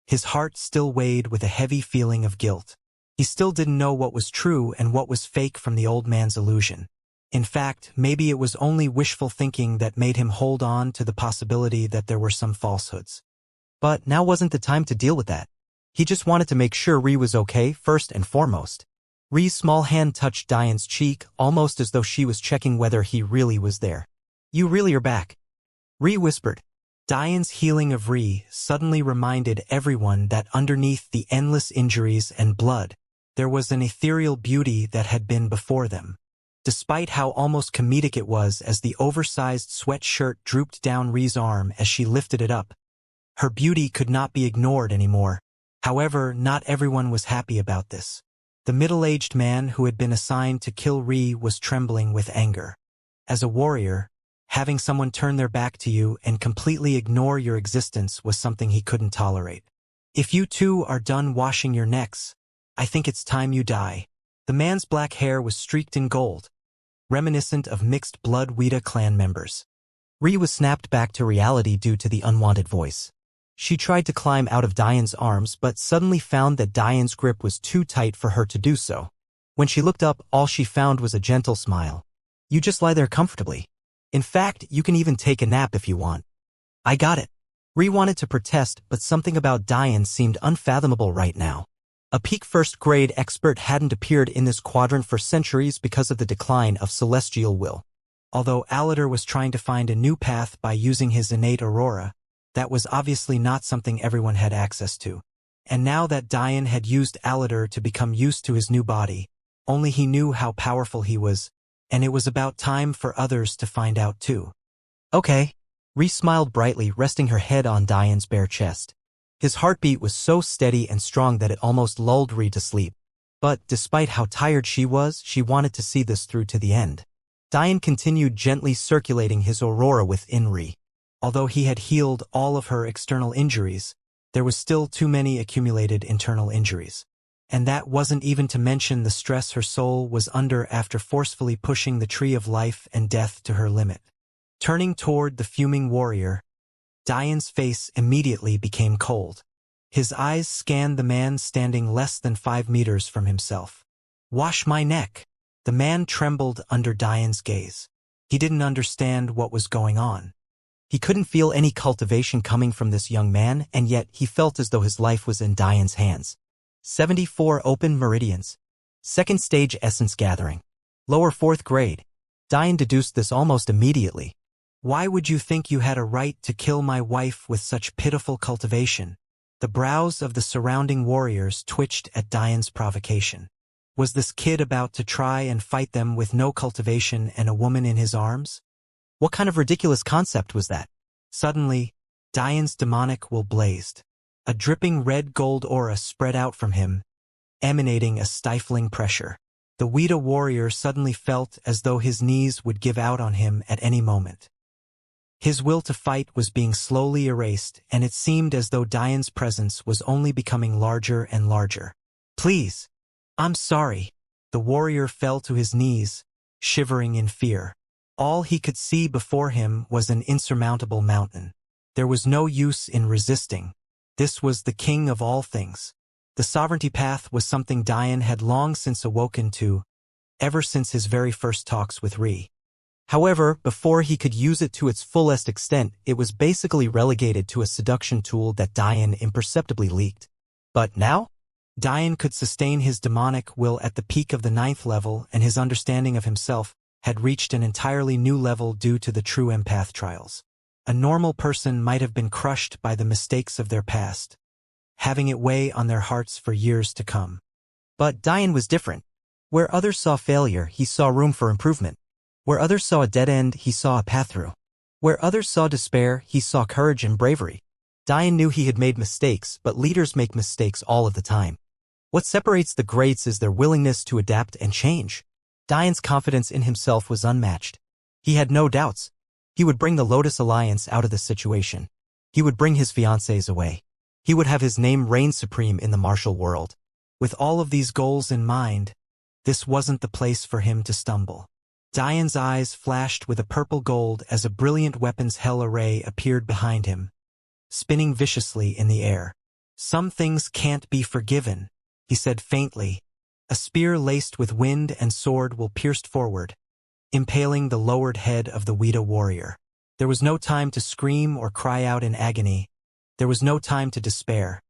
His heart still weighed with a heavy feeling of guilt. He still didn't know what was true and what was fake from the old man's illusion. In fact, maybe it was only wishful thinking that made him hold on to the possibility that there were some falsehoods. But now wasn't the time to deal with that. He just wanted to make sure Ree was okay first and foremost. Ree's small hand touched Diane's cheek, almost as though she was checking whether he really was there. You really are back, Ree whispered. Diane's healing of Ree suddenly reminded everyone that underneath the endless injuries and blood, there was an ethereal beauty that had been before them. Despite how almost comedic it was as the oversized sweatshirt drooped down Ree's arm as she lifted it up, her beauty could not be ignored anymore. However, not everyone was happy about this. The middle-aged man who had been assigned to kill Ree was trembling with anger. As a warrior, having someone turn their back to you and completely ignore your existence was something he couldn't tolerate. If you two are done washing your necks, I think it's time you die. The man's black hair was streaked in gold, reminiscent of mixed-blood Weta clan members. Ree was snapped back to reality due to the unwanted voice. She tried to climb out of Diane's arms but suddenly found that Diane's grip was too tight for her to do so. When she looked up, all she found was a gentle smile. You just lie there comfortably. In fact, you can even take a nap if you want. I got it. Ree wanted to protest, but something about Diane seemed unfathomable right now. A peak first-grade expert hadn't appeared in this quadrant for centuries because of the decline of celestial will. Although Alatar was trying to find a new path by using his innate aurora, that was obviously not something everyone had access to. And now that Diane had used Alatar to become used to his new body, only he knew how powerful he was, and it was about time for others to find out too. Okay. Ree smiled brightly, resting her head on Diane's bare chest. His heartbeat was so steady and strong that it almost lulled Ree to sleep. But despite how tired she was, she wanted to see this through to the end. Diane continued gently circulating his aurora within Ree. Although he had healed all of her external injuries, there was still too many accumulated internal injuries. And that wasn't even to mention the stress her soul was under after forcefully pushing the tree of life and death to her limit. Turning toward the fuming warrior, Diane's face immediately became cold. His eyes scanned the man standing less than 5 meters from himself. Wash my neck. The man trembled under Diane's gaze. He didn't understand what was going on. He couldn't feel any cultivation coming from this young man, and yet he felt as though his life was in Diane's hands. 74 open meridians. Second stage essence gathering. Lower 4th grade. Diane deduced this almost immediately. Why would you think you had a right to kill my wife with such pitiful cultivation? The brows of the surrounding warriors twitched at Diane's provocation. Was this kid about to try and fight them with no cultivation and a woman in his arms? What kind of ridiculous concept was that? Suddenly, Diane's demonic will blazed. A dripping red-gold aura spread out from him, emanating a stifling pressure. The Weta warrior suddenly felt as though his knees would give out on him at any moment. His will to fight was being slowly erased, and it seemed as though Diane's presence was only becoming larger and larger. Please. I'm sorry. The warrior fell to his knees, shivering in fear. All he could see before him was an insurmountable mountain. There was no use in resisting. This was the king of all things. The sovereignty path was something Diane had long since awoken to, ever since his very first talks with Ree. However, before he could use it to its fullest extent, it was basically relegated to a seduction tool that Diane imperceptibly leaked. But now? Diane could sustain his demonic will at the peak of the 9th level, and his understanding of himself had reached an entirely new level due to the true empath trials. A normal person might have been crushed by the mistakes of their past, having it weigh on their hearts for years to come. But Dian was different. Where others saw failure, he saw room for improvement. Where others saw a dead end, he saw a path through. Where others saw despair, he saw courage and bravery. Dian knew he had made mistakes, but leaders make mistakes all of the time. What separates the greats is their willingness to adapt and change. Dian's confidence in himself was unmatched. He had no doubts. He would bring the Lotus Alliance out of the situation. He would bring his fiancées away. He would have his name reign supreme in the martial world. With all of these goals in mind, this wasn't the place for him to stumble. Dian's eyes flashed with a purple gold as a brilliant weapons hell array appeared behind him, spinning viciously in the air. Some things can't be forgiven, he said faintly. A spear laced with wind and sword will pierce forward, impaling the lowered head of the Weta warrior. There was no time to scream or cry out in agony. There was no time to despair.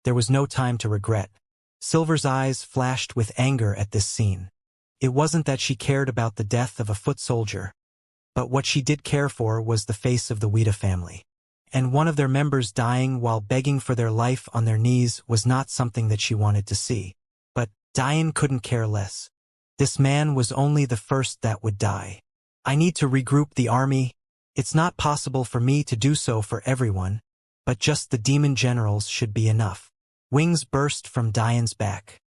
There was no time to regret. Silver's eyes flashed with anger at this scene. It wasn't that she cared about the death of a foot soldier, but what she did care for was the face of the Weta family. And one of their members dying while begging for their life on their knees was not something that she wanted to see. But Dian couldn't care less. This man was only the first that would die. I need to regroup the army. It's not possible for me to do so for everyone, but just the demon generals should be enough. Wings burst from Dian's back.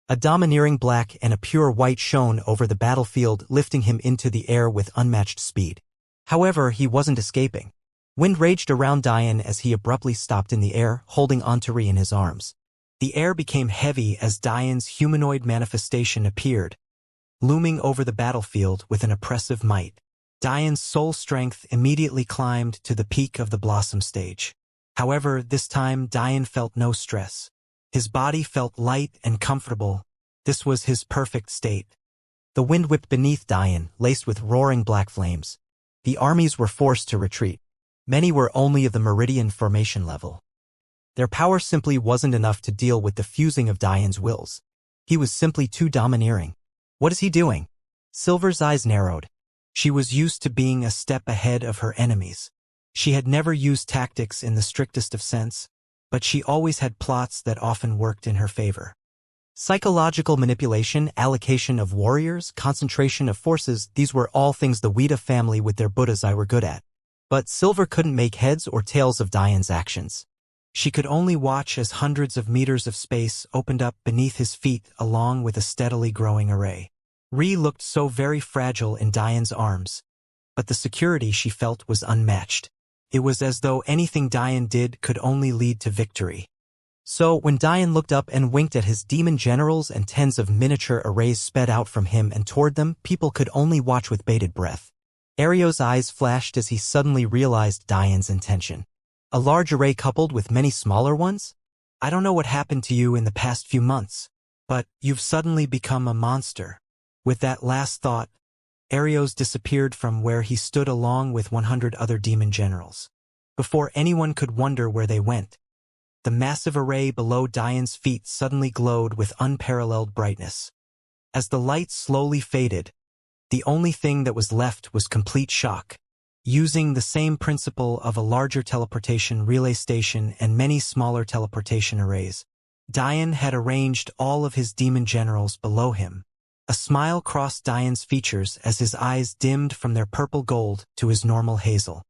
A domineering black and a pure white shone over the battlefield, lifting him into the air with unmatched speed. However, he wasn't escaping. Wind raged around Dian as he abruptly stopped in the air, holding onto Ri in his arms. The air became heavy as Dian's humanoid manifestation appeared, looming over the battlefield with an oppressive might. Dian's soul strength immediately climbed to the peak of the Blossom stage. However, this time Dian felt no stress. His body felt light and comfortable. This was his perfect state. The wind whipped beneath Dian, laced with roaring black flames. The armies were forced to retreat. Many were only of the Meridian formation level. Their power simply wasn't enough to deal with the fusing of Dian's wills. He was simply too domineering. What is he doing? Silver's eyes narrowed. She was used to being a step ahead of her enemies. She had never used tactics in the strictest of sense, but she always had plots that often worked in her favor. Psychological manipulation, allocation of warriors, concentration of forces, these were all things the Weta family with their Buddhas were good at. But Silver couldn't make heads or tails of Dian's actions. She could only watch as hundreds of meters of space opened up beneath his feet along with a steadily growing array. Ri looked so very fragile in Dian's arms, but the security she felt was unmatched. It was as though anything Dian did could only lead to victory. So when Dian looked up and winked at his demon generals and tens of miniature arrays sped out from him and toward them, people could only watch with bated breath. Ario's eyes flashed as he suddenly realized Dian's intention. A large array coupled with many smaller ones? I don't know what happened to you in the past few months, but you've suddenly become a monster. With that last thought, Arios disappeared from where he stood along with 100 other demon generals. Before anyone could wonder where they went, the massive array below Dian's feet suddenly glowed with unparalleled brightness. As the light slowly faded, the only thing that was left was complete shock. Using the same principle of a larger teleportation relay station and many smaller teleportation arrays, Dian had arranged all of his demon generals below him. A smile crossed Dian's features as his eyes dimmed from their purple gold to his normal hazel.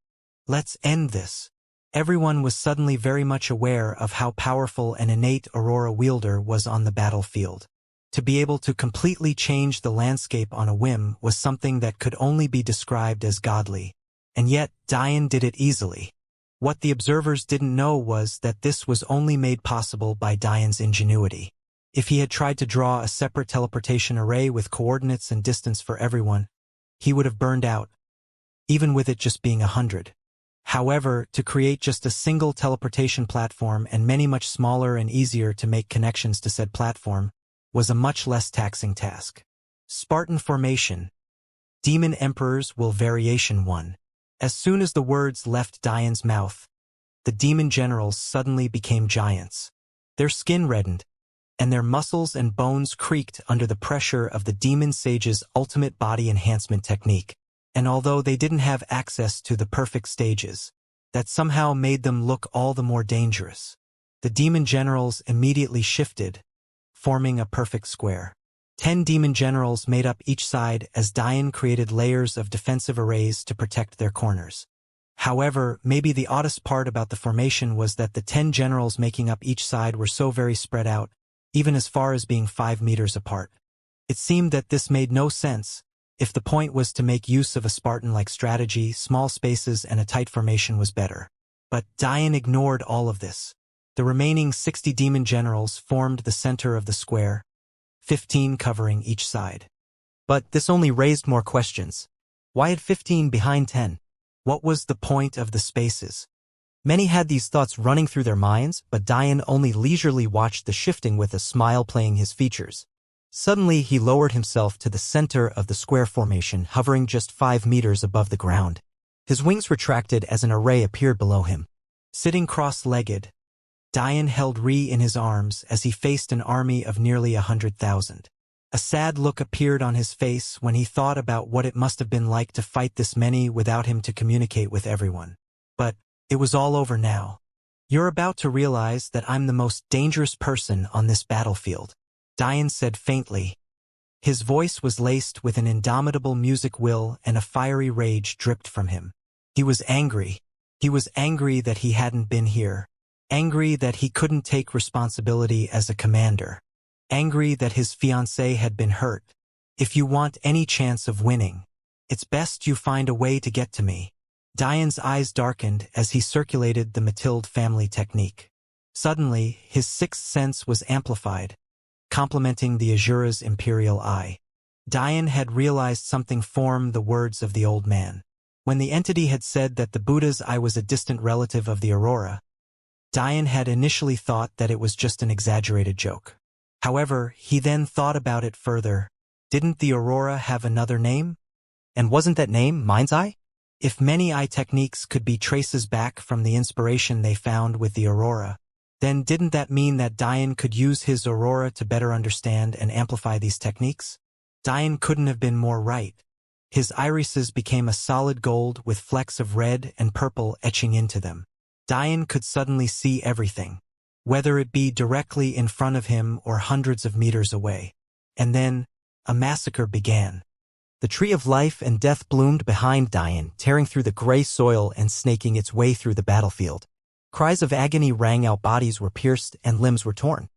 Let's end this. Everyone was suddenly very much aware of how powerful an innate Aurora wielder was on the battlefield. To be able to completely change the landscape on a whim was something that could only be described as godly. And yet, Dian did it easily. What the observers didn't know was that this was only made possible by Dian's ingenuity. If he had tried to draw a separate teleportation array with coordinates and distance for everyone, he would have burned out, even with it just being 100. However, to create just a single teleportation platform and many much smaller and easier to make connections to said platform was a much less taxing task. Spartan Formation. Demon Emperors will Variation 1. As soon as the words left Dian's mouth, the demon generals suddenly became giants. Their skin reddened, and their muscles and bones creaked under the pressure of the demon sage's ultimate body enhancement technique. And although they didn't have access to the perfect stages, that somehow made them look all the more dangerous. The demon generals immediately shifted, forming a perfect square. 10 demon generals made up each side as Diane created layers of defensive arrays to protect their corners. However, maybe the oddest part about the formation was that the 10 generals making up each side were so very spread out, even as far as being 5 meters apart. It seemed that this made no sense. If the point was to make use of a Spartan-like strategy, small spaces and a tight formation was better. But Diane ignored all of this. The remaining 60 demon generals formed the center of the square, 15 covering each side. But this only raised more questions. Why had 15 behind 10? What was the point of the spaces? Many had these thoughts running through their minds, but Diane only leisurely watched the shifting with a smile playing his features. Suddenly, he lowered himself to the center of the square formation, hovering just 5 meters above the ground. His wings retracted as an array appeared below him. Sitting cross-legged, Diane held Ri in his arms as he faced an army of nearly 100,000. A sad look appeared on his face when he thought about what it must have been like to fight this many without him to communicate with everyone. But it was all over now. You're about to realize that I'm the most dangerous person on this battlefield, Diane said faintly. His voice was laced with an indomitable music will and a fiery rage dripped from him. He was angry. He was angry that he hadn't been here. Angry that he couldn't take responsibility as a commander. Angry that his fiancée had been hurt. If you want any chance of winning, it's best you find a way to get to me. Diane's eyes darkened as he circulated the Mathilde family technique. Suddenly, his sixth sense was amplified, complementing the Azura's imperial eye. Diane had realized something formed the words of the old man. When the entity had said that the Buddha's eye was a distant relative of the Aurora, Diane had initially thought that it was just an exaggerated joke. However, he then thought about it further. Didn't the Aurora have another name? And wasn't that name Mind's Eye? If many eye techniques could be traces back from the inspiration they found with the Aurora, then didn't that mean that Diane could use his Aurora to better understand and amplify these techniques? Diane couldn't have been more right. His irises became a solid gold with flecks of red and purple etching into them. Diane could suddenly see everything, whether it be directly in front of him or hundreds of meters away. And then, a massacre began. The tree of life and death bloomed behind Diane, tearing through the gray soil and snaking its way through the battlefield. Cries of agony rang out, bodies were pierced and limbs were torn.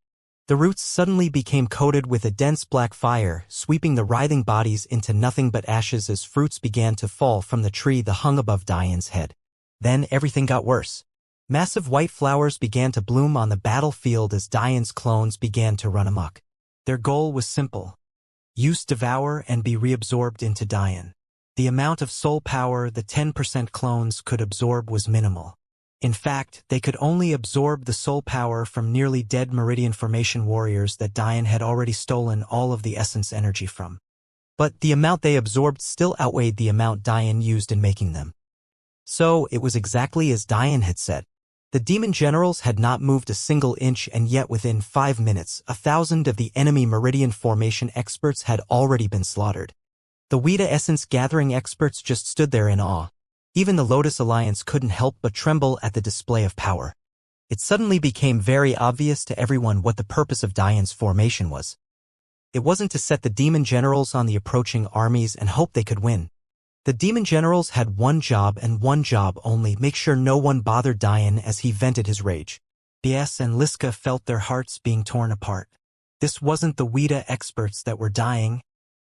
The roots suddenly became coated with a dense black fire, sweeping the writhing bodies into nothing but ashes as fruits began to fall from the tree that hung above Diane's head. Then everything got worse. Massive white flowers began to bloom on the battlefield as Diane's clones began to run amok. Their goal was simple. Use, devour, and be reabsorbed into Diane. The amount of soul power the 10% clones could absorb was minimal. In fact, they could only absorb the soul power from nearly dead Meridian Formation warriors that Diane had already stolen all of the essence energy from. But the amount they absorbed still outweighed the amount Diane used in making them. So it was exactly as Diane had said. The demon generals had not moved a single inch, and yet within 5 minutes, 1,000 of the enemy Meridian Formation experts had already been slaughtered. The Weta essence gathering experts just stood there in awe. Even the Lotus Alliance couldn't help but tremble at the display of power. It suddenly became very obvious to everyone what the purpose of Diane's formation was. It wasn't to set the demon generals on the approaching armies and hope they could win. The demon generals had one job and one job only: make sure no one bothered Diane as he vented his rage. BS and Liska felt their hearts being torn apart. This wasn't the Weta experts that were dying.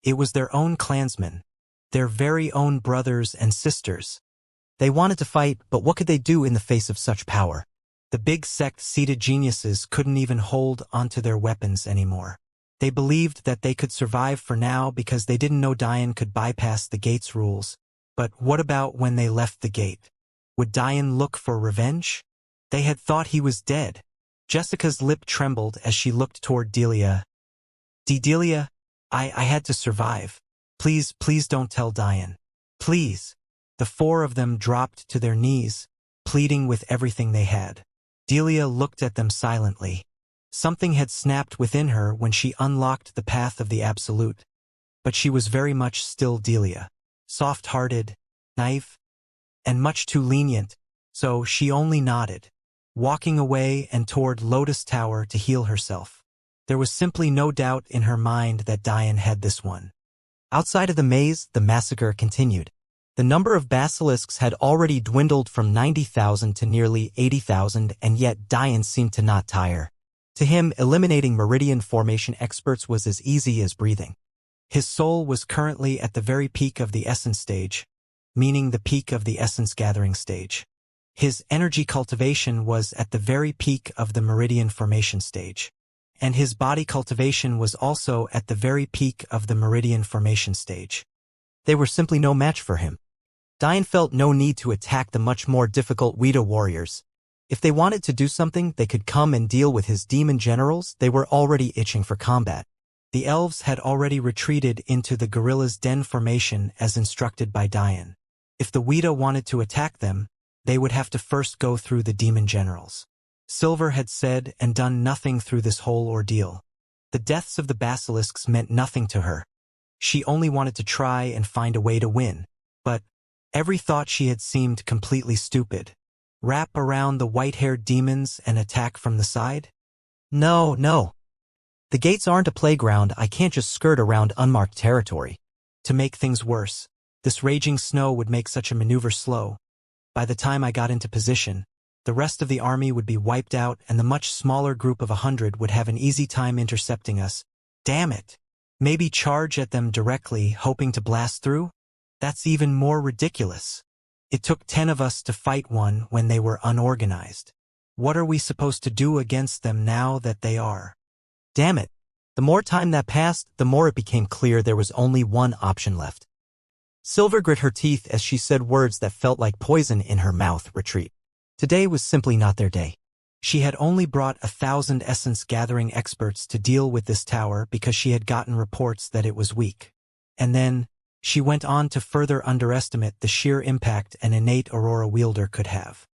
It was their own clansmen, their very own brothers and sisters. They wanted to fight, but what could they do in the face of such power? The big sect-seated geniuses couldn't even hold onto their weapons anymore. They believed that they could survive for now because they didn't know Diane could bypass the gate's rules. But what about when they left the gate? Would Diane look for revenge? They had thought he was dead. Jessica's lip trembled as she looked toward Delia. Delia, I had to survive. Please don't tell Diane. Please. The 4 of them dropped to their knees, pleading with everything they had. Delia looked at them silently. Something had snapped within her when she unlocked the path of the Absolute. But she was very much still Delia. Soft-hearted, naive, and much too lenient, so she only nodded, walking away and toward Lotus Tower to heal herself. There was simply no doubt in her mind that Diane had this one. Outside of the maze, the massacre continued. The number of basilisks had already dwindled from 90,000 to nearly 80,000, and yet Diane seemed to not tire. To him, eliminating meridian formation experts was as easy as breathing. His soul was currently at the very peak of the essence stage, meaning the peak of the essence gathering stage. His energy cultivation was at the very peak of the meridian formation stage. And his body cultivation was also at the very peak of the meridian formation stage. They were simply no match for him. Diane felt no need to attack the much more difficult Weta warriors. If they wanted to do something, they could come and deal with his demon generals. They were already itching for combat. The elves had already retreated into the gorilla's den formation as instructed by Diane. If the Weta wanted to attack them, they would have to first go through the demon generals. Silver had said and done nothing through this whole ordeal. The deaths of the basilisks meant nothing to her. She only wanted to try and find a way to win. But every thought she had seemed completely stupid. Wrap around the white-haired demons and attack from the side? No. The gates aren't a playground. I can't just skirt around unmarked territory. To make things worse, this raging snow would make such a maneuver slow. By the time I got into position, the rest of the army would be wiped out and the much smaller group of 100 would have an easy time intercepting us. Damn it! Maybe charge at them directly, hoping to blast through? That's even more ridiculous. It took 10 of us to fight one when they were unorganized. What are we supposed to do against them now that they are? Damn it. The more time that passed, the more it became clear there was only one option left. Silver grit her teeth as she said words that felt like poison in her mouth. Retreat. Today was simply not their day. She had only brought 1,000 essence-gathering experts to deal with this tower because she had gotten reports that it was weak. And then, she went on to further underestimate the sheer impact an innate Aurora wielder could have.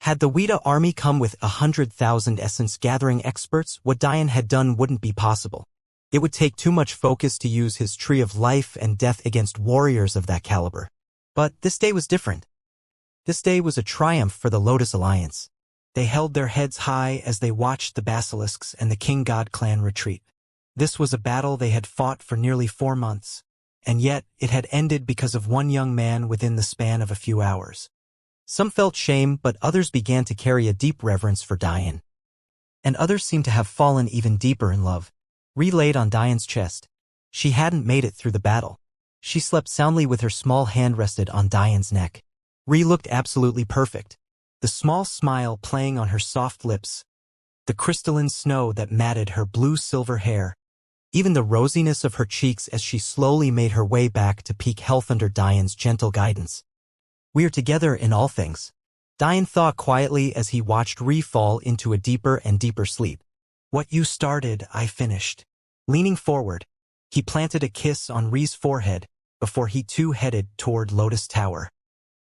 Had the Weta army come with 100,000 essence-gathering experts, what Diane had done wouldn't be possible. It would take too much focus to use his tree of life and death against warriors of that caliber. But this day was different. This day was a triumph for the Lotus Alliance. They held their heads high as they watched the basilisks and the King God clan retreat. This was a battle they had fought for nearly 4 months. And yet, it had ended because of one young man within the span of a few hours. Some felt shame, but others began to carry a deep reverence for Diane. And others seemed to have fallen even deeper in love. Relayed on Diane's chest. She hadn't made it through the battle. She slept soundly with her small hand rested on Diane's neck. Ree looked absolutely perfect. The small smile playing on her soft lips. The crystalline snow that matted her blue-silver hair. Even the rosiness of her cheeks as she slowly made her way back to peak health under Diane's gentle guidance. We're together in all things. Diane thought quietly as he watched Ree fall into a deeper and deeper sleep. What you started, I finished. Leaning forward, he planted a kiss on Ree's forehead before he too headed toward Lotus Tower.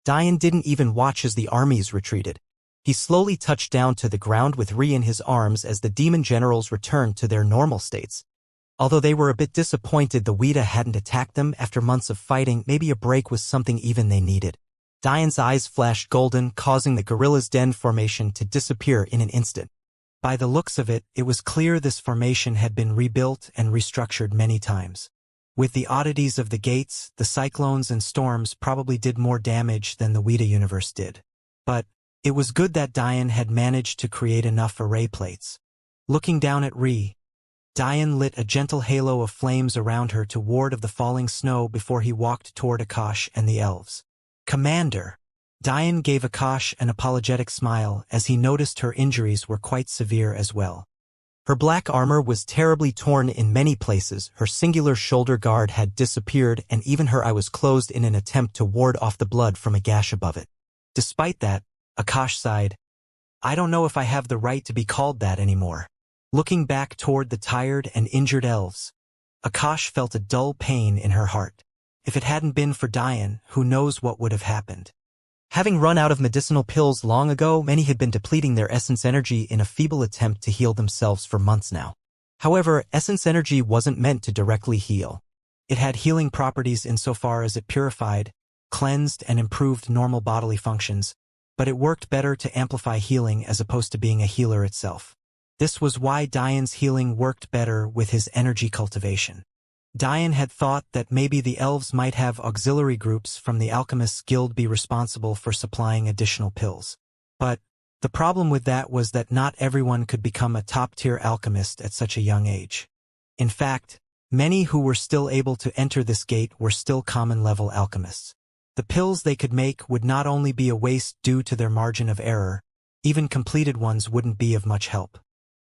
Diane didn't even watch as the armies retreated. He slowly touched down to the ground with Ree in his arms as the demon generals returned to their normal states. Although they were a bit disappointed the Weta hadn't attacked them after months of fighting, maybe a break was something even they needed. Diane's eyes flashed golden, causing the gorilla's den formation to disappear in an instant. By the looks of it, it was clear this formation had been rebuilt and restructured many times. With the oddities of the gates, the cyclones and storms probably did more damage than the Weta universe did. But it was good that Diane had managed to create enough array plates. Looking down at Ree, Diane lit a gentle halo of flames around her to ward of the falling snow before he walked toward Akash and the elves. Commander! Diane gave Akash an apologetic smile as he noticed her injuries were quite severe as well. Her black armor was terribly torn in many places, her singular shoulder guard had disappeared, and even her eye was closed in an attempt to ward off the blood from a gash above it. Despite that, Akash sighed. I don't know if I have the right to be called that anymore. Looking back toward the tired and injured elves, Akash felt a dull pain in her heart. If it hadn't been for Diane, who knows what would have happened. Having run out of medicinal pills long ago, many had been depleting their essence energy in a feeble attempt to heal themselves for months now. However, essence energy wasn't meant to directly heal. It had healing properties insofar as it purified, cleansed, and improved normal bodily functions, but it worked better to amplify healing as opposed to being a healer itself. This was why Diane's healing worked better with his energy cultivation. Diane had thought that maybe the elves might have auxiliary groups from the Alchemists Guild be responsible for supplying additional pills. But the problem with that was that not everyone could become a top-tier alchemist at such a young age. In fact, many who were still able to enter this gate were still common-level alchemists. The pills they could make would not only be a waste due to their margin of error, even completed ones wouldn't be of much help.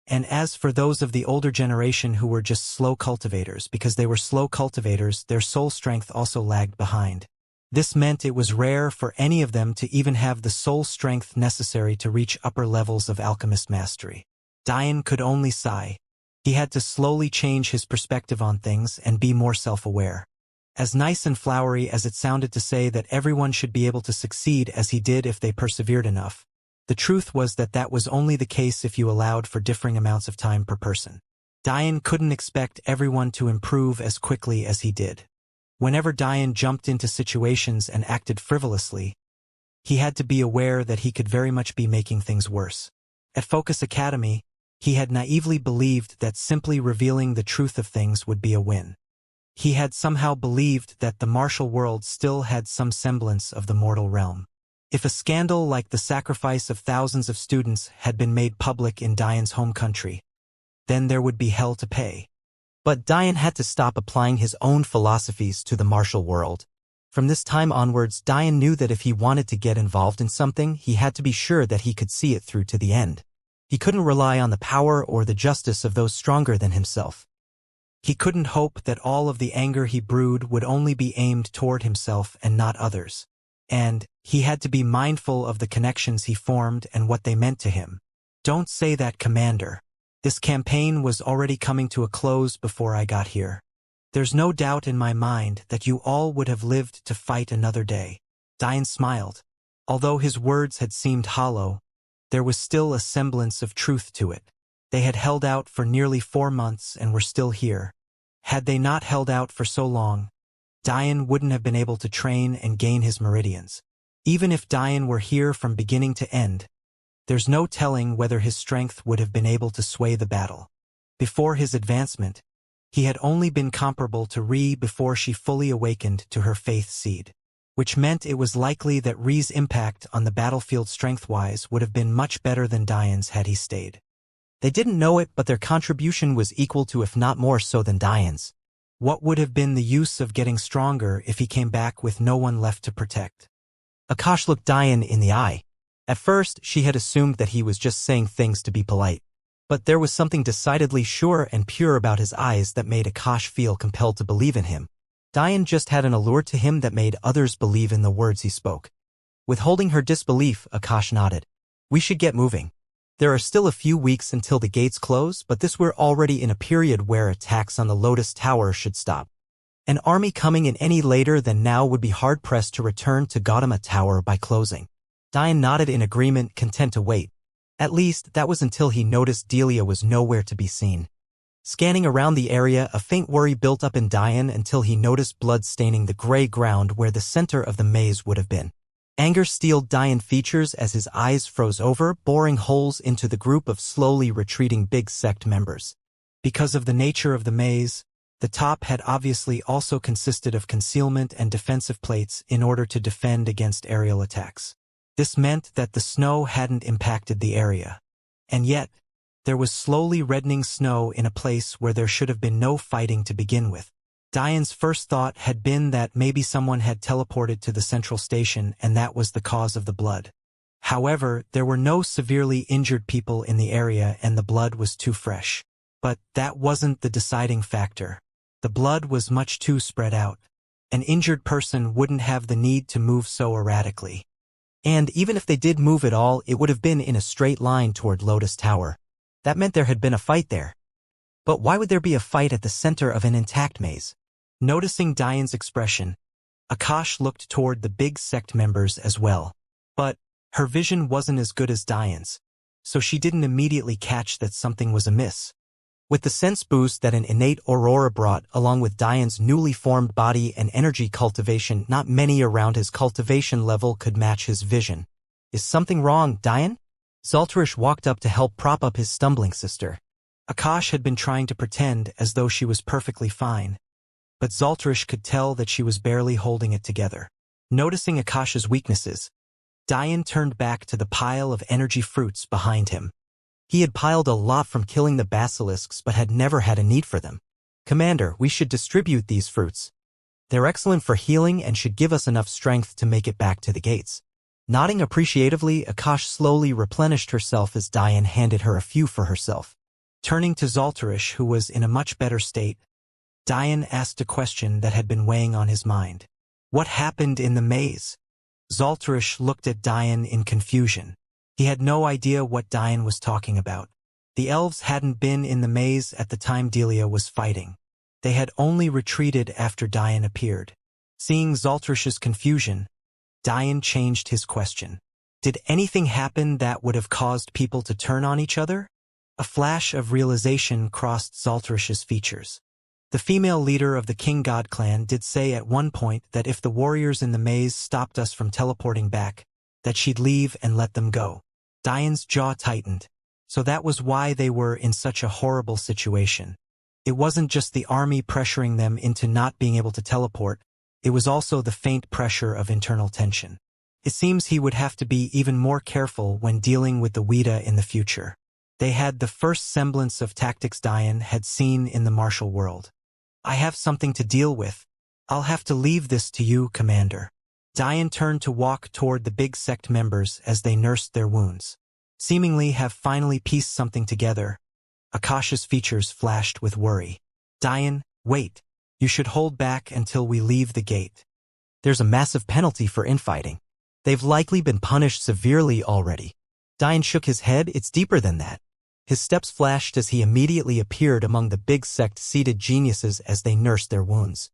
And as for those of the older generation who were just slow cultivators, because they were slow cultivators, their soul strength also lagged behind. This meant it was rare for any of them to even have the soul strength necessary to reach upper levels of alchemist mastery. Diane could only sigh. He had to slowly change his perspective on things and be more self-aware. As nice and flowery as it sounded to say that everyone should be able to succeed as he did if they persevered enough, the truth was that that was only the case if you allowed for differing amounts of time per person. Diane couldn't expect everyone to improve as quickly as he did. Whenever Diane jumped into situations and acted frivolously, he had to be aware that he could very much be making things worse. At Focus Academy, he had naively believed that simply revealing the truth of things would be a win. He had somehow believed that the martial world still had some semblance of the mortal realm. If a scandal like the sacrifice of thousands of students had been made public in Diane's home country, then there would be hell to pay. But Diane had to stop applying his own philosophies to the martial world. From this time onwards, Diane knew that if he wanted to get involved in something, he had to be sure that he could see it through to the end. He couldn't rely on the power or the justice of those stronger than himself. He couldn't hope that all of the anger he brewed would only be aimed toward himself and not others. And he had to be mindful of the connections he formed and what they meant to him. Don't say that, Commander. This campaign was already coming to a close before I got here. There's no doubt in my mind that you all would have lived to fight another day. Diane smiled. Although his words had seemed hollow, there was still a semblance of truth to it. They had held out for nearly 4 months and were still here. Had they not held out for so long, Diane wouldn't have been able to train and gain his meridians. Even if Diane were here from beginning to end, there's no telling whether his strength would have been able to sway the battle. Before his advancement, he had only been comparable to Rhi before she fully awakened to her faith seed, which meant it was likely that Rhi's impact on the battlefield strength-wise would have been much better than Diane's had he stayed. They didn't know it, but their contribution was equal to, if not more so, than Diane's. What would have been the use of getting stronger if he came back with no one left to protect? Akash looked Diane in the eye. At first, she had assumed that he was just saying things to be polite. But there was something decidedly sure and pure about his eyes that made Akash feel compelled to believe in him. Diane just had an allure to him that made others believe in the words he spoke. Withholding her disbelief, Akash nodded. We should get moving. There are still a few weeks until the gates close, but we're already in a period where attacks on the Lotus Tower should stop. An army coming in any later than now would be hard-pressed to return to Gautama Tower by closing. Diane nodded in agreement, content to wait. At least, that was until he noticed Delia was nowhere to be seen. Scanning around the area, a faint worry built up in Diane until he noticed blood staining the gray ground where the center of the maze would have been. Anger steeled Diane's features as his eyes froze over, boring holes into the group of slowly retreating big sect members. Because of the nature of the maze, the top had obviously also consisted of concealment and defensive plates in order to defend against aerial attacks. This meant that the snow hadn't impacted the area. And yet, there was slowly reddening snow in a place where there should have been no fighting to begin with. Diane's first thought had been that maybe someone had teleported to the central station and that was the cause of the blood. However, there were no severely injured people in the area and the blood was too fresh. But that wasn't the deciding factor. The blood was much too spread out. An injured person wouldn't have the need to move so erratically. And even if they did move at all, it would have been in a straight line toward Lotus Tower. That meant there had been a fight there. But why would there be a fight at the center of an intact maze? Noticing Diane's expression, Akash looked toward the big sect members as well. But her vision wasn't as good as Diane's, so she didn't immediately catch that something was amiss. With the sense boost that an innate aurora brought along with Diane's newly formed body and energy cultivation, not many around his cultivation level could match his vision. Is something wrong, Diane? Zaltarish walked up to help prop up his stumbling sister. Akash had been trying to pretend as though she was perfectly fine, but Zaltarish could tell that she was barely holding it together. Noticing Akash's weaknesses, Diane turned back to the pile of energy fruits behind him. He had piled a lot from killing the basilisks but had never had a need for them. "Commander, we should distribute these fruits. They're excellent for healing and should give us enough strength to make it back to the gates." Nodding appreciatively, Akash slowly replenished herself as Diane handed her a few for herself. Turning to Zaltarish, who was in a much better state, Diane asked a question that had been weighing on his mind. What happened in the maze? Zaltarish looked at Diane in confusion. He had no idea what Diane was talking about. The elves hadn't been in the maze at the time Delia was fighting. They had only retreated after Diane appeared. Seeing Zaltarish's confusion, Diane changed his question. Did anything happen that would have caused people to turn on each other? A flash of realization crossed Zaltarish's features. The female leader of the King God clan did say at one point that if the warriors in the maze stopped us from teleporting back, that she'd leave and let them go. Diane's jaw tightened. So that was why they were in such a horrible situation. It wasn't just the army pressuring them into not being able to teleport, it was also the faint pressure of internal tension. It seems he would have to be even more careful when dealing with the Weta in the future. They had the first semblance of tactics Diane had seen in the martial world. I have something to deal with. I'll have to leave this to you, Commander. Diane turned to walk toward the big sect members as they nursed their wounds. Seemingly have finally pieced something together. Akash's features flashed with worry. Diane, wait. You should hold back until we leave the gate. There's a massive penalty for infighting. They've likely been punished severely already. Diane shook his head. It's deeper than that. His steps flashed as he immediately appeared among the big sect-seated geniuses as they nursed their wounds.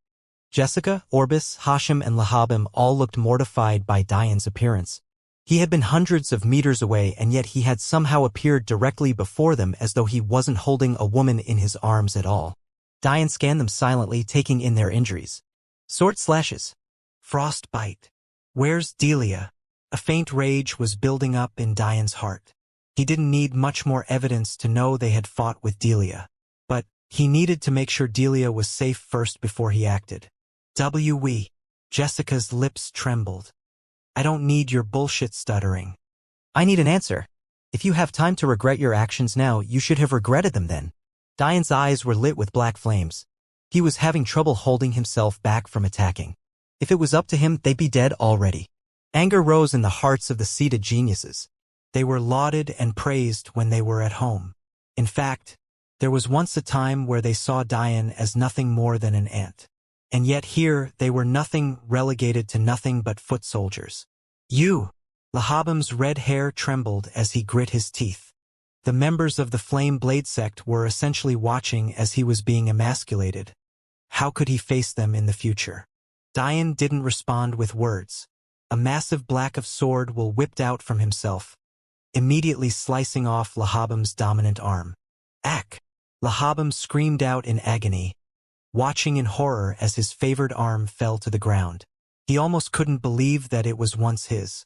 Jessica, Orbis, Hashim, and Lahabim all looked mortified by Diane's appearance. He had been hundreds of meters away, and yet he had somehow appeared directly before them as though he wasn't holding a woman in his arms at all. Diane scanned them silently, taking in their injuries. Sword slashes. Frostbite. Where's Delia? A faint rage was building up in Diane's heart. He didn't need much more evidence to know they had fought with Delia. But he needed to make sure Delia was safe first before he acted. W.E. Jessica's lips trembled. I don't need your bullshit stuttering. I need an answer. If you have time to regret your actions now, you should have regretted them then. Diane's eyes were lit with black flames. He was having trouble holding himself back from attacking. If it was up to him, they'd be dead already. Anger rose in the hearts of the seated geniuses. They were lauded and praised when they were at home. In fact, there was once a time where they saw Diane as nothing more than an ant. And yet here they were nothing, relegated to nothing but foot soldiers. You! Lahabim's red hair trembled as he grit his teeth. The members of the Flame Blade sect were essentially watching as he was being emasculated. How could he face them in the future? Diane didn't respond with words. A massive black of sword will whipped out from himself, immediately slicing off Lahabim's dominant arm. Ack! Lahabim screamed out in agony, watching in horror as his favored arm fell to the ground. He almost couldn't believe that it was once his.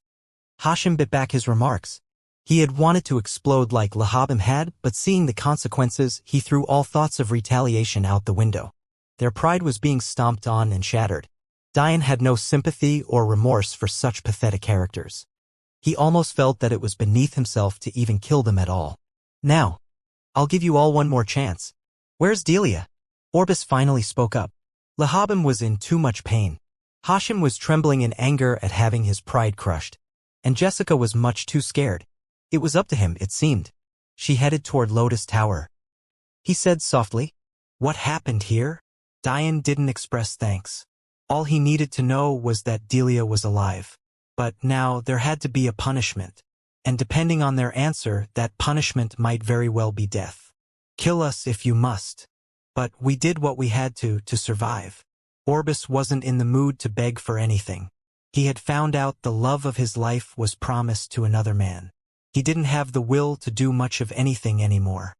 Hashim bit back his remarks. He had wanted to explode like Lahabim had, but seeing the consequences, he threw all thoughts of retaliation out the window. Their pride was being stomped on and shattered. Diane had no sympathy or remorse for such pathetic characters. He almost felt that it was beneath himself to even kill them at all. Now, I'll give you all one more chance. Where's Delia? Orbis finally spoke up. Lahabim was in too much pain. Hashim was trembling in anger at having his pride crushed. And Jessica was much too scared. It was up to him, it seemed. She headed toward Lotus Tower. He said softly, "What happened here?" Diane didn't express thanks. All he needed to know was that Delia was alive. But now there had to be a punishment. And depending on their answer, that punishment might very well be death. Kill us if you must. But we did what we had to survive. Orbis wasn't in the mood to beg for anything. He had found out the love of his life was promised to another man. He didn't have the will to do much of anything anymore.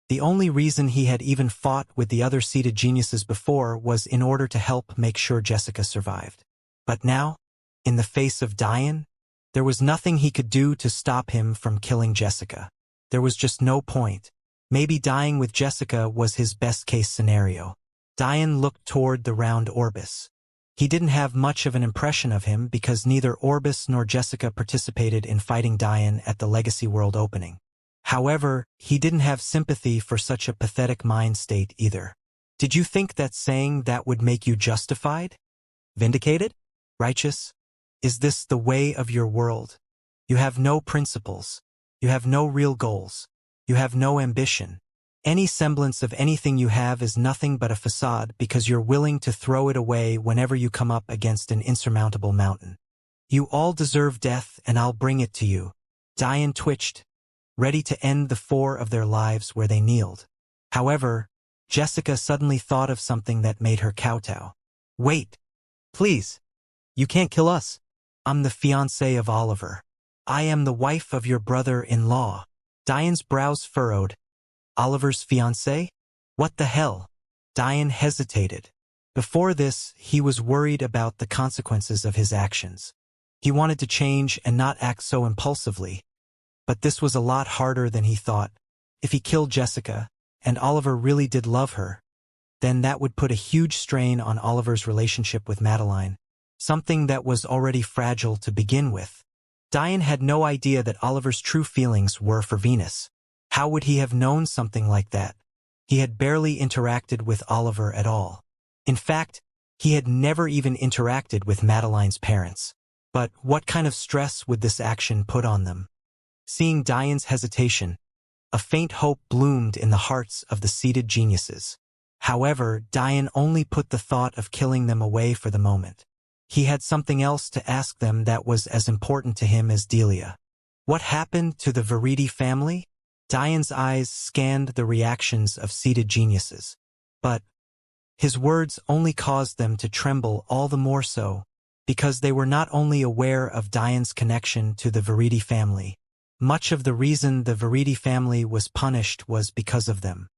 The only reason he had even fought with the other seated geniuses before was in order to help make sure Jessica survived. But now, in the face of Diane, There was nothing he could do to stop him from killing Jessica. There was just no point. Maybe dying with Jessica was his best-case scenario. Diane looked toward the round Orbis. He didn't have much of an impression of him because neither Orbis nor Jessica participated in fighting Diane at the Legacy World opening. However, he didn't have sympathy for such a pathetic mind state either. Did you think that saying that would make you justified? Vindicated? Righteous? Is this the way of your world? You have no principles. You have no real goals. You have no ambition. Any semblance of anything you have is nothing but a facade because you're willing to throw it away whenever you come up against an insurmountable mountain. You all deserve death and I'll bring it to you. Diane twitched, ready to end the four of their lives where they kneeled. However, Jessica suddenly thought of something that made her kowtow. Wait. Please. You can't kill us. I'm the fiancé of Oliver. I am the wife of your brother-in-law. Diane's brows furrowed. Oliver's fiancé? What the hell? Diane hesitated. Before this, he was worried about the consequences of his actions. He wanted to change and not act so impulsively. But this was a lot harder than he thought. If he killed Jessica, and Oliver really did love her, then that would put a huge strain on Oliver's relationship with Madeline, something that was already fragile to begin with. Diane had no idea that Oliver's true feelings were for Venus. How would he have known something like that? He had barely interacted with Oliver at all. In fact, he had never even interacted with Madeline's parents. But what kind of stress would this action put on them? Seeing Diane's hesitation, a faint hope bloomed in the hearts of the seated geniuses. However, Diane only put the thought of killing them away for the moment. He had something else to ask them that was as important to him as Delia. What happened to the Veriti family? Diane's eyes scanned the reactions of seated geniuses. But his words only caused them to tremble all the more so, because they were not only aware of Diane's connection to the Veriti family. Much of the reason the Veriti family was punished was because of them.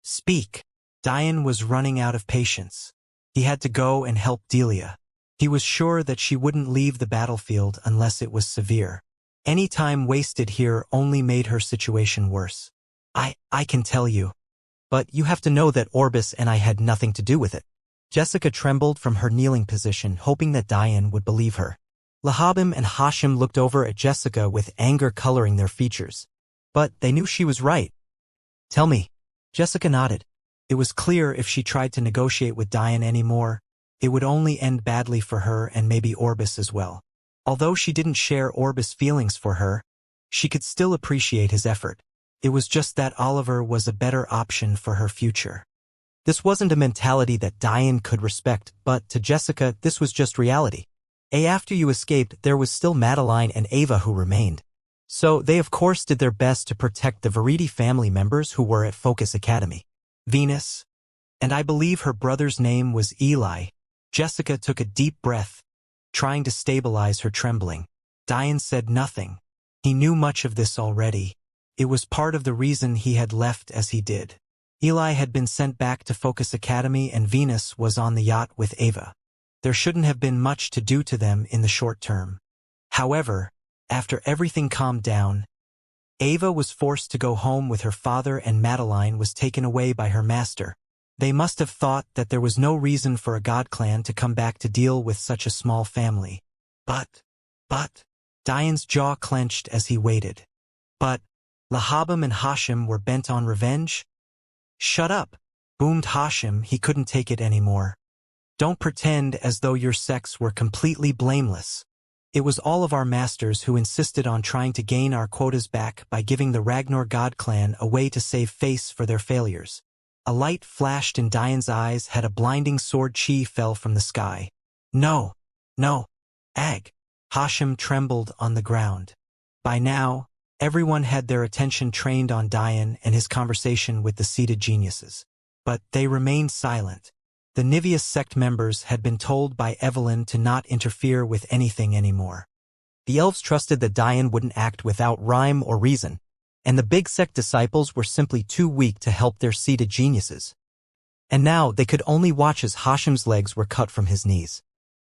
Speak. Diane was running out of patience. He had to go and help Delia. He was sure that she wouldn't leave the battlefield unless it was severe. Any time wasted here only made her situation worse. I can tell you. But you have to know that Orbis and I had nothing to do with it. Jessica trembled from her kneeling position, hoping that Diane would believe her. Lahabim and Hashim looked over at Jessica with anger coloring their features. But they knew she was right. Tell me. Jessica nodded. It was clear if she tried to negotiate with Diane anymore, it would only end badly for her and maybe Orbis as well. Although she didn't share Orbis' feelings for her, she could still appreciate his effort. It was just that Oliver was a better option for her future. This wasn't a mentality that Diane could respect, but to Jessica, this was just reality. After you escaped, there was still Madeline and Ava who remained. So they of course did their best to protect the Veriti family members who were at Focus Academy. Venus, and I believe her brother's name was Eli. Jessica took a deep breath, trying to stabilize her trembling. Diane said nothing. He knew much of this already. It was part of the reason he had left as he did. Eli had been sent back to Focus Academy and Venus was on the yacht with Ava. There shouldn't have been much to do to them in the short term. However, after everything calmed down, Ava was forced to go home with her father and Madeline was taken away by her master. They must have thought that there was no reason for a god clan to come back to deal with such a small family. But, Diane's jaw clenched as he waited. But, Lahabim and Hashim were bent on revenge? Shut up, boomed Hashim. He couldn't take it anymore. Don't pretend as though your sex were completely blameless. It was all of our masters who insisted on trying to gain our quotas back by giving the Ragnar god clan a way to save face for their failures. A light flashed in Diane's eyes, had a blinding sword chi fell from the sky. No, Ag. Hashim trembled on the ground. By now, everyone had their attention trained on Diane and his conversation with the seated geniuses. But they remained silent. The Niveus sect members had been told by Evelyn to not interfere with anything anymore. The elves trusted that Diane wouldn't act without rhyme or reason, and the big sect disciples were simply too weak to help their seated geniuses. And now they could only watch as Hashim's legs were cut from his knees.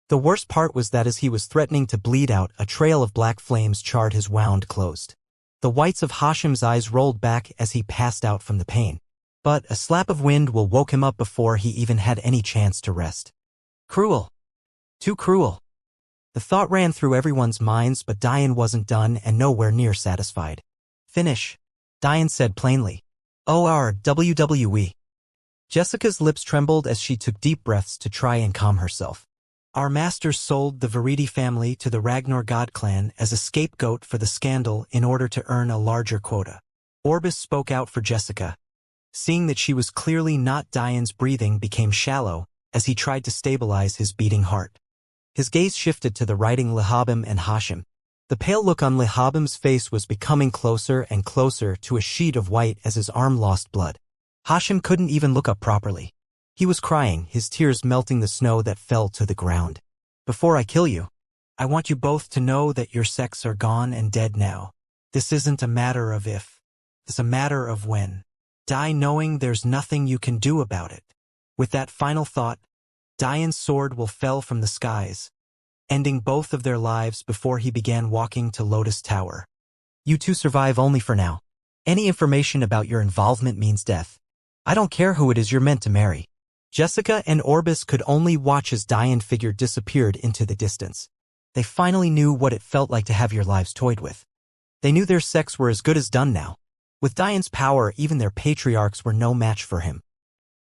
The worst part was that as he was threatening to bleed out, a trail of black flames charred his wound closed. The whites of Hashim's eyes rolled back as he passed out from the pain. But a slap of wind woke him up before he even had any chance to rest. Cruel. Too cruel. The thought ran through everyone's minds, but Diane wasn't done and nowhere near satisfied. Finish, Diane said plainly. Or WWE. Jessica's lips trembled as she took deep breaths to try and calm herself. Our masters sold the Veridi family to the Ragnar God clan as a scapegoat for the scandal in order to earn a larger quota. Orbis spoke out for Jessica. Seeing that she was clearly not Diane's, breathing became shallow as he tried to stabilize his beating heart. His gaze shifted to the writing Lehabim and Hashim. The pale look on Lehabim's face was becoming closer and closer to a sheet of white as his arm lost blood. Hashim couldn't even look up properly. He was crying, his tears melting the snow that fell to the ground. Before I kill you, I want you both to know that your sex are gone and dead now. This isn't a matter of if. It's a matter of when. Die knowing there's nothing you can do about it. With that final thought, Diane's sword will fell from the skies, ending both of their lives before he began walking to Lotus Tower. You two survive only for now. Any information about your involvement means death. I don't care who it is you're meant to marry. Jessica and Orbis could only watch as Diane figure disappeared into the distance. They finally knew what it felt like to have your lives toyed with. They knew their sex were as good as done now. With Diane's power, even their patriarchs were no match for him.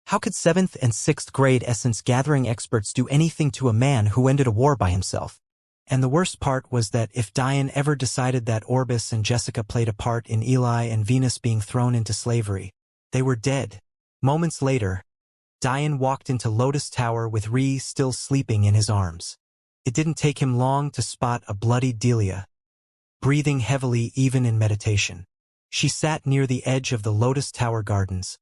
How could 7th and 6th grade essence-gathering experts do anything to a man who ended a war by himself? And the worst part was that if Diane ever decided that Orbis and Jessica played a part in Eli and Venus being thrown into slavery, they were dead. Moments later, Diane walked into Lotus Tower with Ree still sleeping in his arms. It didn't take him long to spot a bloody Delia, breathing heavily even in meditation. She sat near the edge of the Lotus Tower gardens,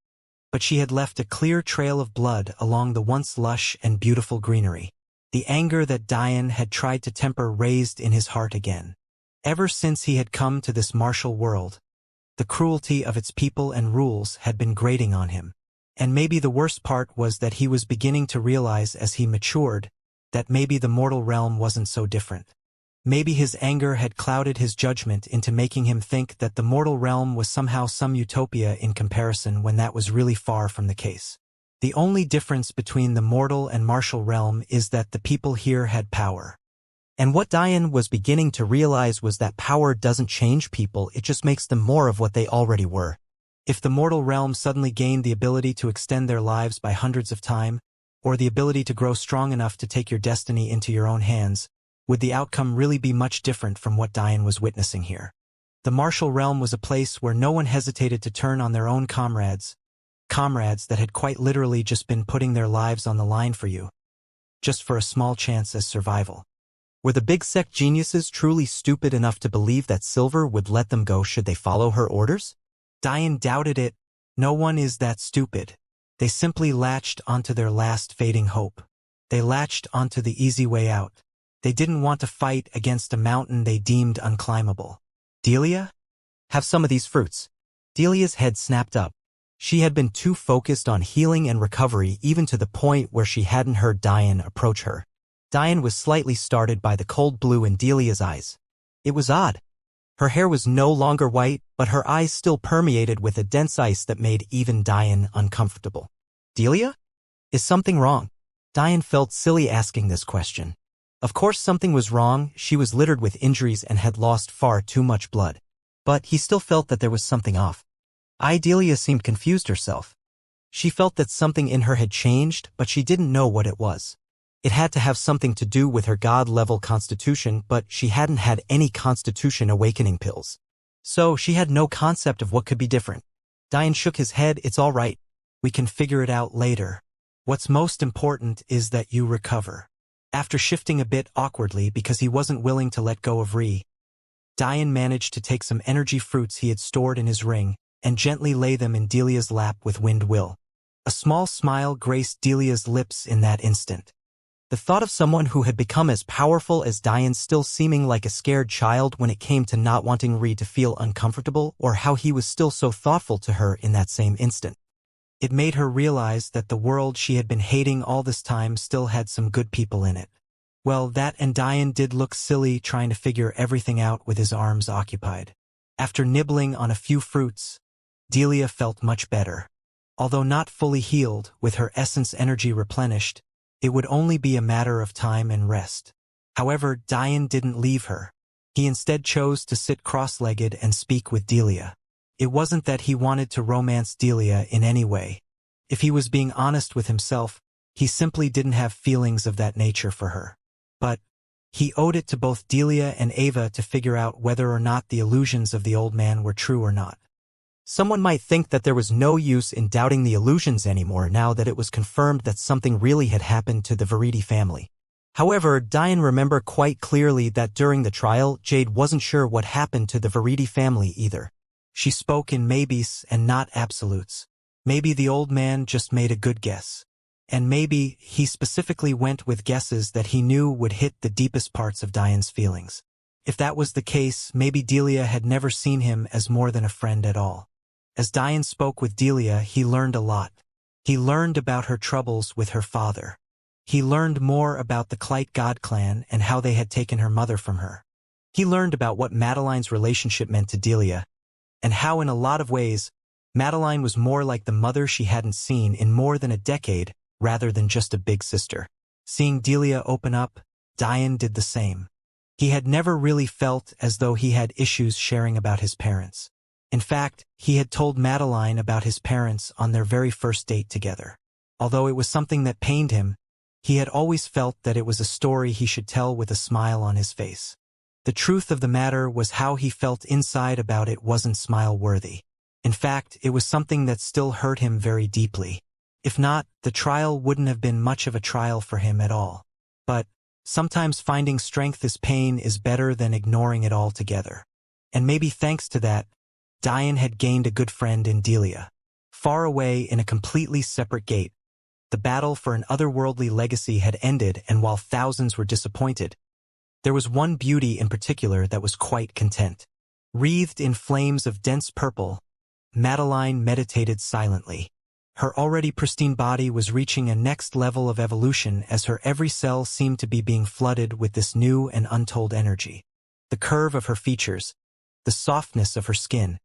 but she had left a clear trail of blood along the once lush and beautiful greenery. The anger that Diane had tried to temper raised in his heart again. Ever since he had come to this martial world, the cruelty of its people and rules had been grating on him. And maybe the worst part was that he was beginning to realize as he matured that maybe the mortal realm wasn't so different. Maybe his anger had clouded his judgment into making him think that the mortal realm was somehow some utopia in comparison when that was really far from the case. The only difference between the mortal and martial realm is that the people here had power. And what Diane was beginning to realize was that power doesn't change people, it just makes them more of what they already were. If the mortal realm suddenly gained the ability to extend their lives by hundreds of times, or the ability to grow strong enough to take your destiny into your own hands, would the outcome really be much different from what Diane was witnessing here? The martial realm was a place where no one hesitated to turn on their own comrades that had quite literally just been putting their lives on the line for you, just for a small chance at survival. Were the big sect geniuses truly stupid enough to believe that Silver would let them go should they follow her orders? Diane doubted it. No one is that stupid. They simply latched onto their last fading hope. They latched onto the easy way out. They didn't want to fight against a mountain they deemed unclimbable. Delia? Have some of these fruits. Delia's head snapped up. She had been too focused on healing and recovery, even to the point where she hadn't heard Diane approach her. Diane was slightly startled by the cold blue in Delia's eyes. It was odd. Her hair was no longer white, but her eyes still permeated with a dense ice that made even Diane uncomfortable. Delia? Is something wrong? Diane felt silly asking this question. Of course something was wrong, she was littered with injuries and had lost far too much blood. But he still felt that there was something off. Delia seemed confused herself. She felt that something in her had changed, but she didn't know what it was. It had to have something to do with her god-level constitution, but she hadn't had any constitution awakening pills. So she had no concept of what could be different. Diane shook his head. It's all right. We can figure it out later. What's most important is that you recover. After shifting a bit awkwardly because he wasn't willing to let go of Ree, Diane managed to take some energy fruits he had stored in his ring and gently lay them in Delia's lap with wind will. A small smile graced Delia's lips in that instant. The thought of someone who had become as powerful as Diane still seeming like a scared child when it came to not wanting Ree to feel uncomfortable, or how he was still so thoughtful to her in that same instant. It made her realize that the world she had been hating all this time still had some good people in it. Well, that and Dian did look silly trying to figure everything out with his arms occupied. After nibbling on a few fruits, Delia felt much better. Although not fully healed, with her essence energy replenished, it would only be a matter of time and rest. However, Dian didn't leave her. He instead chose to sit cross-legged and speak with Delia. It wasn't that he wanted to romance Delia in any way. If he was being honest with himself, he simply didn't have feelings of that nature for her. But he owed it to both Delia and Ava to figure out whether or not the illusions of the old man were true or not. Someone might think that there was no use in doubting the illusions anymore now that it was confirmed that something really had happened to the Verity family. However, Dian remembered quite clearly that during the trial, Jade wasn't sure what happened to the Verity family either. She spoke in maybes and not absolutes. Maybe the old man just made a good guess. And maybe he specifically went with guesses that he knew would hit the deepest parts of Dian's feelings. If that was the case, maybe Delia had never seen him as more than a friend at all. As Dian spoke with Delia, he learned a lot. He learned about her troubles with her father. He learned more about the Clight God clan and how they had taken her mother from her. He learned about what Madeline's relationship meant to Delia, and how in a lot of ways, Madeline was more like the mother she hadn't seen in more than a decade, rather than just a big sister. Seeing Delia open up, Dian did the same. He had never really felt as though he had issues sharing about his parents. In fact, he had told Madeline about his parents on their very first date together. Although it was something that pained him, he had always felt that it was a story he should tell with a smile on his face. The truth of the matter was how he felt inside about it wasn't smile-worthy. In fact, it was something that still hurt him very deeply. If not, the trial wouldn't have been much of a trial for him at all. But sometimes finding strength in pain is better than ignoring it altogether. And maybe thanks to that, Dian had gained a good friend in Delia. Far away in a completely separate gate, the battle for an otherworldly legacy had ended, and while thousands were disappointed, there was one beauty in particular that was quite content. Wreathed in flames of dense purple, Madeline meditated silently. Her already pristine body was reaching a next level of evolution as her every cell seemed to be being flooded with this new and untold energy. The curve of her features, the softness of her skin,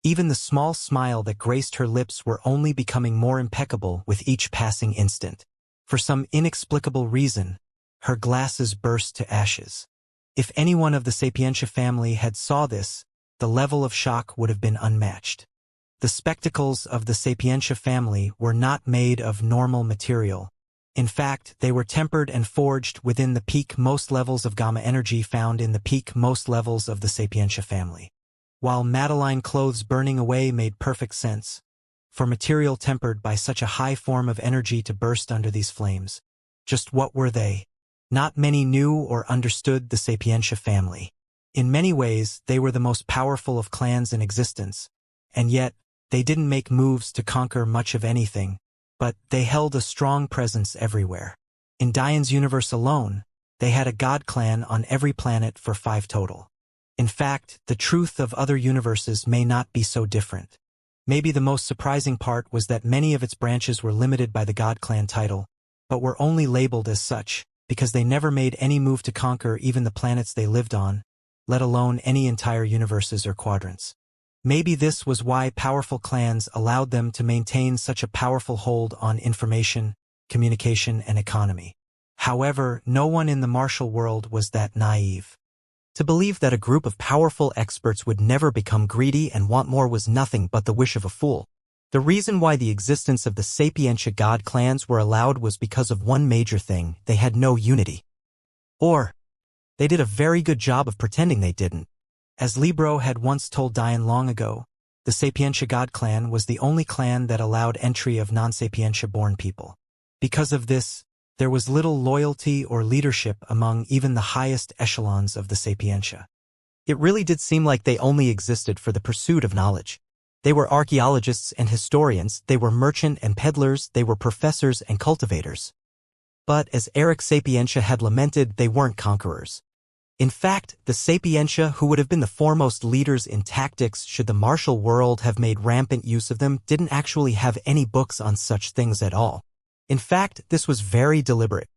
even the small smile that graced her lips were only becoming more impeccable with each passing instant. For some inexplicable reason, her glasses burst to ashes. If anyone of the Sapientia family had saw this, the level of shock would have been unmatched. The spectacles of the Sapientia family were not made of normal material. In fact, they were tempered and forged within the peak most levels of gamma energy found in the peak most levels of the Sapientia family. While Madeline clothes burning away made perfect sense, for material tempered by such a high form of energy to burst under these flames. Just what were they? Not many knew or understood the Sapientia family. In many ways, they were the most powerful of clans in existence, and yet, they didn't make moves to conquer much of anything, but they held a strong presence everywhere. In Dian's universe alone, they had a god clan on every planet for 5 total. In fact, the truth of other universes may not be so different. Maybe the most surprising part was that many of its branches were limited by the god clan title, but were only labeled as such, because they never made any move to conquer even the planets they lived on, let alone any entire universes or quadrants. Maybe this was why powerful clans allowed them to maintain such a powerful hold on information, communication, and economy. However, no one in the martial world was that naive. To believe that a group of powerful experts would never become greedy and want more was nothing but the wish of a fool. The reason why the existence of the Sapientia god clans were allowed was because of one major thing: they had no unity. Or, they did a very good job of pretending they didn't. As Libro had once told Dian long ago, the Sapientia god clan was the only clan that allowed entry of non-Sapientia-born people. Because of this, there was little loyalty or leadership among even the highest echelons of the Sapientia. It really did seem like they only existed for the pursuit of knowledge. They were archaeologists and historians, they were merchant and peddlers, they were professors and cultivators. But as Eric Sapientia had lamented, they weren't conquerors. In fact, the Sapientia, who would have been the foremost leaders in tactics should the martial world have made rampant use of them, didn't actually have any books on such things at all. In fact, this was very deliberate.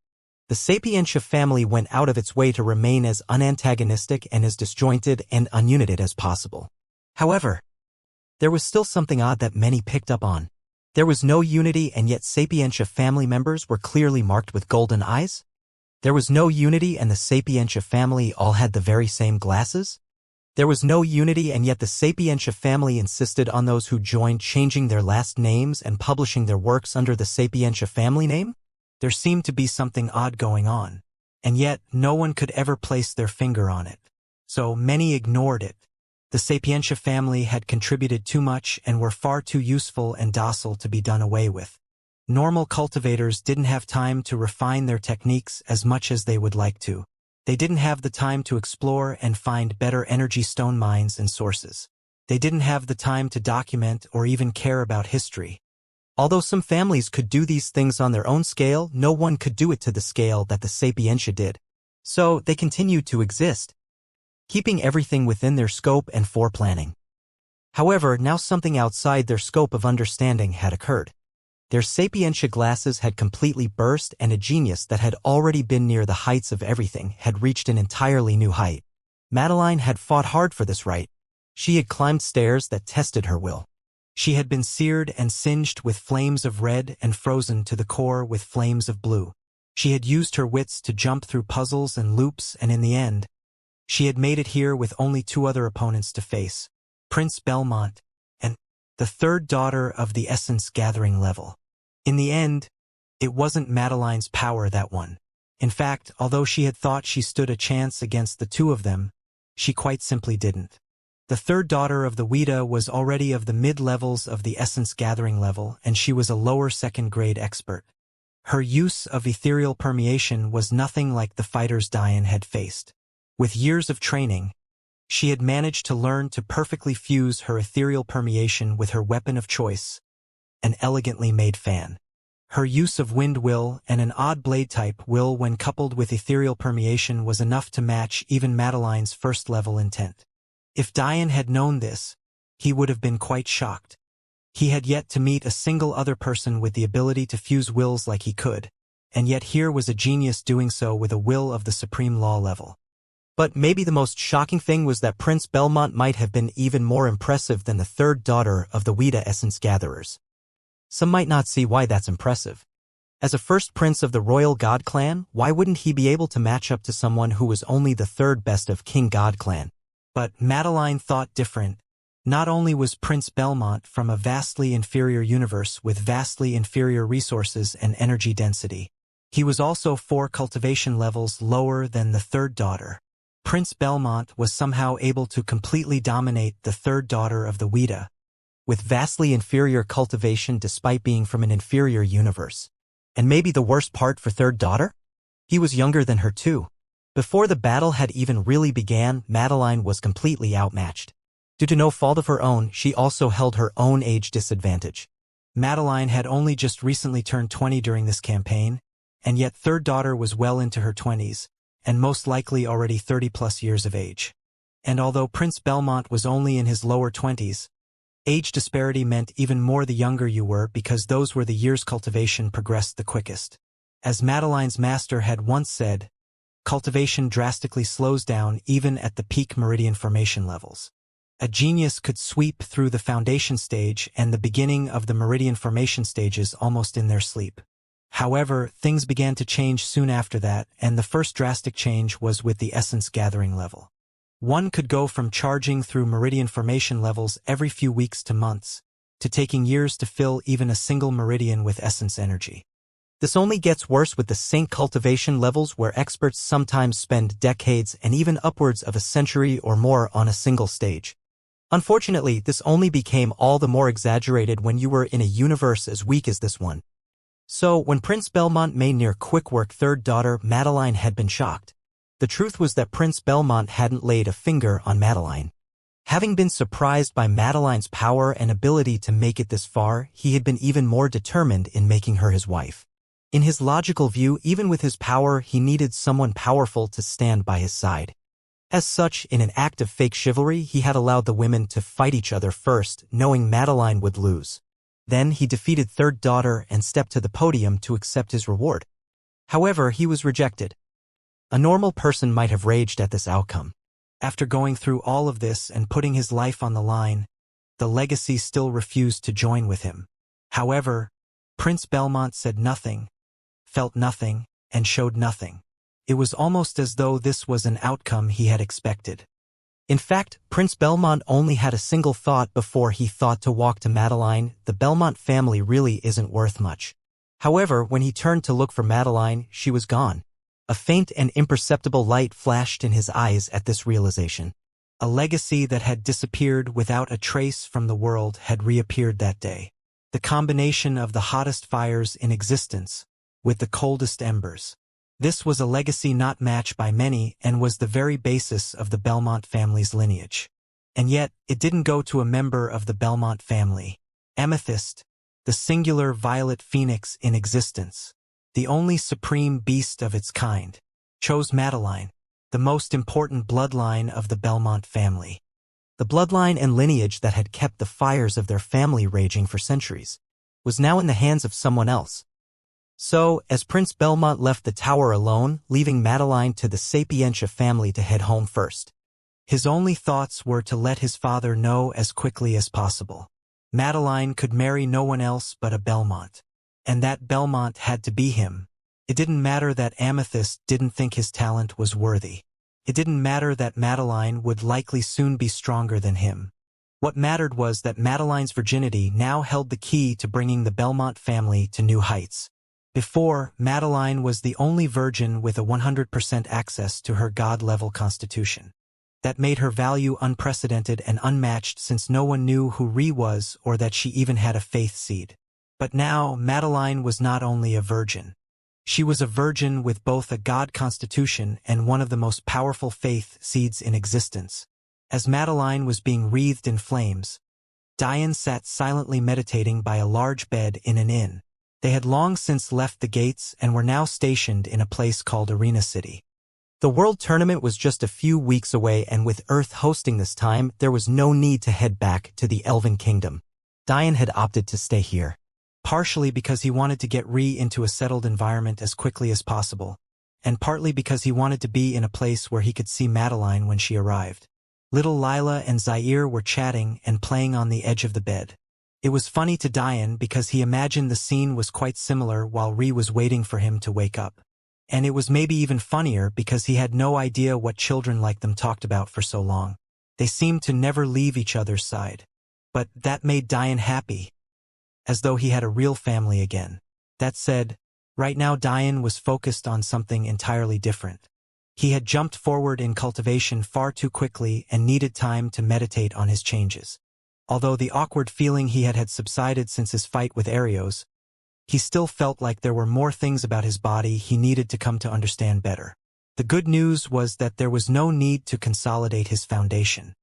The Sapientia family went out of its way to remain as unantagonistic and as disjointed and ununited as possible. However, there was still something odd that many picked up on. There was no unity, and yet Sapientia family members were clearly marked with golden eyes? There was no unity, and the Sapientia family all had the very same glasses? There was no unity, and yet the Sapientia family insisted on those who joined changing their last names and publishing their works under the Sapientia family name? There seemed to be something odd going on, and yet no one could ever place their finger on it. So many ignored it. The Sapientia family had contributed too much and were far too useful and docile to be done away with. Normal cultivators didn't have time to refine their techniques as much as they would like to. They didn't have the time to explore and find better energy stone mines and sources. They didn't have the time to document or even care about history. Although some families could do these things on their own scale, no one could do it to the scale that the Sapientia did. So they continued to exist, keeping everything within their scope and foreplanning. However, now something outside their scope of understanding had occurred. Their Sapientia glasses had completely burst, and a genius that had already been near the heights of everything had reached an entirely new height. Madeline had fought hard for this right. She had climbed stairs that tested her will. She had been seared and singed with flames of red and frozen to the core with flames of blue. She had used her wits to jump through puzzles and loops, and in the end, she had made it here with only two other opponents to face, Prince Belmont and the third daughter of the essence gathering level. In the end, it wasn't Madeline's power that won. In fact, although she had thought she stood a chance against the two of them, she quite simply didn't. The third daughter of the Wuxia was already of the mid-levels of the essence gathering level, and she was a lower second-grade expert. Her use of ethereal permeation was nothing like the fighters Diane had faced. With years of training, she had managed to learn to perfectly fuse her ethereal permeation with her weapon of choice, an elegantly made fan. Her use of wind will and an odd blade-type will when coupled with ethereal permeation was enough to match even Madeline's first-level intent. If Diane had known this, he would have been quite shocked. He had yet to meet a single other person with the ability to fuse wills like he could, and yet here was a genius doing so with a will of the supreme law level. But maybe the most shocking thing was that Prince Belmont might have been even more impressive than the third daughter of the Wuxia essence gatherers. Some might not see why that's impressive. As a first prince of the royal god clan, why wouldn't he be able to match up to someone who was only the third best of King God clan? But Madeline thought different. Not only was Prince Belmont from a vastly inferior universe with vastly inferior resources and energy density, he was also 4 cultivation levels lower than the third daughter. Prince Belmont was somehow able to completely dominate the third daughter of the Wuxia, with vastly inferior cultivation despite being from an inferior universe. And maybe the worst part for third daughter? He was younger than her too. Before the battle had even really began, Madeline was completely outmatched. Due to no fault of her own, she also held her own age disadvantage. Madeline had only just recently turned 20 during this campaign, and yet third daughter was well into her 20s, and most likely already 30-plus years of age. And although Prince Belmont was only in his lower 20s, age disparity meant even more the younger you were because those were the years cultivation progressed the quickest. As Madeline's master had once said, cultivation drastically slows down even at the peak meridian formation levels. A genius could sweep through the foundation stage and the beginning of the meridian formation stages almost in their sleep. However, things began to change soon after that, and the first drastic change was with the essence gathering level. One could go from charging through meridian formation levels every few weeks to months, to taking years to fill even a single meridian with essence energy. This only gets worse with the sync cultivation levels where experts sometimes spend decades and even upwards of a century or more on a single stage. Unfortunately, this only became all the more exaggerated when you were in a universe as weak as this one. So, when Prince Belmont made near quick work third daughter, Madeline had been shocked. The truth was that Prince Belmont hadn't laid a finger on Madeline. Having been surprised by Madeline's power and ability to make it this far, he had been even more determined in making her his wife. In his logical view, even with his power, he needed someone powerful to stand by his side. As such, in an act of fake chivalry, he had allowed the women to fight each other first, knowing Madeline would lose. Then he defeated third daughter and stepped to the podium to accept his reward. However, he was rejected. A normal person might have raged at this outcome. After going through all of this and putting his life on the line, the legacy still refused to join with him. However, Prince Belmont said nothing, felt nothing, and showed nothing. It was almost as though this was an outcome he had expected. In fact, Prince Belmont only had a single thought before he thought to walk to Madeline. The Belmont family really isn't worth much. However, when he turned to look for Madeline, she was gone. A faint and imperceptible light flashed in his eyes at this realization. A legacy that had disappeared without a trace from the world had reappeared that day. The combination of the hottest fires in existence with the coldest embers. This was a legacy not matched by many and was the very basis of the Belmont family's lineage. And yet, it didn't go to a member of the Belmont family. Amethyst, the singular violet phoenix in existence, the only supreme beast of its kind, chose Madeline, the most important bloodline of the Belmont family. The bloodline and lineage that had kept the fires of their family raging for centuries was now in the hands of someone else. So, as Prince Belmont left the tower alone, leaving Madeline to the Xianxia family to head home first, his only thoughts were to let his father know as quickly as possible. Madeline could marry no one else but a Belmont. And that Belmont had to be him. It didn't matter that Amethyst didn't think his talent was worthy. It didn't matter that Madeline would likely soon be stronger than him. What mattered was that Madeline's virginity now held the key to bringing the Belmont family to new heights. Before, Madeline was the only virgin with a 100% access to her god-level constitution. That made her value unprecedented and unmatched since no one knew who Ree was or that she even had a faith seed. But now, Madeline was not only a virgin. She was a virgin with both a god constitution and one of the most powerful faith seeds in existence. As Madeline was being wreathed in flames, Diane sat silently meditating by a large bed in an inn. They had long since left the gates and were now stationed in a place called Arena City. The World Tournament was just a few weeks away, and with Earth hosting this time, there was no need to head back to the Elven Kingdom. Diane had opted to stay here. Partially because he wanted to get Ree into a settled environment as quickly as possible, and partly because he wanted to be in a place where he could see Madeline when she arrived. Little Lila and Zaire were chatting and playing on the edge of the bed. It was funny to Diane because he imagined the scene was quite similar while Ree was waiting for him to wake up. And it was maybe even funnier because he had no idea what children like them talked about for so long. They seemed to never leave each other's side. But that made Diane happy, as though he had a real family again. That said, right now Diane was focused on something entirely different. He had jumped forward in cultivation far too quickly and needed time to meditate on his changes. Although the awkward feeling he had subsided since his fight with Arios, he still felt like there were more things about his body he needed to come to understand better. The good news was that there was no need to consolidate his foundation.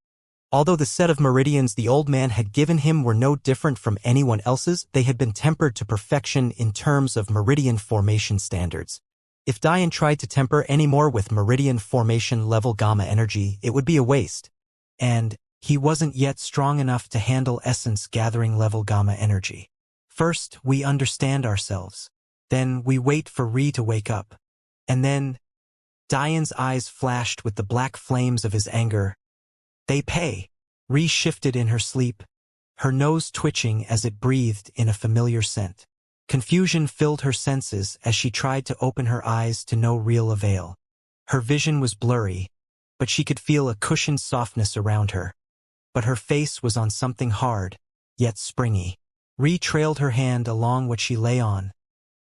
Although the set of meridians the old man had given him were no different from anyone else's, they had been tempered to perfection in terms of meridian formation standards. If Diane tried to temper any more with meridian formation level gamma energy, it would be a waste. And he wasn't yet strong enough to handle essence gathering level gamma energy. First, we understand ourselves. Then we wait for Ree to wake up. And then, Diane's eyes flashed with the black flames of his anger. They pay. Ree shifted in her sleep, her nose twitching as it breathed in a familiar scent. Confusion filled her senses as she tried to open her eyes to no real avail. Her vision was blurry, but she could feel a cushioned softness around her. But her face was on something hard, yet springy. Ree trailed her hand along what she lay on,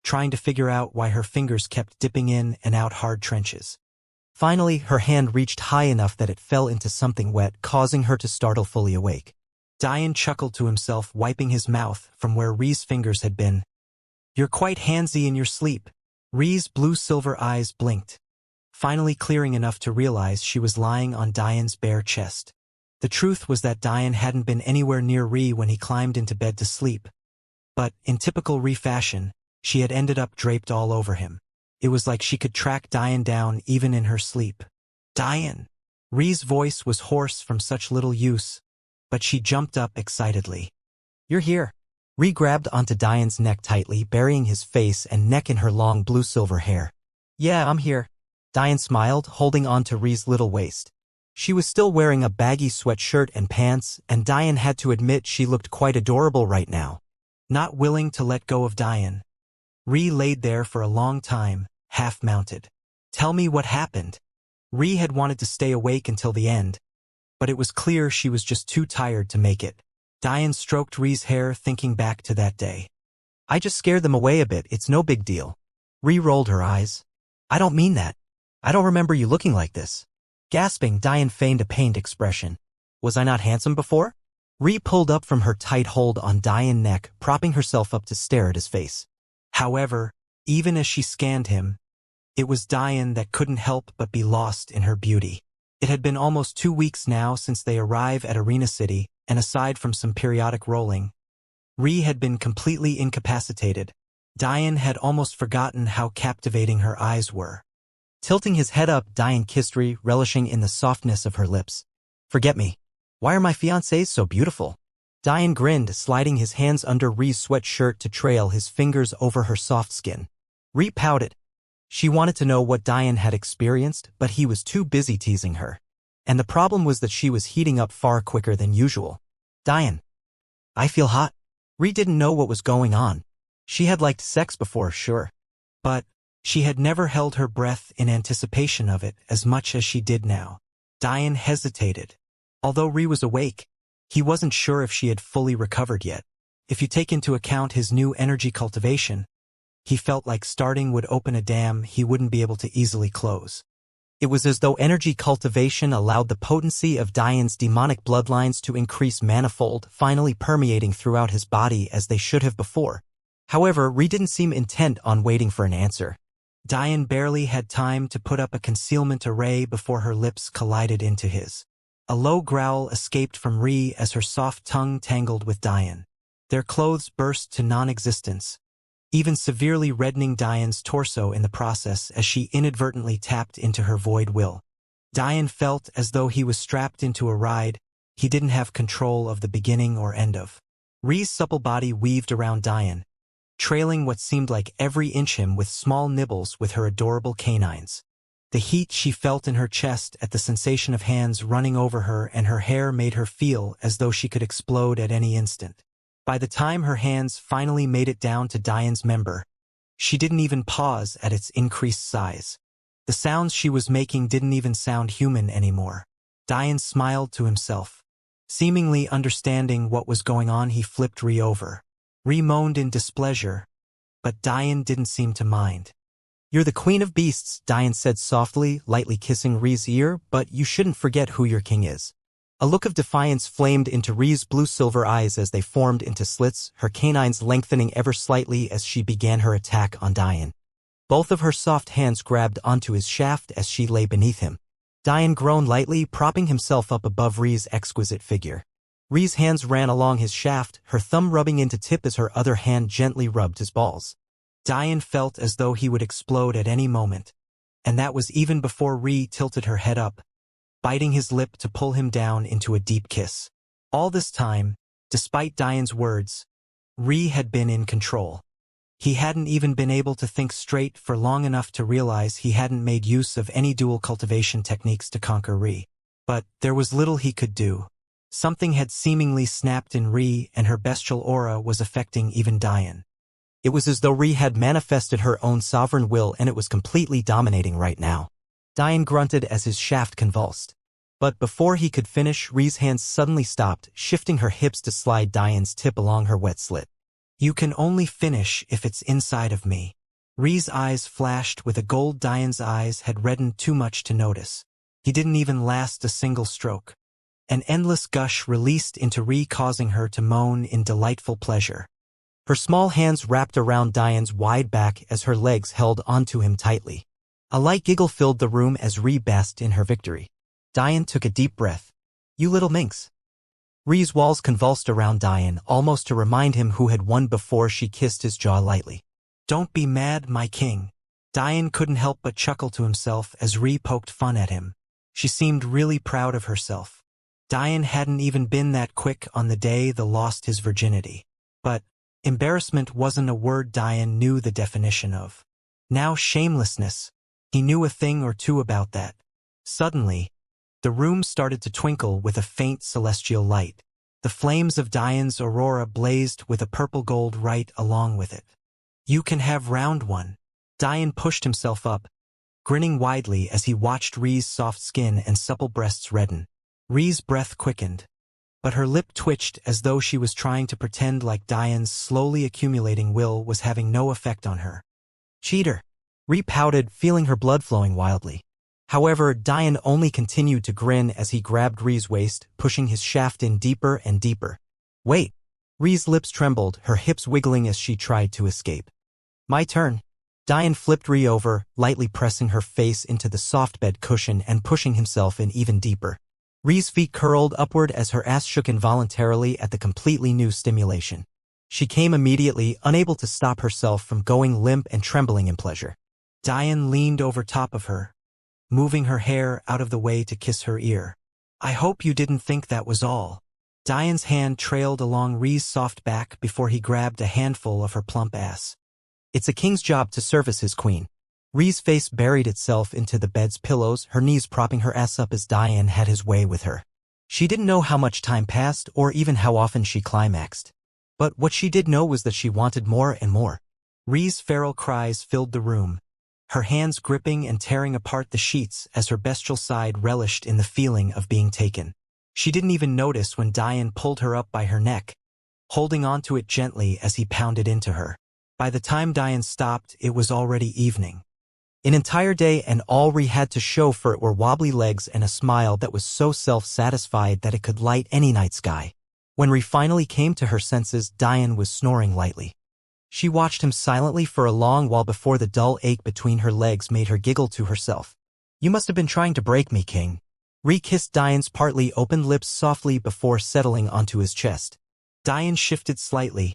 trying to figure out why her fingers kept dipping in and out hard trenches. Finally, her hand reached high enough that it fell into something wet, causing her to startle fully awake. Diane chuckled to himself, wiping his mouth from where Ree's fingers had been. "You're quite handsy in your sleep." Ree's blue-silver eyes blinked, finally clearing enough to realize she was lying on Diane's bare chest. The truth was that Diane hadn't been anywhere near Ree when he climbed into bed to sleep. But, in typical Ree fashion, she had ended up draped all over him. It was like she could track Diane down even in her sleep. "Diane!" Ree's voice was hoarse from such little use, but she jumped up excitedly. "You're here." Ree grabbed onto Diane's neck tightly, burying his face and neck in her long blue-silver hair. Yeah, I'm here. Diane smiled, holding on to Ree's little waist. She was still wearing a baggy sweatshirt and pants, and Diane had to admit she looked quite adorable right now. Not willing to let go of Diane, Ree laid there for a long time, half-mounted. Tell me what happened. Ree had wanted to stay awake until the end, but it was clear she was just too tired to make it. Diane stroked Ree's hair, thinking back to that day. I just scared them away a bit, it's no big deal. Ree rolled her eyes. I don't mean that. I don't remember you looking like this. Gasping, Diane feigned a pained expression. Was I not handsome before? Ree pulled up from her tight hold on Diane's neck, propping herself up to stare at his face. However, even as she scanned him, it was Diane that couldn't help but be lost in her beauty. It had been almost 2 weeks now since they arrived at Arena City, and aside from some periodic rolling, Ree had been completely incapacitated. Diane had almost forgotten how captivating her eyes were. Tilting his head up, Diane kissed Ree, relishing in the softness of her lips. Forget me. Why are my fiancés so beautiful? Diane grinned, sliding his hands under Ree's sweatshirt to trail his fingers over her soft skin. Ree pouted. She wanted to know what Diane had experienced, but he was too busy teasing her. And the problem was that she was heating up far quicker than usual. Diane. I feel hot. Ree didn't know what was going on. She had liked sex before, sure. But she had never held her breath in anticipation of it as much as she did now. Diane hesitated. Although Ree was awake, he wasn't sure if she had fully recovered yet. If you take into account his new energy cultivation, he felt like starting would open a dam he wouldn't be able to easily close. It was as though energy cultivation allowed the potency of Diane's demonic bloodlines to increase manifold, finally permeating throughout his body as they should have before. However, Ree didn't seem intent on waiting for an answer. Diane barely had time to put up a concealment array before her lips collided into his. A low growl escaped from Ree as her soft tongue tangled with Diane. Their clothes burst to non-existence, even severely reddening Diane's torso in the process as she inadvertently tapped into her void will. Diane felt as though he was strapped into a ride he didn't have control of the beginning or end of. Ree's supple body weaved around Diane, trailing what seemed like every inch him with small nibbles with her adorable canines. The heat she felt in her chest at the sensation of hands running over her and her hair made her feel as though she could explode at any instant. By the time her hands finally made it down to Diane's member, she didn't even pause at its increased size. The sounds she was making didn't even sound human anymore. Diane smiled to himself. Seemingly understanding what was going on, he flipped Ree over. Ree moaned in displeasure, but Diane didn't seem to mind. You're the queen of beasts, Diane said softly, lightly kissing Ree's ear, but you shouldn't forget who your king is. A look of defiance flamed into Ree's blue-silver eyes as they formed into slits, her canines lengthening ever slightly as she began her attack on Diane. Both of her soft hands grabbed onto his shaft as she lay beneath him. Diane groaned lightly, propping himself up above Ree's exquisite figure. Ree's hands ran along his shaft, her thumb rubbing into tip as her other hand gently rubbed his balls. Diane felt as though he would explode at any moment, and that was even before Ree tilted her head up, biting his lip to pull him down into a deep kiss. All this time, despite Diane's words, Ree had been in control. He hadn't even been able to think straight for long enough to realize he hadn't made use of any dual cultivation techniques to conquer Ree. But there was little he could do. Something had seemingly snapped in Ree, and her bestial aura was affecting even Diane. It was as though Ree had manifested her own sovereign will and it was completely dominating right now. Diane grunted as his shaft convulsed. But before he could finish, Ree's hands suddenly stopped, shifting her hips to slide Diane's tip along her wet slit. You can only finish if it's inside of me. Ree's eyes flashed with a gold. Diane's eyes had reddened too much to notice. He didn't even last a single stroke. An endless gush released into Ree, causing her to moan in delightful pleasure. Her small hands wrapped around Diane's wide back as her legs held onto him tightly. A light giggle filled the room as Ree basked in her victory. Diane took a deep breath. You little minx. Ree's walls convulsed around Diane, almost to remind him who had won before she kissed his jaw lightly. Don't be mad, my king. Diane couldn't help but chuckle to himself as Ree poked fun at him. She seemed really proud of herself. Diane hadn't even been that quick on the day they lost his virginity. But Embarrassment wasn't a word Diane knew the definition of. Now shamelessness. He knew a thing or two about that. Suddenly, the room started to twinkle with a faint celestial light. The flames of Diane's aurora blazed with a purple gold right along with it. You can have round one. Diane pushed himself up, grinning widely as he watched Ree's soft skin and supple breasts redden. Ree's breath quickened, but her lip twitched as though she was trying to pretend like Diane's slowly accumulating will was having no effect on her. Cheater. Ree pouted, feeling her blood flowing wildly. However, Diane only continued to grin as he grabbed Ree's waist, pushing his shaft in deeper and deeper. Wait. Ree's lips trembled, her hips wiggling as she tried to escape. My turn. Diane flipped Ree over, lightly pressing her face into the soft bed cushion and pushing himself in even deeper. Ree's feet curled upward as her ass shook involuntarily at the completely new stimulation. She came immediately, unable to stop herself from going limp and trembling in pleasure. Diane leaned over top of her, moving her hair out of the way to kiss her ear. I hope you didn't think that was all. Diane's hand trailed along Ree's soft back before he grabbed a handful of her plump ass. It's a king's job to service his queen. Ree's face buried itself into the bed's pillows, her knees propping her ass up as Diane had his way with her. She didn't know how much time passed or even how often she climaxed. But what she did know was that she wanted more and more. Ree's feral cries filled the room, her hands gripping and tearing apart the sheets as her bestial side relished in the feeling of being taken. She didn't even notice when Diane pulled her up by her neck, holding onto it gently as he pounded into her. By the time Diane stopped, it was already evening. An entire day, and all Ree had to show for it were wobbly legs and a smile that was so self-satisfied that it could light any night sky. When Ree finally came to her senses, Diane was snoring lightly. She watched him silently for a long while before the dull ache between her legs made her giggle to herself. You must have been trying to break me, King. Ree kissed Diane's partly opened lips softly before settling onto his chest. Diane shifted slightly,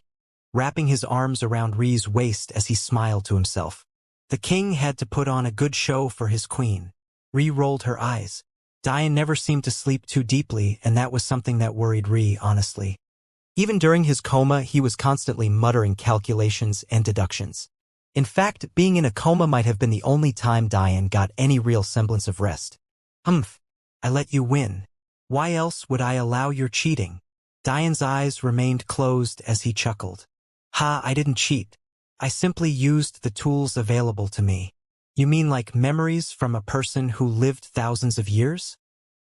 wrapping his arms around Ree's waist as he smiled to himself. The king had to put on a good show for his queen. Ree rolled her eyes. Diane never seemed to sleep too deeply, and that was something that worried Ree, honestly. Even during his coma, he was constantly muttering calculations and deductions. In fact, being in a coma might have been the only time Diane got any real semblance of rest. I let you win. Why else would I allow your cheating? Diane's eyes remained closed as he chuckled. I didn't cheat. I simply used the tools available to me. You mean like memories from a person who lived thousands of years?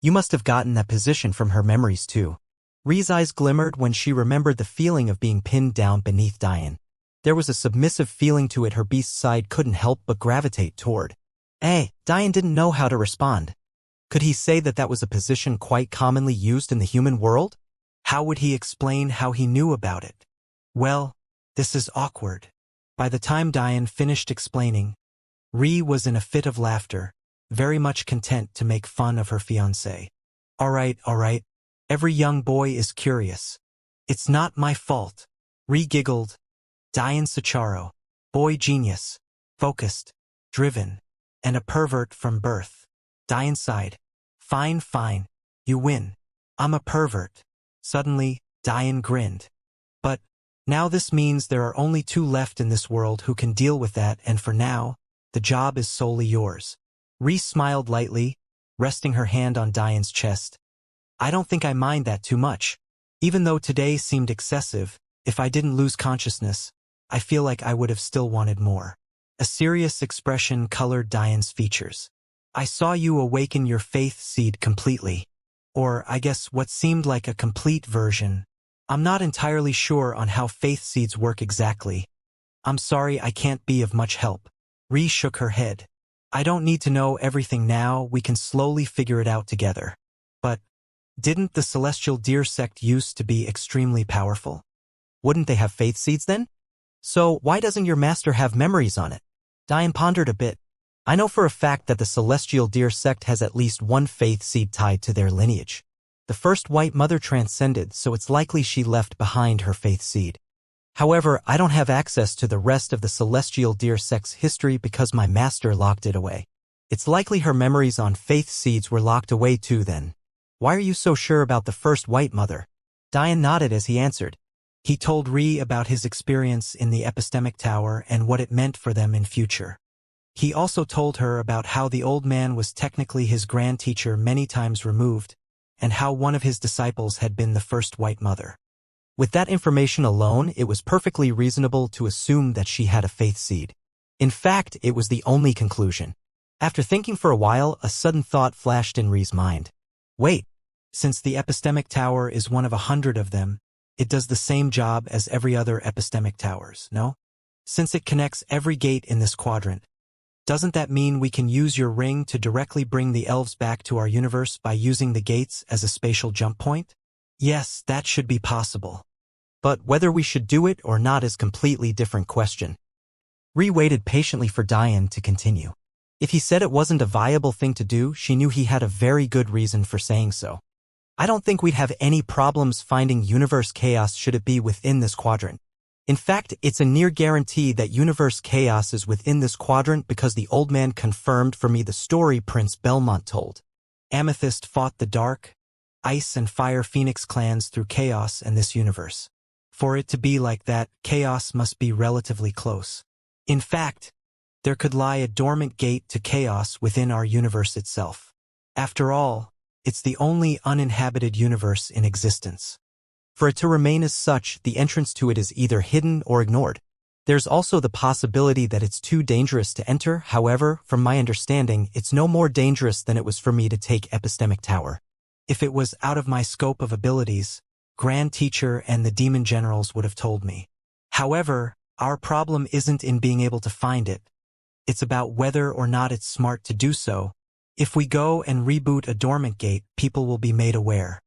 You must have gotten that position from her memories too. Ree's eyes glimmered when she remembered the feeling of being pinned down beneath Diane. There was a submissive feeling to it her beast side couldn't help but gravitate toward. Diane didn't know how to respond. Could he say that that was a position quite commonly used in the human world? How would he explain how he knew about it? Well, this is awkward. By the time Diane finished explaining, Ree was in a fit of laughter, very much content to make fun of her fiancé. All right. Every young boy is curious. It's not my fault. Ree giggled. Diane Sacharo. Boy genius. Focused. Driven. And a pervert from birth. Diane sighed. Fine. You win. I'm a pervert. Suddenly, Diane grinned. But now this means there are only two left in this world who can deal with that, and for now, the job is solely yours. Ree smiled lightly, resting her hand on Diane's chest. I don't think I mind that too much. Even though today seemed excessive, if I didn't lose consciousness, I feel like I would have still wanted more. A serious expression colored Diane's features. I saw you awaken your faith seed completely. Or, I guess, what seemed like a complete version. I'm not entirely sure on how faith seeds work exactly. I'm sorry I can't be of much help. Ree shook her head. I don't need to know everything now, we can slowly figure it out together. But, didn't the celestial deer sect used to be extremely powerful? Wouldn't they have faith seeds then? So why doesn't your master have memories on it? Diane pondered a bit. I know for a fact that the celestial deer sect has at least one faith seed tied to their lineage. The first white mother transcended, so it's likely she left behind her faith seed. However, I don't have access to the rest of the celestial deer sect's history because my master locked it away. It's likely her memories on faith seeds were locked away too then. Why are you so sure about the first white mother? Diane nodded as he answered. He told Ri about his experience in the epistemic tower and what it meant for them in future. He also told her about how the old man was technically his grand teacher many times removed, and how one of his disciples had been the first white mother. With that information alone, it was perfectly reasonable to assume that she had a faith seed. In fact, it was the only conclusion. After thinking for a while, a sudden thought flashed in Ri's mind. Wait, since the epistemic tower is one of 100 of them, it does the same job as every other epistemic towers, no? Since it connects every gate in this quadrant, doesn't that mean we can use your ring to directly bring the elves back to our universe by using the gates as a spatial jump point? Yes, that should be possible. But whether we should do it or not is a completely different question. Ri waited patiently for Diane to continue. If he said it wasn't a viable thing to do, she knew he had a very good reason for saying so. I don't think we'd have any problems finding universe chaos should it be within this quadrant. In fact, it's a near guarantee that universe chaos is within this quadrant because the old man confirmed for me the story Prince Belmont told. Amethyst fought the dark, ice and fire phoenix clans through chaos in this universe. For it to be like that, chaos must be relatively close. In fact, there could lie a dormant gate to chaos within our universe itself. After all, it's the only uninhabited universe in existence. For it to remain as such, the entrance to it is either hidden or ignored. There's also the possibility that it's too dangerous to enter. However, from my understanding, it's no more dangerous than it was for me to take Epistemic Tower. If it was out of my scope of abilities, Grand Teacher and the Demon Generals would have told me. However, our problem isn't in being able to find it. It's about whether or not it's smart to do so. If we go and reboot a dormant gate, people will be made aware.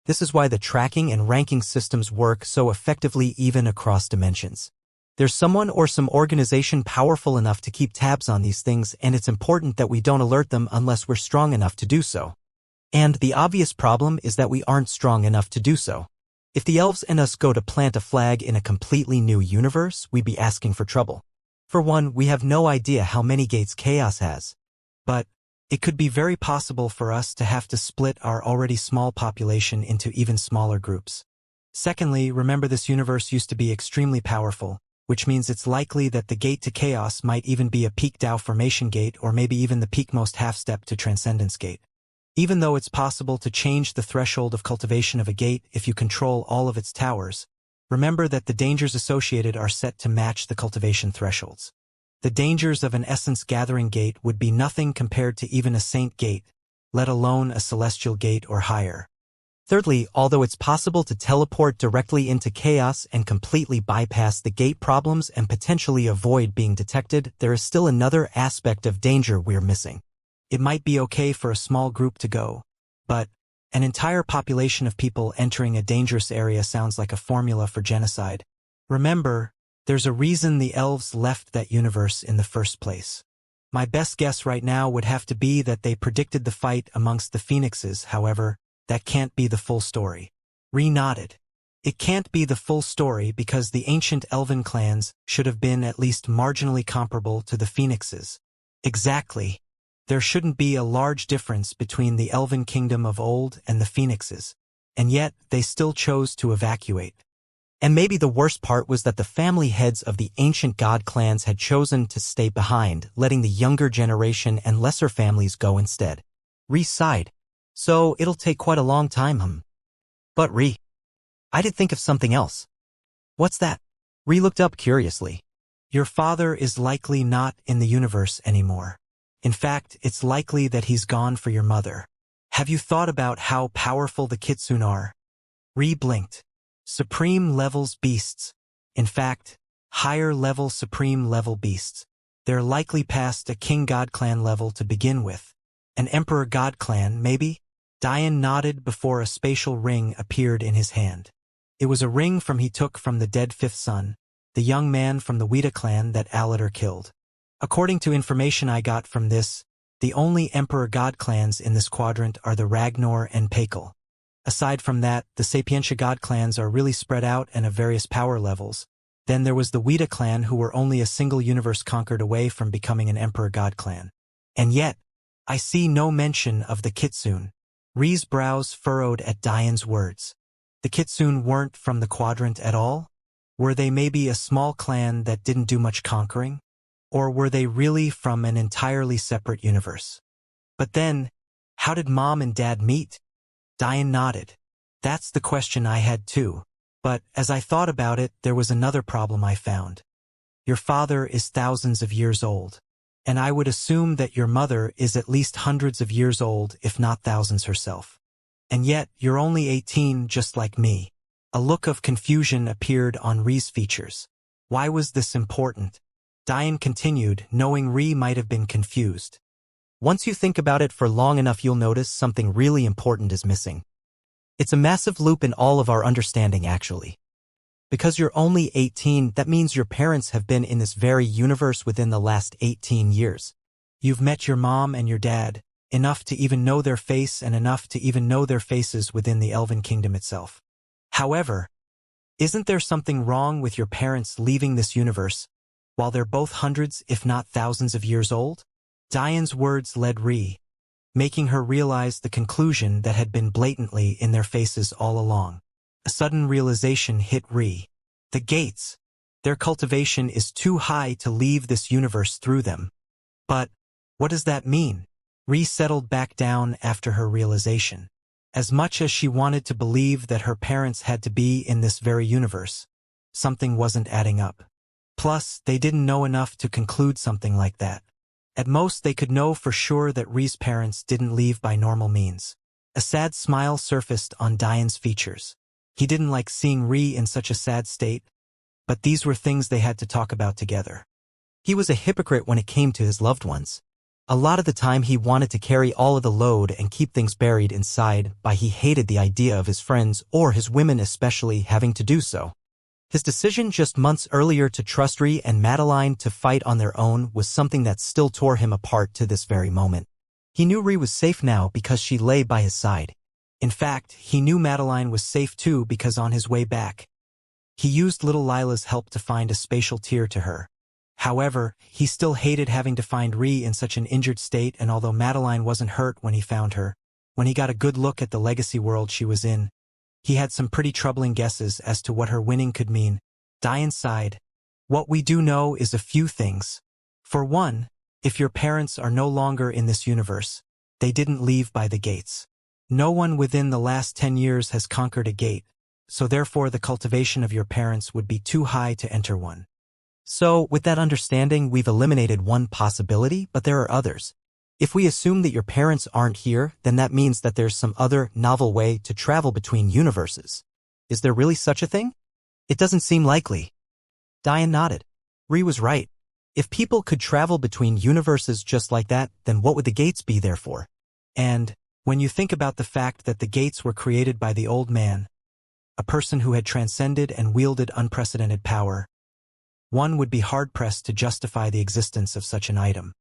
This is why the tracking and ranking systems work so effectively even across dimensions. There's someone or some organization powerful enough to keep tabs on these things, and it's important that we don't alert them unless we're strong enough to do so. And the obvious problem is that we aren't strong enough to do so. If the elves and us go to plant a flag in a completely new universe, we'd be asking for trouble. For one, we have no idea how many gates chaos has. But it could be very possible for us to have to split our already small population into even smaller groups. Secondly, remember this universe used to be extremely powerful, which means it's likely that the gate to chaos might even be a peak Dao formation gate or maybe even the peakmost half-step to transcendence gate. Even though it's possible to change the threshold of cultivation of a gate if you control all of its towers, remember that the dangers associated are set to match the cultivation thresholds. The dangers of an essence gathering gate would be nothing compared to even a saint gate, let alone a celestial gate or higher. Thirdly, although it's possible to teleport directly into chaos and completely bypass the gate problems and potentially avoid being detected, there is still another aspect of danger we're missing. It might be okay for a small group to go, but an entire population of people entering a dangerous area sounds like a formula for genocide. Remember, there's a reason the elves left that universe in the first place. My best guess right now would have to be that they predicted the fight amongst the phoenixes. However, that can't be the full story. Ri nodded. It can't be the full story because the ancient elven clans should have been at least marginally comparable to the phoenixes. Exactly. There shouldn't be a large difference between the elven kingdom of old and the phoenixes, and yet they still chose to evacuate. And maybe the worst part was that the family heads of the ancient god clans had chosen to stay behind, letting the younger generation and lesser families go instead. Ri sighed. So it'll take quite a long time, But Ri, I did think of something else. What's that? Ri looked up curiously. Your father is likely not in the universe anymore. In fact, it's likely that he's gone for your mother. Have you thought about how powerful the Kitsune are? Ri blinked. Supreme levels beasts. In fact, higher level supreme level beasts. They're likely past a king god clan level to begin with. An emperor god clan, maybe? Diane nodded before a spatial ring appeared in his hand. It was a ring he took from the dead fifth son, the young man from the Weta clan that Alatar killed. According to information I got from this, the only emperor god clans in this quadrant are the Ragnar and Pakel. Aside from that, the Sapientia god clans are really spread out and of various power levels. Then there was the Weta clan who were only a single universe conquered away from becoming an emperor god clan. And yet, I see no mention of the Kitsune. Ri's brows furrowed at Diane's words. The Kitsune weren't from the quadrant at all? Were they maybe a small clan that didn't do much conquering? Or were they really from an entirely separate universe? But then, how did Mom and Dad meet? Diane nodded. That's the question I had too. But as I thought about it, there was another problem I found. Your father is thousands of years old. And I would assume that your mother is at least hundreds of years old, if not thousands herself. And yet, you're only 18 just like me. A look of confusion appeared on Ri's features. Why was this important? Diane continued, knowing Ri might have been confused. Once you think about it for long enough, you'll notice something really important is missing. It's a massive loop in all of our understanding, actually. Because you're only 18, that means your parents have been in this very universe within the last 18 years. You've met your mom and your dad, enough to even know their face and enough to even know their faces within the Elven Kingdom itself. However, isn't there something wrong with your parents leaving this universe, while they're both hundreds if not thousands of years old? Diane's words led Ri, making her realize the conclusion that had been blatantly in their faces all along. A sudden realization hit Ri. The gates. Their cultivation is too high to leave this universe through them. But what does that mean? Ri settled back down after her realization. As much as she wanted to believe that her parents had to be in this very universe, something wasn't adding up. Plus, they didn't know enough to conclude something like that. At most, they could know for sure that Ri's parents didn't leave by normal means. A sad smile surfaced on Diane's features. He didn't like seeing Ri in such a sad state, but these were things they had to talk about together. He was a hypocrite when it came to his loved ones. A lot of the time he wanted to carry all of the load and keep things buried inside, but he hated the idea of his friends, or his women especially, having to do so. His decision just months earlier to trust Ri and Madeline to fight on their own was something that still tore him apart to this very moment. He knew Ri was safe now because she lay by his side. In fact, he knew Madeline was safe too because on his way back, he used little Lila's help to find a spatial tear to her. However, he still hated having to find Ri in such an injured state, and although Madeline wasn't hurt when he found her, when he got a good look at the legacy world she was in, he had some pretty troubling guesses as to what her winning could mean. Diane sighed. What we do know is a few things. For one, if your parents are no longer in this universe, they didn't leave by the gates. No one within the last 10 years has conquered a gate, so therefore the cultivation of your parents would be too high to enter one. So, with that understanding, we've eliminated one possibility, but there are others. If we assume that your parents aren't here, then that means that there's some other novel way to travel between universes. Is there really such a thing? It doesn't seem likely. Diane nodded. Ri was right. If people could travel between universes just like that, then what would the gates be there for? And when you think about the fact that the gates were created by the old man, a person who had transcended and wielded unprecedented power, one would be hard-pressed to justify the existence of such an item.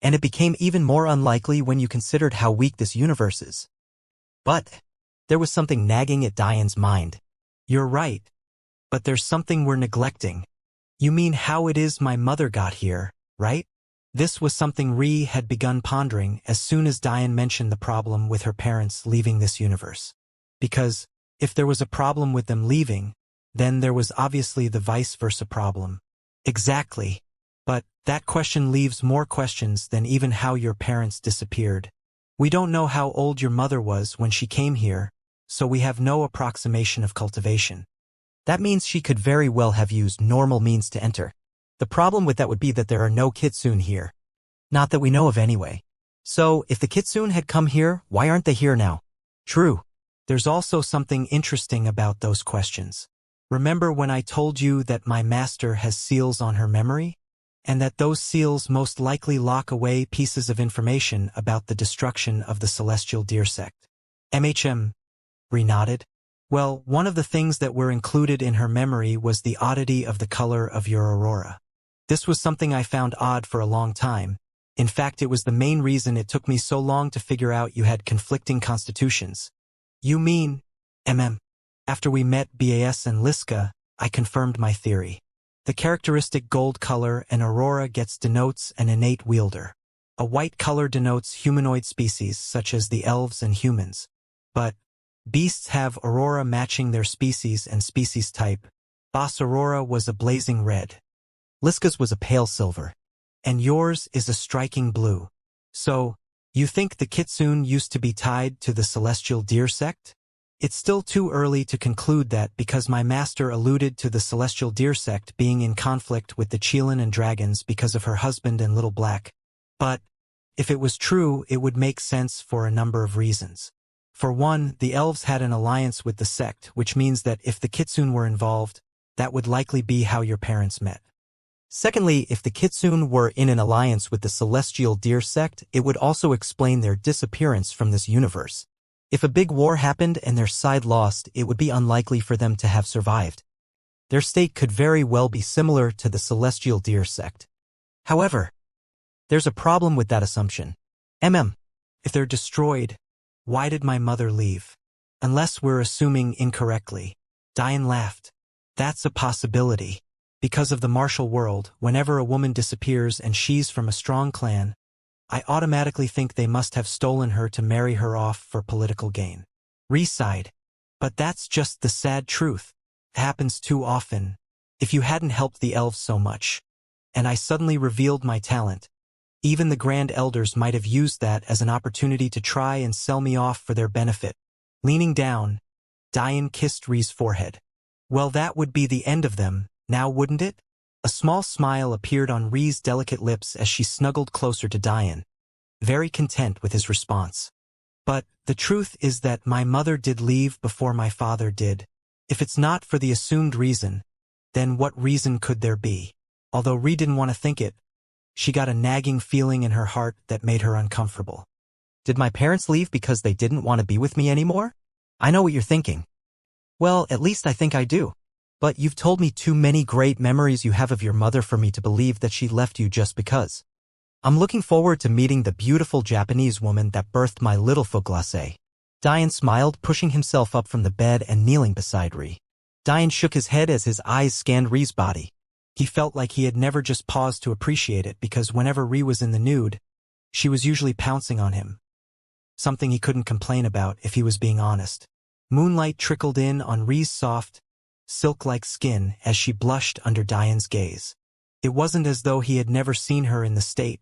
And it became even more unlikely when you considered how weak this universe is. But there was something nagging at Diane's mind. You're right. But there's something we're neglecting. You mean how it is my mother got here, right? This was something Ri had begun pondering as soon as Diane mentioned the problem with her parents leaving this universe. Because, if there was a problem with them leaving, then there was obviously the vice versa problem. Exactly. But that question leaves more questions than even how your parents disappeared. We don't know how old your mother was when she came here, so we have no approximation of cultivation. That means she could very well have used normal means to enter. The problem with that would be that there are no Kitsune here. Not that we know of anyway. So, if the Kitsune had come here, why aren't they here now? True. There's also something interesting about those questions. Remember when I told you that my master has seals on her memory? And that those seals most likely lock away pieces of information about the destruction of the celestial deer sect. Ri nodded. Well, one of the things that were included in her memory was the oddity of the color of your aurora. This was something I found odd for a long time. In fact, it was the main reason it took me so long to figure out you had conflicting constitutions. You mean, After we met Bas and Liska, I confirmed my theory. The characteristic gold color an aurora gets denotes an innate wielder. A white color denotes humanoid species such as the elves and humans. But Beasts have aurora matching their species and species type. Boss Aurora was a blazing red. Liska's was a pale silver. And yours is a striking blue. So, you think the kitsune used to be tied to the celestial deer sect? It's still too early to conclude that because my master alluded to the celestial deer sect being in conflict with the Qilin and dragons because of her husband and Little Black. But, if it was true, it would make sense for a number of reasons. For one, the elves had an alliance with the sect, which means that if the kitsune were involved, that would likely be how your parents met. Secondly, if the kitsune were in an alliance with the celestial deer sect, it would also explain their disappearance from this universe. If a big war happened and their side lost, it would be unlikely for them to have survived. Their state could very well be similar to the celestial deer sect. However, there's a problem with that assumption. If they're destroyed, why did my mother leave? Unless we're assuming incorrectly. Diane laughed. That's a possibility. Because of the martial world, whenever a woman disappears and she's from a strong clan, I automatically think they must have stolen her to marry her off for political gain. Ree sighed. But that's just the sad truth. It happens too often. If you hadn't helped the elves so much, and I suddenly revealed my talent, even the Grand Elders might have used that as an opportunity to try and sell me off for their benefit. Leaning down, Diane kissed Ree's forehead. Well, that would be the end of them, now wouldn't it? A small smile appeared on Ree's delicate lips as she snuggled closer to Diane, very content with his response. But the truth is that my mother did leave before my father did. If it's not for the assumed reason, then what reason could there be? Although Ree didn't want to think it, she got a nagging feeling in her heart that made her uncomfortable. Did my parents leave because they didn't want to be with me anymore? I know what you're thinking. Well, at least I think I do. But you've told me too many great memories you have of your mother for me to believe that she left you just because. I'm looking forward to meeting the beautiful Japanese woman that birthed my little faux glacé. Diane smiled, pushing himself up from the bed and kneeling beside Ree. Diane shook his head as his eyes scanned Ree's body. He felt like he had never just paused to appreciate it because whenever Ree was in the nude, she was usually pouncing on him. Something he couldn't complain about if he was being honest. Moonlight trickled in on Ree's soft, silk-like skin as she blushed under Diane's gaze. It wasn't as though he had never seen her in the state,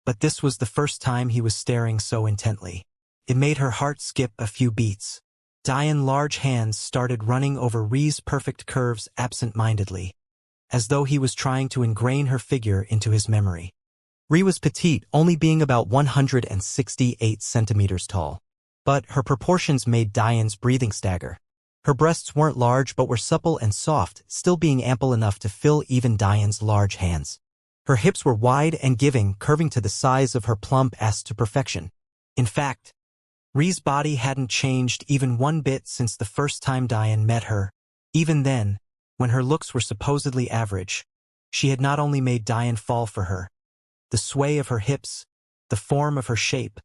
but this was the first time he was staring so intently. It made her heart skip a few beats. Diane's large hands started running over Ree's perfect curves absent-mindedly, as though he was trying to ingrain her figure into his memory. Ree was petite, only being about 168 centimeters tall, but her proportions made Diane's breathing stagger. Her breasts weren't large but were supple and soft, still being ample enough to fill even Diane's large hands. Her hips were wide and giving, curving to the size of her plump ass to perfection. In fact, Ree's body hadn't changed even one bit since the first time Diane met her. Even then, when her looks were supposedly average, she had not only made Diane fall for her. The sway of her hips, the form of her shape,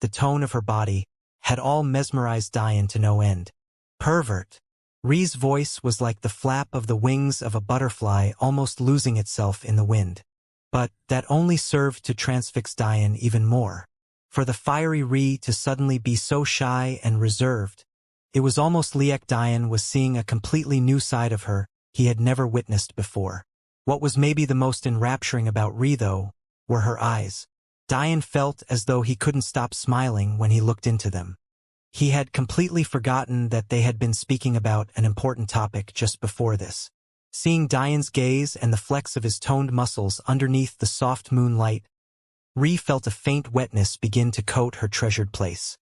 the tone of her body, had all mesmerized Diane to no end. Pervert. Ree's voice was like the flap of the wings of a butterfly almost losing itself in the wind. But that only served to transfix Diane even more. For the fiery Ree to suddenly be so shy and reserved, it was almost like Diane was seeing a completely new side of her he had never witnessed before. What was maybe the most enrapturing about Ree, though, were her eyes. Diane felt as though he couldn't stop smiling when he looked into them. He had completely forgotten that they had been speaking about an important topic just before this. Seeing Diane's gaze and the flex of his toned muscles underneath the soft moonlight, Ree felt a faint wetness begin to coat her treasured place.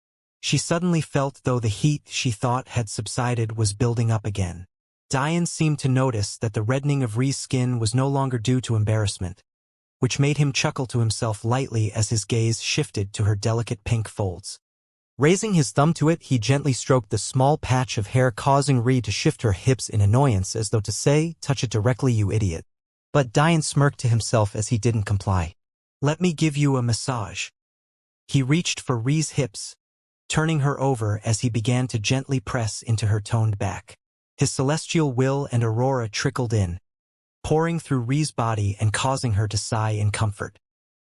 She suddenly felt though the heat she thought had subsided was building up again. Diane seemed to notice that the reddening of Ree's skin was no longer due to embarrassment, which made him chuckle to himself lightly as his gaze shifted to her delicate pink folds. Raising his thumb to it, he gently stroked the small patch of hair, causing Ree to shift her hips in annoyance as though to say, "Touch it directly, you idiot." But Diane smirked to himself as he didn't comply. "Let me give you a massage." He reached for Ree's hips, turning her over as he began to gently press into her toned back. His celestial will and aurora trickled in, pouring through Ree's body and causing her to sigh in comfort.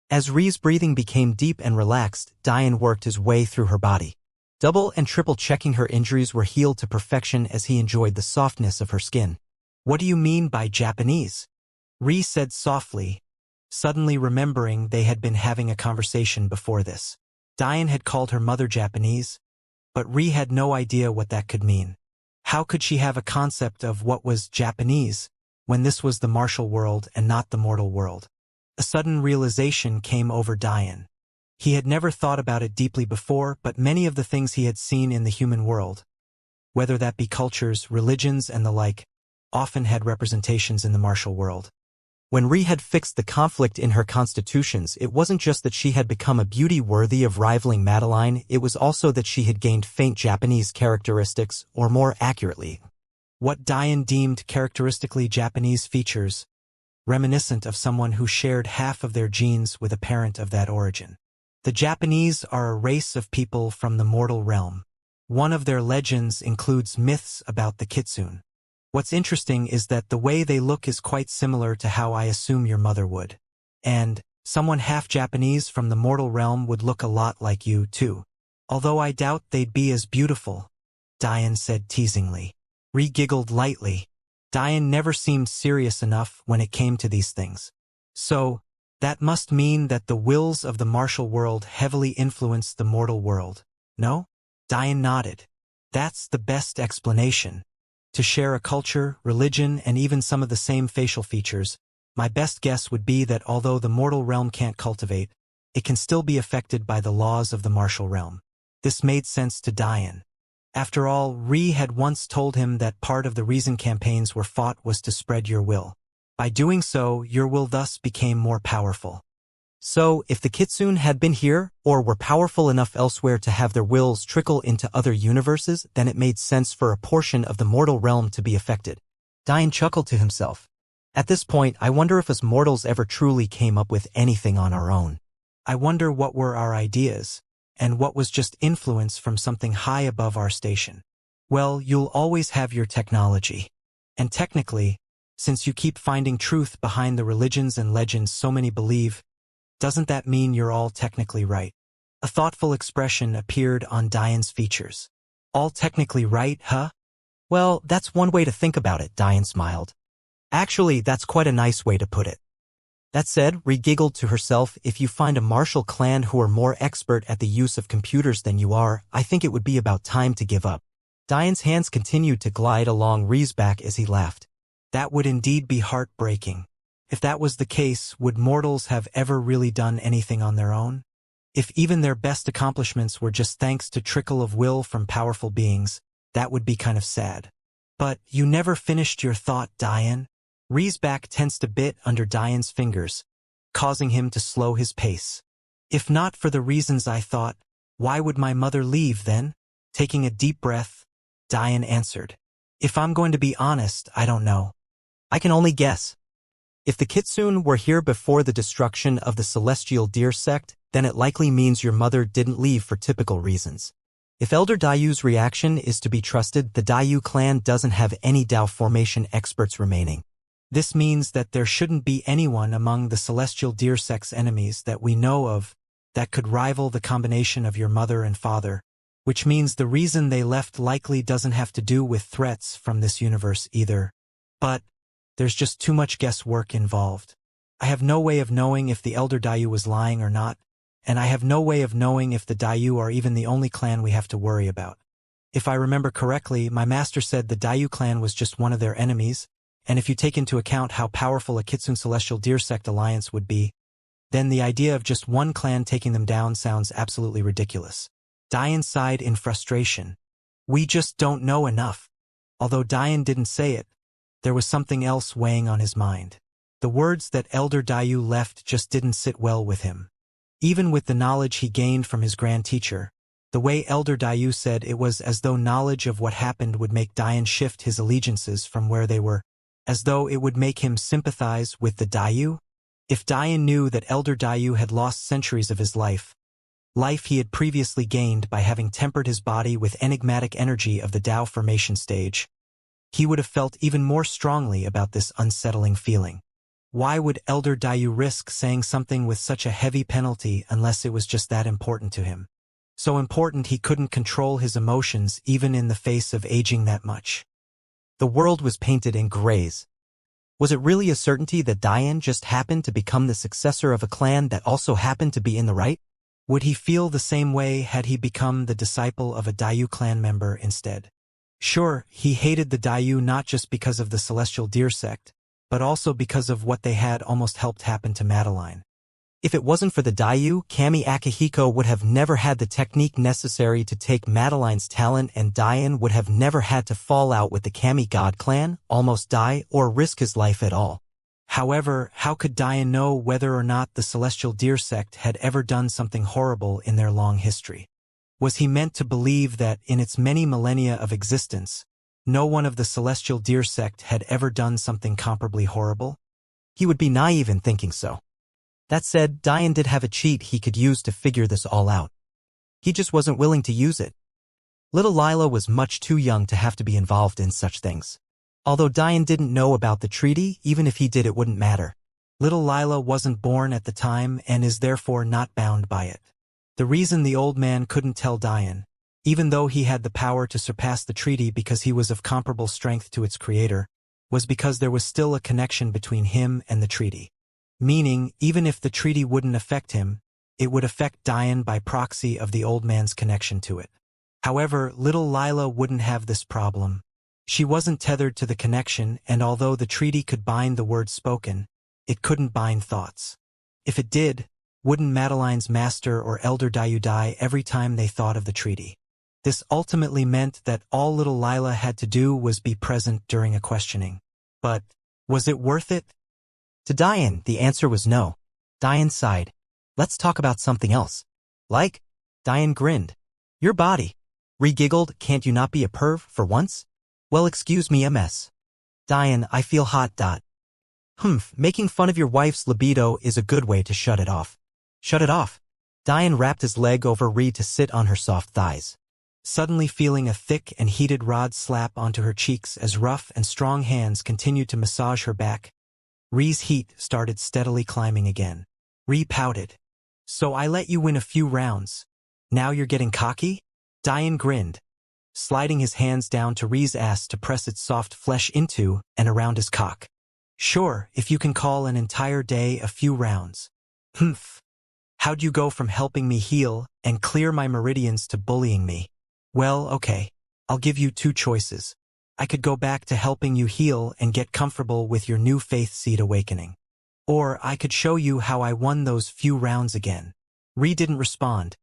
As Ree's breathing became deep and relaxed, Diane worked his way through her body. double and triple checking her injuries were healed to perfection as he enjoyed the softness of her skin. What do you mean by Japanese? Ri said softly, suddenly remembering they had been having a conversation before this. Diane had called her mother Japanese, but Ri had no idea what that could mean. How could she have a concept of what was Japanese when this was the martial world and not the mortal world? A sudden realization came over Diane. He had never thought about it deeply before, but many of the things he had seen in the human world, whether that be cultures, religions, and the like, often had representations in the martial world. When Ri had fixed the conflict in her constitutions, it wasn't just that she had become a beauty worthy of rivaling Madeline, it was also that she had gained faint Japanese characteristics, or more accurately, what Diane deemed characteristically Japanese features, reminiscent of someone who shared half of their genes with a parent of that origin. The Japanese are a race of people from the mortal realm. One of their legends includes myths about the kitsune. What's interesting is that the way they look is quite similar to how I assume your mother would. And someone half Japanese from the mortal realm would look a lot like you, too. Although I doubt they'd be as beautiful, Diane said teasingly. Ri giggled lightly. Diane never seemed serious enough when it came to these things. So, that must mean that the wills of the martial world heavily influenced the mortal world, no? Diane nodded. That's the best explanation. To share a culture, religion, and even some of the same facial features, my best guess would be that although the mortal realm can't cultivate, it can still be affected by the laws of the martial realm. This made sense to Diane. After all, Ri had once told him that part of the reason campaigns were fought was to spread your will. By doing so, your will thus became more powerful. So, if the kitsune had been here, or were powerful enough elsewhere to have their wills trickle into other universes, then it made sense for a portion of the mortal realm to be affected. Diane chuckled to himself. At this point, I wonder if us mortals ever truly came up with anything on our own. I wonder what were our ideas, and what was just influence from something high above our station. Well, you'll always have your technology. And technically, since you keep finding truth behind the religions and legends so many believe, doesn't that mean you're all technically right? A thoughtful expression appeared on Diane's features. All technically right, huh? Well, that's one way to think about it, Diane smiled. Actually, that's quite a nice way to put it. That said, Ri giggled to herself, if you find a martial clan who are more expert at the use of computers than you are, I think it would be about time to give up. Diane's hands continued to glide along Ri's back as he laughed. That would indeed be heartbreaking. If that was the case, would mortals have ever really done anything on their own? If even their best accomplishments were just thanks to trickle of will from powerful beings, that would be kind of sad. But you never finished your thought, Diane. Ri's back tensed a bit under Diane's fingers, causing him to slow his pace. If not for the reasons I thought, why would my mother leave then? Taking a deep breath, Diane answered. If I'm going to be honest, I don't know. I can only guess. If the kitsune were here before the destruction of the celestial deer sect, then it likely means your mother didn't leave for typical reasons. If Elder Dayu's reaction is to be trusted, the Dayu clan doesn't have any Dao formation experts remaining. This means that there shouldn't be anyone among the celestial deer sect's enemies that we know of that could rival the combination of your mother and father, which means the reason they left likely doesn't have to do with threats from this universe either. But there's just too much guesswork involved. I have no way of knowing if the Elder Dayu was lying or not, and I have no way of knowing if the Dayu are even the only clan we have to worry about. If I remember correctly, my master said the Dayu clan was just one of their enemies, and if you take into account how powerful a Kitsune Celestial Deer Sect alliance would be, then the idea of just one clan taking them down sounds absolutely ridiculous. Diane sighed in frustration. We just don't know enough. Although Diane didn't say it, there was something else weighing on his mind. The words that Elder Dayu left just didn't sit well with him. Even with the knowledge he gained from his grand teacher, the way Elder Dayu said it was as though knowledge of what happened would make Diane shift his allegiances from where they were, as though it would make him sympathize with the Dayu. If Diane knew that Elder Dayu had lost centuries of his life he had previously gained by having tempered his body with enigmatic energy of the Dao formation stage, he would have felt even more strongly about this unsettling feeling. Why would Elder Dayu risk saying something with such a heavy penalty unless it was just that important to him? So important he couldn't control his emotions even in the face of aging that much. The world was painted in grays. Was it really a certainty that Dian just happened to become the successor of a clan that also happened to be in the right? Would he feel the same way had he become the disciple of a Dayu clan member instead? Sure, he hated the Dayu not just because of the Celestial Deer sect, but also because of what they had almost helped happen to Madeline. If it wasn't for the Dayu, Kami Akihiko would have never had the technique necessary to take Madeline's talent, and Dian would have never had to fall out with the Kami God clan, almost die, or risk his life at all. However, how could Dian know whether or not the Celestial Deer sect had ever done something horrible in their long history? Was he meant to believe that, in its many millennia of existence, no one of the Celestial Deer sect had ever done something comparably horrible? He would be naive in thinking so. That said, Dian did have a cheat he could use to figure this all out. He just wasn't willing to use it. Little Lila was much too young to have to be involved in such things. Although Dian didn't know about the treaty, even if he did it wouldn't matter. Little Lila wasn't born at the time and is therefore not bound by it. The reason the old man couldn't tell Dian, even though he had the power to surpass the treaty because he was of comparable strength to its creator, was because there was still a connection between him and the treaty. Meaning, even if the treaty wouldn't affect him, it would affect Dian by proxy of the old man's connection to it. However, little Lila wouldn't have this problem. She wasn't tethered to the connection, and although the treaty could bind the words spoken, it couldn't bind thoughts. If it did, wouldn't Madeline's master or elder Dayu die every time they thought of the treaty? This ultimately meant that all little Lila had to do was be present during a questioning. But, was it worth it? To Dian, the answer was no. Dian sighed. Let's talk about something else. Like? Dian grinned. Your body. Ree giggled, can't you not be a perv for once? Well, excuse me, MS. Dian, I feel hot. Making fun of your wife's libido is a good way to shut it off. Shut it off. Dian wrapped his leg over Ree to sit on her soft thighs. Suddenly feeling a thick and heated rod slap onto her cheeks as rough and strong hands continued to massage her back, Ree's heat started steadily climbing again. Ree pouted. So I let you win a few rounds. Now you're getting cocky? Dian grinned, sliding his hands down to Ree's ass to press its soft flesh into and around his cock. Sure, if you can call an entire day a few rounds. How'd you go from helping me heal and clear my meridians to bullying me? Well, okay. I'll give you two choices. I could go back to helping you heal and get comfortable with your new faith seed awakening. Or I could show you how I won those few rounds again. Ree didn't respond,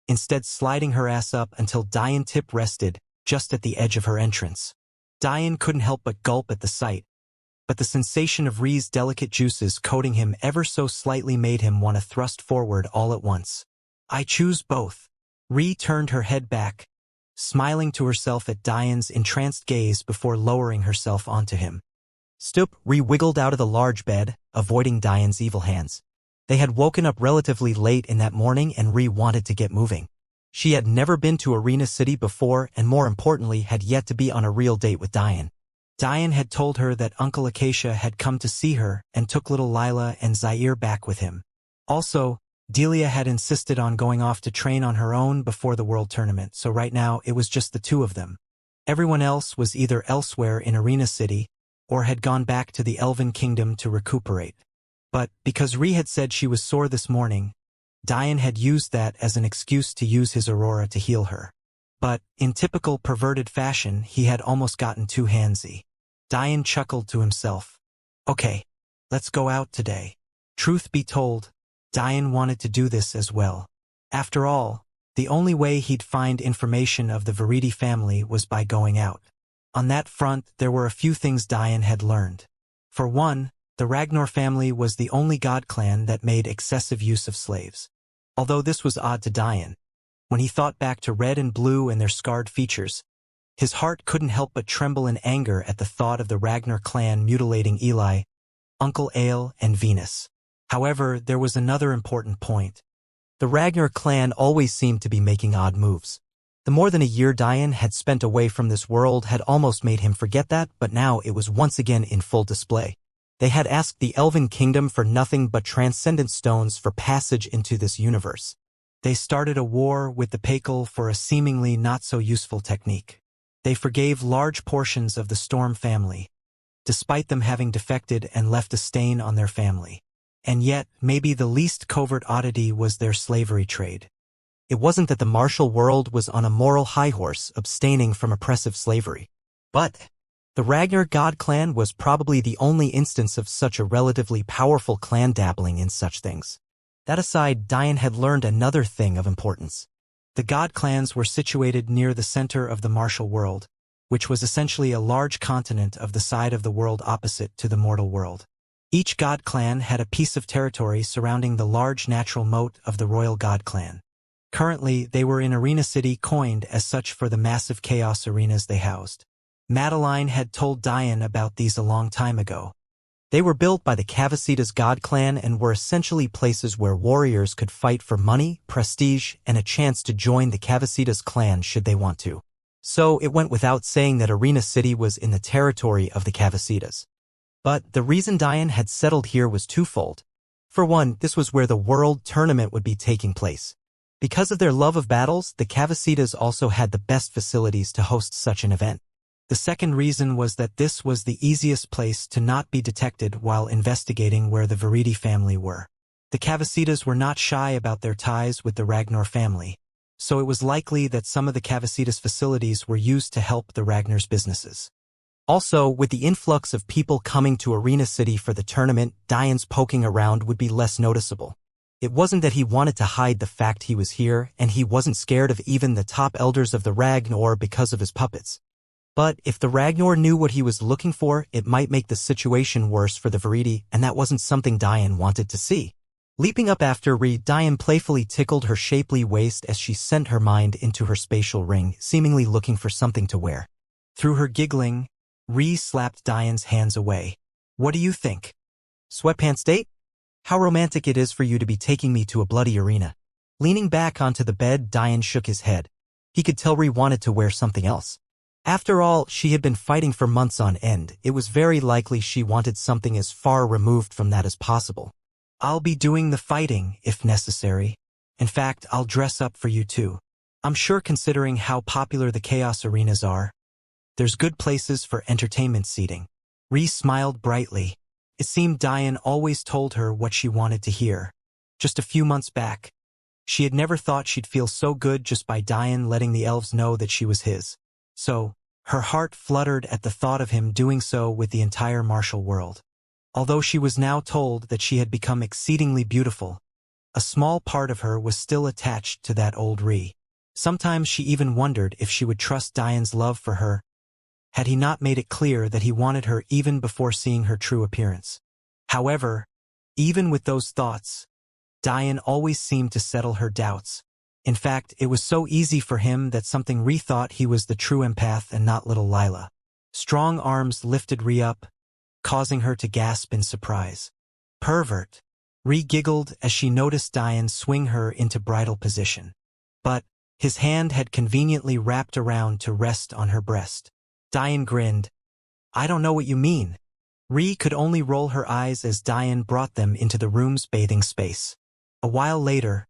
instead sliding her ass up until Dian tip rested just at the edge of her entrance. Dian couldn't help but gulp at the sight, but the sensation of Ree's delicate juices coating him ever so slightly made him want to thrust forward all at once. I choose both. Ree turned her head back, smiling to herself at Dian's entranced gaze before lowering herself onto him. Stoop, Ree wiggled out of the large bed, avoiding Dian's evil hands. They had woken up relatively late in that morning and Ree wanted to get moving. She had never been to Arena City before and more importantly had yet to be on a real date with Dian. Dian had told her that Uncle Acacia had come to see her and took little Lila and Zaire back with him. Also, Delia had insisted on going off to train on her own before the World Tournament, so right now it was just the two of them. Everyone else was either elsewhere in Arena City or had gone back to the Elven Kingdom to recuperate. But because Ree had said she was sore this morning, Dian had used that as an excuse to use his Aurora to heal her. But, in typical perverted fashion, he had almost gotten too handsy. Dian chuckled to himself. Okay, let's go out today. Truth be told, Dian wanted to do this as well. After all, the only way he'd find information of the Veridi family was by going out. On that front, there were a few things Dian had learned. For one, the Ragnar family was the only god clan that made excessive use of slaves. Although this was odd to Dian, when he thought back to Red and Blue and their scarred features, his heart couldn't help but tremble in anger at the thought of the Ragnar clan mutilating Eli, Uncle Ale, and Venus. However, there was another important point. The Ragnar clan always seemed to be making odd moves. The more than a year Dian had spent away from this world had almost made him forget that, but now it was once again in full display. They had asked the Elven Kingdom for nothing but transcendent stones for passage into this universe. They started a war with the Pakel for a seemingly not-so-useful technique. They forgave large portions of the Storm family, despite them having defected and left a stain on their family. And yet, maybe the least covert oddity was their slavery trade. It wasn't that the martial world was on a moral high horse abstaining from oppressive slavery. But the Ragnar God clan was probably the only instance of such a relatively powerful clan dabbling in such things. That aside, Diane had learned another thing of importance. The God clans were situated near the center of the martial world, which was essentially a large continent of the side of the world opposite to the mortal world. Each God clan had a piece of territory surrounding the large natural moat of the royal God clan. Currently, they were in Arena City, coined as such for the massive chaos arenas they housed. Madeline had told Diane about these a long time ago. They were built by the Cavasitas God clan and were essentially places where warriors could fight for money, prestige, and a chance to join the Cavasitas clan should they want to. So it went without saying that Arena City was in the territory of the Cavasitas. But the reason Diane had settled here was twofold. For one, this was where the World Tournament would be taking place. Because of their love of battles, the Cavasitas also had the best facilities to host such an event. The second reason was that this was the easiest place to not be detected while investigating where the Veridi family were. The Cavasitas were not shy about their ties with the Ragnar family, so it was likely that some of the Cavasitas facilities were used to help the Ragnar's businesses. Also, with the influx of people coming to Arena City for the tournament, Diane's poking around would be less noticeable. It wasn't that he wanted to hide the fact he was here, and he wasn't scared of even the top elders of the Ragnar because of his puppets. But if the Ragnar knew what he was looking for, it might make the situation worse for the Veridi, and that wasn't something Diane wanted to see. Leaping up after Ree, Diane playfully tickled her shapely waist as she sent her mind into her spatial ring, seemingly looking for something to wear. Through her giggling, Ree slapped Diane's hands away. What do you think? Sweatpants date? How romantic it is for you to be taking me to a bloody arena. Leaning back onto the bed, Diane shook his head. He could tell Ree wanted to wear something else. After all, she had been fighting for months on end. It was very likely she wanted something as far removed from that as possible. I'll be doing the fighting, if necessary. In fact, I'll dress up for you too. I'm sure considering how popular the Chaos Arenas are, there's good places for entertainment seating. Ree smiled brightly. It seemed Diane always told her what she wanted to hear. Just a few months back, she had never thought she'd feel so good just by Diane letting the elves know that she was his. So, her heart fluttered at the thought of him doing so with the entire martial world. Although she was now told that she had become exceedingly beautiful, a small part of her was still attached to that old Ree. Sometimes she even wondered if she would trust Diane's love for her, had he not made it clear that he wanted her even before seeing her true appearance. However, even with those thoughts, Diane always seemed to settle her doubts. In fact, it was so easy for him that something Ree thought he was the true empath and not little Lila. Strong arms lifted Ree up, causing her to gasp in surprise. Pervert. Ree giggled as she noticed Diane swing her into bridal position. But his hand had conveniently wrapped around to rest on her breast. Diane grinned. I don't know what you mean. Ree could only roll her eyes as Diane brought them into the room's bathing space. A while later,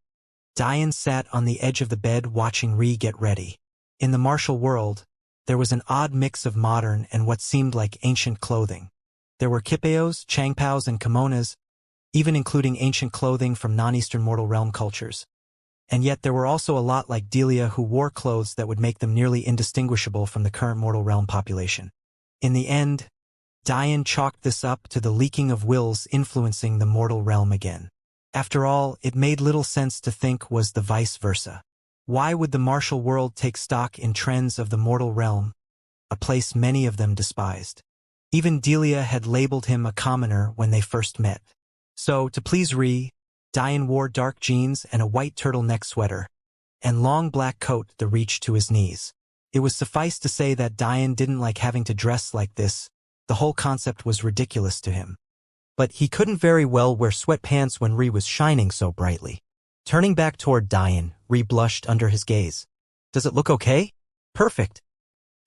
Diane sat on the edge of the bed watching Ree get ready. In the martial world, there was an odd mix of modern and what seemed like ancient clothing. There were kipeos, changpaos, and kimonos, even including ancient clothing from non-Eastern mortal realm cultures. And yet there were also a lot like Delia who wore clothes that would make them nearly indistinguishable from the current mortal realm population. In the end, Diane chalked this up to the leaking of wills influencing the mortal realm again. After all, it made little sense to think was the vice versa. Why would the martial world take stock in trends of the mortal realm, a place many of them despised? Even Delia had labeled him a commoner when they first met. So, to please Ree, Diane wore dark jeans and a white turtleneck sweater, and long black coat that reached to his knees. It was suffice to say that Diane didn't like having to dress like this. The whole concept was ridiculous to him. But he couldn't very well wear sweatpants when Ree was shining so brightly. Turning back toward Diane, Ree blushed under his gaze. Does it look okay? Perfect.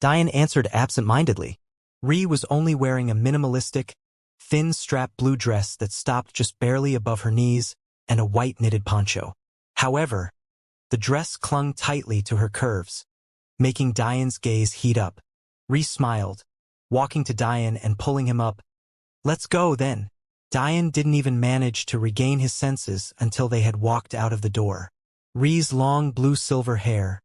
Diane answered absent-mindedly. Ree was only wearing a minimalistic, thin-strap blue dress that stopped just barely above her knees and a white knitted poncho. However, The dress clung tightly to her curves, making Diane's gaze heat up. Ree smiled, walking to Diane and pulling him up. "Let's go, then." Diane didn't even manage to regain his senses until they had walked out of the door. Ree's long blue-silver hair,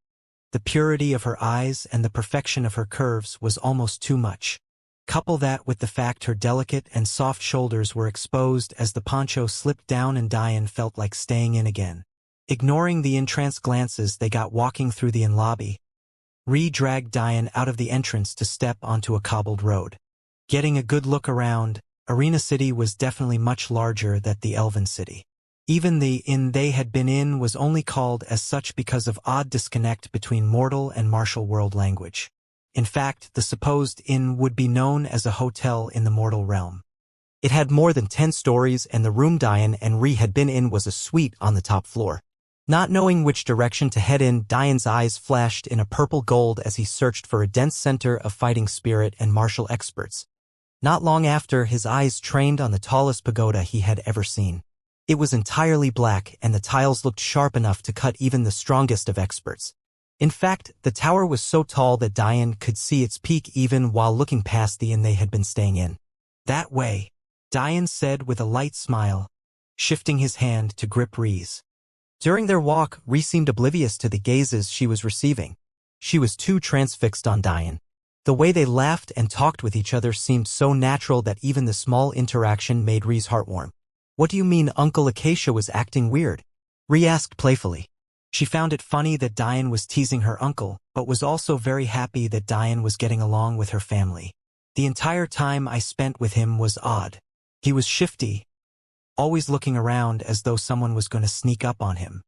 the purity of her eyes and the perfection of her curves was almost too much. Couple that with the fact her delicate and soft shoulders were exposed as the poncho slipped down and Diane felt like staying in again. Ignoring the entranced glances they got walking through the inn lobby, Ree dragged Diane out of the entrance to step onto a cobbled road. Getting a good look around, Arena City was definitely much larger than the Elven City. Even the inn they had been in was only called as such because of odd disconnect between mortal and martial world language. In fact, the supposed inn would be known as a hotel in the mortal realm. It had more than 10 stories, and the room Diane and Ree had been in was a suite on the top floor. Not knowing which direction to head in, Diane's eyes flashed in a purple gold as he searched for a dense center of fighting spirit and martial experts. Not long after, his eyes trained on the tallest pagoda he had ever seen. It was entirely black, and the tiles looked sharp enough to cut even the strongest of experts. In fact, the tower was so tall that Diane could see its peak even while looking past the inn they had been staying in. "That way," Diane said with a light smile, shifting his hand to grip Ree's. During their walk, Ree seemed oblivious to the gazes she was receiving. She was too transfixed on Diane. The way they laughed and talked with each other seemed so natural that even the small interaction made Ree's heart warm. "What do you mean Uncle Acacia was acting weird?" Ree asked playfully. She found it funny that Diane was teasing her uncle, but was also very happy that Diane was getting along with her family. "The entire time I spent with him was odd. He was shifty, always looking around as though someone was going to sneak up on him.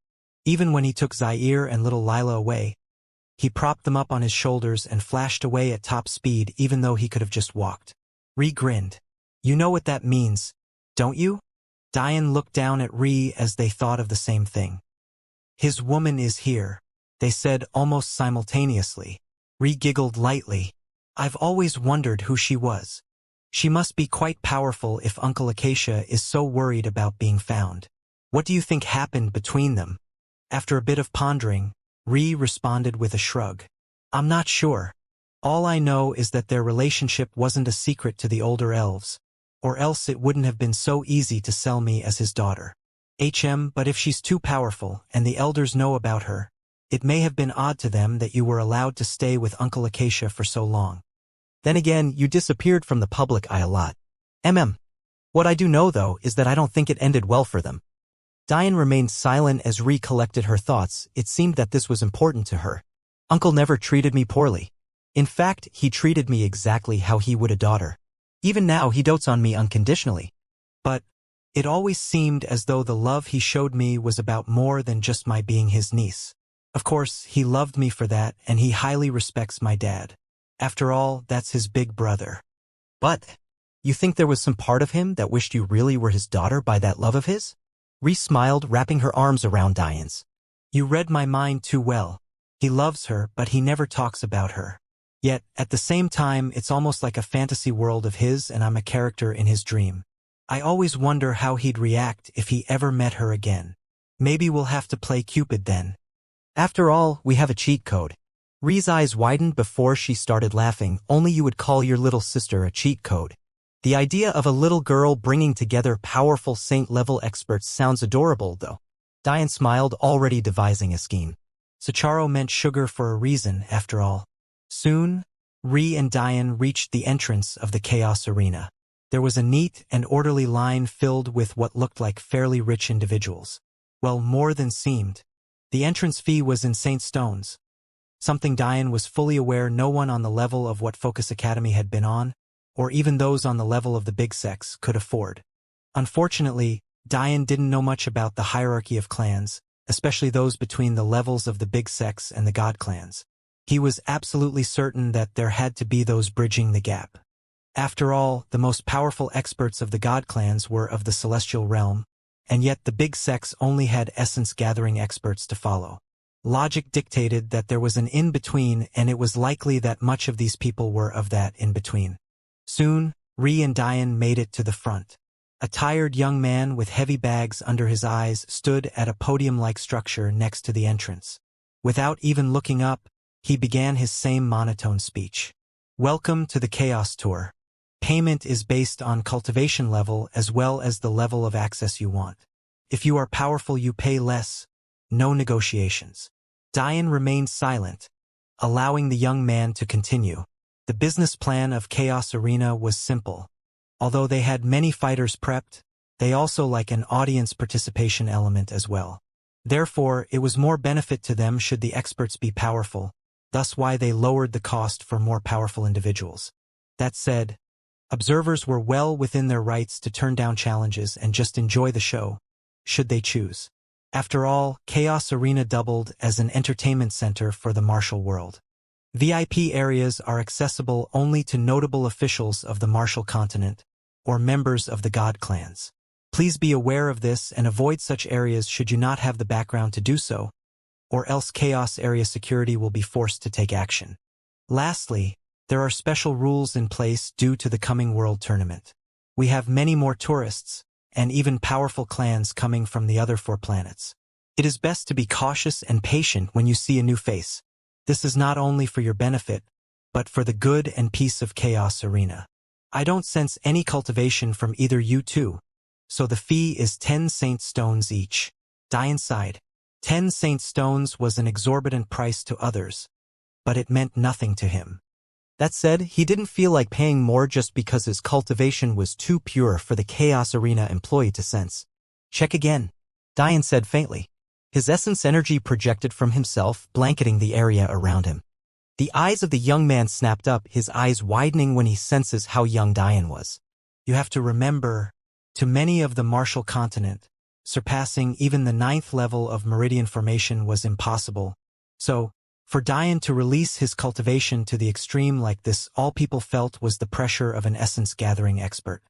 Even when he took Zaire and little Lila away, he propped them up on his shoulders and flashed away at top speed even though he could have just walked." Ree grinned. "You know what that means, don't you?" Diane looked down at Ree as they thought of the same thing. "His woman is here," they said almost simultaneously. Ree giggled lightly. "I've always wondered who she was. She must be quite powerful if Uncle Acacia is so worried about being found. What do you think happened between them?" After a bit of pondering, Ree responded with a shrug. "I'm not sure. All I know is that their relationship wasn't a secret to the older elves, or else it wouldn't have been so easy to sell me as his daughter. But if she's too powerful and the elders know about her, it may have been odd to them that you were allowed to stay with Uncle Acacia for so long. Then again, you disappeared from the public eye a lot. What I do know, though, is that I don't think it ended well for them." Diane remained silent as Ree collected her thoughts. It seemed that this was important to her. "Uncle never treated me poorly. In fact, he treated me exactly how he would a daughter. Even now, he dotes on me unconditionally. But it always seemed as though the love he showed me was about more than just my being his niece. Of course, he loved me for that, and he highly respects my dad. After all, that's his big brother. But you think there was some part of him that wished you really were his daughter by that love of his?" Ree smiled, wrapping her arms around Diane's. "You read my mind too well. He loves her, but he never talks about her. Yet, at the same time, it's almost like a fantasy world of his and I'm a character in his dream. I always wonder how he'd react if he ever met her again. Maybe we'll have to play Cupid then." "After all, we have a cheat code." Ree's eyes widened before she started laughing. "Only you would call your little sister a cheat code." The idea of a little girl bringing together powerful saint-level experts sounds adorable, though. Diane smiled, already devising a scheme. Sacharo meant sugar for a reason, after all. Soon, Ree and Diane reached the entrance of the Chaos Arena. There was a neat and orderly line filled with what looked like fairly rich individuals. Well, more than seemed. The entrance fee was in Saint Stones, something Diane was fully aware no one on the level of what Focus Academy had been on, or even those on the level of the big sects, could afford. Unfortunately, Diane didn't know much about the hierarchy of clans, especially those between the levels of the big sects and the god clans. He was absolutely certain that there had to be those bridging the gap. After all, the most powerful experts of the god clans were of the celestial realm, and yet the big sects only had essence-gathering experts to follow. Logic dictated that there was an in-between, and it was likely that much of these people were of that in-between. Soon, Ree and Diane made it to the front. A tired young man with heavy bags under his eyes stood at a podium-like structure next to the entrance. Without even looking up, he began his same monotone speech. Welcome to the Chaos Tour. Payment is based on cultivation level as well as the level of access you want. If you are powerful, you pay less. No negotiations. Diane remained silent, allowing the young man to continue. The business plan of Chaos Arena was simple. Although they had many fighters prepped, they also like an audience participation element as well. Therefore, it was more benefit to them should the experts be powerful, thus why they lowered the cost for more powerful individuals. That said, observers were well within their rights to turn down challenges and just enjoy the show, should they choose. After all, Chaos Arena doubled as an entertainment center for the martial world. VIP areas are accessible only to notable officials of the martial continent, or members of the god clans. Please be aware of this and avoid such areas should you not have the background to do so, or else Chaos Area security will be forced to take action. Lastly, there are special rules in place due to the coming World Tournament. We have many more tourists, and even powerful clans coming from the other 4 planets. It is best to be cautious and patient when you see a new face. This is not only for your benefit, but for the good and peace of Chaos Arena. I don't sense any cultivation from either you two, so the fee is 10 Saint Stones each. Diane sighed. 10 Saint Stones was an exorbitant price to others, but it meant nothing to him. That said, he didn't feel like paying more just because his cultivation was too pure for the Chaos Arena employee to sense. Check again, Diane said faintly. His essence energy projected from himself, blanketing the area around him. The eyes of the young man snapped up, his eyes widening when he senses how young Diane was. You have to remember, to many of the martial continent, surpassing even the 9th level of meridian formation was impossible. So, for Diane to release his cultivation to the extreme like this, all people felt was the pressure of an essence-gathering expert.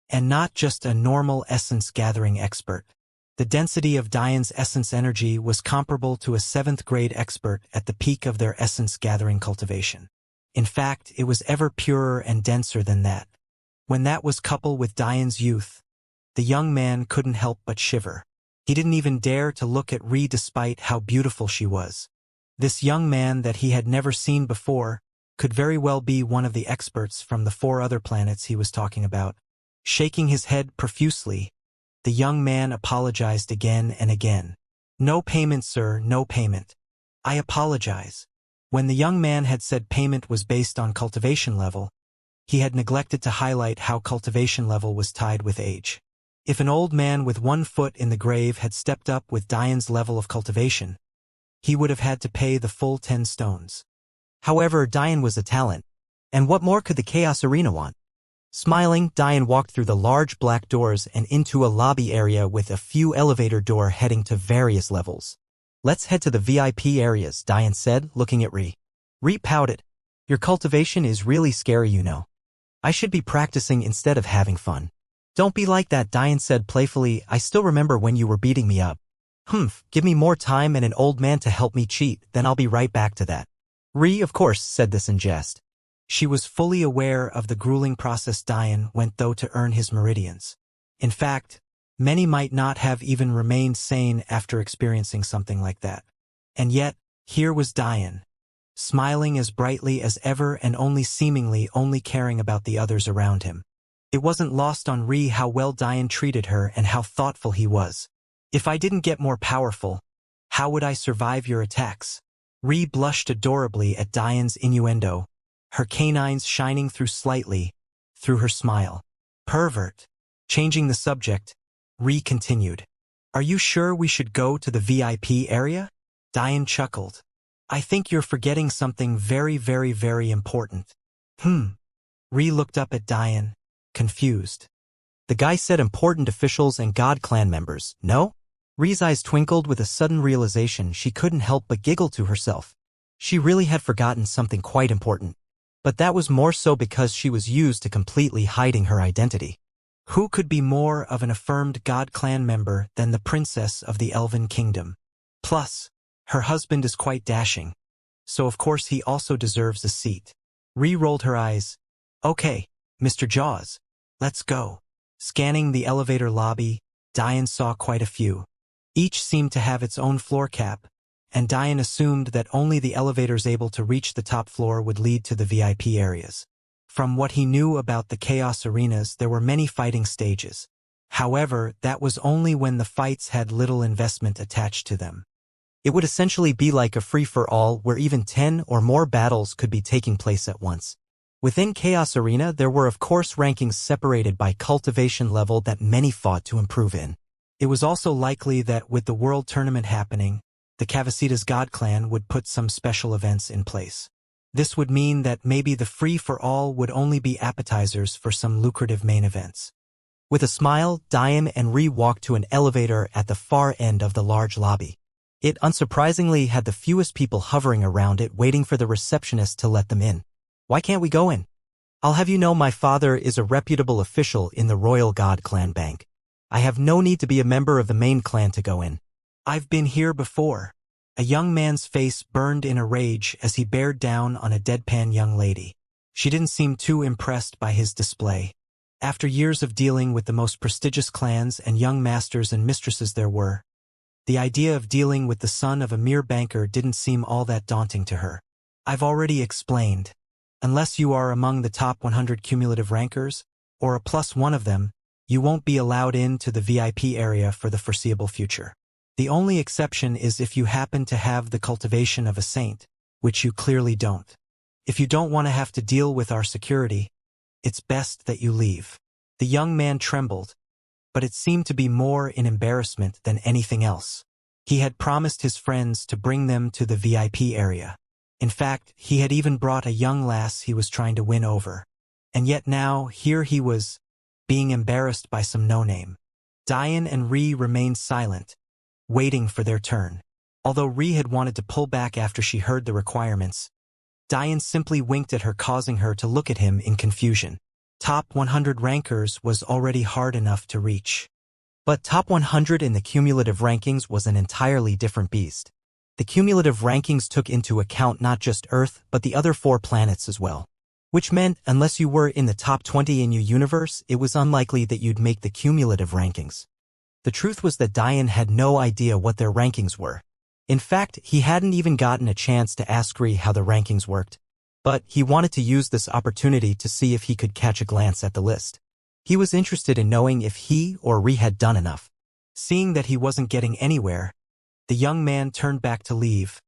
And not just a normal essence-gathering expert. The density of Diane's essence energy was comparable to a 7th grade expert at the peak of their essence-gathering cultivation. In fact, it was ever purer and denser than that. When that was coupled with Diane's youth, the young man couldn't help but shiver. He didn't even dare to look at Ree despite how beautiful she was. This young man that he had never seen before could very well be one of the experts from the 4 other planets he was talking about. Shaking his head profusely, the young man apologized again and again. No payment, sir, no payment. I apologize. When the young man had said payment was based on cultivation level, he had neglected to highlight how cultivation level was tied with age. If an old man with 1 foot in the grave had stepped up with Diane's level of cultivation, he would have had to pay the full 10 stones. However, Diane was a talent, and what more could the Chaos Arena want? Smiling, Diane walked through the large black doors and into a lobby area with a few elevator doors heading to various levels. Let's head to the VIP areas, Diane said, looking at Ree. Ree pouted. Your cultivation is really scary, you know. I should be practicing instead of having fun. Don't be like that, Diane said playfully. I still remember when you were beating me up. Give me more time and an old man to help me cheat, then I'll be right back to that. Ree, of course, said this in jest. She was fully aware of the grueling process Diane went through to earn his meridians. In fact, many might not have even remained sane after experiencing something like that. And yet, here was Diane, smiling as brightly as ever and seemingly only caring about the others around him. It wasn't lost on Ree how well Diane treated her and how thoughtful he was. If I didn't get more powerful, how would I survive your attacks? Ree blushed adorably at Diane's innuendo, her canines shining through slightly, through her smile. Pervert. Changing the subject, Ree continued. Are you sure we should go to the VIP area? Diane chuckled. I think you're forgetting something very, very, very important. Ree looked up at Diane, confused. The guy said important officials and God clan members, no? Ree's eyes twinkled with a sudden realization. She couldn't help but giggle to herself. She really had forgotten something quite important. But that was more so because she was used to completely hiding her identity. Who could be more of an affirmed God clan member than the princess of the Elven Kingdom? Plus, her husband is quite dashing, so of course he also deserves a seat. Ree rolled her eyes. Okay, Mr. Jaws, let's go. Scanning the elevator lobby, Diane saw quite a few. Each seemed to have its own floor cap, and Diane assumed that only the elevators able to reach the top floor would lead to the VIP areas. From what he knew about the Chaos Arenas, there were many fighting stages. However, that was only when the fights had little investment attached to them. It would essentially be like a free-for-all where even 10 or more battles could be taking place at once. Within Chaos Arena, there were of course rankings separated by cultivation level that many fought to improve in. It was also likely that with the World Tournament happening, the Cavasitas God Clan would put some special events in place. This would mean that maybe the free-for-all would only be appetizers for some lucrative main events. With a smile, Diane and Ri walked to an elevator at the far end of the large lobby. It unsurprisingly had the fewest people hovering around it waiting for the receptionist to let them in. "Why can't we go in?" "I'll have you know my father is a reputable official in the Royal God Clan Bank. I have no need to be a member of the main clan to go in." "I've been here before." A young man's face burned in a rage as he bared down on a deadpan young lady. She didn't seem too impressed by his display. After years of dealing with the most prestigious clans and young masters and mistresses there were, the idea of dealing with the son of a mere banker didn't seem all that daunting to her. "I've already explained. Unless you are among the top 100 cumulative rankers, or a +1 of them, you won't be allowed into the VIP area for the foreseeable future. The only exception is if you happen to have the cultivation of a saint, which you clearly don't. If you don't want to have to deal with our security, it's best that you leave." The young man trembled, but it seemed to be more in embarrassment than anything else. He had promised his friends to bring them to the VIP area. In fact, he had even brought a young lass he was trying to win over. And yet now, here he was, being embarrassed by some no-name. Diane and Ri remained silent, waiting for their turn. Although Ri had wanted to pull back after she heard the requirements, Diane simply winked at her, causing her to look at him in confusion. Top 100 rankers was already hard enough to reach. But top 100 in the cumulative rankings was an entirely different beast. The cumulative rankings took into account not just Earth, but the other 4 planets as well. Which meant, unless you were in the top 20 in your universe, it was unlikely that you'd make the cumulative rankings. The truth was that Diane had no idea what their rankings were. In fact, he hadn't even gotten a chance to ask Ri how the rankings worked. But he wanted to use this opportunity to see if he could catch a glance at the list. He was interested in knowing if he or Ri had done enough. Seeing that he wasn't getting anywhere, the young man turned back to leave,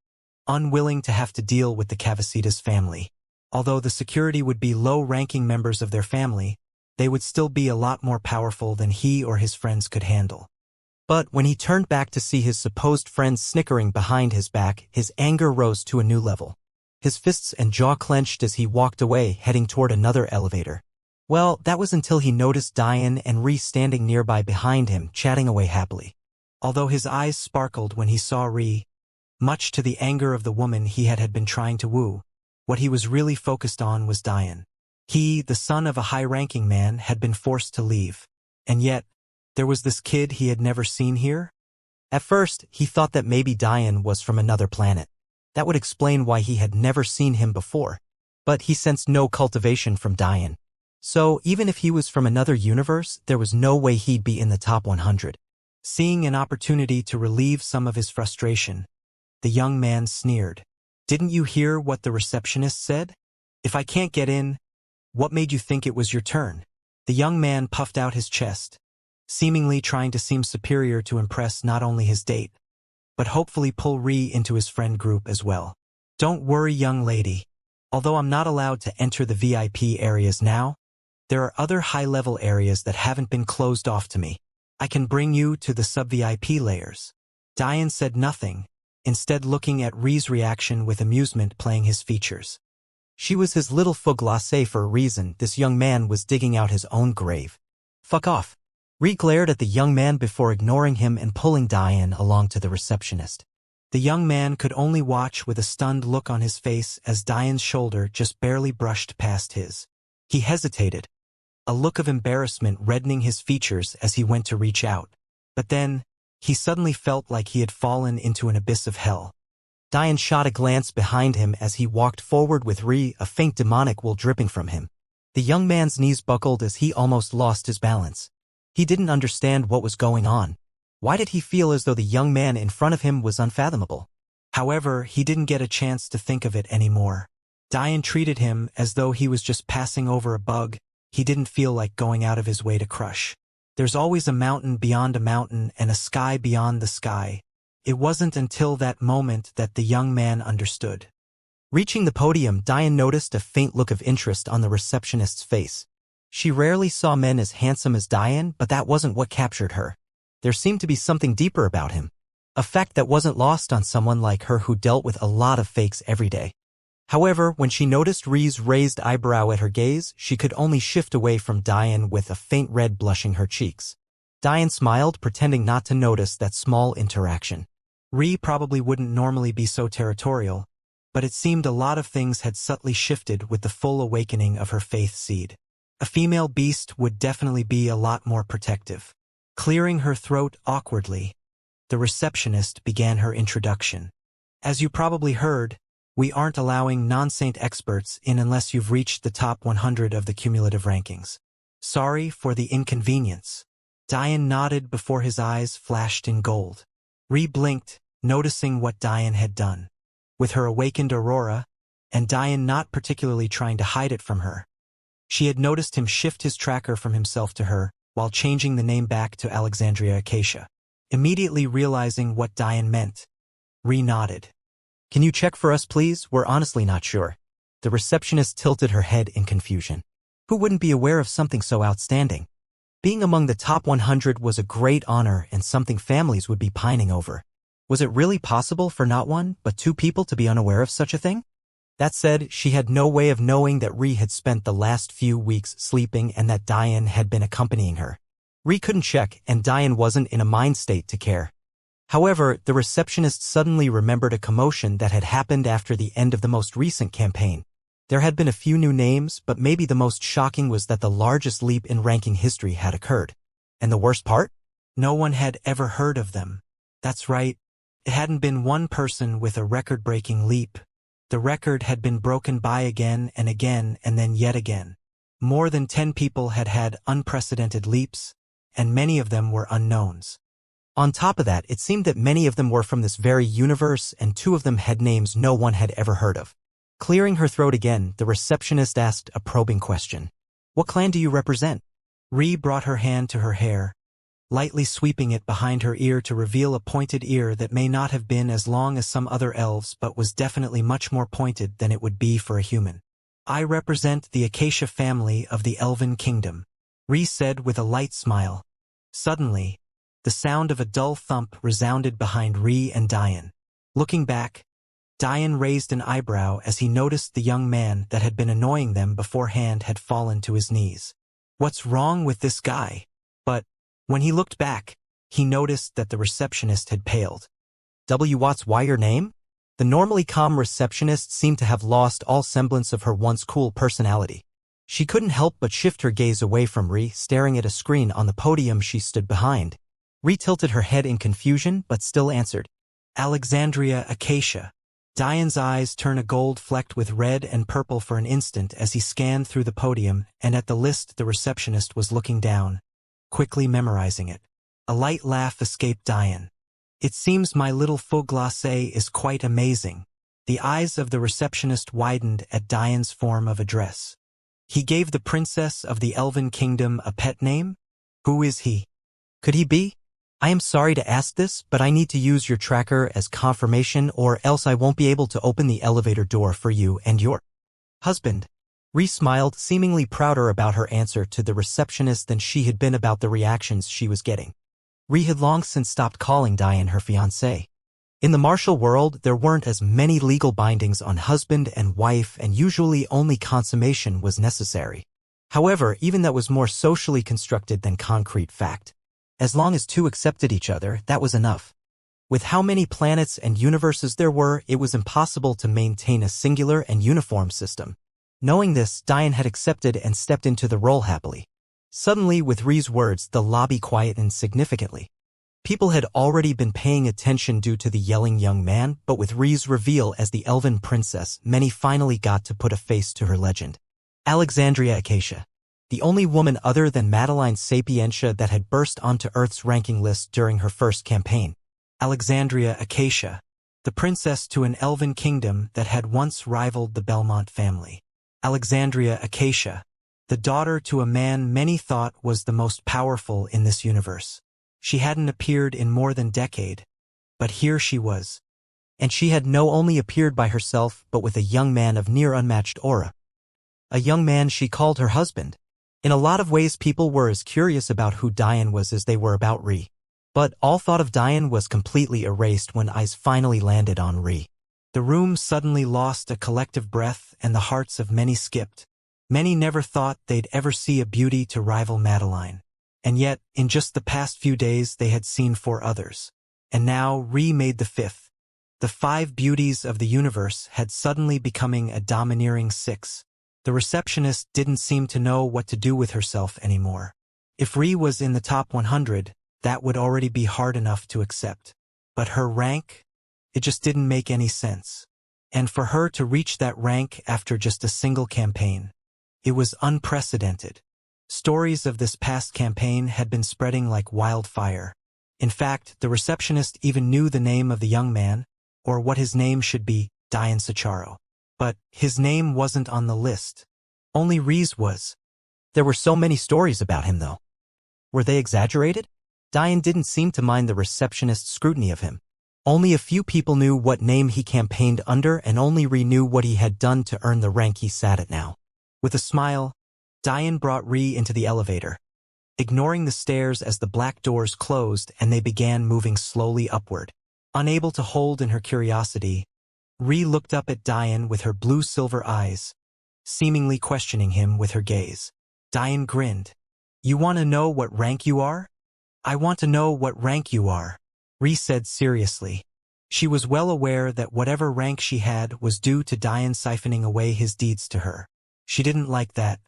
unwilling to have to deal with the Cavasitas family. Although the security would be low-ranking members of their family, they would still be a lot more powerful than he or his friends could handle. But when he turned back to see his supposed friends snickering behind his back, his anger rose to a new level. His fists and jaw clenched as he walked away, heading toward another elevator. Well, that was until he noticed Diane and Ri standing nearby behind him, chatting away happily. Although his eyes sparkled when he saw Ri, much to the anger of the woman he had been trying to woo, what he was really focused on was Diane. He, the son of a high-ranking man, had been forced to leave. And yet, there was this kid he had never seen here? At first, he thought that maybe Diane was from another planet. That would explain why he had never seen him before. But he sensed no cultivation from Diane. So, even if he was from another universe, there was no way he'd be in the top 100. Seeing an opportunity to relieve some of his frustration, the young man sneered. "Didn't you hear what the receptionist said? If I can't get in, what made you think it was your turn?" The young man puffed out his chest, seemingly trying to seem superior to impress not only his date, but hopefully pull Ri into his friend group as well. "Don't worry, young lady. Although I'm not allowed to enter the VIP areas now, there are other high-level areas that haven't been closed off to me. I can bring you to the sub-VIP layers." Diane said nothing, instead looking at Ri's reaction with amusement playing his features. She was his little faux glacé for a reason. This young man was digging out his own grave. "Fuck off." Ri glared at the young man before ignoring him and pulling Diane along to the receptionist. The young man could only watch with a stunned look on his face as Diane's shoulder just barely brushed past his. He hesitated, a look of embarrassment reddening his features as he went to reach out. But then, he suddenly felt like he had fallen into an abyss of hell. Diane shot a glance behind him as he walked forward with Ri, a faint demonic will dripping from him. The young man's knees buckled as he almost lost his balance. He didn't understand what was going on. Why did he feel as though the young man in front of him was unfathomable? However, he didn't get a chance to think of it anymore. Diane treated him as though he was just passing over a bug he didn't feel like going out of his way to crush. There's always a mountain beyond a mountain and a sky beyond the sky. It wasn't until that moment that the young man understood. Reaching the podium, Diane noticed a faint look of interest on the receptionist's face. She rarely saw men as handsome as Diane, but that wasn't what captured her. There seemed to be something deeper about him. A fact that wasn't lost on someone like her who dealt with a lot of fakes every day. However, when she noticed Ree's raised eyebrow at her gaze, she could only shift away from Diane with a faint red blushing her cheeks. Diane smiled, pretending not to notice that small interaction. Ree probably wouldn't normally be so territorial, but it seemed a lot of things had subtly shifted with the full awakening of her faith seed. A female beast would definitely be a lot more protective. Clearing her throat awkwardly, the receptionist began her introduction. As you probably heard, we aren't allowing non-saint experts in unless you've reached the top 100 of the cumulative rankings. Sorry for the inconvenience. Diane nodded before his eyes flashed in gold. Ree blinked, noticing what Diane had done. With her awakened aurora, and Diane not particularly trying to hide it from her, she had noticed him shift his tracker from himself to her, while changing the name back to Alexandria Acacia. Immediately realizing what Diane meant, Ree nodded. Can you check for us, please? We're honestly not sure. The receptionist tilted her head in confusion. Who wouldn't be aware of something so outstanding? Being among the top 100 was a great honor and something families would be pining over. Was it really possible for not one, but two people to be unaware of such a thing? That said, she had no way of knowing that Ree had spent the last few weeks sleeping and that Diane had been accompanying her. Ree couldn't check, and Diane wasn't in a mind state to care. However, the receptionist suddenly remembered a commotion that had happened after the end of the most recent campaign. There had been a few new names, but maybe the most shocking was that the largest leap in ranking history had occurred. And the worst part? No one had ever heard of them. That's right. It hadn't been one person with a record-breaking leap. The record had been broken by again and then yet again. More than 10 people had had unprecedented leaps, and many of them were unknowns. On top of that, it seemed that many of them were from this very universe, and 2 of them had names no one had ever heard of. Clearing her throat again, the receptionist asked a probing question. What clan do you represent? Ree brought her hand to her hair, lightly sweeping it behind her ear to reveal a pointed ear that may not have been as long as some other elves but was definitely much more pointed than it would be for a human. I represent the Acacia family of the Elven Kingdom, Ree said with a light smile. Suddenly, the sound of a dull thump resounded behind Ree and Diane. Looking back, Diane raised an eyebrow as he noticed the young man that had been annoying them beforehand had fallen to his knees. What's wrong with this guy? But when he looked back, he noticed that the receptionist had paled. What's your name? The normally calm receptionist seemed to have lost all semblance of her once cool personality. She couldn't help but shift her gaze away from Ree, staring at a screen on the podium she stood behind. Ree tilted her head in confusion, but still answered. Alexandria Acacia. Diane's eyes turned a gold flecked with red and purple for an instant as he scanned through the podium, and at the list the receptionist was looking down, quickly memorizing it. A light laugh escaped Diane. It seems my little faux glacé is quite amazing. The eyes of the receptionist widened at Diane's form of address. He gave the princess of the Elven Kingdom a pet name? Who is he? Could he be? I am sorry to ask this, but I need to use your tracker as confirmation or else I won't be able to open the elevator door for you and your husband. Ree smiled, seemingly prouder about her answer to the receptionist than she had been about the reactions she was getting. Ree had long since stopped calling Diane her fiancée. In the martial world, there weren't as many legal bindings on husband and wife, and usually only consummation was necessary. However, even that was more socially constructed than concrete fact. As long as 2 accepted each other, that was enough. With how many planets and universes there were, it was impossible to maintain a singular and uniform system. Knowing this, Diane had accepted and stepped into the role happily. Suddenly, with Ree's words, the lobby quietened significantly. People had already been paying attention due to the yelling young man, but with Ree's reveal as the Elven princess, many finally got to put a face to her legend. Alexandria Acacia. the only woman other than Madeline Sapientia that had burst onto Earth's ranking list during her first campaign. Alexandria Acacia, the princess to an elven kingdom that had once rivaled the Belmont family. Alexandria Acacia, the daughter to a man many thought was the most powerful in this universe. She hadn't appeared in more than a decade, but here she was. And she had not only appeared by herself but with a young man of near unmatched aura. A young man she called her husband. In a lot of ways people were as curious about who Diane was as they were about Ri. But all thought of Diane was completely erased when eyes finally landed on Ri. The room suddenly lost a collective breath and the hearts of many skipped. Many never thought they'd ever see a beauty to rival Madeline. And yet, in just the past few days they had seen 4 others. And now Ri made the 5th. The 5 beauties of the universe had suddenly becoming a domineering 6. The receptionist didn't seem to know what to do with herself anymore. If Ri was in the top 100, that would already be hard enough to accept. But her rank? It just didn't make any sense. And for her to reach that rank after just a single campaign, it was unprecedented. Stories of this past campaign had been spreading like wildfire. In fact, the receptionist even knew the name of the young man, or what his name should be, Diane Sacharo. But his name wasn't on the list. Only Ri's was. There were so many stories about him, though. Were they exaggerated? Diane didn't seem to mind the receptionist's scrutiny of him. Only a few people knew what name he campaigned under, and only Ri knew what he had done to earn the rank he sat at now. With a smile, Diane brought Ri into the elevator, ignoring the stairs as the black doors closed and they began moving slowly upward. Unable to hold in her curiosity, Ri looked up at Diane with her blue-silver eyes, seemingly questioning him with her gaze. Diane grinned. "You want to know what rank you are?" "I want to know what rank you are," Ri said seriously. She was well aware that whatever rank she had was due to Diane siphoning away his deeds to her. She didn't like that.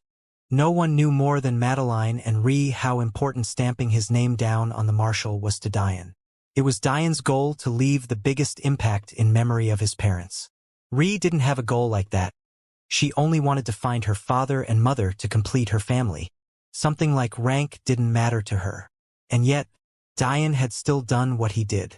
No one knew more than Madeline and Ri how important stamping his name down on the marshal was to Diane. It was Diane's goal to leave the biggest impact in memory of his parents. Ri didn't have a goal like that. She only wanted to find her father and mother to complete her family. Something like rank didn't matter to her. And yet, Diane had still done what he did.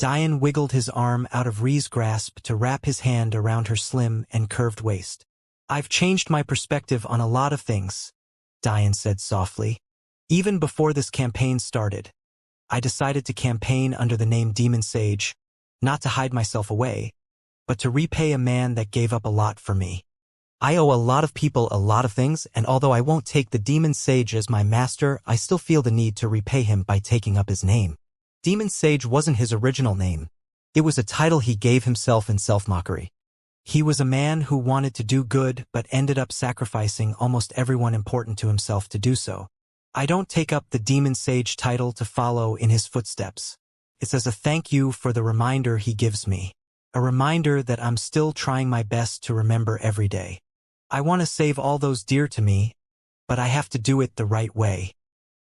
Diane wiggled his arm out of Ri's grasp to wrap his hand around her slim and curved waist. "I've changed my perspective on a lot of things," Diane said softly. "Even before this campaign started, I decided to campaign under the name Demon Sage, not to hide myself away, but to repay a man that gave up a lot for me. I owe a lot of people a lot of things, and although I won't take the Demon Sage as my master, I still feel the need to repay him by taking up his name." Demon Sage wasn't his original name. It was a title he gave himself in self-mockery. He was a man who wanted to do good but ended up sacrificing almost everyone important to himself to do so. I don't take up the Demon Sage title to follow in his footsteps. It's as a thank you for the reminder he gives me. A reminder that I'm still trying my best to remember every day. I want to save all those dear to me, but I have to do it the right way.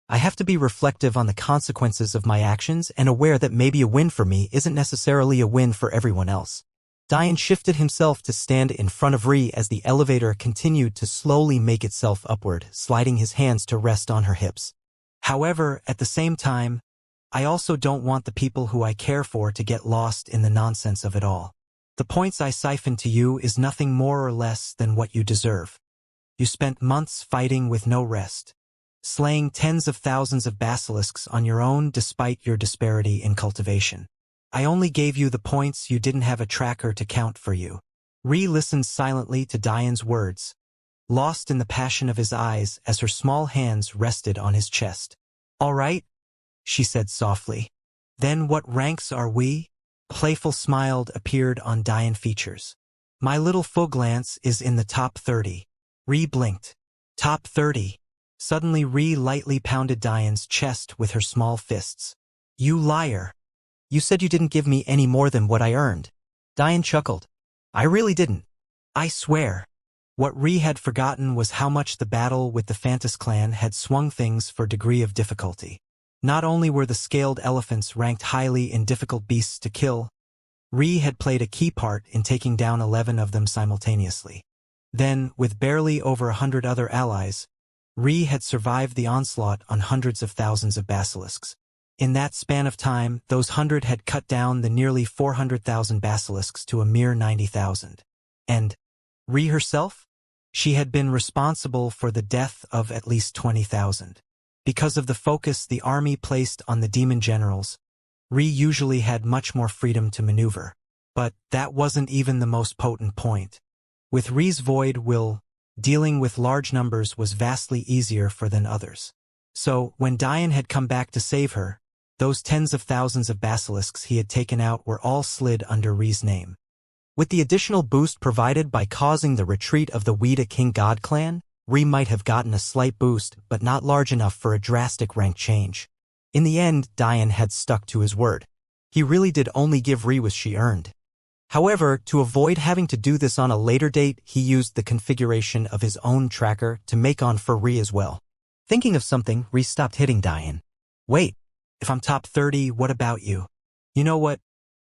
I have to be reflective on the consequences of my actions and aware that maybe a win for me isn't necessarily a win for everyone else. Diane shifted himself to stand in front of Ri as the elevator continued to slowly make itself upward, sliding his hands to rest on her hips. "However, at the same time, I also don't want the people who I care for to get lost in the nonsense of it all. The points I siphon to you is nothing more or less than what you deserve. You spent months fighting with no rest, slaying tens of thousands of basilisks on your own despite your disparity in cultivation. I only gave you the points you didn't have a tracker to count for you." Ri listened silently to Diane's words, lost in the passion of his eyes as her small hands rested on his chest. "All right," she said softly. "Then what ranks are we?" A playful smile appeared on Diane's features. "My little Foglance is in the top 30. Ri blinked. "Top 30. Suddenly Ri lightly pounded Diane's chest with her small fists. "You liar. You said you didn't give me any more than what I earned." Diane chuckled. "I really didn't. I swear." What Ri had forgotten was how much the battle with the Fantas clan had swung things for degree of difficulty. Not only were the scaled elephants ranked highly in difficult beasts to kill, Ri had played a key part in taking down 11 of them simultaneously. Then, with barely over 100 other allies, Ri had survived the onslaught on hundreds of thousands of basilisks. In that span of time, those 100 had cut down the nearly 400,000 basilisks to a mere 90,000. And Ri herself? She had been responsible for the death of at least 20,000. Because of the focus the army placed on the demon generals, Ri usually had much more freedom to maneuver. But that wasn't even the most potent point. With Ri's void will, dealing with large numbers was vastly easier for than others. So, when Dian had come back to save her, those tens of thousands of basilisks he had taken out were all slid under Ri's name. With the additional boost provided by causing the retreat of the Weda King God clan, Ri might have gotten a slight boost, but not large enough for a drastic rank change. In the end, Dian had stuck to his word. He really did only give Ri what she earned. However, to avoid having to do this on a later date, he used the configuration of his own tracker to make on for Ri as well. Thinking of something, Ri stopped hitting Dian. Wait, if I'm top 30, what about you? You know what?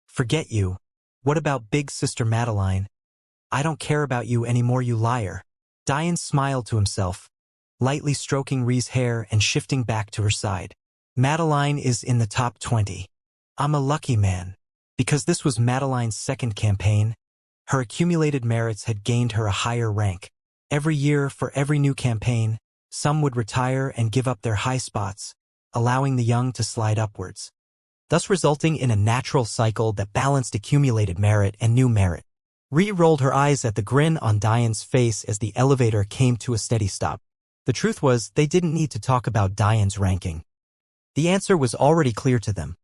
Forget you. What about big sister Madeline? I don't care about you anymore, you liar. Dian smiled to himself, lightly stroking Ri's hair and shifting back to her side. Madeline is in the top 20. I'm a lucky man. Because this was Madeline's second campaign, her accumulated merits had gained her a higher rank. Every year, for every new campaign, some would retire and give up their high spots, allowing the young to slide upwards, thus resulting in a natural cycle that balanced accumulated merit and new merit. Ri rolled her eyes at the grin on Dian's face as the elevator came to a steady stop. The truth was, they didn't need to talk about Dian's ranking. The answer was already clear to them.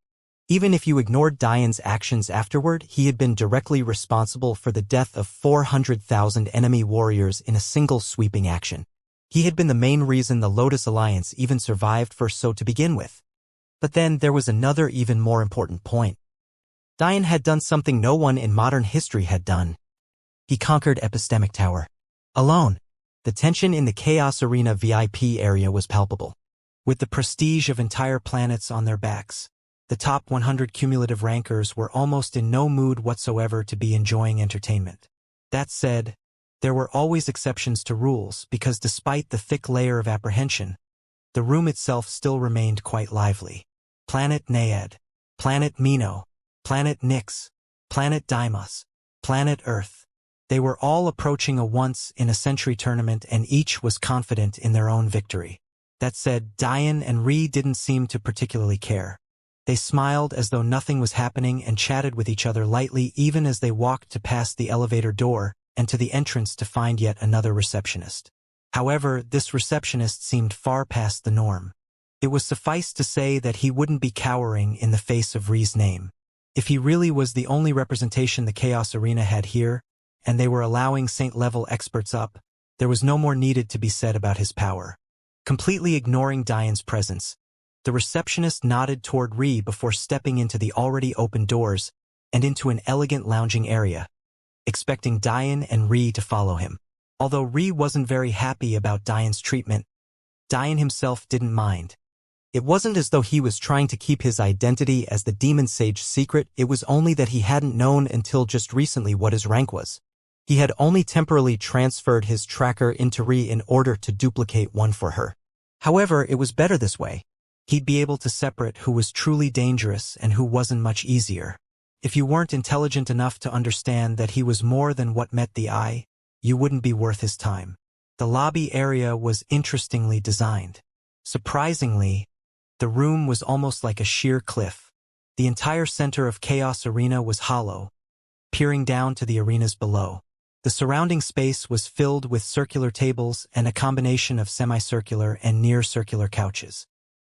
Even if you ignored Dian's actions afterward, he had been directly responsible for the death of 400,000 enemy warriors in a single sweeping action. He had been the main reason the Lotus Alliance even survived for so to begin with. But then there was another even more important point. Dian had done something no one in modern history had done. He conquered Epistemic Tower. Alone. The tension in the Chaos Arena VIP area was palpable. With the prestige of entire planets on their backs, the top 100 cumulative rankers were almost in no mood whatsoever to be enjoying entertainment. That said, there were always exceptions to rules because despite the thick layer of apprehension, the room itself still remained quite lively. Planet Naiad, Planet Mino, Planet Nyx, Planet Deimos, Planet Earth. They were all approaching a once-in-a-century tournament and each was confident in their own victory. That said, Dian and Ri didn't seem to particularly care. They smiled as though nothing was happening and chatted with each other lightly even as they walked to pass the elevator door and to the entrance to find yet another receptionist. However, this receptionist seemed far past the norm. It was suffice to say that he wouldn't be cowering in the face of Ri's name. If he really was the only representation the Chaos Arena had here, and they were allowing Saint-level experts up, there was no more needed to be said about his power. Completely ignoring Dian's presence, the receptionist nodded toward Ri before stepping into the already open doors and into an elegant lounging area, expecting Dian and Ri to follow him. Although Ri wasn't very happy about Dian's treatment, Dian himself didn't mind. It wasn't as though he was trying to keep his identity as the Demon Sage secret, it was only that he hadn't known until just recently what his rank was. He had only temporarily transferred his tracker into Ri in order to duplicate one for her. However, it was better this way. He'd be able to separate who was truly dangerous and who wasn't much easier. If you weren't intelligent enough to understand that he was more than what met the eye, you wouldn't be worth his time. The lobby area was interestingly designed. Surprisingly, the room was almost like a sheer cliff. The entire center of Chaos Arena was hollow, peering down to the arenas below. The surrounding space was filled with circular tables and a combination of semicircular and near-circular couches.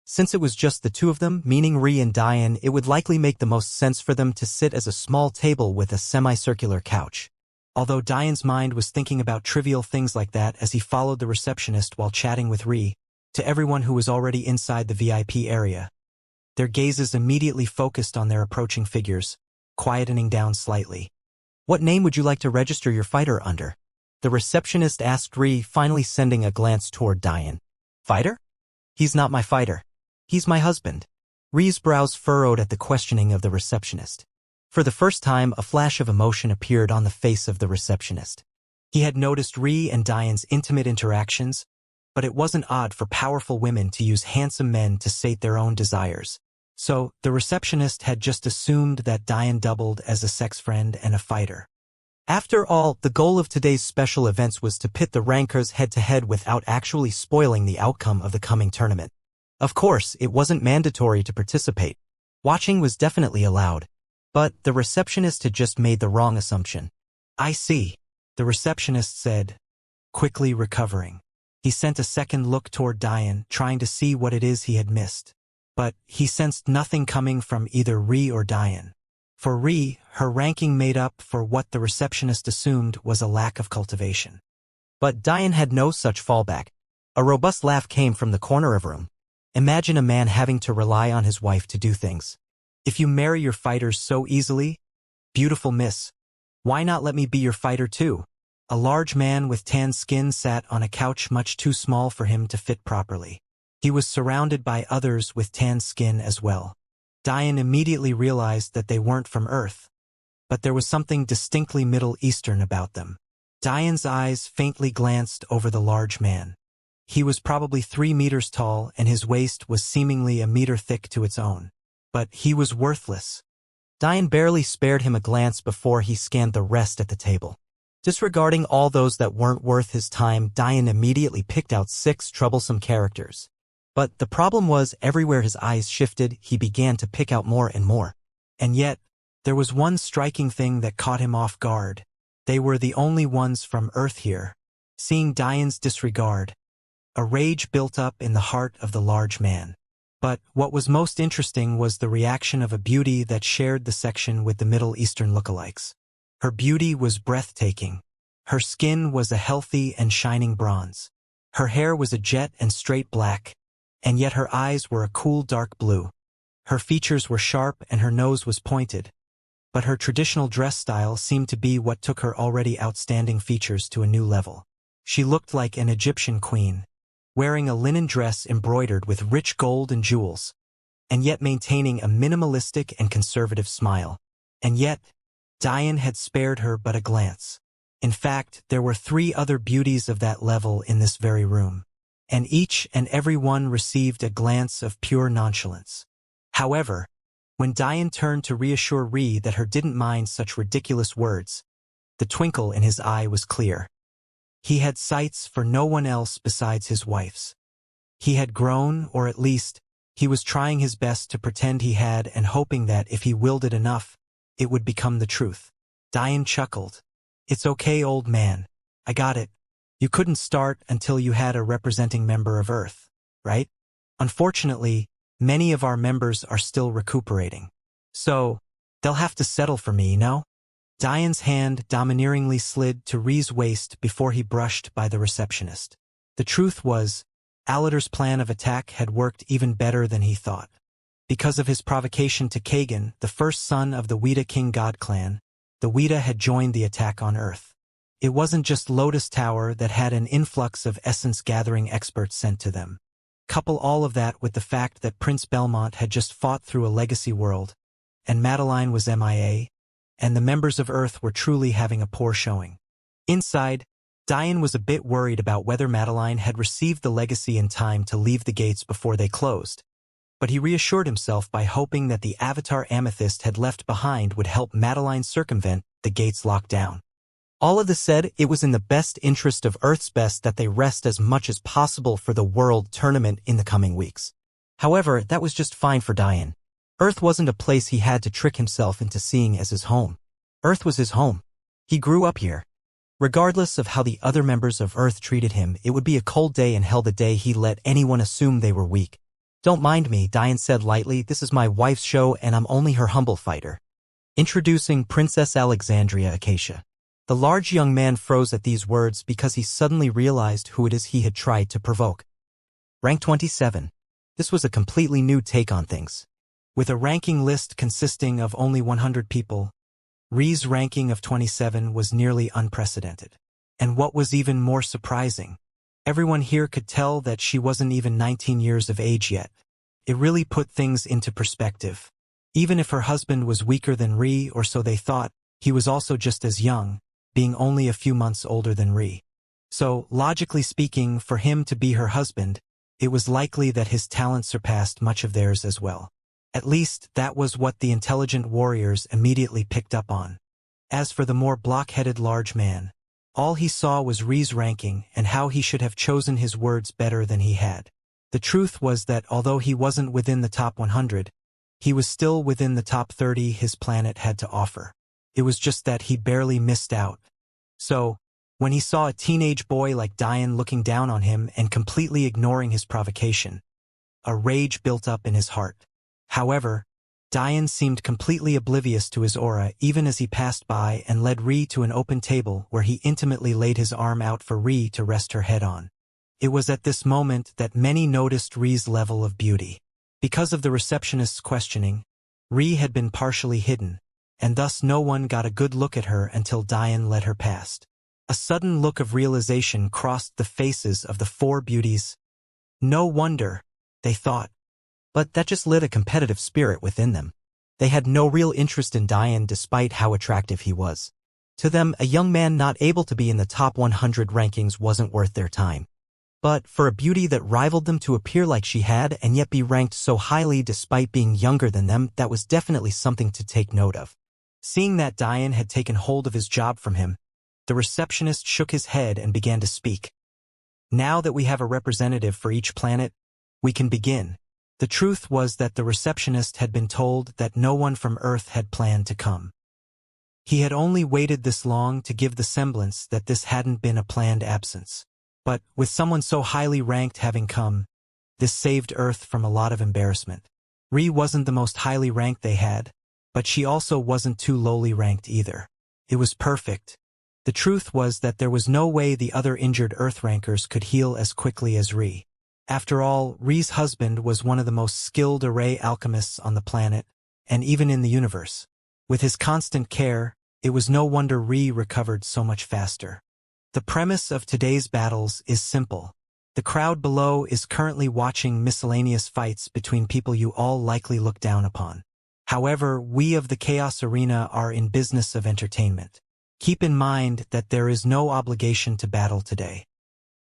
Since it was just the two of them, meaning Ri and Dian, it would likely make the most sense for them to sit as a small table with a semicircular couch. Although Dian's mind was thinking about trivial things like that as he followed the receptionist while chatting with Ri, to everyone who was already inside the VIP area, their gazes immediately focused on their approaching figures, quietening down slightly. What name would you like to register your fighter under? The receptionist asked Ri, finally sending a glance toward Dian. Fighter? He's not my fighter. He's my husband. Ri's brows furrowed at the questioning of the receptionist. For the first time, a flash of emotion appeared on the face of the receptionist. He had noticed Ri and Dian's intimate interactions, but it wasn't odd for powerful women to use handsome men to sate their own desires. So, the receptionist had just assumed that Diane doubled as a sex friend and a fighter. After all, the goal of today's special events was to pit the rankers head-to-head without actually spoiling the outcome of the coming tournament. Of course, it wasn't mandatory to participate. Watching was definitely allowed. But the receptionist had just made the wrong assumption. "I see," the receptionist said, quickly recovering. He sent a second look toward Diane, trying to see what it is he had missed. But he sensed nothing coming from either Ri or Diane. For Ri, her ranking made up for what the receptionist assumed was a lack of cultivation. But Diane had no such fallback. A robust laugh came from the corner of the room. Imagine a man having to rely on his wife to do things. "If you marry your fighters so easily, beautiful miss, why not let me be your fighter too?" A large man with tan skin sat on a couch much too small for him to fit properly. He was surrounded by others with tan skin as well. Diane immediately realized that they weren't from Earth, but there was something distinctly Middle Eastern about them. Diane's eyes faintly glanced over the large man. He was probably 3 meters tall, and his waist was seemingly a meter thick to its own. But he was worthless. Diane barely spared him a glance before he scanned the rest at the table. Disregarding all those that weren't worth his time, Diane immediately picked out 6 troublesome characters. But the problem was, everywhere his eyes shifted, he began to pick out more and more. And yet, there was one striking thing that caught him off guard. They were the only ones from Earth here. Seeing Diane's disregard, a rage built up in the heart of the large man. But what was most interesting was the reaction of a beauty that shared the section with the Middle Eastern lookalikes. Her beauty was breathtaking. Her skin was a healthy and shining bronze. Her hair was a jet and straight black, and yet her eyes were a cool dark blue. Her features were sharp and her nose was pointed. But her traditional dress style seemed to be what took her already outstanding features to a new level. She looked like an Egyptian queen, wearing a linen dress embroidered with rich gold and jewels, and yet maintaining a minimalistic and conservative smile. And yet, Diane had spared her but a glance. In fact, there were 3 other beauties of that level in this very room, and each and every one received a glance of pure nonchalance. However, when Diane turned to reassure Ri that her didn't mind such ridiculous words, the twinkle in his eye was clear. He had sights for no one else besides his wife's. He had grown, or at least, he was trying his best to pretend he had, and hoping that if he willed it enough, it would become the truth. Diane chuckled. "It's okay, old man. I got it. You couldn't start until you had a representing member of Earth, right? Unfortunately, many of our members are still recuperating. So, they'll have to settle for me, no?" Diane's hand domineeringly slid to Ri's waist before he brushed by the receptionist. The truth was, Aladar's plan of attack had worked even better than he thought. Because of his provocation to Kagan, the first son of the Weta King God clan, the Weta had joined the attack on Earth. It wasn't just Lotus Tower that had an influx of essence-gathering experts sent to them. Couple all of that with the fact that Prince Belmont had just fought through a legacy world, and Madeline was MIA, and the members of Earth were truly having a poor showing. Inside, Diane was a bit worried about whether Madeline had received the legacy in time to leave the gates before they closed. But he reassured himself by hoping that the Avatar Amethyst had left behind would help Madeline circumvent the gates lockdown. All of this said, it was in the best interest of Earth's best that they rest as much as possible for the World Tournament in the coming weeks. However, that was just fine for Diane. Earth wasn't a place he had to trick himself into seeing as his home. Earth was his home. He grew up here. Regardless of how the other members of Earth treated him, it would be a cold day in hell the day he let anyone assume they were weak. "Don't mind me," Diane said lightly. "This is my wife's show and I'm only her humble fighter." Introducing Princess Alexandria Acacia. The large young man froze at these words because he suddenly realized who it is he had tried to provoke. Rank 27. This was a completely new take on things. With a ranking list consisting of only 100 people, Ri's ranking of 27 was nearly unprecedented. And what was even more surprising, everyone here could tell that she wasn't even 19 years of age yet. It really put things into perspective. Even if her husband was weaker than Ri, or so they thought, he was also just as young, being only a few months older than Ri. So, logically speaking, for him to be her husband, it was likely that his talent surpassed much of theirs as well. At least, that was what the intelligent warriors immediately picked up on. As for the more block-headed large man, all he saw was Ri's ranking and how he should have chosen his words better than he had. The truth was that although he wasn't within the top 100, he was still within the top 30 his planet had to offer. It was just that he barely missed out. So, when he saw a teenage boy like Diane looking down on him and completely ignoring his provocation, a rage built up in his heart. However, Diane seemed completely oblivious to his aura even as he passed by and led Ri to an open table where he intimately laid his arm out for Ri to rest her head on. It was at this moment that many noticed Ri's level of beauty. Because of the receptionist's questioning, Ri had been partially hidden, and thus no one got a good look at her until Diane led her past. A sudden look of realization crossed the faces of the four beauties. No wonder, they thought. But that just lit a competitive spirit within them. They had no real interest in Diane despite how attractive he was. To them, a young man not able to be in the top 100 rankings wasn't worth their time. But for a beauty that rivaled them to appear like she had and yet be ranked so highly despite being younger than them, that was definitely something to take note of. Seeing that Diane had taken hold of his job from him, the receptionist shook his head and began to speak. Now that we have a representative for each planet, we can begin. The truth was that the receptionist had been told that no one from Earth had planned to come. He had only waited this long to give the semblance that this hadn't been a planned absence. But, with someone so highly ranked having come, this saved Earth from a lot of embarrassment. Ri wasn't the most highly ranked they had, but she also wasn't too lowly ranked either. It was perfect. The truth was that there was no way the other injured Earth rankers could heal as quickly as Ri. After all, Ri's husband was one of the most skilled array alchemists on the planet, and even in the universe. With his constant care, it was no wonder Ri recovered so much faster. The premise of today's battles is simple. The crowd below is currently watching miscellaneous fights between people you all likely look down upon. However, we of the Chaos Arena are in business of entertainment. Keep in mind that there is no obligation to battle today.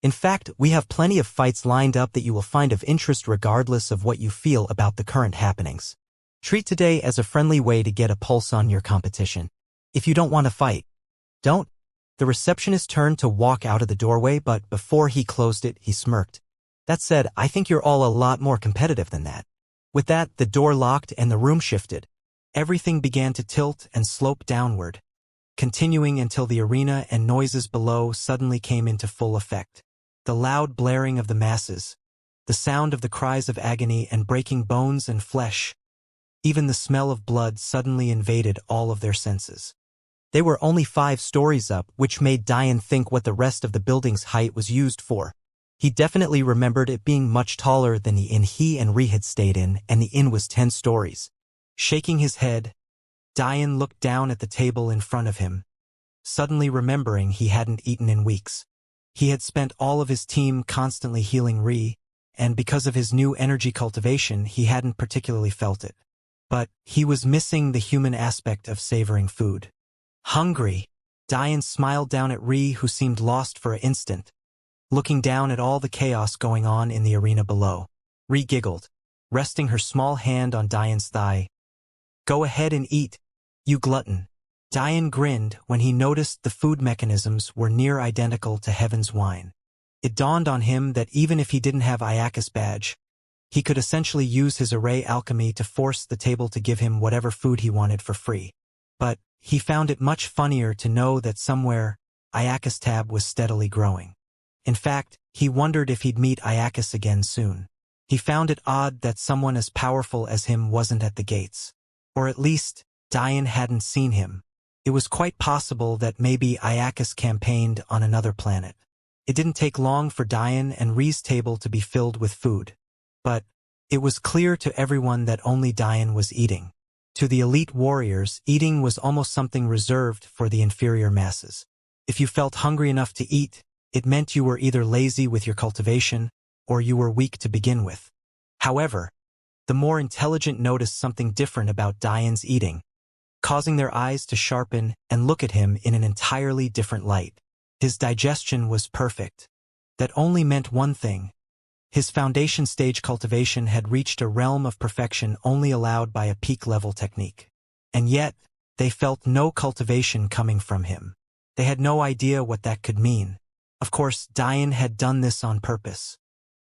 In fact, we have plenty of fights lined up that you will find of interest regardless of what you feel about the current happenings. Treat today as a friendly way to get a pulse on your competition. If you don't want to fight, don't. The receptionist turned to walk out of the doorway, but before he closed it, he smirked. That said, I think you're all a lot more competitive than that. With that, the door locked and the room shifted. Everything began to tilt and slope downward, continuing until the arena and noises below suddenly came into full effect. The loud blaring of the masses, the sound of the cries of agony and breaking bones and flesh, even the smell of blood suddenly invaded all of their senses. They were only 5 stories up, which made Diane think what the rest of the building's height was used for. He definitely remembered it being much taller than the inn he and Ri had stayed in, and the inn was 10 stories. Shaking his head, Diane looked down at the table in front of him, suddenly remembering he hadn't eaten in weeks. He had spent all of his team constantly healing Ri, and because of his new energy cultivation, he hadn't particularly felt it. But he was missing the human aspect of savoring food. Hungry, Diane smiled down at Ri, who seemed lost for an instant, looking down at all the chaos going on in the arena below. Ri giggled, resting her small hand on Diane's thigh. Go ahead and eat, you glutton. Diane grinned when he noticed the food mechanisms were near identical to Heaven's Wine. It dawned on him that even if he didn't have Iacus badge, he could essentially use his array alchemy to force the table to give him whatever food he wanted for free. But he found it much funnier to know that somewhere, Iacus tab was steadily growing. In fact, he wondered if he'd meet Iacus again soon. He found it odd that someone as powerful as him wasn't at the gates. Or at least, Diane hadn't seen him. It was quite possible that maybe Iacus campaigned on another planet. It didn't take long for Diane and Ri's table to be filled with food. But it was clear to everyone that only Diane was eating. To the elite warriors, eating was almost something reserved for the inferior masses. If you felt hungry enough to eat, it meant you were either lazy with your cultivation, or you were weak to begin with. However, the more intelligent noticed something different about Diane's eating, causing their eyes to sharpen and look at him in an entirely different light. His digestion was perfect. That only meant one thing. His foundation stage cultivation had reached a realm of perfection only allowed by a peak-level technique. And yet, they felt no cultivation coming from him. They had no idea what that could mean. Of course, Dian had done this on purpose.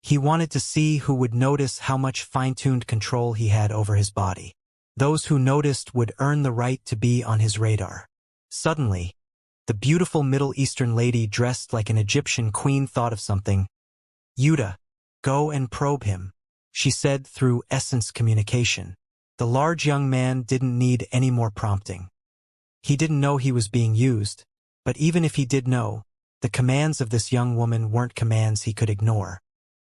He wanted to see who would notice how much fine-tuned control he had over his body. Those who noticed would earn the right to be on his radar. Suddenly, the beautiful Middle Eastern lady dressed like an Egyptian queen thought of something. "Yuta, go and probe him," she said through essence communication. The large young man didn't need any more prompting. He didn't know he was being used, but even if he did know, the commands of this young woman weren't commands he could ignore.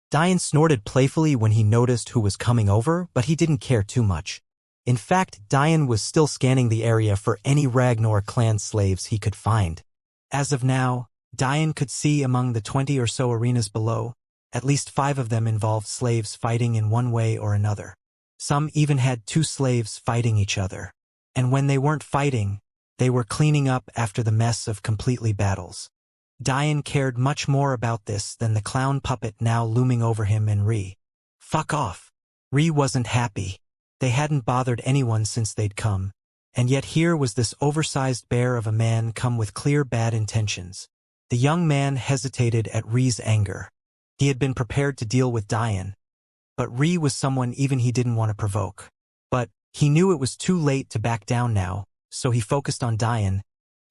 Dian snorted playfully when he noticed who was coming over, but he didn't care too much. In fact, Dian was still scanning the area for any Ragnar clan slaves he could find. As of now, Dian could see among the 20 or so arenas below, at least 5 of them involved slaves fighting in one way or another. Some even had 2 slaves fighting each other. And when they weren't fighting, they were cleaning up after the mess of completely battles. Dian cared much more about this than the clown puppet now looming over him and Ri. Fuck off. Ri wasn't happy. They hadn't bothered anyone since they'd come, and yet here was this oversized bear of a man come with clear bad intentions. The young man hesitated at Ri's anger. He had been prepared to deal with Dian, but Ri was someone even he didn't want to provoke. But he knew it was too late to back down now, so he focused on Dian,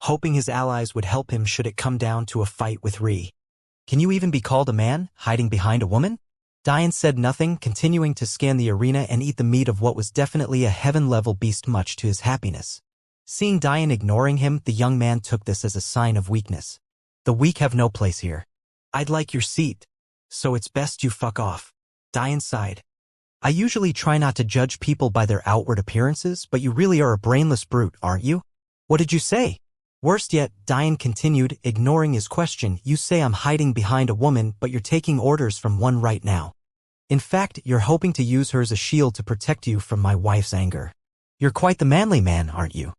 hoping his allies would help him should it come down to a fight with Ri. "Can you even be called a man, hiding behind a woman?" Dian said nothing, continuing to scan the arena and eat the meat of what was definitely a heaven-level beast, much to his happiness. Seeing Dian ignoring him, the young man took this as a sign of weakness. "The weak have no place here." "I'd like your seat, so it's best you fuck off," Dian sighed. "I usually try not to judge people by their outward appearances, but you really are a brainless brute, aren't you?" "What did you say?" Worst yet, Dian continued, ignoring his question. "You say I'm hiding behind a woman, but you're taking orders from one right now. In fact, you're hoping to use her as a shield to protect you from my wife's anger. You're quite the manly man, aren't you?"